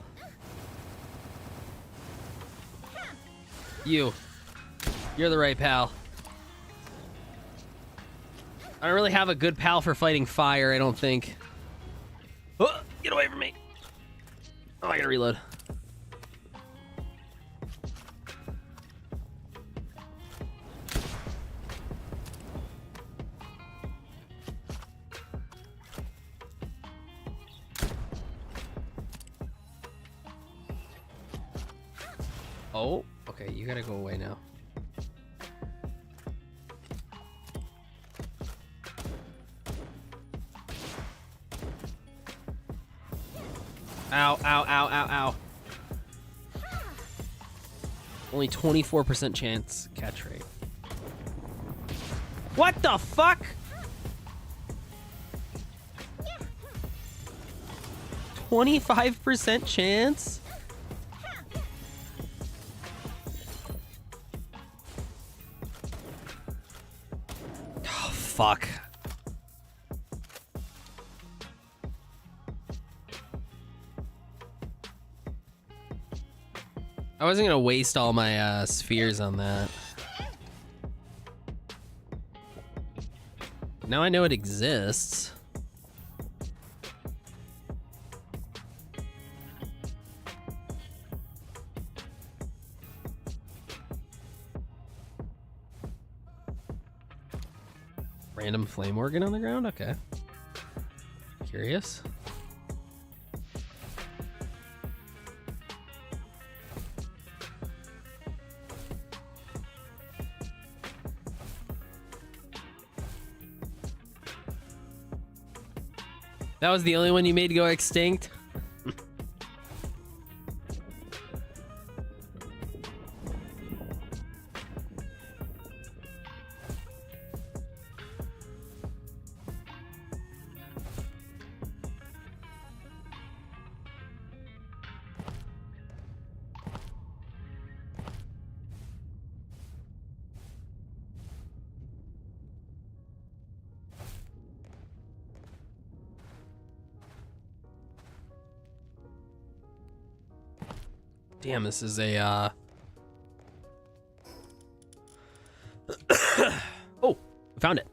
You're the right pal. I don't really have a good pal for fighting fire, I don't think. Oh, get away from me. Oh, I gotta reload. Oh, okay, you gotta go away now. Ow, ow, ow, ow, ow. Only 24% chance catch rate. What the fuck? 25% chance? Oh, fuck. wasn't gonna waste all my spheres on that. Now I know it exists. Random flame organ on the ground? Okay. Curious. That was the only one you made go extinct? Damn, this is a, Oh, found it.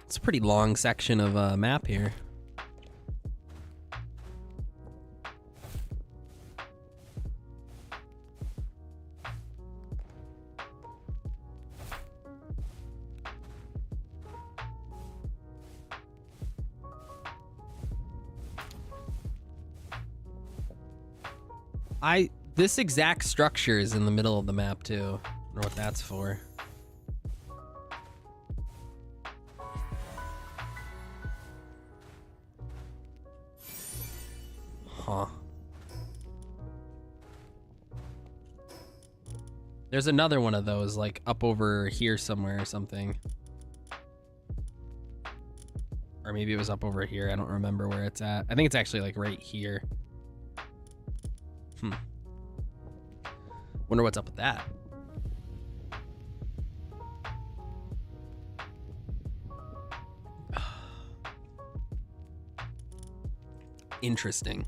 It's a pretty long section of map here. This exact structure is in the middle of the map too. I don't know what that's for. Huh. There's another one of those like up over here somewhere or something. Or maybe it was up over here. I don't remember where it's at. I think it's actually like right here. Wonder what's up with that. Interesting.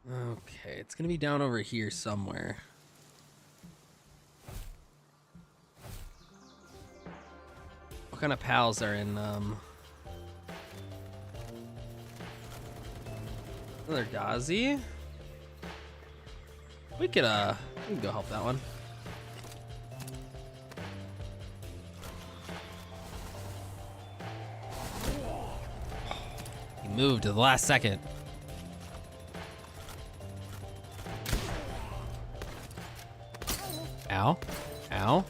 Okay, it's gonna be down over here somewhere. What kind of pals are in another Gazi? We can go help that one. He moved at the last second. Ow. Ow.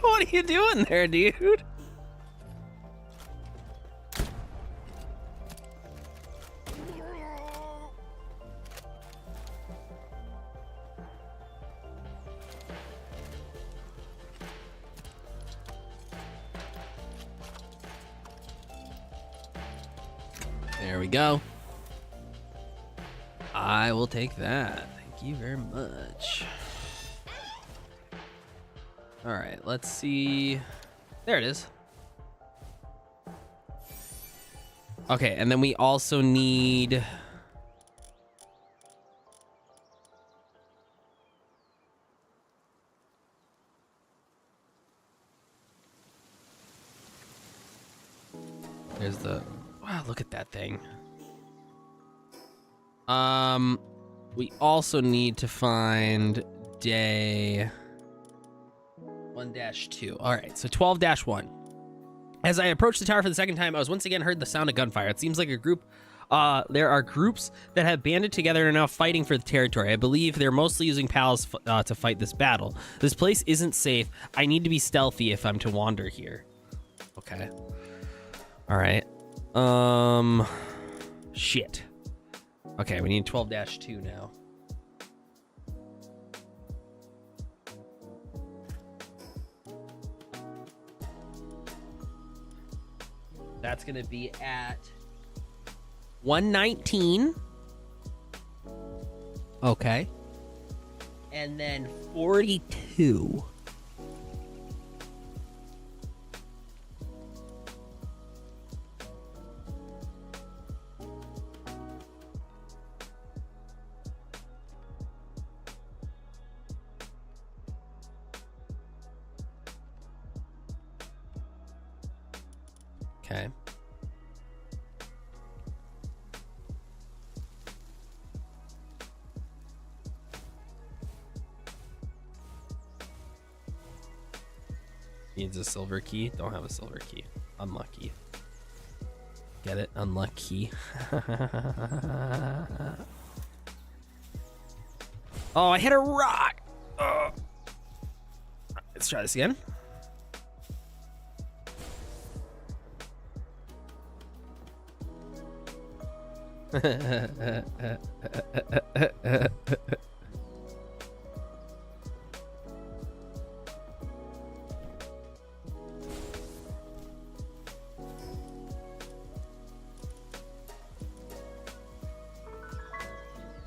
What are you doing there, dude? There we go. I will take that. Thank you very much. All right, let's see. There it is. Okay, and then we also need... Wow, look at that thing. We also need to find day 1-2. All right, so 12-1. As I approached the tower for the second time, I was once again heard the sound of gunfire. It seems like a group. There are groups that have banded together and are now fighting for the territory. I believe they're mostly using pals to fight this battle. This place isn't safe. I need to be stealthy if I'm to wander here. Okay. All right. Shit. Okay, we need 12-2 now. That's going to be at 119. Okay. And then 42. Okay. Needs a silver key. Don't have a silver key. Unlucky. Get it? Unlucky. Oh, I hit a rock. Ugh. Let's try this again.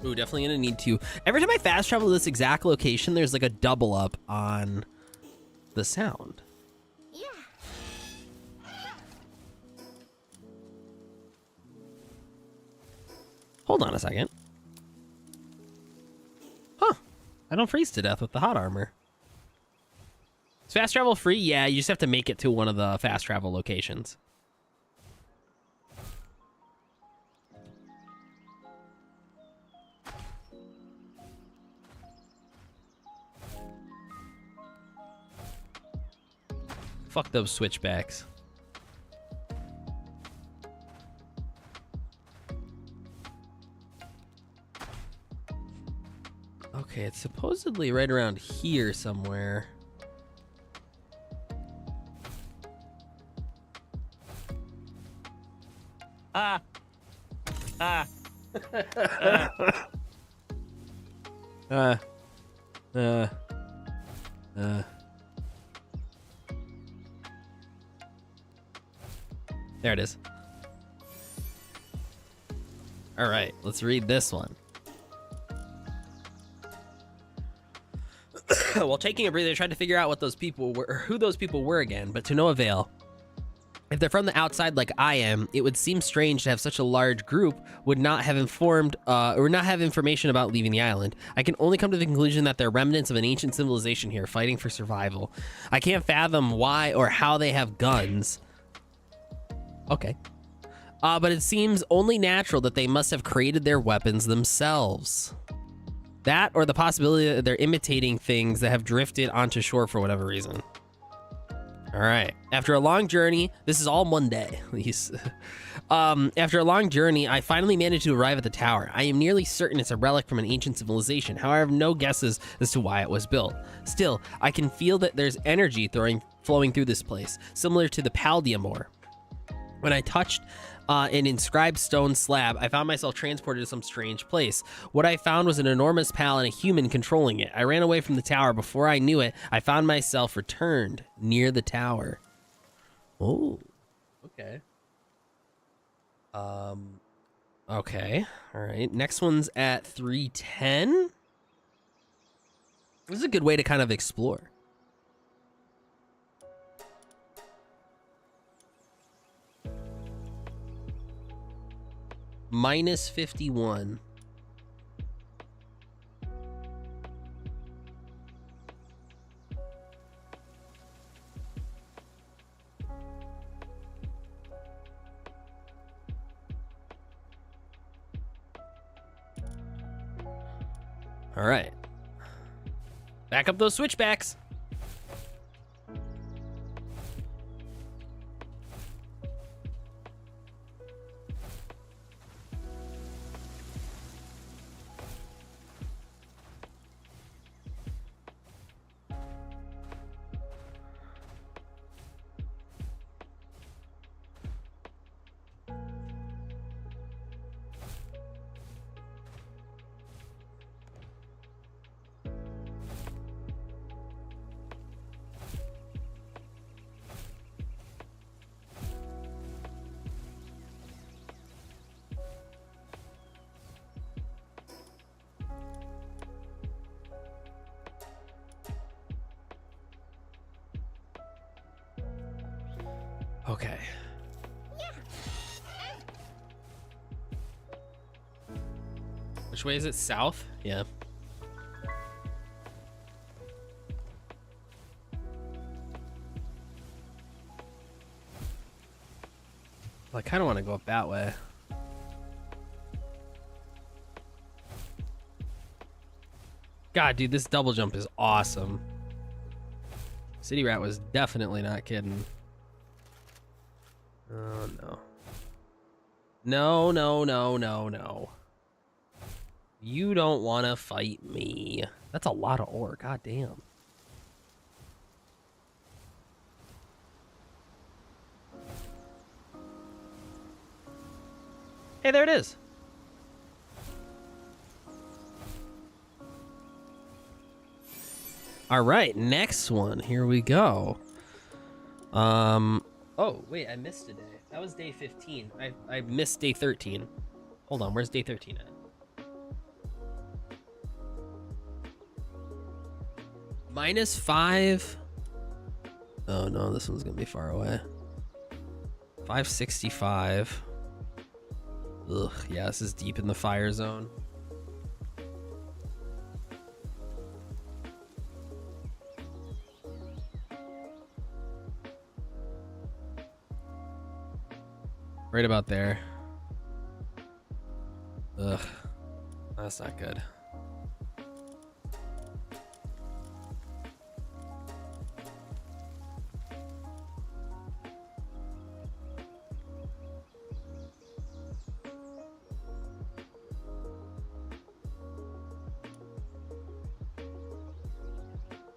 Ooh, definitely gonna need to. Every time I fast travel to this exact location, there's like a double up on the sound. Yeah. Hold on a second. Huh. I don't freeze to death with the hot armor. Is fast travel free? Yeah, you just have to make it to one of the fast travel locations. Fuck those switchbacks. Okay, it's supposedly right around here somewhere. Ah! Ah! There it is. All right, let's read this one. While taking a breather, I tried to figure out what those people were, or who those people were again, but to no avail. If they're from the outside like I am, it would seem strange to have such a large group would not have informed or not have information about leaving the island. I can only come to the conclusion that they're remnants of an ancient civilization here, fighting for survival. I can't fathom why or how they have guns. Okay. But it seems only natural that they must have created their weapons themselves. That or the possibility that they're imitating things that have drifted onto shore for whatever reason. All right. After a long journey, this is all one day. After a long journey, I finally managed to arrive at the tower. I am nearly certain it's a relic from an ancient civilization. However, I have no guesses as to why it was built. Still, I can feel that there's energy flowing through this place, similar to the Paldium ore. When I touched an inscribed stone slab, I found myself transported to some strange place. What I found was an enormous pal and a human controlling it. I ran away from the tower. Before I knew it, I found myself returned near the tower. Oh, okay. Okay. All right. Next one's at 310. This is a good way to kind of explore. Minus 51. All right. Back up those switchbacks. Okay. Which way is it? South? Yeah. Well, I kind of want to go up that way. God, dude, this double jump is awesome. City Rat was definitely not kidding. Oh, no. No, no, no, no, no. You don't want to fight me. That's a lot of ore. God damn. Hey, there it is. All right, next one. Here we go. Oh, wait, I missed a day. That was day 15. I missed day 13. Hold on, where's day 13 at? -5. Oh no, this one's gonna be far away. 565. Ugh, yeah, this is deep in the fire zone. Right about there. Ugh, that's not good.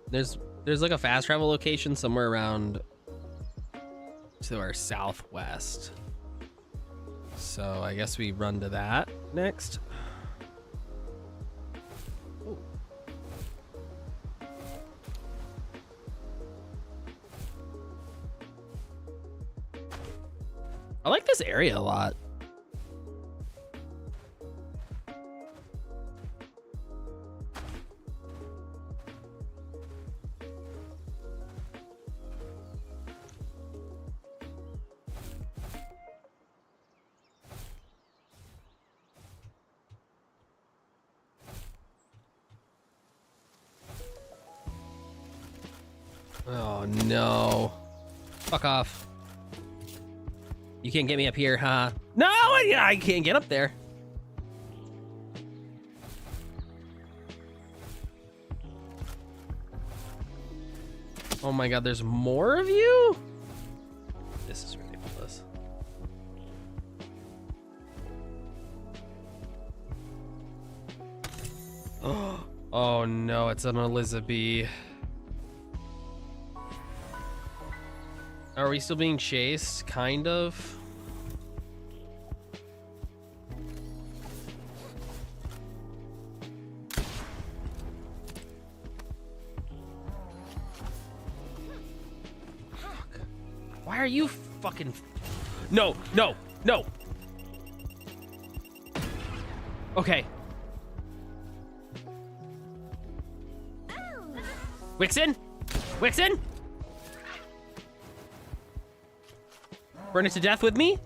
There's like a fast travel location somewhere around to our southwest. So I guess we run to that next. Ooh. I like this area a lot. Oh no. Fuck off. You can't get me up here, huh? No, I can't get up there. Oh my god, there's more of you? This is ridiculous. Oh no, it's an Elizabeth. Are we still being chased? Kind of. Fuck. Why are you fucking... No, no, no. Okay. Wixen? Wixen? Burn it to death with me.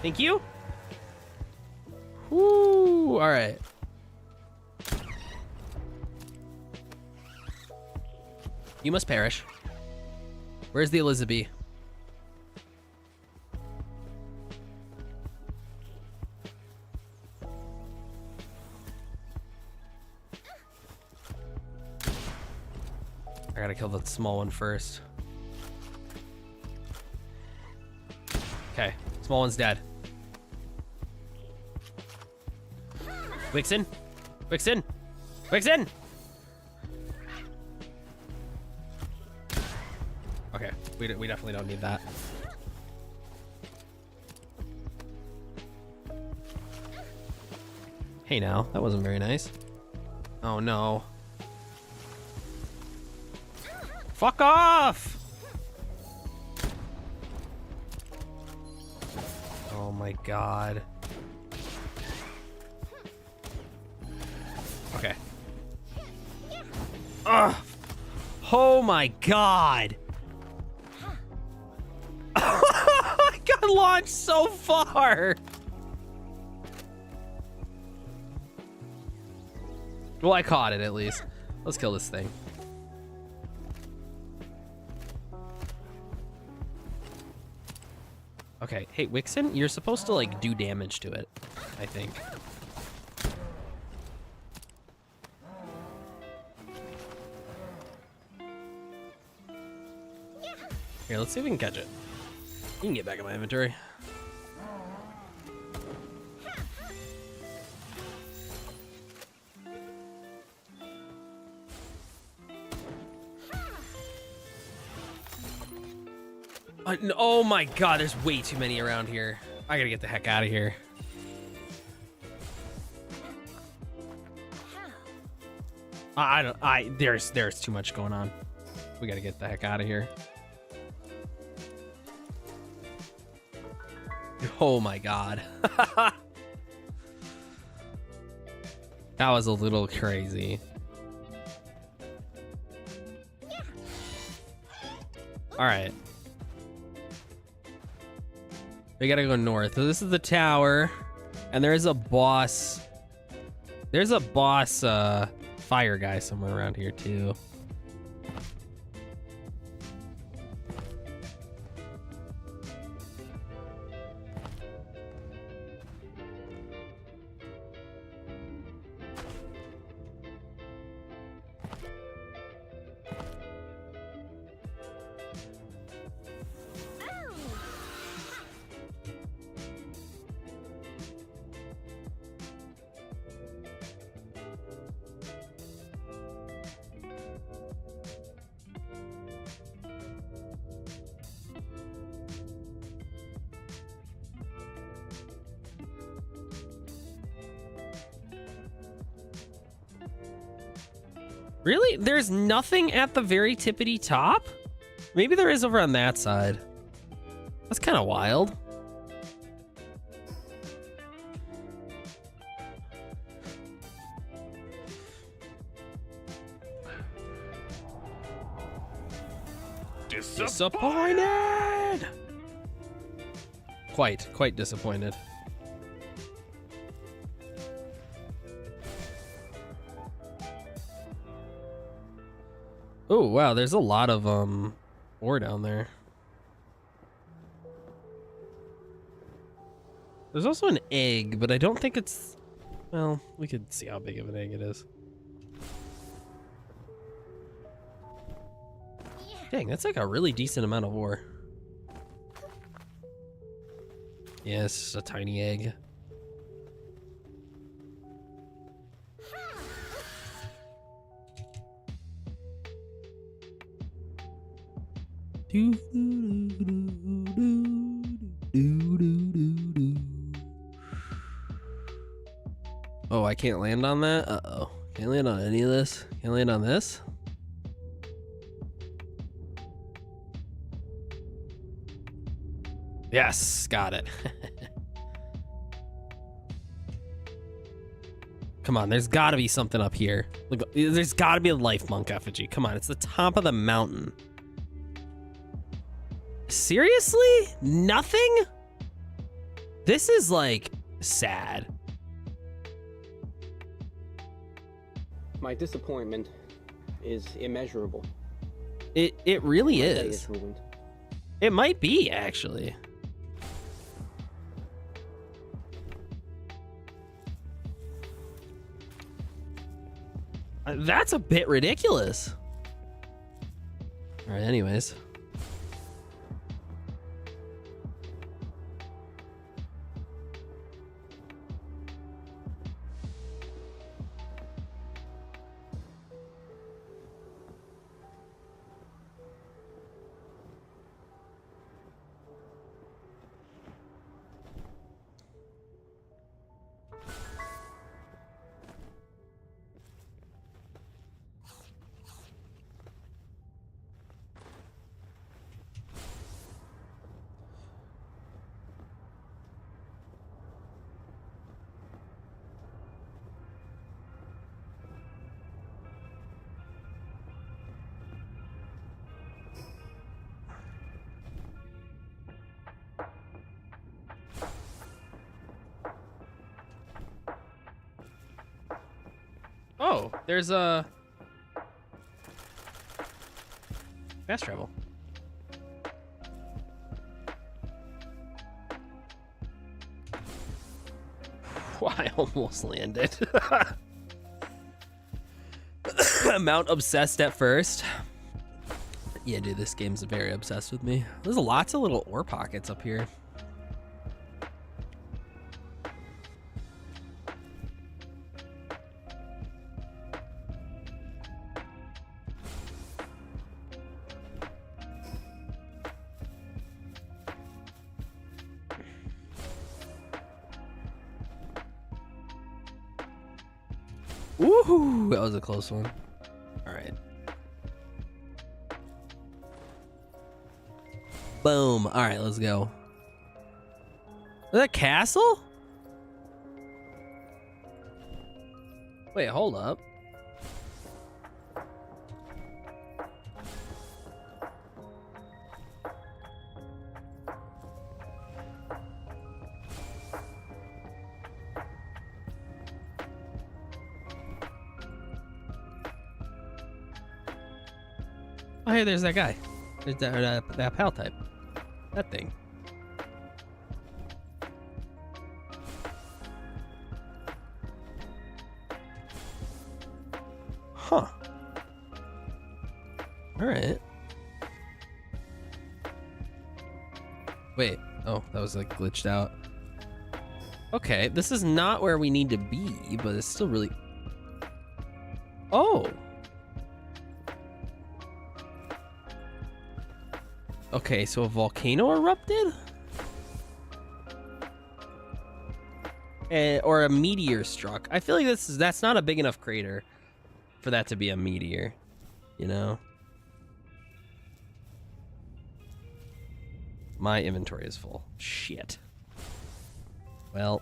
Thank you. Woo! All right. You must perish. Where's the Elizabeth? I gotta kill the small one first. Okay, small one's dead. Wixen? Wixen? Wixen! Okay, we definitely don't need that. Hey now, that wasn't very nice. Oh no. Fuck off! Oh my god. Okay. Ugh! Oh my god! I got launched so far! Well, I caught it at least. Let's kill this thing. Okay, hey, Wixen, you're supposed to, like, do damage to it, I think. Here, let's see if we can catch it. You can get back in my inventory. Oh my god, there's way too many around here. I gotta get the heck out of here. There's too much going on. We gotta get the heck out of here. Oh my god. That was a little crazy. All right. We gotta go north. So this is the tower, and there is a boss. There's a boss fire guy somewhere around here too. Really? There's nothing at the very tippity top? Maybe there is over on that side. That's kind of wild. Disappointed! Quite disappointed. Oh, wow, there's a lot of ore down there. There's also an egg, but I don't think it's... Well, we could see how big of an egg it is. Dang, that's like a really decent amount of ore. Yeah, it's just a tiny egg. Oh, I can't land on that? Uh-oh. Can't land on any of this? Can't land on this? Yes, got it. Come on, there's gotta be something up here. Look, there's gotta be a life monk effigy. Come on, it's the top of the mountain. Seriously? Nothing? This is like sad. My disappointment is immeasurable. It really My day is. ruined. It might be, actually. That's a bit ridiculous. All right, anyways. Oh, there's a fast travel. I almost landed. Mount obsessed at first. Yeah, dude, this game's very obsessed with me. There's lots of little ore pockets up here. Woohoo! That was a close one. All right. Boom. All right, let's go. Is that a castle? Wait, hold up. Oh, hey, there's that guy. There's that pal type. That thing. Huh. All right. Wait. Oh, that was like glitched out. Okay, this is not where we need to be, but it's still really... Oh. Okay, so a volcano erupted? Or a meteor struck. I feel like that's not a big enough crater for that to be a meteor, you know? My inventory is full. Shit. Well...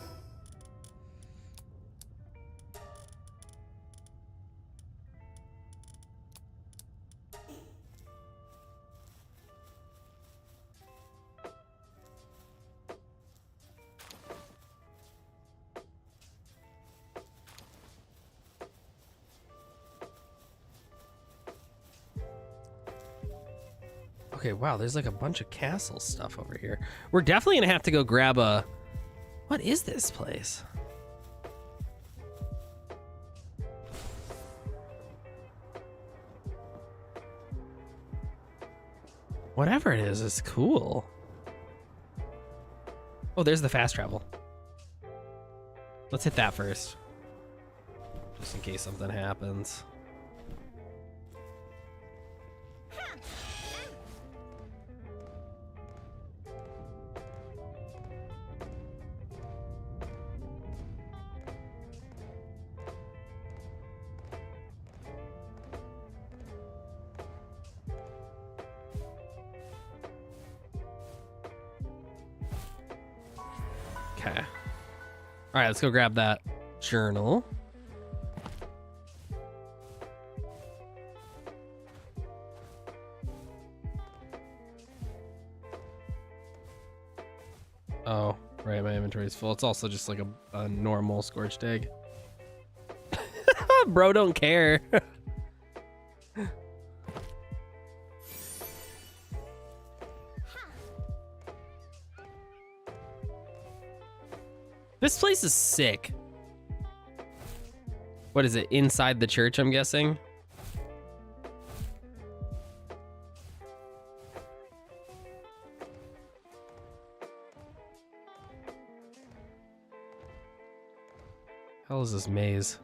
Okay, wow, there's like a bunch of castle stuff over here. We're definitely gonna have to go grab a... What is this place? Whatever it is, it's cool. Oh, there's the fast travel. Let's hit that first. Just in case something happens. Okay. All right, let's go grab that journal. Oh, right, my inventory is full. It's also just like a normal scorched egg. Bro, don't care. This place is sick. What is it? Inside the church, I'm guessing? hell is this maze?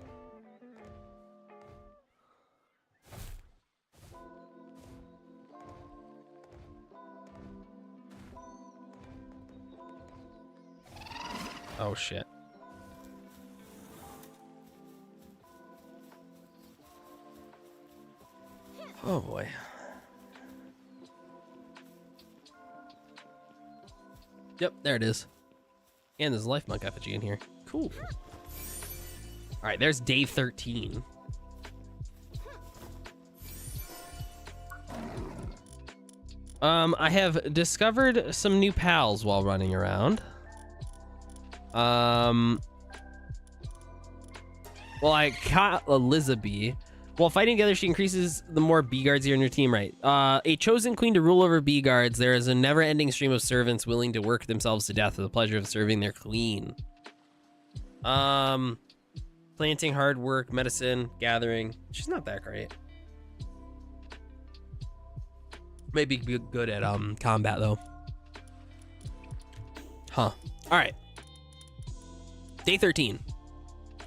Oh shit. Oh boy. Yep, there it is. And there's a life monk effigy in here. Cool. All right, there's day 13. I have discovered some new pals while running around. Well, I caught Elizabeth. While fighting together, she increases the more bee guards you're on your team, right? A chosen queen to rule over bee guards. There is a never-ending stream of servants willing to work themselves to death for the pleasure of serving their queen. Planting, hard work, medicine, gathering. She's not that great. Maybe be good at combat though. Huh. All right. Day 13.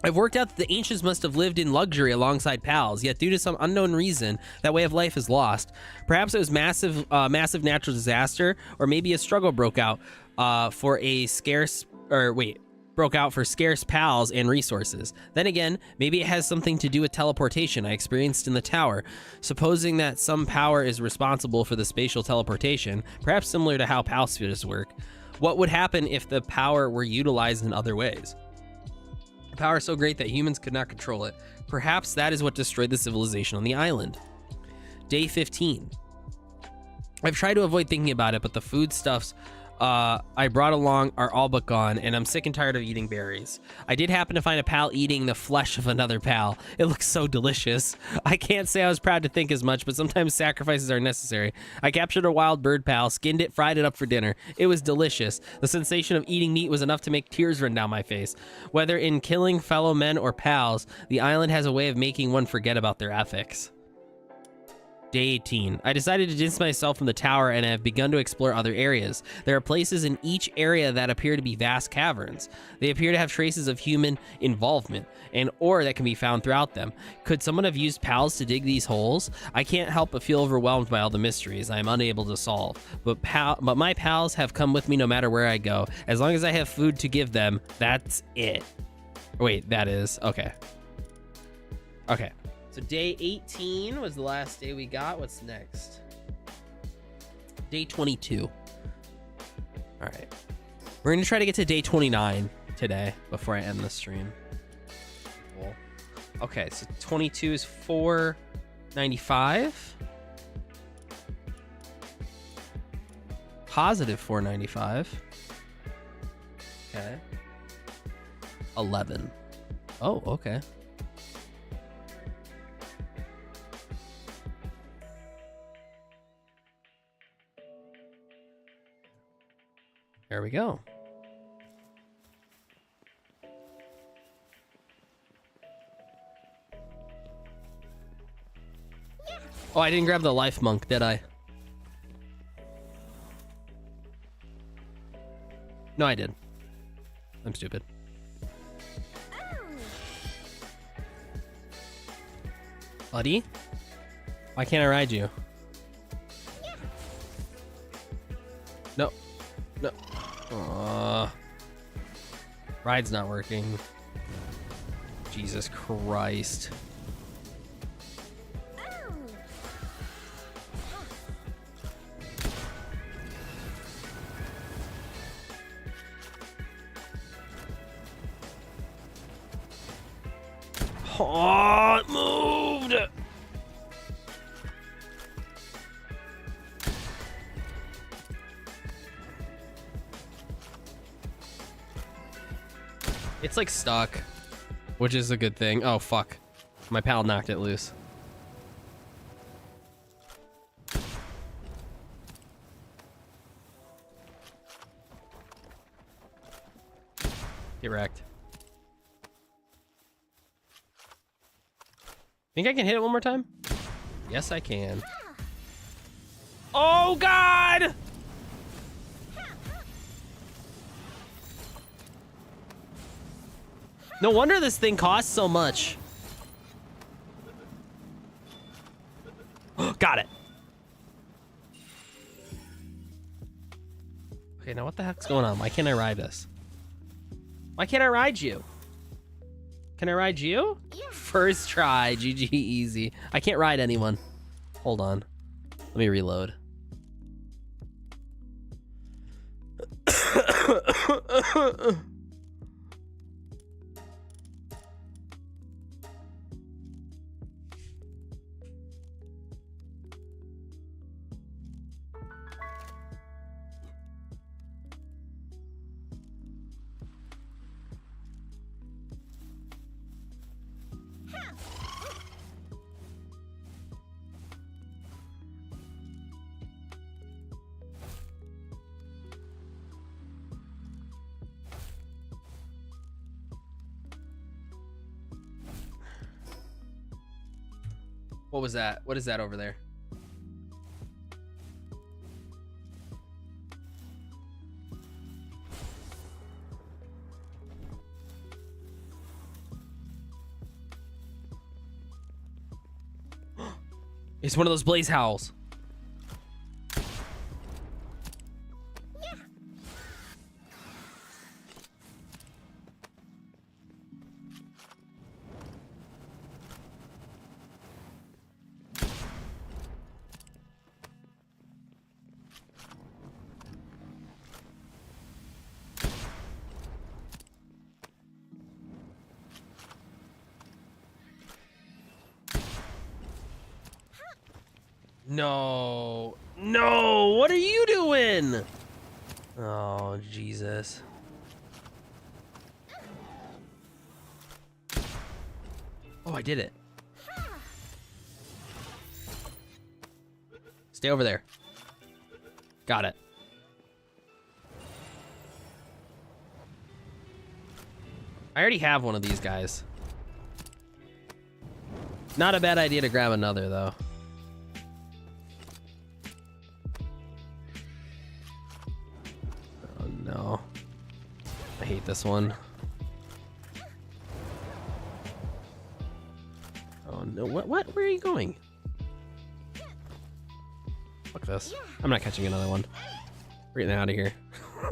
I've worked out that the ancients must have lived in luxury alongside pals, yet due to some unknown reason, that way of life is lost. Perhaps it was massive natural disaster, or maybe a struggle broke out for scarce pals and resources. Then again, maybe it has something to do with teleportation I experienced in the tower. Supposing that some power is responsible for the spatial teleportation, perhaps similar to how pal spheres work. What would happen if the power were utilized in other ways? Power so great that humans could not control it. Perhaps that is what destroyed the civilization on the island. Day 15. I've tried to avoid thinking about it, but the foodstuffs I brought along are all but gone, and I'm sick and tired of eating berries. I did happen to find a pal eating the flesh of another pal. It looks so delicious. I can't say I was proud to think as much, but sometimes sacrifices are necessary. I captured a wild bird pal, skinned it, fried it up for dinner. It was delicious. The sensation of eating meat was enough to make tears run down my face. Whether in killing fellow men or pals, the island has a way of making one forget about their ethics. Day 18. I decided to distance myself from the tower and have begun to explore other areas. There are places in each area that appear to be vast caverns. They appear to have traces of human involvement and ore that can be found throughout them. Could someone have used pals to dig these holes? I can't help but feel overwhelmed by all the mysteries I am unable to solve. But my pals have come with me no matter where I go. As long as I have food to give them, that's it. Wait, that is. Okay. Okay. So day 18 was the last day we got. What's next? Day 22. All right. We're going to try to get to day 29 today before I end the stream. Cool. Okay, so 22 is 495. Positive 495. Okay. 11. Oh, okay. There we go. Oh, I didn't grab the life monk, did I? No, I did. I'm stupid. Buddy? Why can't I ride you? No. No. Ride's not working. Jesus Christ. Oh, it moved! It's like stuck, which is a good thing. Oh, fuck. My pal knocked it loose. Get wrecked. Think I can hit it one more time? Yes, I can. Oh, God! No wonder this thing costs so much. Got it. Okay, now what the heck's going on? Why can't I ride this? Why can't I ride you? Can I ride you? First try, GG easy. I can't ride anyone. Hold on. Let me reload. What was that? What is that over there? It's one of those blaze howls. No, no, what are you doing? Oh, Jesus. Oh, I did it. Stay over there. Got it. I already have one of these guys. Not a bad idea to grab another, though. Oh, no. I hate this one. Oh, no. What? Where are you going? Fuck this. I'm not catching another one. We're getting out of here.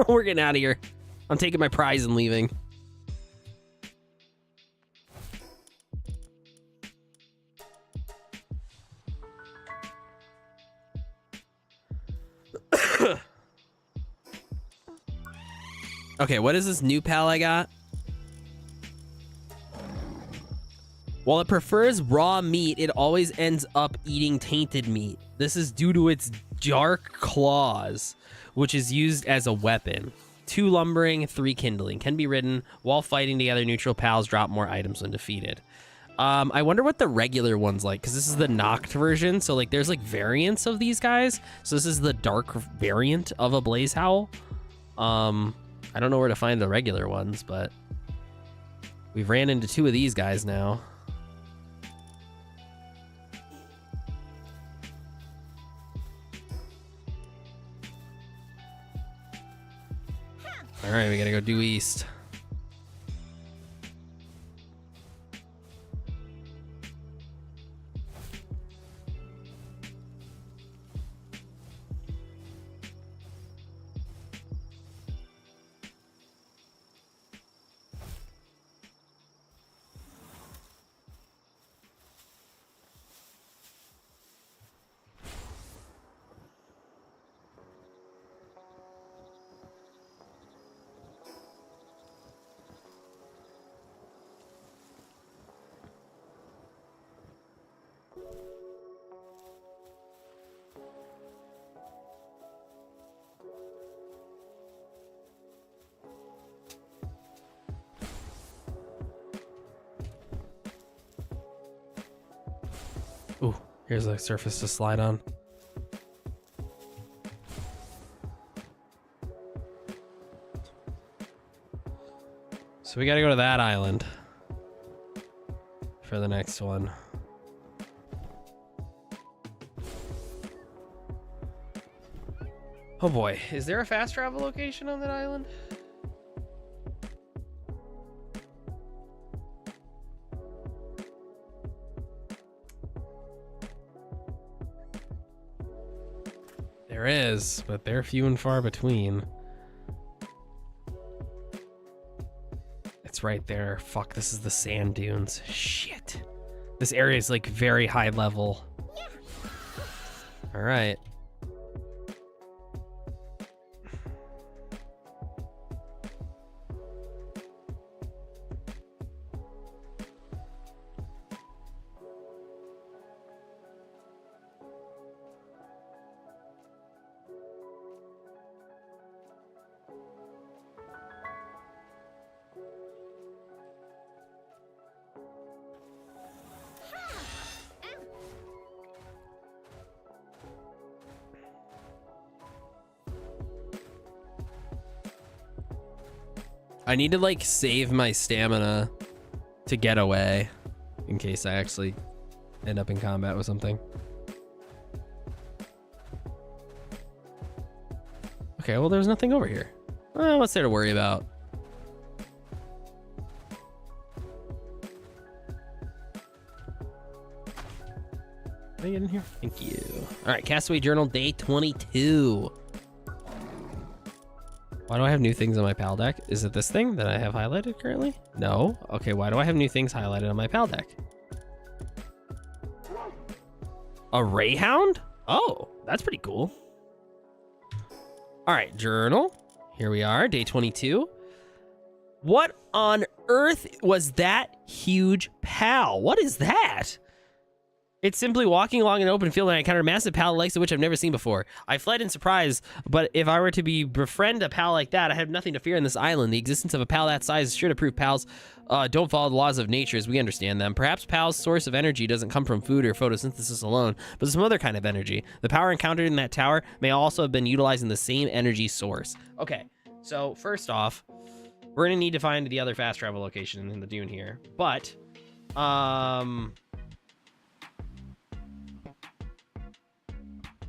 We're getting out of here. I'm taking my prize and leaving. Okay, what is this new pal I got? While it prefers raw meat, it always ends up eating tainted meat. This is due to its dark claws, which is used as a weapon. 2 lumbering, 3 kindling. Can be ridden. While fighting together, neutral pals drop more items when defeated. I wonder what the regular one's like, because this is the Noct version, so like there's like variants of these guys. So this is the dark variant of a Blaze Howl. I don't know where to find the regular ones, but we've ran into 2 of these guys now. All right, we gotta go due east. Ooh, here's a surface to slide on. So we gotta go to that island for the next one. Oh boy, is there a fast travel location on that island? There is, but they're few and far between. It's right there. Fuck, this is the sand dunes. Shit. This area is like very high level. All right. I need to like save my stamina to get away in case I actually end up in combat with something. Okay, well, there's nothing over here. Well, what's there to worry about? Can I get in here? Thank you. All right, Castaway Journal, day 22. Why do I have new things on my PAL deck? Is it this thing that I have highlighted currently? No. Okay, why do I have new things highlighted on my PAL deck? A Rayhound? Oh, that's pretty cool. All right, journal. Here we are, day 22. What on earth was that huge PAL? What is that? It's simply walking along an open field and I encountered a massive pal the likes of which I've never seen before. I fled in surprise, but if I were to befriend a pal like that, I have nothing to fear in this island. The existence of a pal that size is sure to prove pals don't follow the laws of nature as we understand them. Perhaps pal's source of energy doesn't come from food or photosynthesis alone, but some other kind of energy. The power encountered in that tower may also have been utilizing the same energy source. Okay, so first off, we're gonna need to find the other fast travel location in the dune here, but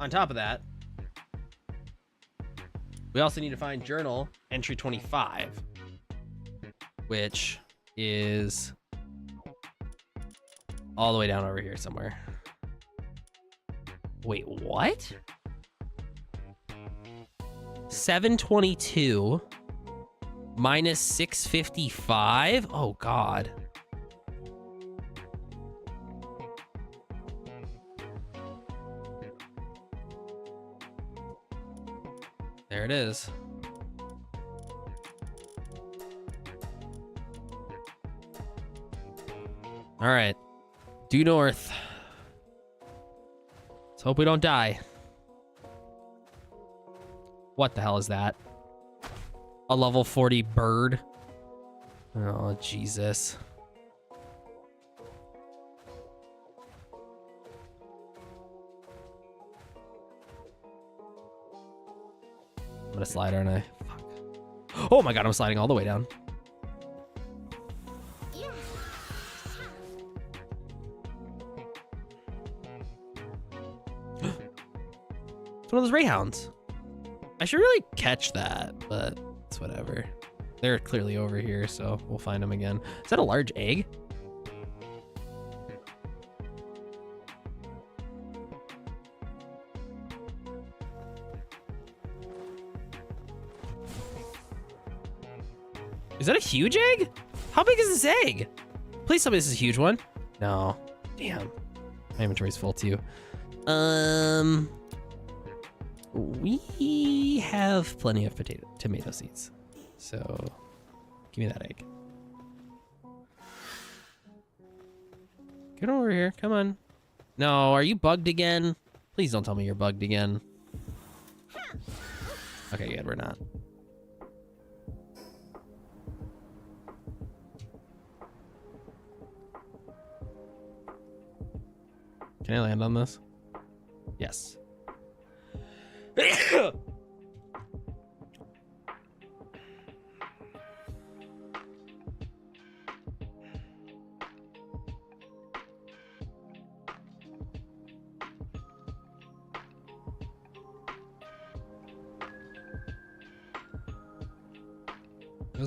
on top of that, we also need to find journal entry 25, which is all the way down over here somewhere. Wait, what? 722 minus 655? Oh, God. There it is. All right, due north. Let's hope we don't die. What the hell is that? A level 40 bird? Oh, Jesus. I'm gonna slide, aren't I? Fuck. Oh my God, I'm sliding all the way down. Yeah. It's one of those Rayhounds. I should really catch that, but it's whatever. They're clearly over here, so we'll find them again. Is that a large egg? Is that a huge egg? How big is this egg? Please tell me this is a huge one. No. Damn. My inventory's full too. We have plenty of tomato seeds. So give me that egg. Get over here. Come on. No, are you bugged again? Please don't tell me you're bugged again. Okay, good, we're not. Can I land on this? Yes. There's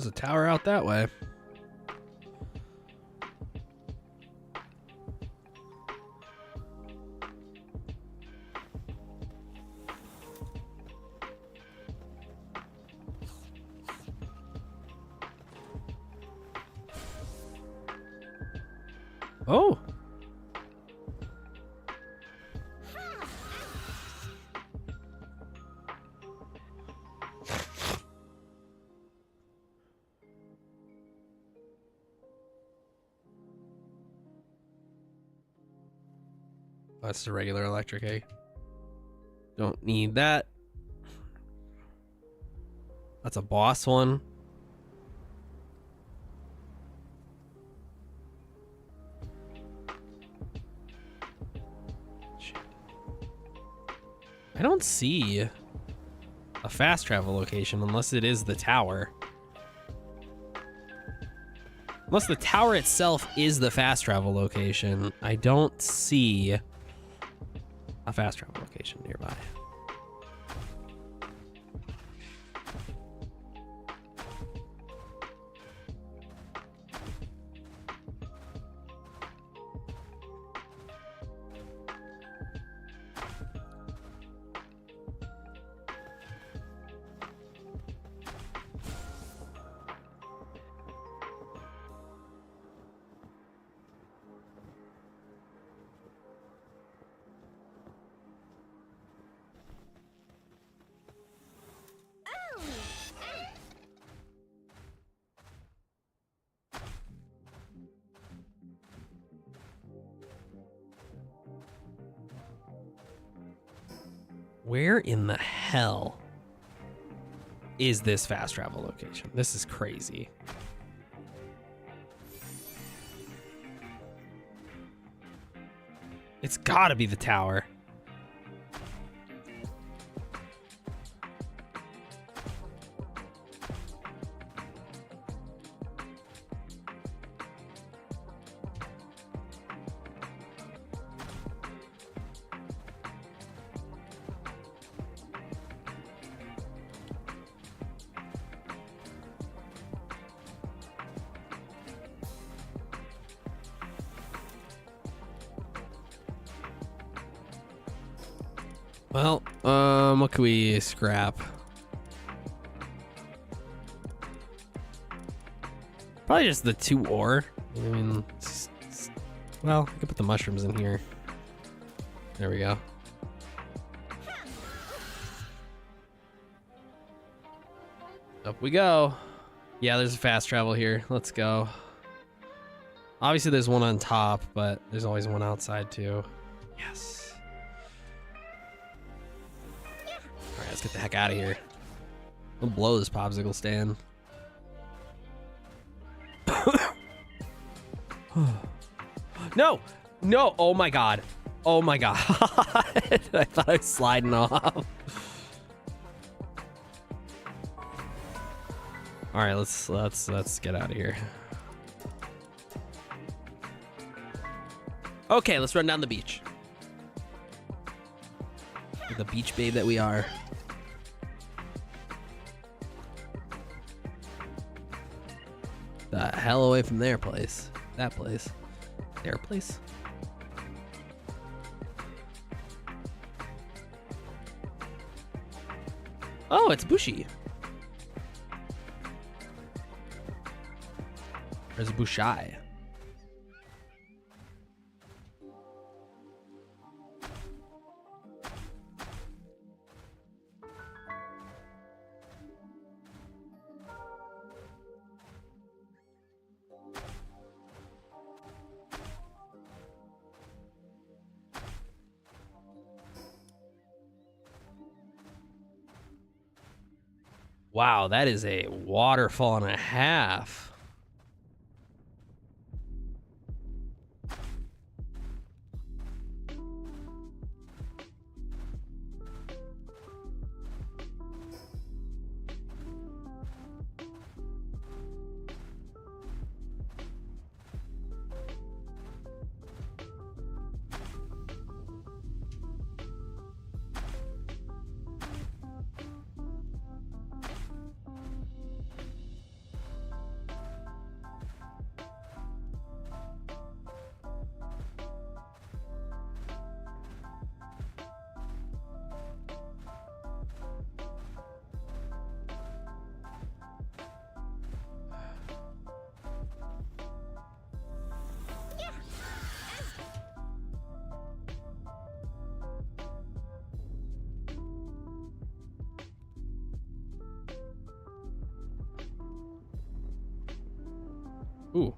a tower out that way. Oh. That's the regular electric egg. Don't need that. That's a boss one. Shit. I don't see a fast travel location unless it is the tower. Unless the tower itself is the fast travel location, I don't see a fast travel location nearby. Where in the hell is this fast travel location? This is crazy. It's gotta be the tower. Well, what can we scrap? Probably just the 2 ore. I mean, well, I could put the mushrooms in here. There we go. Up we go. Yeah, there's a fast travel here. Let's go. Obviously, there's one on top, but there's always one outside too. Yes. Alright, let's get the heck out of here. We'll blow this popsicle stand. No! No! Oh my god. Oh my god. I thought I was sliding off. Alright, let's get out of here. Okay, let's run down the beach. The beach babe that we are. The hell away from their place. That place. Their place. Oh, it's Bushi. There's Bushai. Wow, that is a waterfall and a half. Ooh.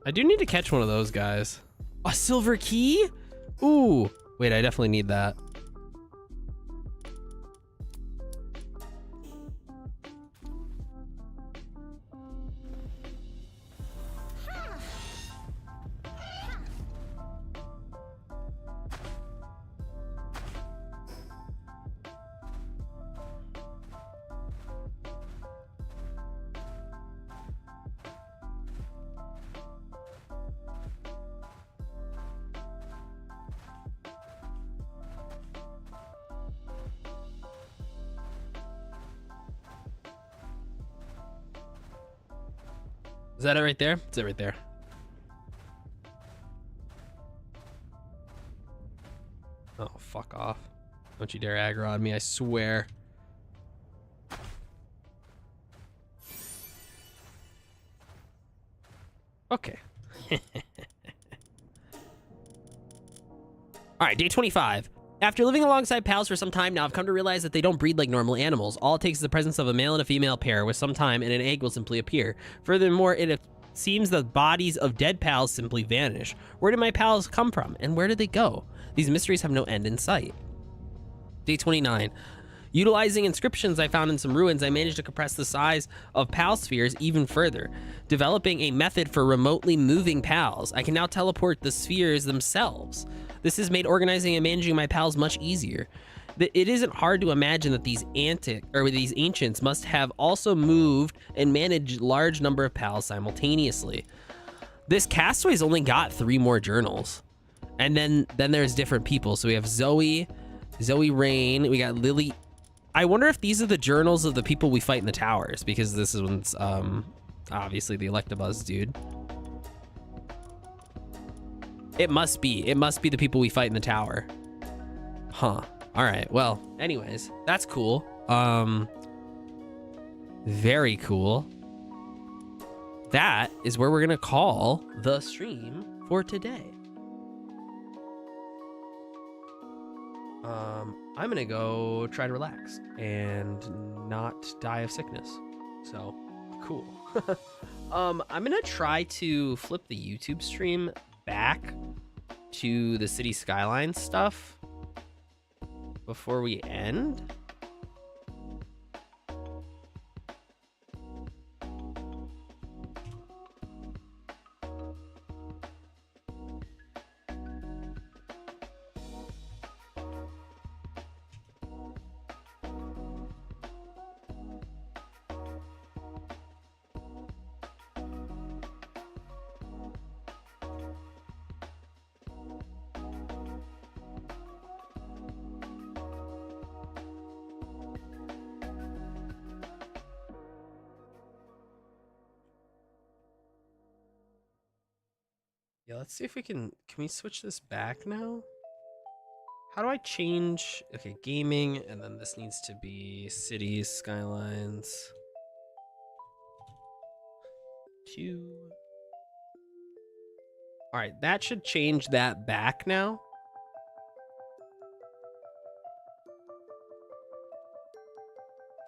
I do need to catch one of those guys. A silver key? Ooh. Wait, I definitely need that. Is that it right there? It's it right there. Oh, fuck off. Don't you dare aggro on me, I swear. Okay. All right, day 25. After living alongside pals for some time now, I've come to realize that they don't breed like normal animals. All it takes is the presence of a male and a female pair. With some time, and an egg will simply appear. Furthermore, it seems the bodies of dead pals simply vanish. Where did my pals come from, and where did they go? These mysteries have no end in sight. Day 29. Utilizing inscriptions I found in some ruins, I managed to compress the size of pal spheres even further. Developing a method for remotely moving pals, I can now teleport the spheres themselves. This has made organizing and managing my pals much easier. It isn't hard to imagine that these ancients must have also moved and managed large number of pals simultaneously. This castaway's only got 3 more journals. And then there's different people. So we have Zoe Rain, we got Lily. I wonder if these are the journals of the people we fight in the towers, because this is one's obviously the Electabuzz dude. It must be the people we fight in the tower. Huh. All right. Well, anyways, that's cool. Very cool. That is where we're going to call the stream for today. I'm going to go try to relax and not die of sickness. So, cool. I'm going to try to flip the YouTube stream back to the Cities Skylines stuff before we end. Yeah, let's see if we can we switch this back now? How do I change? Okay, gaming, and then this needs to be Cities Skylines 2. All right, that should change that back now.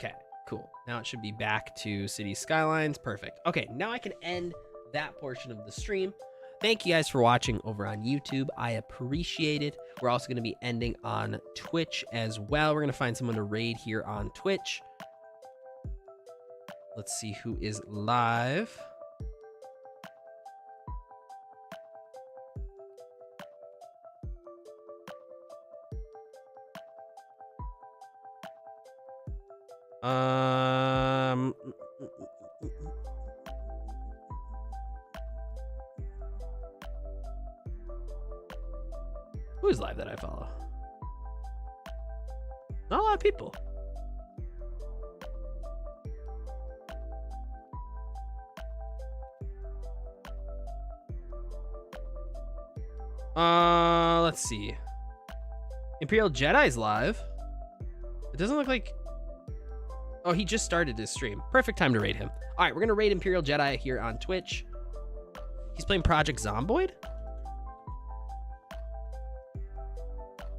Okay, cool. Now it should be back to Cities Skylines. Perfect. Okay, now I can end that portion of the stream. Thank you guys for watching over on YouTube. I appreciate it. We're also going to be ending on Twitch as well. We're going to find someone to raid here on Twitch. Let's see who is live. Who's live that I follow? Not a lot of people. Let's see. Imperial Jedi's live. It doesn't look like... Oh, he just started his stream. Perfect time to raid him. All right, we're going to raid Imperial Jedi here on Twitch. He's playing Project Zomboid?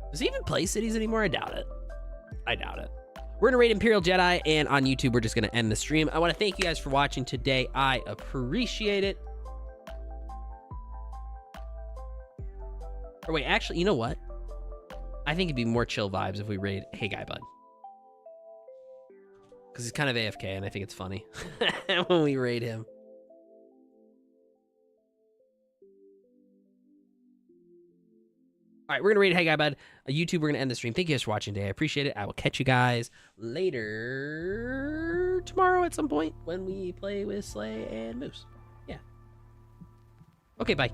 Does he even play Cities anymore? I doubt it. I doubt it. We're gonna rate Imperial Jedi, and on YouTube, we're just gonna end the stream. I want to thank you guys for watching today. I appreciate it. Or wait, actually, you know what? I think it'd be more chill vibes if we raid Hey Guy Bud. Because he's kind of AFK, and I think it's funny when we raid him. All right, we're going to raid Hey Guy Bud. YouTube, we're going to end the stream. Thank you guys for watching today. I appreciate it. I will catch you guys later tomorrow at some point when we play with Slay and Moose. Yeah. Okay, bye.